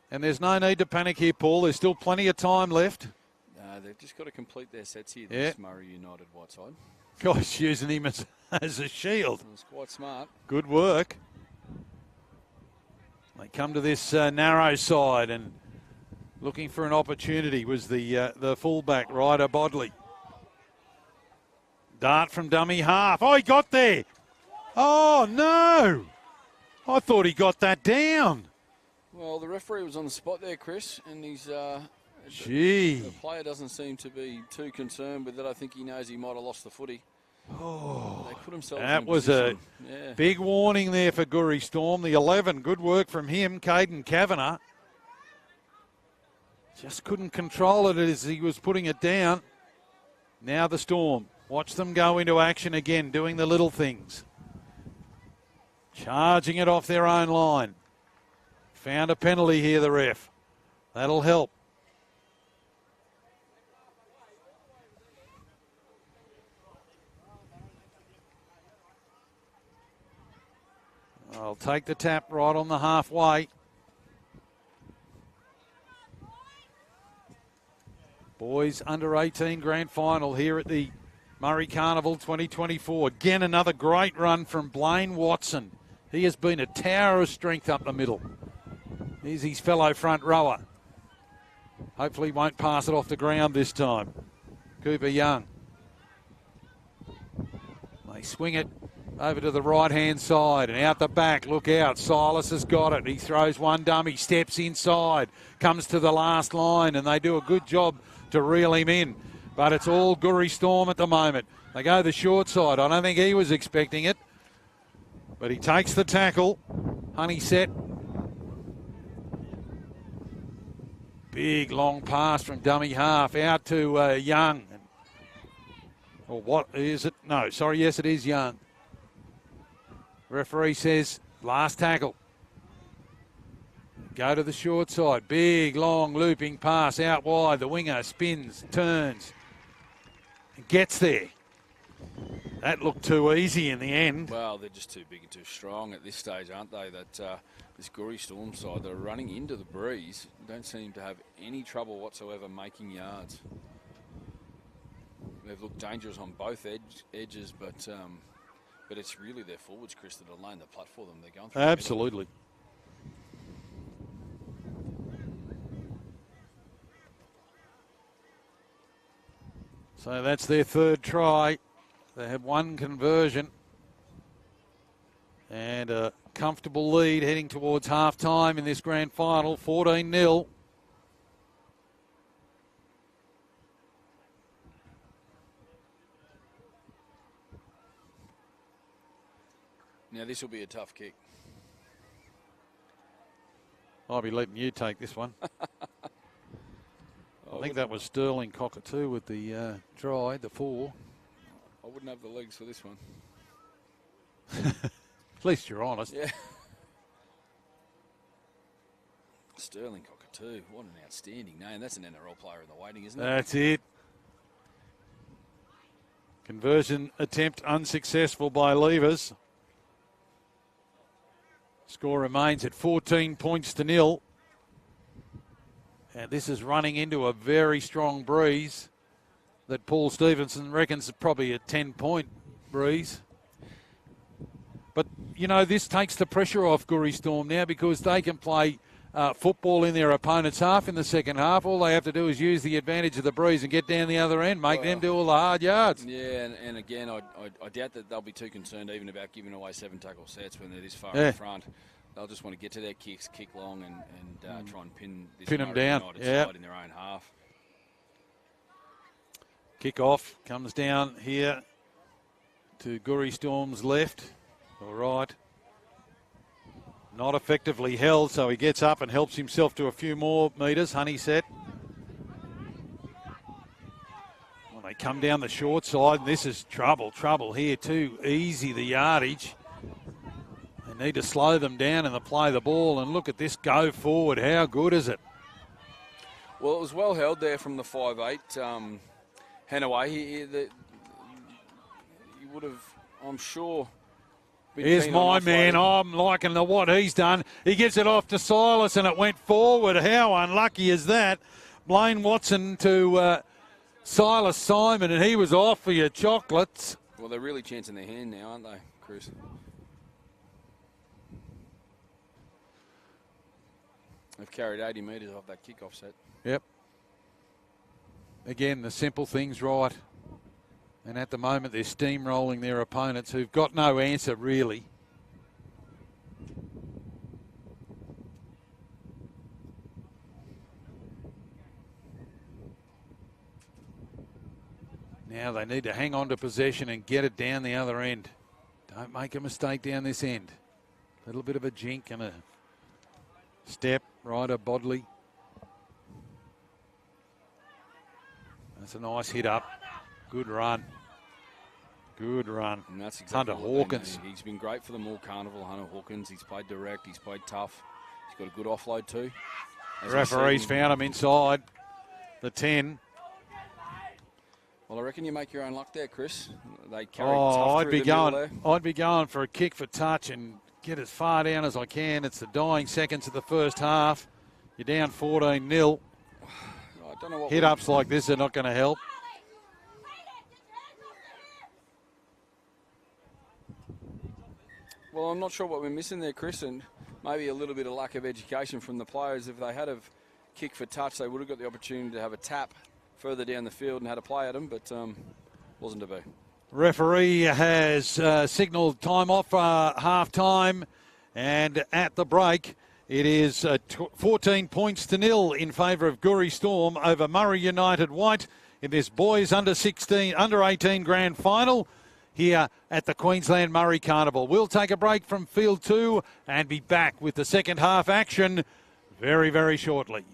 E: And there's no need to panic here, Paul. There's still plenty of time left.
H: They've just got to complete their sets here, this Murri United white side.
E: Gosh, using him as a shield.
H: It's quite smart.
E: Good work. They come to this narrow side, and looking for an opportunity was the fullback, Ryder Bodley. Dart from dummy half. Oh, he got there. Oh, no. I thought he got that down.
H: Well, the referee was on the spot there, Chris, and he's...
E: The
H: player doesn't seem to be too concerned with it. I think he knows he might have lost the footy.
E: Oh,
H: they put themselves
E: that
H: in
E: was
H: position.
E: a big warning there for Gurri Storm. The 11, good work from him, Caden Kavanagh. Just couldn't control it as he was putting it down. Now the Storm. Watch them go into action again, doing the little things. Charging it off their own line. Found a penalty here, the ref. That'll help. I'll take the tap right on the halfway. Boys under 18 grand final here at the Murri Carnival 2024. Again, another great run from Blaine Watson. He has been a tower of strength up the middle. Here's his fellow front rower. Hopefully won't pass it off the ground this time. Cooper Young. They swing it over to the right-hand side and out the back. Look out. Silas has got it. He throws one dummy, steps inside, comes to the last line, and they do a good job to reel him in. But it's all Gurri Storm at the moment. They go the short side. I don't think he was expecting it. But he takes the tackle. Honey set. Big long pass from dummy half out to Young. Or what is it? No, sorry, yes, it is Young. Referee says last tackle. Go to the short side. Big, long, looping pass out wide. The winger spins, turns, gets there. That looked too easy in the end.
H: Well, they're just too big and too strong at this stage, aren't they? That this Murri Storm side, they're running into the breeze. Don't seem to have any trouble whatsoever making yards. They've looked dangerous on both edges, but it's really their forwards, Chris, that are laying the plat for them. They're going through.
E: Absolutely. So that's their third try. They have one conversion and a comfortable lead heading towards half-time in this grand final, 14-0.
H: Now this will be a tough kick.
E: I'll be letting you take this one. I think that was Sterling Cockatoo with the try, the 4.
H: I wouldn't have the legs for this one.
E: At least you're honest.
H: Yeah. Sterling Cockatoo, what an outstanding name. That's an NRL player in the waiting, isn't it?
E: That's it. Conversion attempt unsuccessful by Levers. Score remains at 14 points to 0. And this is running into a very strong breeze that Paul Stevenson reckons is probably a 10-point breeze. But, you know, this takes the pressure off Murri Storm now because they can play football in their opponent's half in the second half. All they have to do is use the advantage of the breeze and get down the other end, make them do all the hard yards.
H: Yeah, and again, I doubt that they'll be too concerned even about giving away 7 tackle sets when they're this far in front. They'll just want to get to their kicks, kick long, and try and pin
E: them down
H: side in their own half.
E: Kick off comes down here to Murri Storm's left or right. Not effectively held, so he gets up and helps himself to a few more metres. Honeysett. Well, they come down the short side, and this is trouble here. Too easy, the yardage. They need to slow them down and they play the ball. And look at this go forward. How good is it?
H: Well, it was well held there from the 5'8". Hanaway, he would have, I'm sure.
E: Here's my man. I'm liking what he's done. He gets it off to Silas and it went forward. How unlucky is that? Blaine Watson to Silas Simon, and he was off for your chocolates.
H: Well, they're really chancing their hand now, aren't they, Chris? They've carried 80 metres off that kickoff set.
E: Yep. Again, the simple things right. And at the moment, they're steamrolling their opponents who've got no answer, really. Now they need to hang on to possession and get it down the other end. Don't make a mistake down this end. A little bit of a jink and a step. Ryder Bodley. That's a nice hit up. Good run. Good run.
H: And that's exactly
E: Hunter Hawkins.
H: He's been great for the Moore Carnival, Hunter Hawkins. He's played direct. He's played tough. He's got a good offload too.
E: The referee's found him inside the 10.
H: Well, I reckon you make your own luck there, Chris. They carry tough
E: I'd
H: through
E: be
H: the middle
E: going.
H: there.
E: I'd be going for a kick for touch and get as far down as I can. It's the dying seconds of the first half. You're down 14-0.
H: I don't know what
E: hit-ups like this are not going to help.
H: Well, I'm not sure what we're missing there, Chris, and maybe a little bit of lack of education from the players. If they had a kick for touch, they would have got the opportunity to have a tap further down the field and had a play at them, but wasn't to be.
E: Referee has signalled time off half-time, and at the break, it is 14 points to 0 in favour of Murri Storm over Murri United White in this boys under 18 grand final here at the Queensland Murri Carnival. We'll take a break from field 2 and be back with the second half action very, very shortly.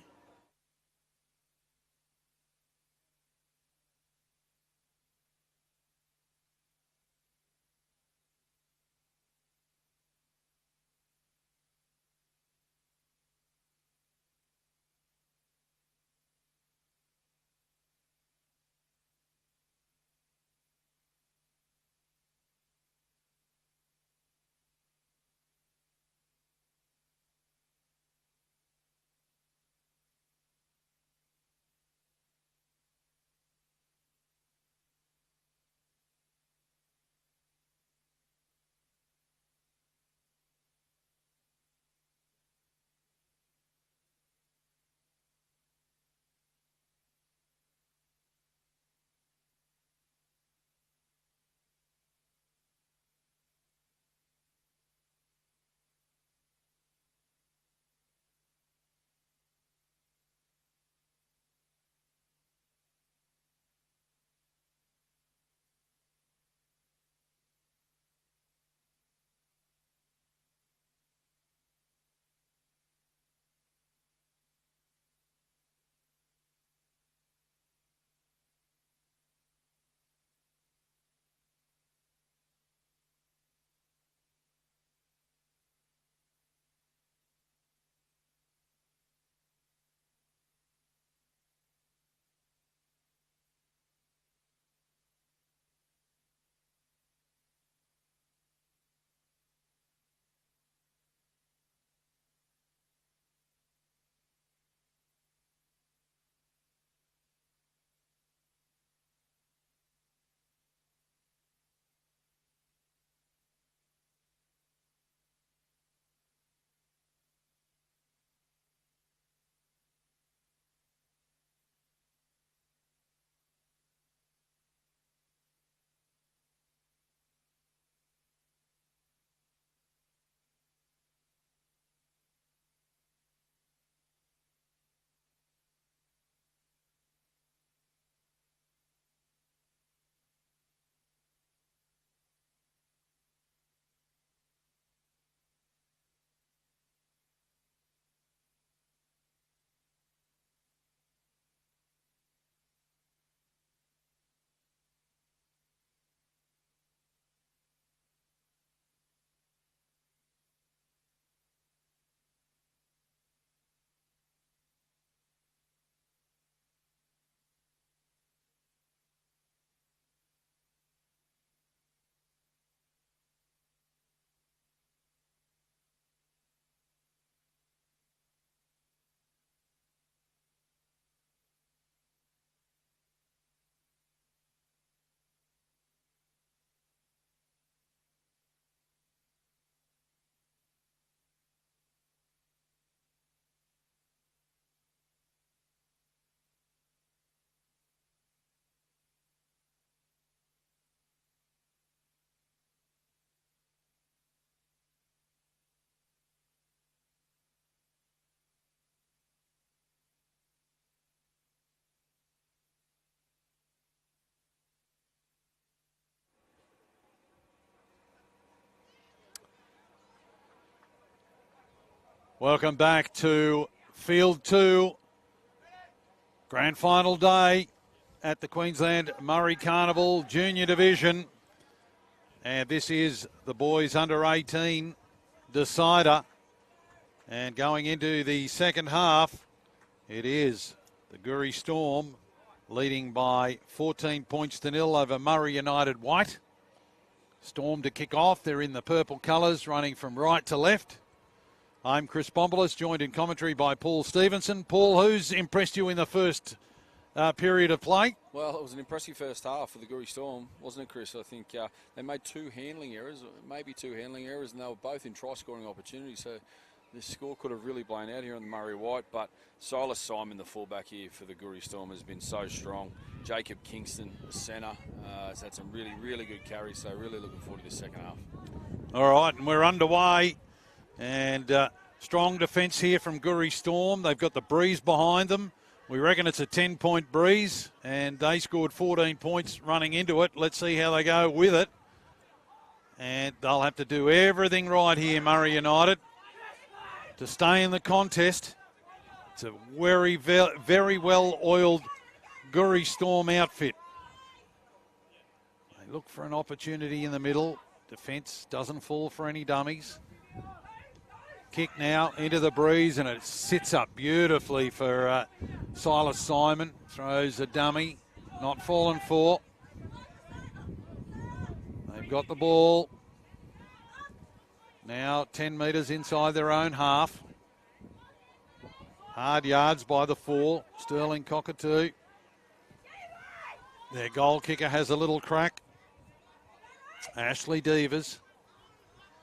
E: Welcome back to Field 2. Grand final day at the Queensland Murri Carnival Junior Division. And this is the boys under 18 decider. And going into the second half, it is the Murri Storm leading by 14 points to 0 over Murri United White. Storm to kick off. They're in the purple colours, running from right to left. I'm Chris Bombolis, joined in commentary by Paul Stevenson. Paul, who's impressed you in the first period of play?
H: Well, it was an impressive first half for the Murri Storm, wasn't it, Chris? I think they made two handling errors, and they were both in try-scoring opportunities. So this score could have really blown out here on the Murri White, but Silas Simon, the fullback here for the Murri Storm, has been so strong. Jacob Kingston, the centre, has had some really, really good carries, so really looking forward to this second half.
E: All right, and we're underway. And strong defence here from Murri Storm. They've got the breeze behind them. We reckon it's a 10-point breeze, and they scored 14 points running into it. Let's see how they go with it. And they'll have to do everything right here, Murri United, to stay in the contest. It's a very, very well-oiled Murri Storm outfit. They look for an opportunity in the middle. Defence doesn't fall for any dummies. Kick now into the breeze, and it sits up beautifully for Silas Simon. Throws a dummy, not fallen for. They've got the ball. Now 10 metres inside their own half. Hard yards by the 4. Sterling Cockatoo. Their goal kicker has a little crack. Ashley Devers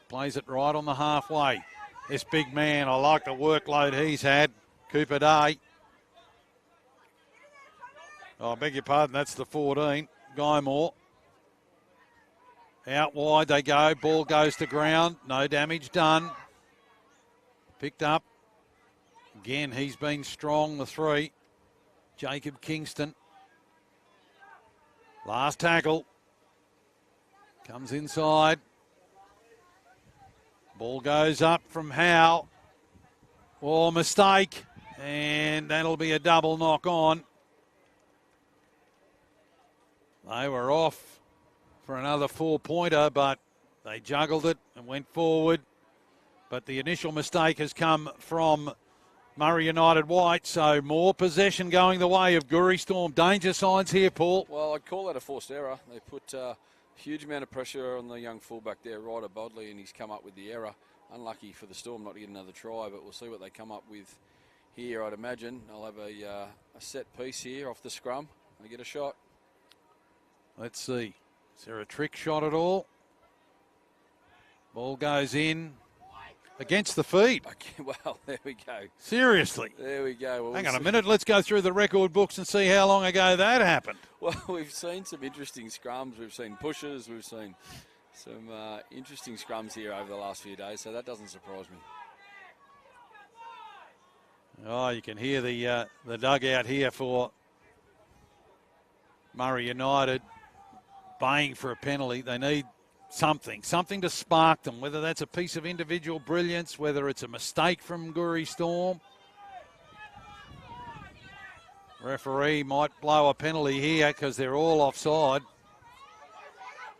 E: plays it right on the halfway. This big man, I like the workload he's had. Cooper Day. Oh, I beg your pardon, that's the 14. Guy Moore. Out wide they go. Ball goes to ground. No damage done. Picked up. Again, he's been strong, the 3. Jacob Kingston. Last tackle. Comes inside. Ball goes up from Howe. Oh, mistake. And that'll be a double knock on. They were off for another 4-pointer, but they juggled it and went forward. But the initial mistake has come from Murri United White, so more possession going the way of Murri Storm. Danger signs here, Paul.
H: Well, I'd call that a forced error. They put huge amount of pressure on the young fullback there, Ryder Bodley, and he's come up with the error. Unlucky for the Storm not to get another try, but we'll see what they come up with here, I'd imagine. I'll have a set piece here off the scrum. They get a shot.
E: Let's see. Is there a trick shot at all? Ball goes in. Against the feet.
H: Okay, well, there we go.
E: Seriously.
H: There we go. Well,
E: hang on a minute. Let's go through the record books and see how long ago that happened.
H: Well, we've seen some interesting scrums. We've seen pushes. We've seen some interesting scrums here over the last few days, so that doesn't surprise me.
E: Oh, you can hear the dugout here for Murri United baying for a penalty. They need something to spark them, whether that's a piece of individual brilliance, whether it's a mistake from Murri Storm. Referee might blow a penalty here because they're all offside.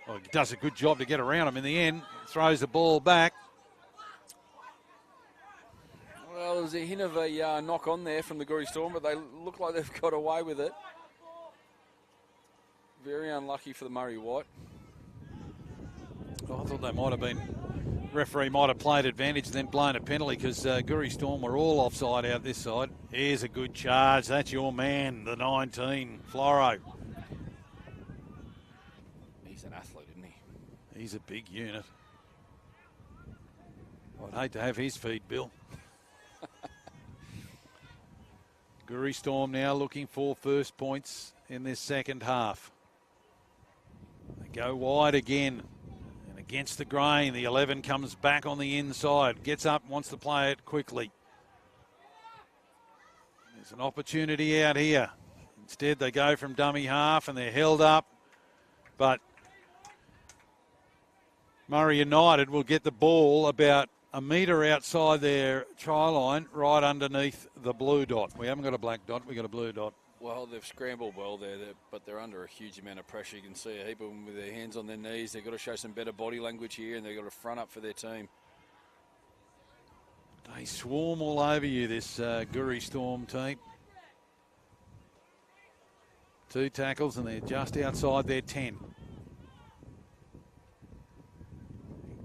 E: Well, he does a good job to get around them in the end. Throws the ball back.
H: Well, there was a hint of a knock on there from the Murri Storm, but they look like they've got away with it. Very unlucky for the Murri White.
E: Oh, I thought they might have been, referee might have played advantage and then blown a penalty because Murri Storm were all offside out this side. Here's a good charge. That's your man, the 19, Floro.
H: He's an athlete, isn't he?
E: He's a big unit. I'd hate to have his feet, Bill. Murri Storm now looking for first points in this second half. They go wide again. Against the grain, the 11 comes back on the inside, gets up, wants to play it quickly. There's an opportunity out here. Instead, they go from dummy half and they're held up. But Murri United will get the ball about a metre outside their try line, right underneath the blue dot. We haven't got a black dot, we've got a blue dot.
H: Well, they've scrambled well there, but they're under a huge amount of pressure. You can see a heap of them with their hands on their knees. They've got to show some better body language here, and they've got to front up for their team.
E: They swarm all over you, this Murri Storm team. 2 tackles, and they're just outside their 10.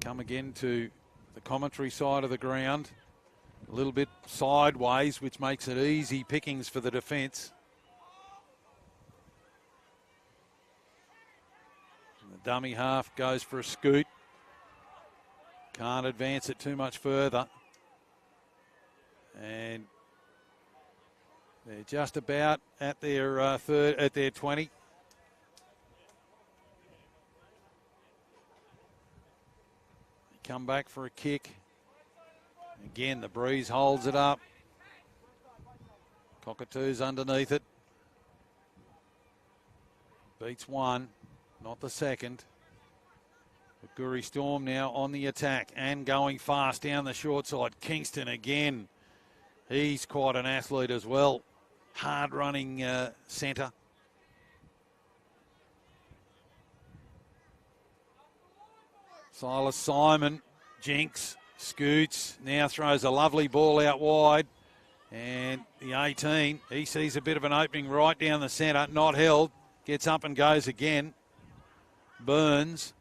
E: Come again to the commentary side of the ground. A little bit sideways, which makes it easy pickings for the defence. The dummy half goes for a scoot. Can't advance it too much further. And they're just about at their at their 20. They come back for a kick. Again, the breeze holds it up. Cockatoos underneath it. Beats one, not the second. But Murri Storm now on the attack and going fast down the short side. Kingston again. He's quite an athlete as well. Hard running centre. Silas Simon, Jinx, scoots, now throws a lovely ball out wide. And the 18, he sees a bit of an opening right down the centre, not held. Gets up and goes again. Burns.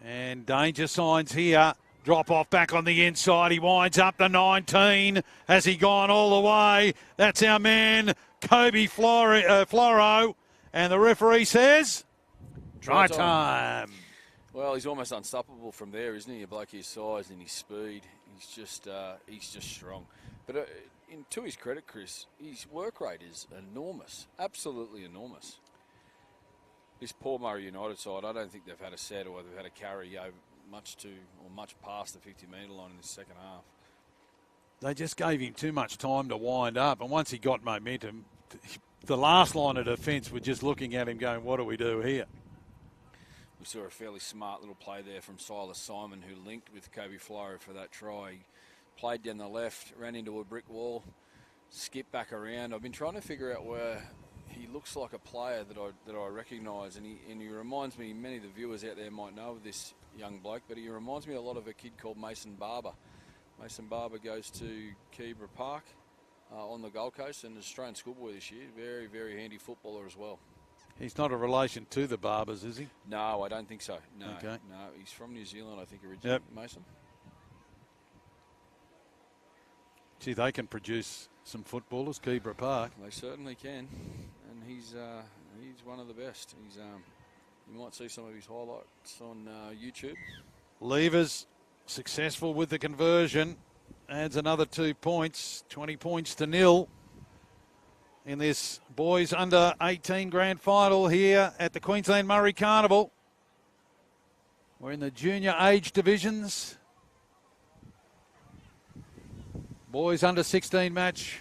E: And danger signs here. Drop off back on the inside. He winds up the 19. Has he gone all the way? That's our man, Kobe Floro. And the referee says, try time.
H: Well, he's almost unstoppable from there, isn't he? A bloke his size and his speed. He's just strong. But to his credit, Chris, his work rate is enormous. Absolutely enormous. This poor Murri United side, I don't think they've had a set or they've had a carry over much past the 50-metre line in the second half.
E: They just gave him too much time to wind up, and once he got momentum, the last line of defence were just looking at him going, what do we do here?
H: We saw a fairly smart little play there from Silas Simon, who linked with Kobe Floro for that try. He played down the left, ran into a brick wall, skipped back around. I've been trying to figure out where he looks like a player that I recognise, and he reminds me, many of the viewers out there might know of this young bloke, but he reminds me a lot of a kid called Mason Barber. Mason Barber goes to Keebra Park on the Gold Coast and is Australian schoolboy this year. Very, very handy footballer as well.
E: He's not a relation to the Barbers, is he?
H: No, I don't think so. No,
E: okay.
H: No, he's from New Zealand, I think, originally. Yep. Mason.
E: Gee, they can produce some footballers, Keebra Park.
H: They certainly can, and he's one of the best. You might see some of his highlights on YouTube.
E: Levers successful with the conversion, adds another 2 points, 20 points to 0 in this boys under 18 grand final here at the Queensland Murri Carnival. We're in the junior age divisions. Boys under 16 match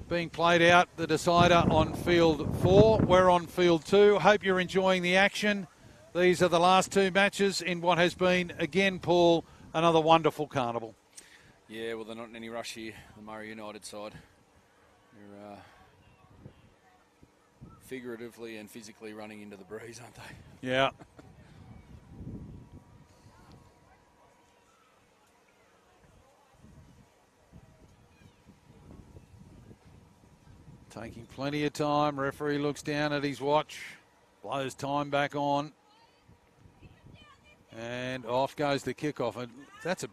E: being played out, the decider on field 4. We're on field 2. Hope you're enjoying the action. These are the last 2 matches in what has been, again, Paul, another wonderful carnival.
H: Yeah, well, they're not in any rush here, the Murri United side. They're figuratively and physically running into the breeze, aren't they?
E: Yeah. Taking plenty of time. Referee looks down at his watch, blows time back on, and off goes the kickoff. And that's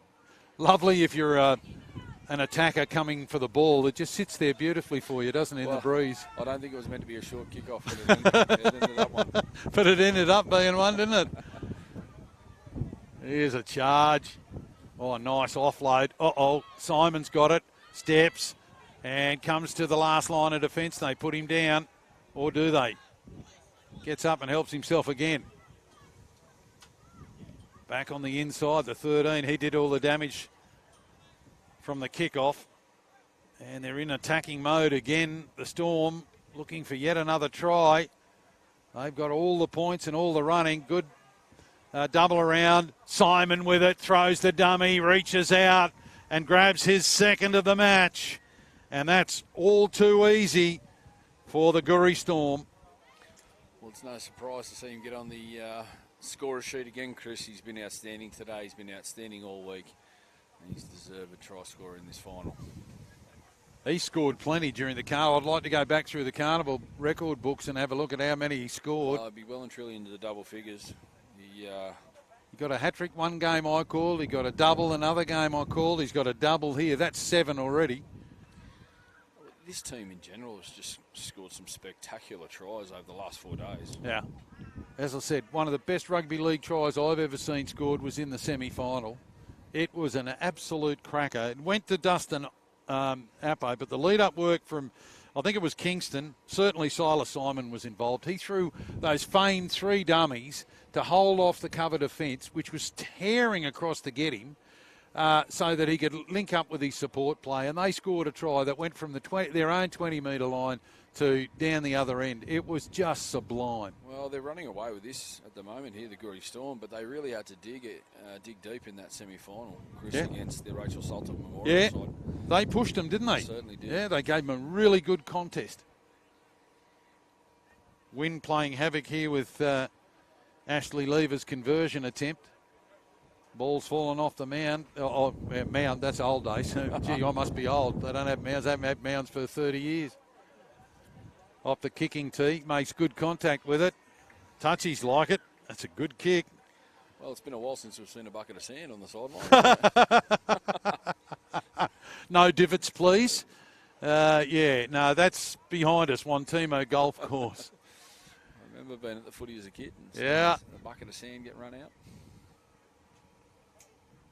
E: lovely if you're an attacker coming for the ball. It just sits there beautifully for you, doesn't it, in the breeze?
H: I don't think it was meant to be a short kickoff, but it ended up one.
E: But it ended up being one, didn't it? Here's a charge. Oh, nice offload. Uh-oh, Simon's got it. Steps. And comes to the last line of defence. They put him down, or do they? Gets up and helps himself again. Back on the inside, the 13. He did all the damage from the kickoff. And they're in attacking mode again. The Storm looking for yet another try. They've got all the points and all the running. Good double around. Simon with it, throws the dummy, reaches out and grabs his second of the match. And that's all too easy for the Murri Storm.
H: Well, it's no surprise to see him get on the scorer sheet again, Chris. He's been outstanding today. He's been outstanding all week. And he's deserved a try scorer in this final.
E: He scored plenty during the carnival. I'd like to go back through the carnival record books and have a look at how many he scored.
H: He'd be well and truly into the double figures. He
E: got a hat-trick one game I called. He got a double another game I called. He's got a double here. That's 7 already.
H: This team in general has just scored some spectacular tries over the last 4 days.
E: Yeah. As I said, one of the best rugby league tries I've ever seen scored was in the semi-final. It was an absolute cracker. It went to Dustin Appo, but the lead-up work from, I think it was Kingston, certainly Silas Simon was involved. He threw those feigned 3 dummies to hold off the cover defence, which was tearing across to get him, so that he could link up with his support play. And they scored a try that went from their own 20-metre line to down the other end. It was just sublime.
H: Well, they're running away with this at the moment here, the Murri Storm, but they really had to dig deep in that semi-final, Chris, against the Rachel Salter Memorial side.
E: They pushed them, didn't they?
H: They certainly did.
E: Yeah, they gave them a really good contest. Wynn playing havoc here with Ashley Lever's conversion attempt. Ball's fallen off the mound. Mound, that's old days. Gee, I must be old. They don't have mounds. They haven't had mounds for 30 years. Off the kicking tee. Makes good contact with it. Touchies like it. That's a good kick.
H: Well, it's been a while since we've seen a bucket of sand on the sideline.
E: No divots, please. No, that's behind us, Wantimo Golf Course.
H: I remember being at the footy as a kid and seeing a bucket of sand get run out.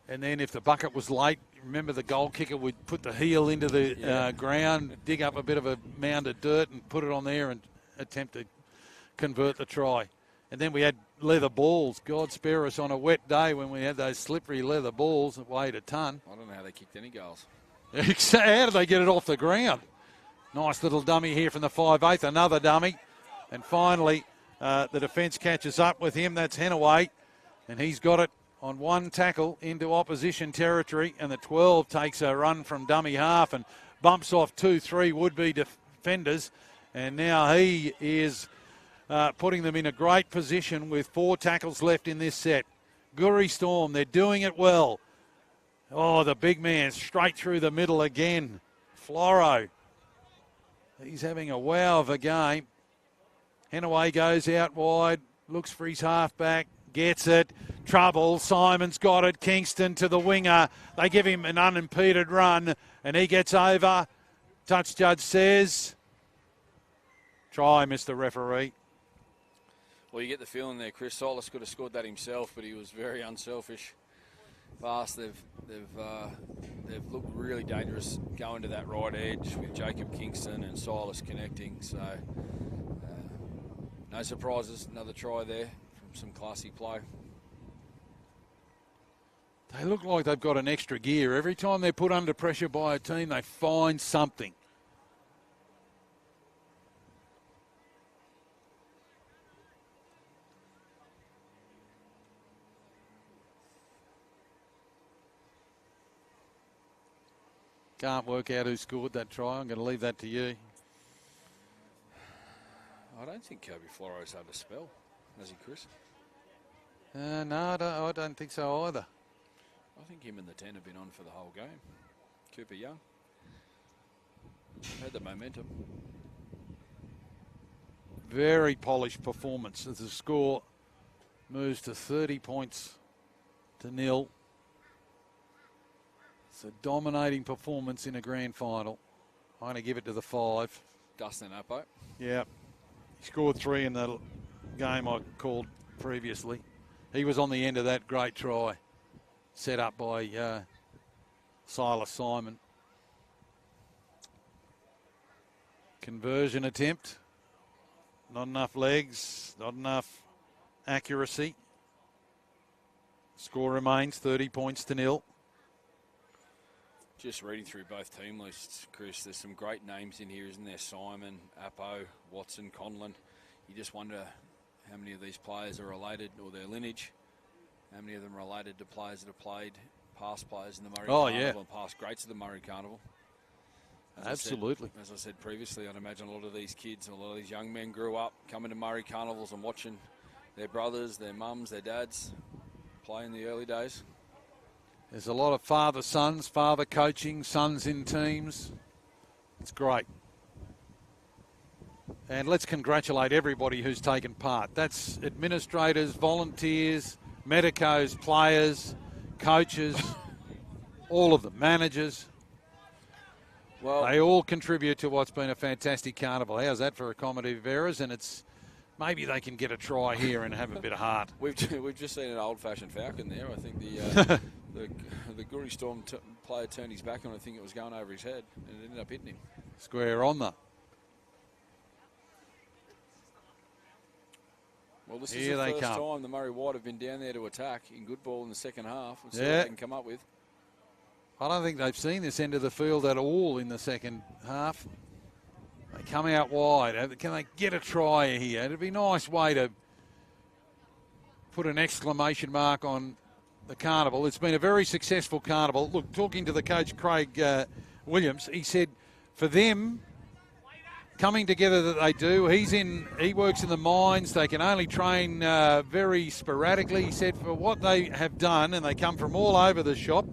E: And then if the bucket was late, remember the goal kicker would put the heel into the ground, dig up a bit of a mound of dirt and put it on there and attempt to convert the try. And then we had leather balls. God spare us on a wet day when we had those slippery leather balls that weighed a ton.
H: I don't know how they kicked any goals.
E: How did they get it off the ground? Nice little dummy here from the 5/8, another dummy. And finally, the defence catches up with him. That's Henaway. And he's got it on one tackle into opposition territory, and the 12 takes a run from dummy half and bumps off 2-3 would-be defenders. And now he is putting them in a great position with 4 tackles left in this set. Murri Storm, they're doing it well. Oh, the big man straight through the middle again. Floro. He's having a wow of a game. Henaway goes out wide, looks for his halfback. Gets it. Trouble. Simon's got it. Kingston to the winger. They give him an unimpeded run and he gets over. Touch judge says, try, Mr. Referee.
H: Well, you get the feeling there, Chris. Silas could have scored that himself, but he was very unselfish. Fast. They've looked really dangerous going to that right edge with Jacob Kingston and Silas connecting. So no surprises. Another try there. Some classy play.
E: They look like they've got an extra gear. Every time they're put under pressure by a team, they find something. Can't work out who scored that try. I'm going to leave that to you.
H: I don't think Kobe Floro's had a spell, has he, Chris?
E: No, I don't think so either.
H: I think him and the 10 have been on for the whole game. Cooper Young had the momentum.
E: Very polished performance as the score moves to 30 points to 0. It's a dominating performance in a grand final. I'm going to give it to the 5.
H: Dustin Appo.
E: Yeah. He scored 3 in the game I called previously. He was on the end of that great try set up by Silas Simon. Conversion attempt. Not enough legs, not enough accuracy. Score remains 30 points to 0.
H: Just reading through both team lists, Chris, there's some great names in here, isn't there? Simon, Appo, Watson, Conlon. You just wonder how many of these players are related or their lineage. how many of them are related to players that have played, past players in the Murri
E: yeah.
H: Carnival and past greats of the Murri Carnival.
E: Absolutely.
H: As I said previously, I'd imagine a lot of these kids, a lot of these young men grew up coming to Murri Carnivals and watching their brothers, their mums, their dads play in the early days.
E: There's a lot of father-sons, father coaching, sons in teams. It's great. And let's congratulate everybody who's taken part. That's administrators, volunteers, medicos, players, coaches, all of them, managers.
H: Well,
E: they all contribute to what's been a fantastic carnival. How's that for accommodative errors? And it's maybe they can get a try here and have a bit of heart.
H: We've just seen an old-fashioned falcon there. I think the Gurri Storm player turned his back on it. I think it was going over his head, and it ended up hitting him.
E: Square on the.
H: Well, this is the first time the Murri White have been down there to attack in good ball in the second half. We'll see what they can come up with.
E: I don't think they've seen this end of the field at all in the second half. They come out wide. Can they get a try here? It'd be a nice way to put an exclamation mark on the carnival. It's been a very successful carnival. Look, talking to the coach, Craig Williams, he said for them, coming together that they do, he works in the mines. They can only train very sporadically. He said for what they have done, and they come from all over the shop,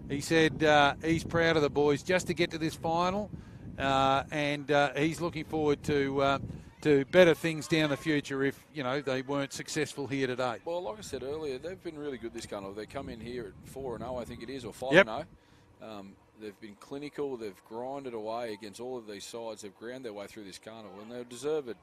E: he said he's proud of the boys just to get to this final, and he's looking forward to better things down the future if, they weren't successful here today.
H: Well, like I said earlier, they've been really good this carnival. They come in here at 4-0, I think it is, or 5-0. They've been clinical. They've grinded away against all of these sides. They've ground their way through this carnival, and they're deserved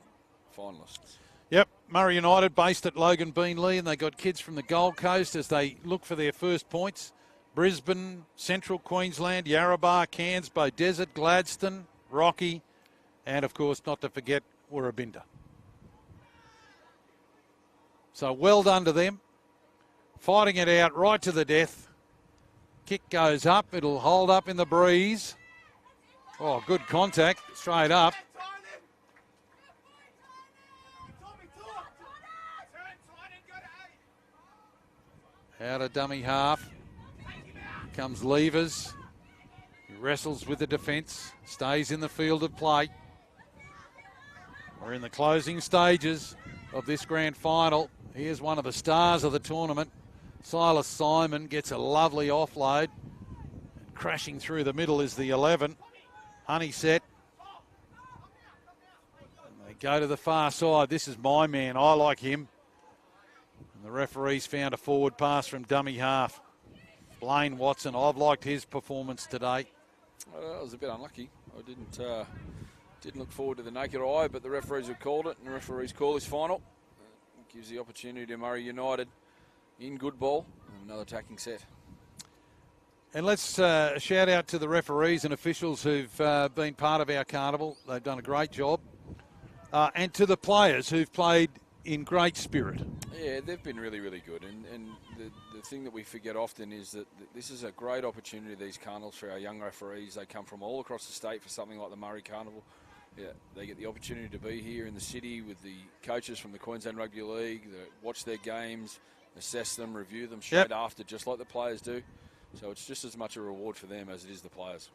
H: finalists.
E: Yep, Murri United based at Logan Beanley, and they got kids from the Gold Coast as they look for their first points. Brisbane, Central Queensland, Yarrabah, Cairns, Bow Desert, Gladstone, Rocky, and of course, not to forget, Woorabinda. So well done to them. Fighting it out right to the death. Kick goes up. It'll hold up in the breeze. Oh, good contact. Straight up. Out of dummy half. Comes Levers. He wrestles with the defence. Stays in the field of play. We're in the closing stages of this grand final. Here's one of the stars of the tournament. Silas Simon gets a lovely offload. And crashing through the middle is the 11. Honeysett. And they go to the far side. This is my man. I like him. And the referee's found a forward pass from dummy half. Blaine Watson. I've liked his performance today.
H: Well, I was a bit unlucky. I didn't look forward to the naked eye, but the referees have called it, and the referees call this final. It gives the opportunity to Murri United in good ball. Another attacking set.
E: And let's shout out to the referees and officials who've been part of our carnival. They've done a great job. And to the players who've played in great spirit.
H: Yeah, they've been really, really good. And the thing that we forget often is that this is a great opportunity, these carnivals, for our young referees. They come from all across the state for something like the Murri Carnival. Yeah, they get the opportunity to be here in the city with the coaches from the Queensland Rugby League, watch their games, assess them, review them straight after, just like the players do. So it's just as much a reward for them as it is the players.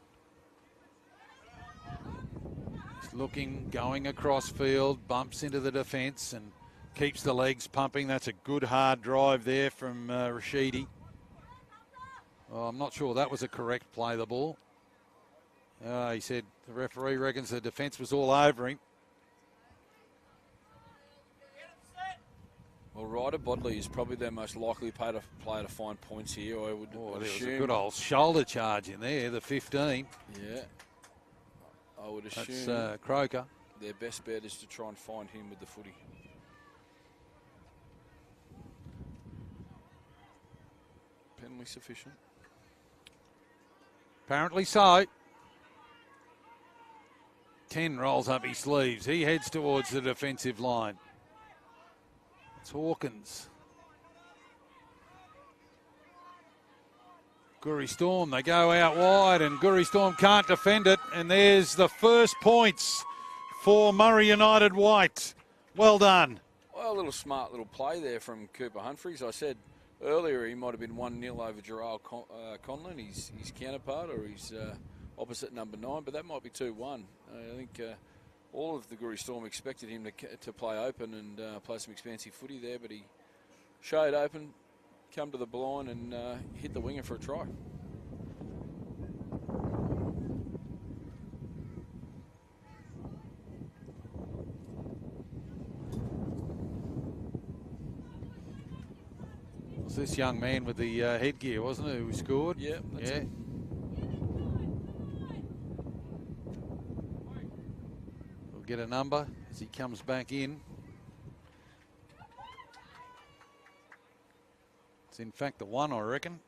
E: He's looking, going across field, bumps into the defence and keeps the legs pumping. That's a good hard drive there from Rashidi. Oh, I'm not sure that was a correct play of the ball. He said the referee reckons the defence was all over him.
H: Well, Ryder Bodley is probably their most likely player to find points here. I would
E: there was
H: assume.
E: A good old shoulder charge in there, the 15.
H: Yeah. I would assume
E: that's Croker.
H: Their best bet is to try and find him with the footy. Penalty sufficient?
E: Apparently so. 10 rolls up his sleeves. He heads towards the defensive line. It's Hawkins. Gurri Storm, they go out wide and Gurri Storm can't defend it. And there's the first points for Murri United White. Well done.
H: Well, a little smart little play there from Cooper Humphreys. I said earlier he might have been 1-0 over Gerald Conlon, his counterpart, or his opposite number 9, but that might be 2-1. I think all of the Guri Storm expected him to play open and play some expansive footy there, but he showed open, come to the blind and hit the winger for a try.
E: It was this young man with the headgear, wasn't it, who scored?
H: Yeah, that's
E: yeah.
H: it.
E: We'll get a number as he comes back in. It's in fact the 1, I reckon.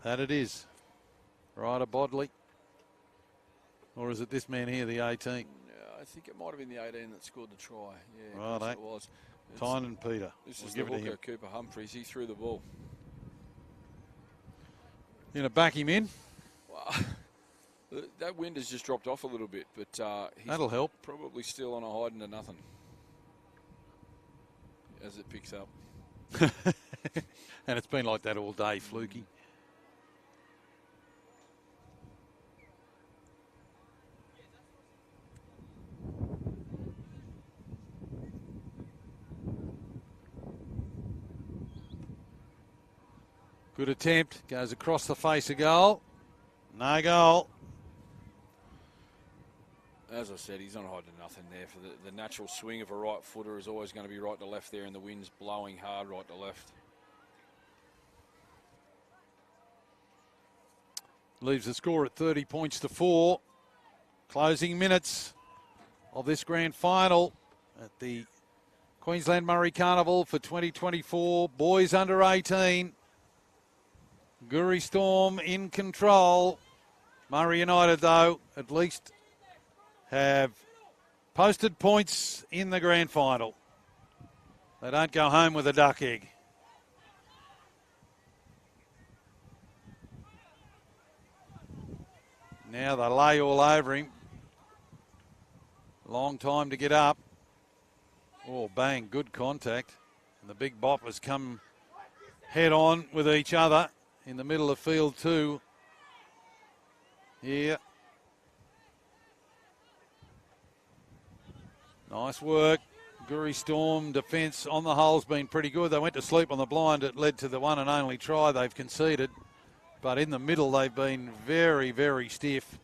E: That it is. Ryder Bodley. Or is it this man here, the 18?
H: Yeah, I think it might have been the 18 that scored the try. Yeah,
E: Right,
H: it was.
E: Tynan Peter.
H: This
E: We'll
H: is
E: give
H: the
E: it to
H: hooker,
E: him.
H: Cooper Humphreys. He threw the ball.
E: You gonna back him in?
H: Well, that wind has just dropped off a little bit, but he's
E: That'll help.
H: probably still on a hiding to nothing as it picks up.
E: And it's been like that all day, Fluky. Good attempt. Goes across the face of goal. No goal.
H: As I said, he's on a hiding to nothing there. For the natural swing of a right footer is always going to be right to left there, and the wind's blowing hard right to left.
E: Leaves the score at 30 points to 4. Closing minutes of this grand final at the Queensland Murri Carnival for 2024. Boys under 18. Guri Storm in control. Murri United, though, at least have posted points in the grand final. They don't go home with a duck egg. Now they lay all over him. Long time to get up. Oh, bang, good contact. And the big boppers come head on with each other in the middle of field 2. Here. Nice work. Guri Storm defence on the whole's been pretty good. They went to sleep on the blind. It led to the one and only try they've conceded. But in the middle, they've been very, very stiff.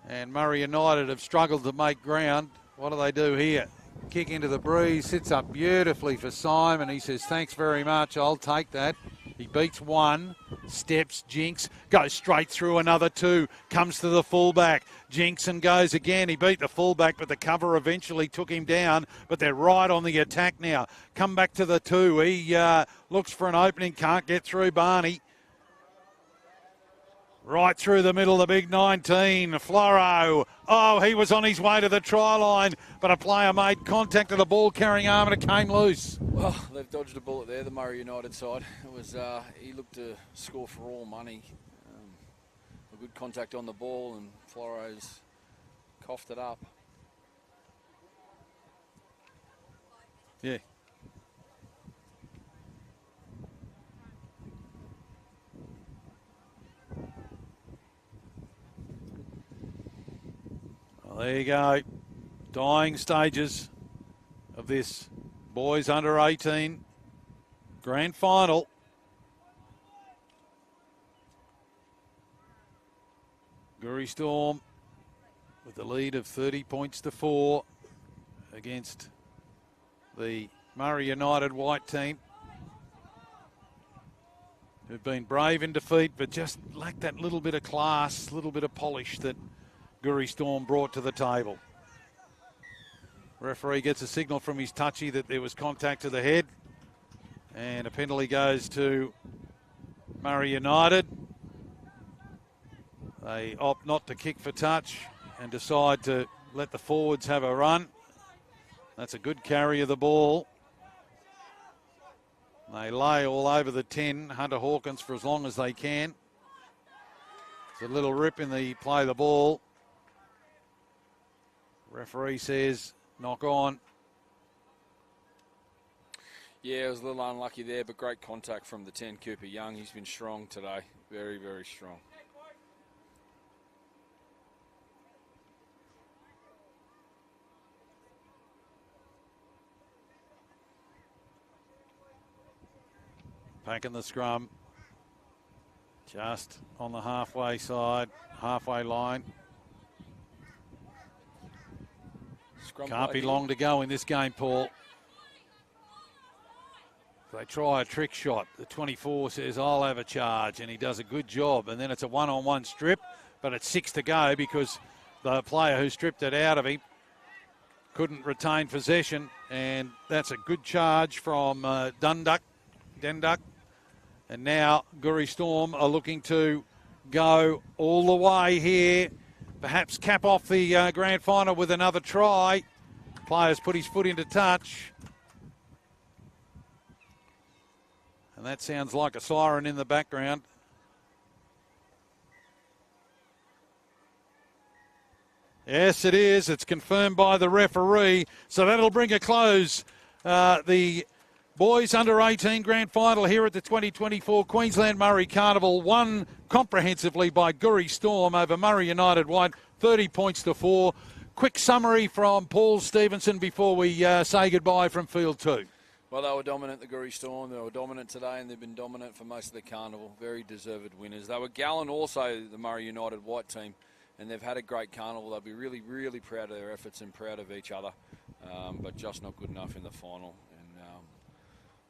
E: And Murri United have struggled to make ground. What do here? Kick into the breeze, sits up beautifully for Simon. He says, thanks very much, I'll take that. He beats 1, steps, jinks, goes straight through another 2, comes to the fullback, jinks and goes again. He beat the fullback, but the cover eventually took him down, but they're right on the attack now. Come back to the 2. He looks for an opening, can't get through Barney. Right through the middle, the big 19, Floro. Oh, he was on his way to the try line, but a player made contact with the ball carrying arm and it came loose.
H: Well, they've dodged a bullet there, the Murri United side. It was he looked to score for all money. A good contact on the ball, and Floro's coughed it up.
E: Yeah. Well, there you go. Dying stages of this boys under 18 grand final. Guri Storm with the lead of 30 points to 4 against the Murri United white team, who've been brave in defeat but just lack that little bit of class, little bit of polish that Guri Storm brought to the table. Referee gets a signal from his touchy that there was contact to the head, and a penalty goes to Murri United. They opt not to kick for touch and decide to let the forwards have a run. That's a good carry of the ball. They lay all over the 10, Hunter Hawkins, for as long as they can. It's a little rip in the play the ball. Referee says knock on.
H: Yeah, it was a little unlucky there, but great contact from the 10, Cooper Young. He's been strong today. Very, very strong.
E: Back in the scrum. Just on the halfway side, halfway line.
H: Scrum
E: Can't
H: play
E: be
H: here.
E: long to go in this game, Paul. They try a trick shot. The 24 says, I'll have a charge, and he does a good job. And then it's a one-on-one strip, but it's 6 to go because the player who stripped it out of him couldn't retain possession. And that's a good charge from Dunduk. And now Guri Storm are looking to go all the way here. Perhaps cap off the grand final with another try. Players put his foot into touch. And that sounds like a siren in the background. Yes, it is. It's confirmed by the referee. So that'll bring a close the boys under 18 grand final here at the 2024 Queensland Murri Carnival, won comprehensively by Guri Storm over Murri United White, 30 points to 4. Quick summary from Paul Stevenson before we say goodbye from field 2.
H: Well, they were dominant, the Guri Storm. They were dominant today, and they've been dominant for most of the carnival. Very deserved winners. They were gallant also, the Murri United White team, and they've had a great carnival. They'll be really, really proud of their efforts and proud of each other, but just not good enough in the final.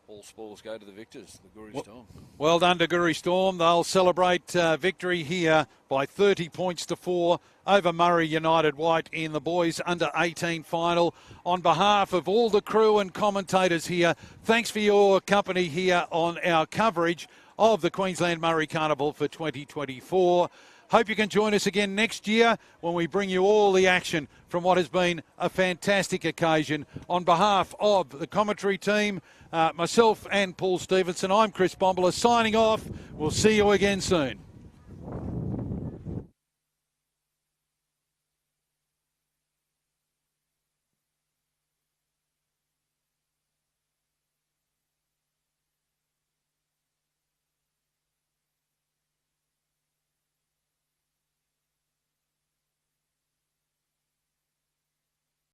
H: All spoils go to the victors, the Guri Storm.
E: Well done to Guri Storm. They'll celebrate victory here by 30 points to 4 over Murri United White in the boys under 18 final. On behalf of all the crew and commentators here, thanks for your company here on our coverage of the Queensland Murri Carnival for 2024. Hope you can join us again next year when we bring you all the action from what has been a fantastic occasion. On behalf of the commentary team, myself and Paul Stevenson, I'm Chris Bombola signing off. We'll see you again soon.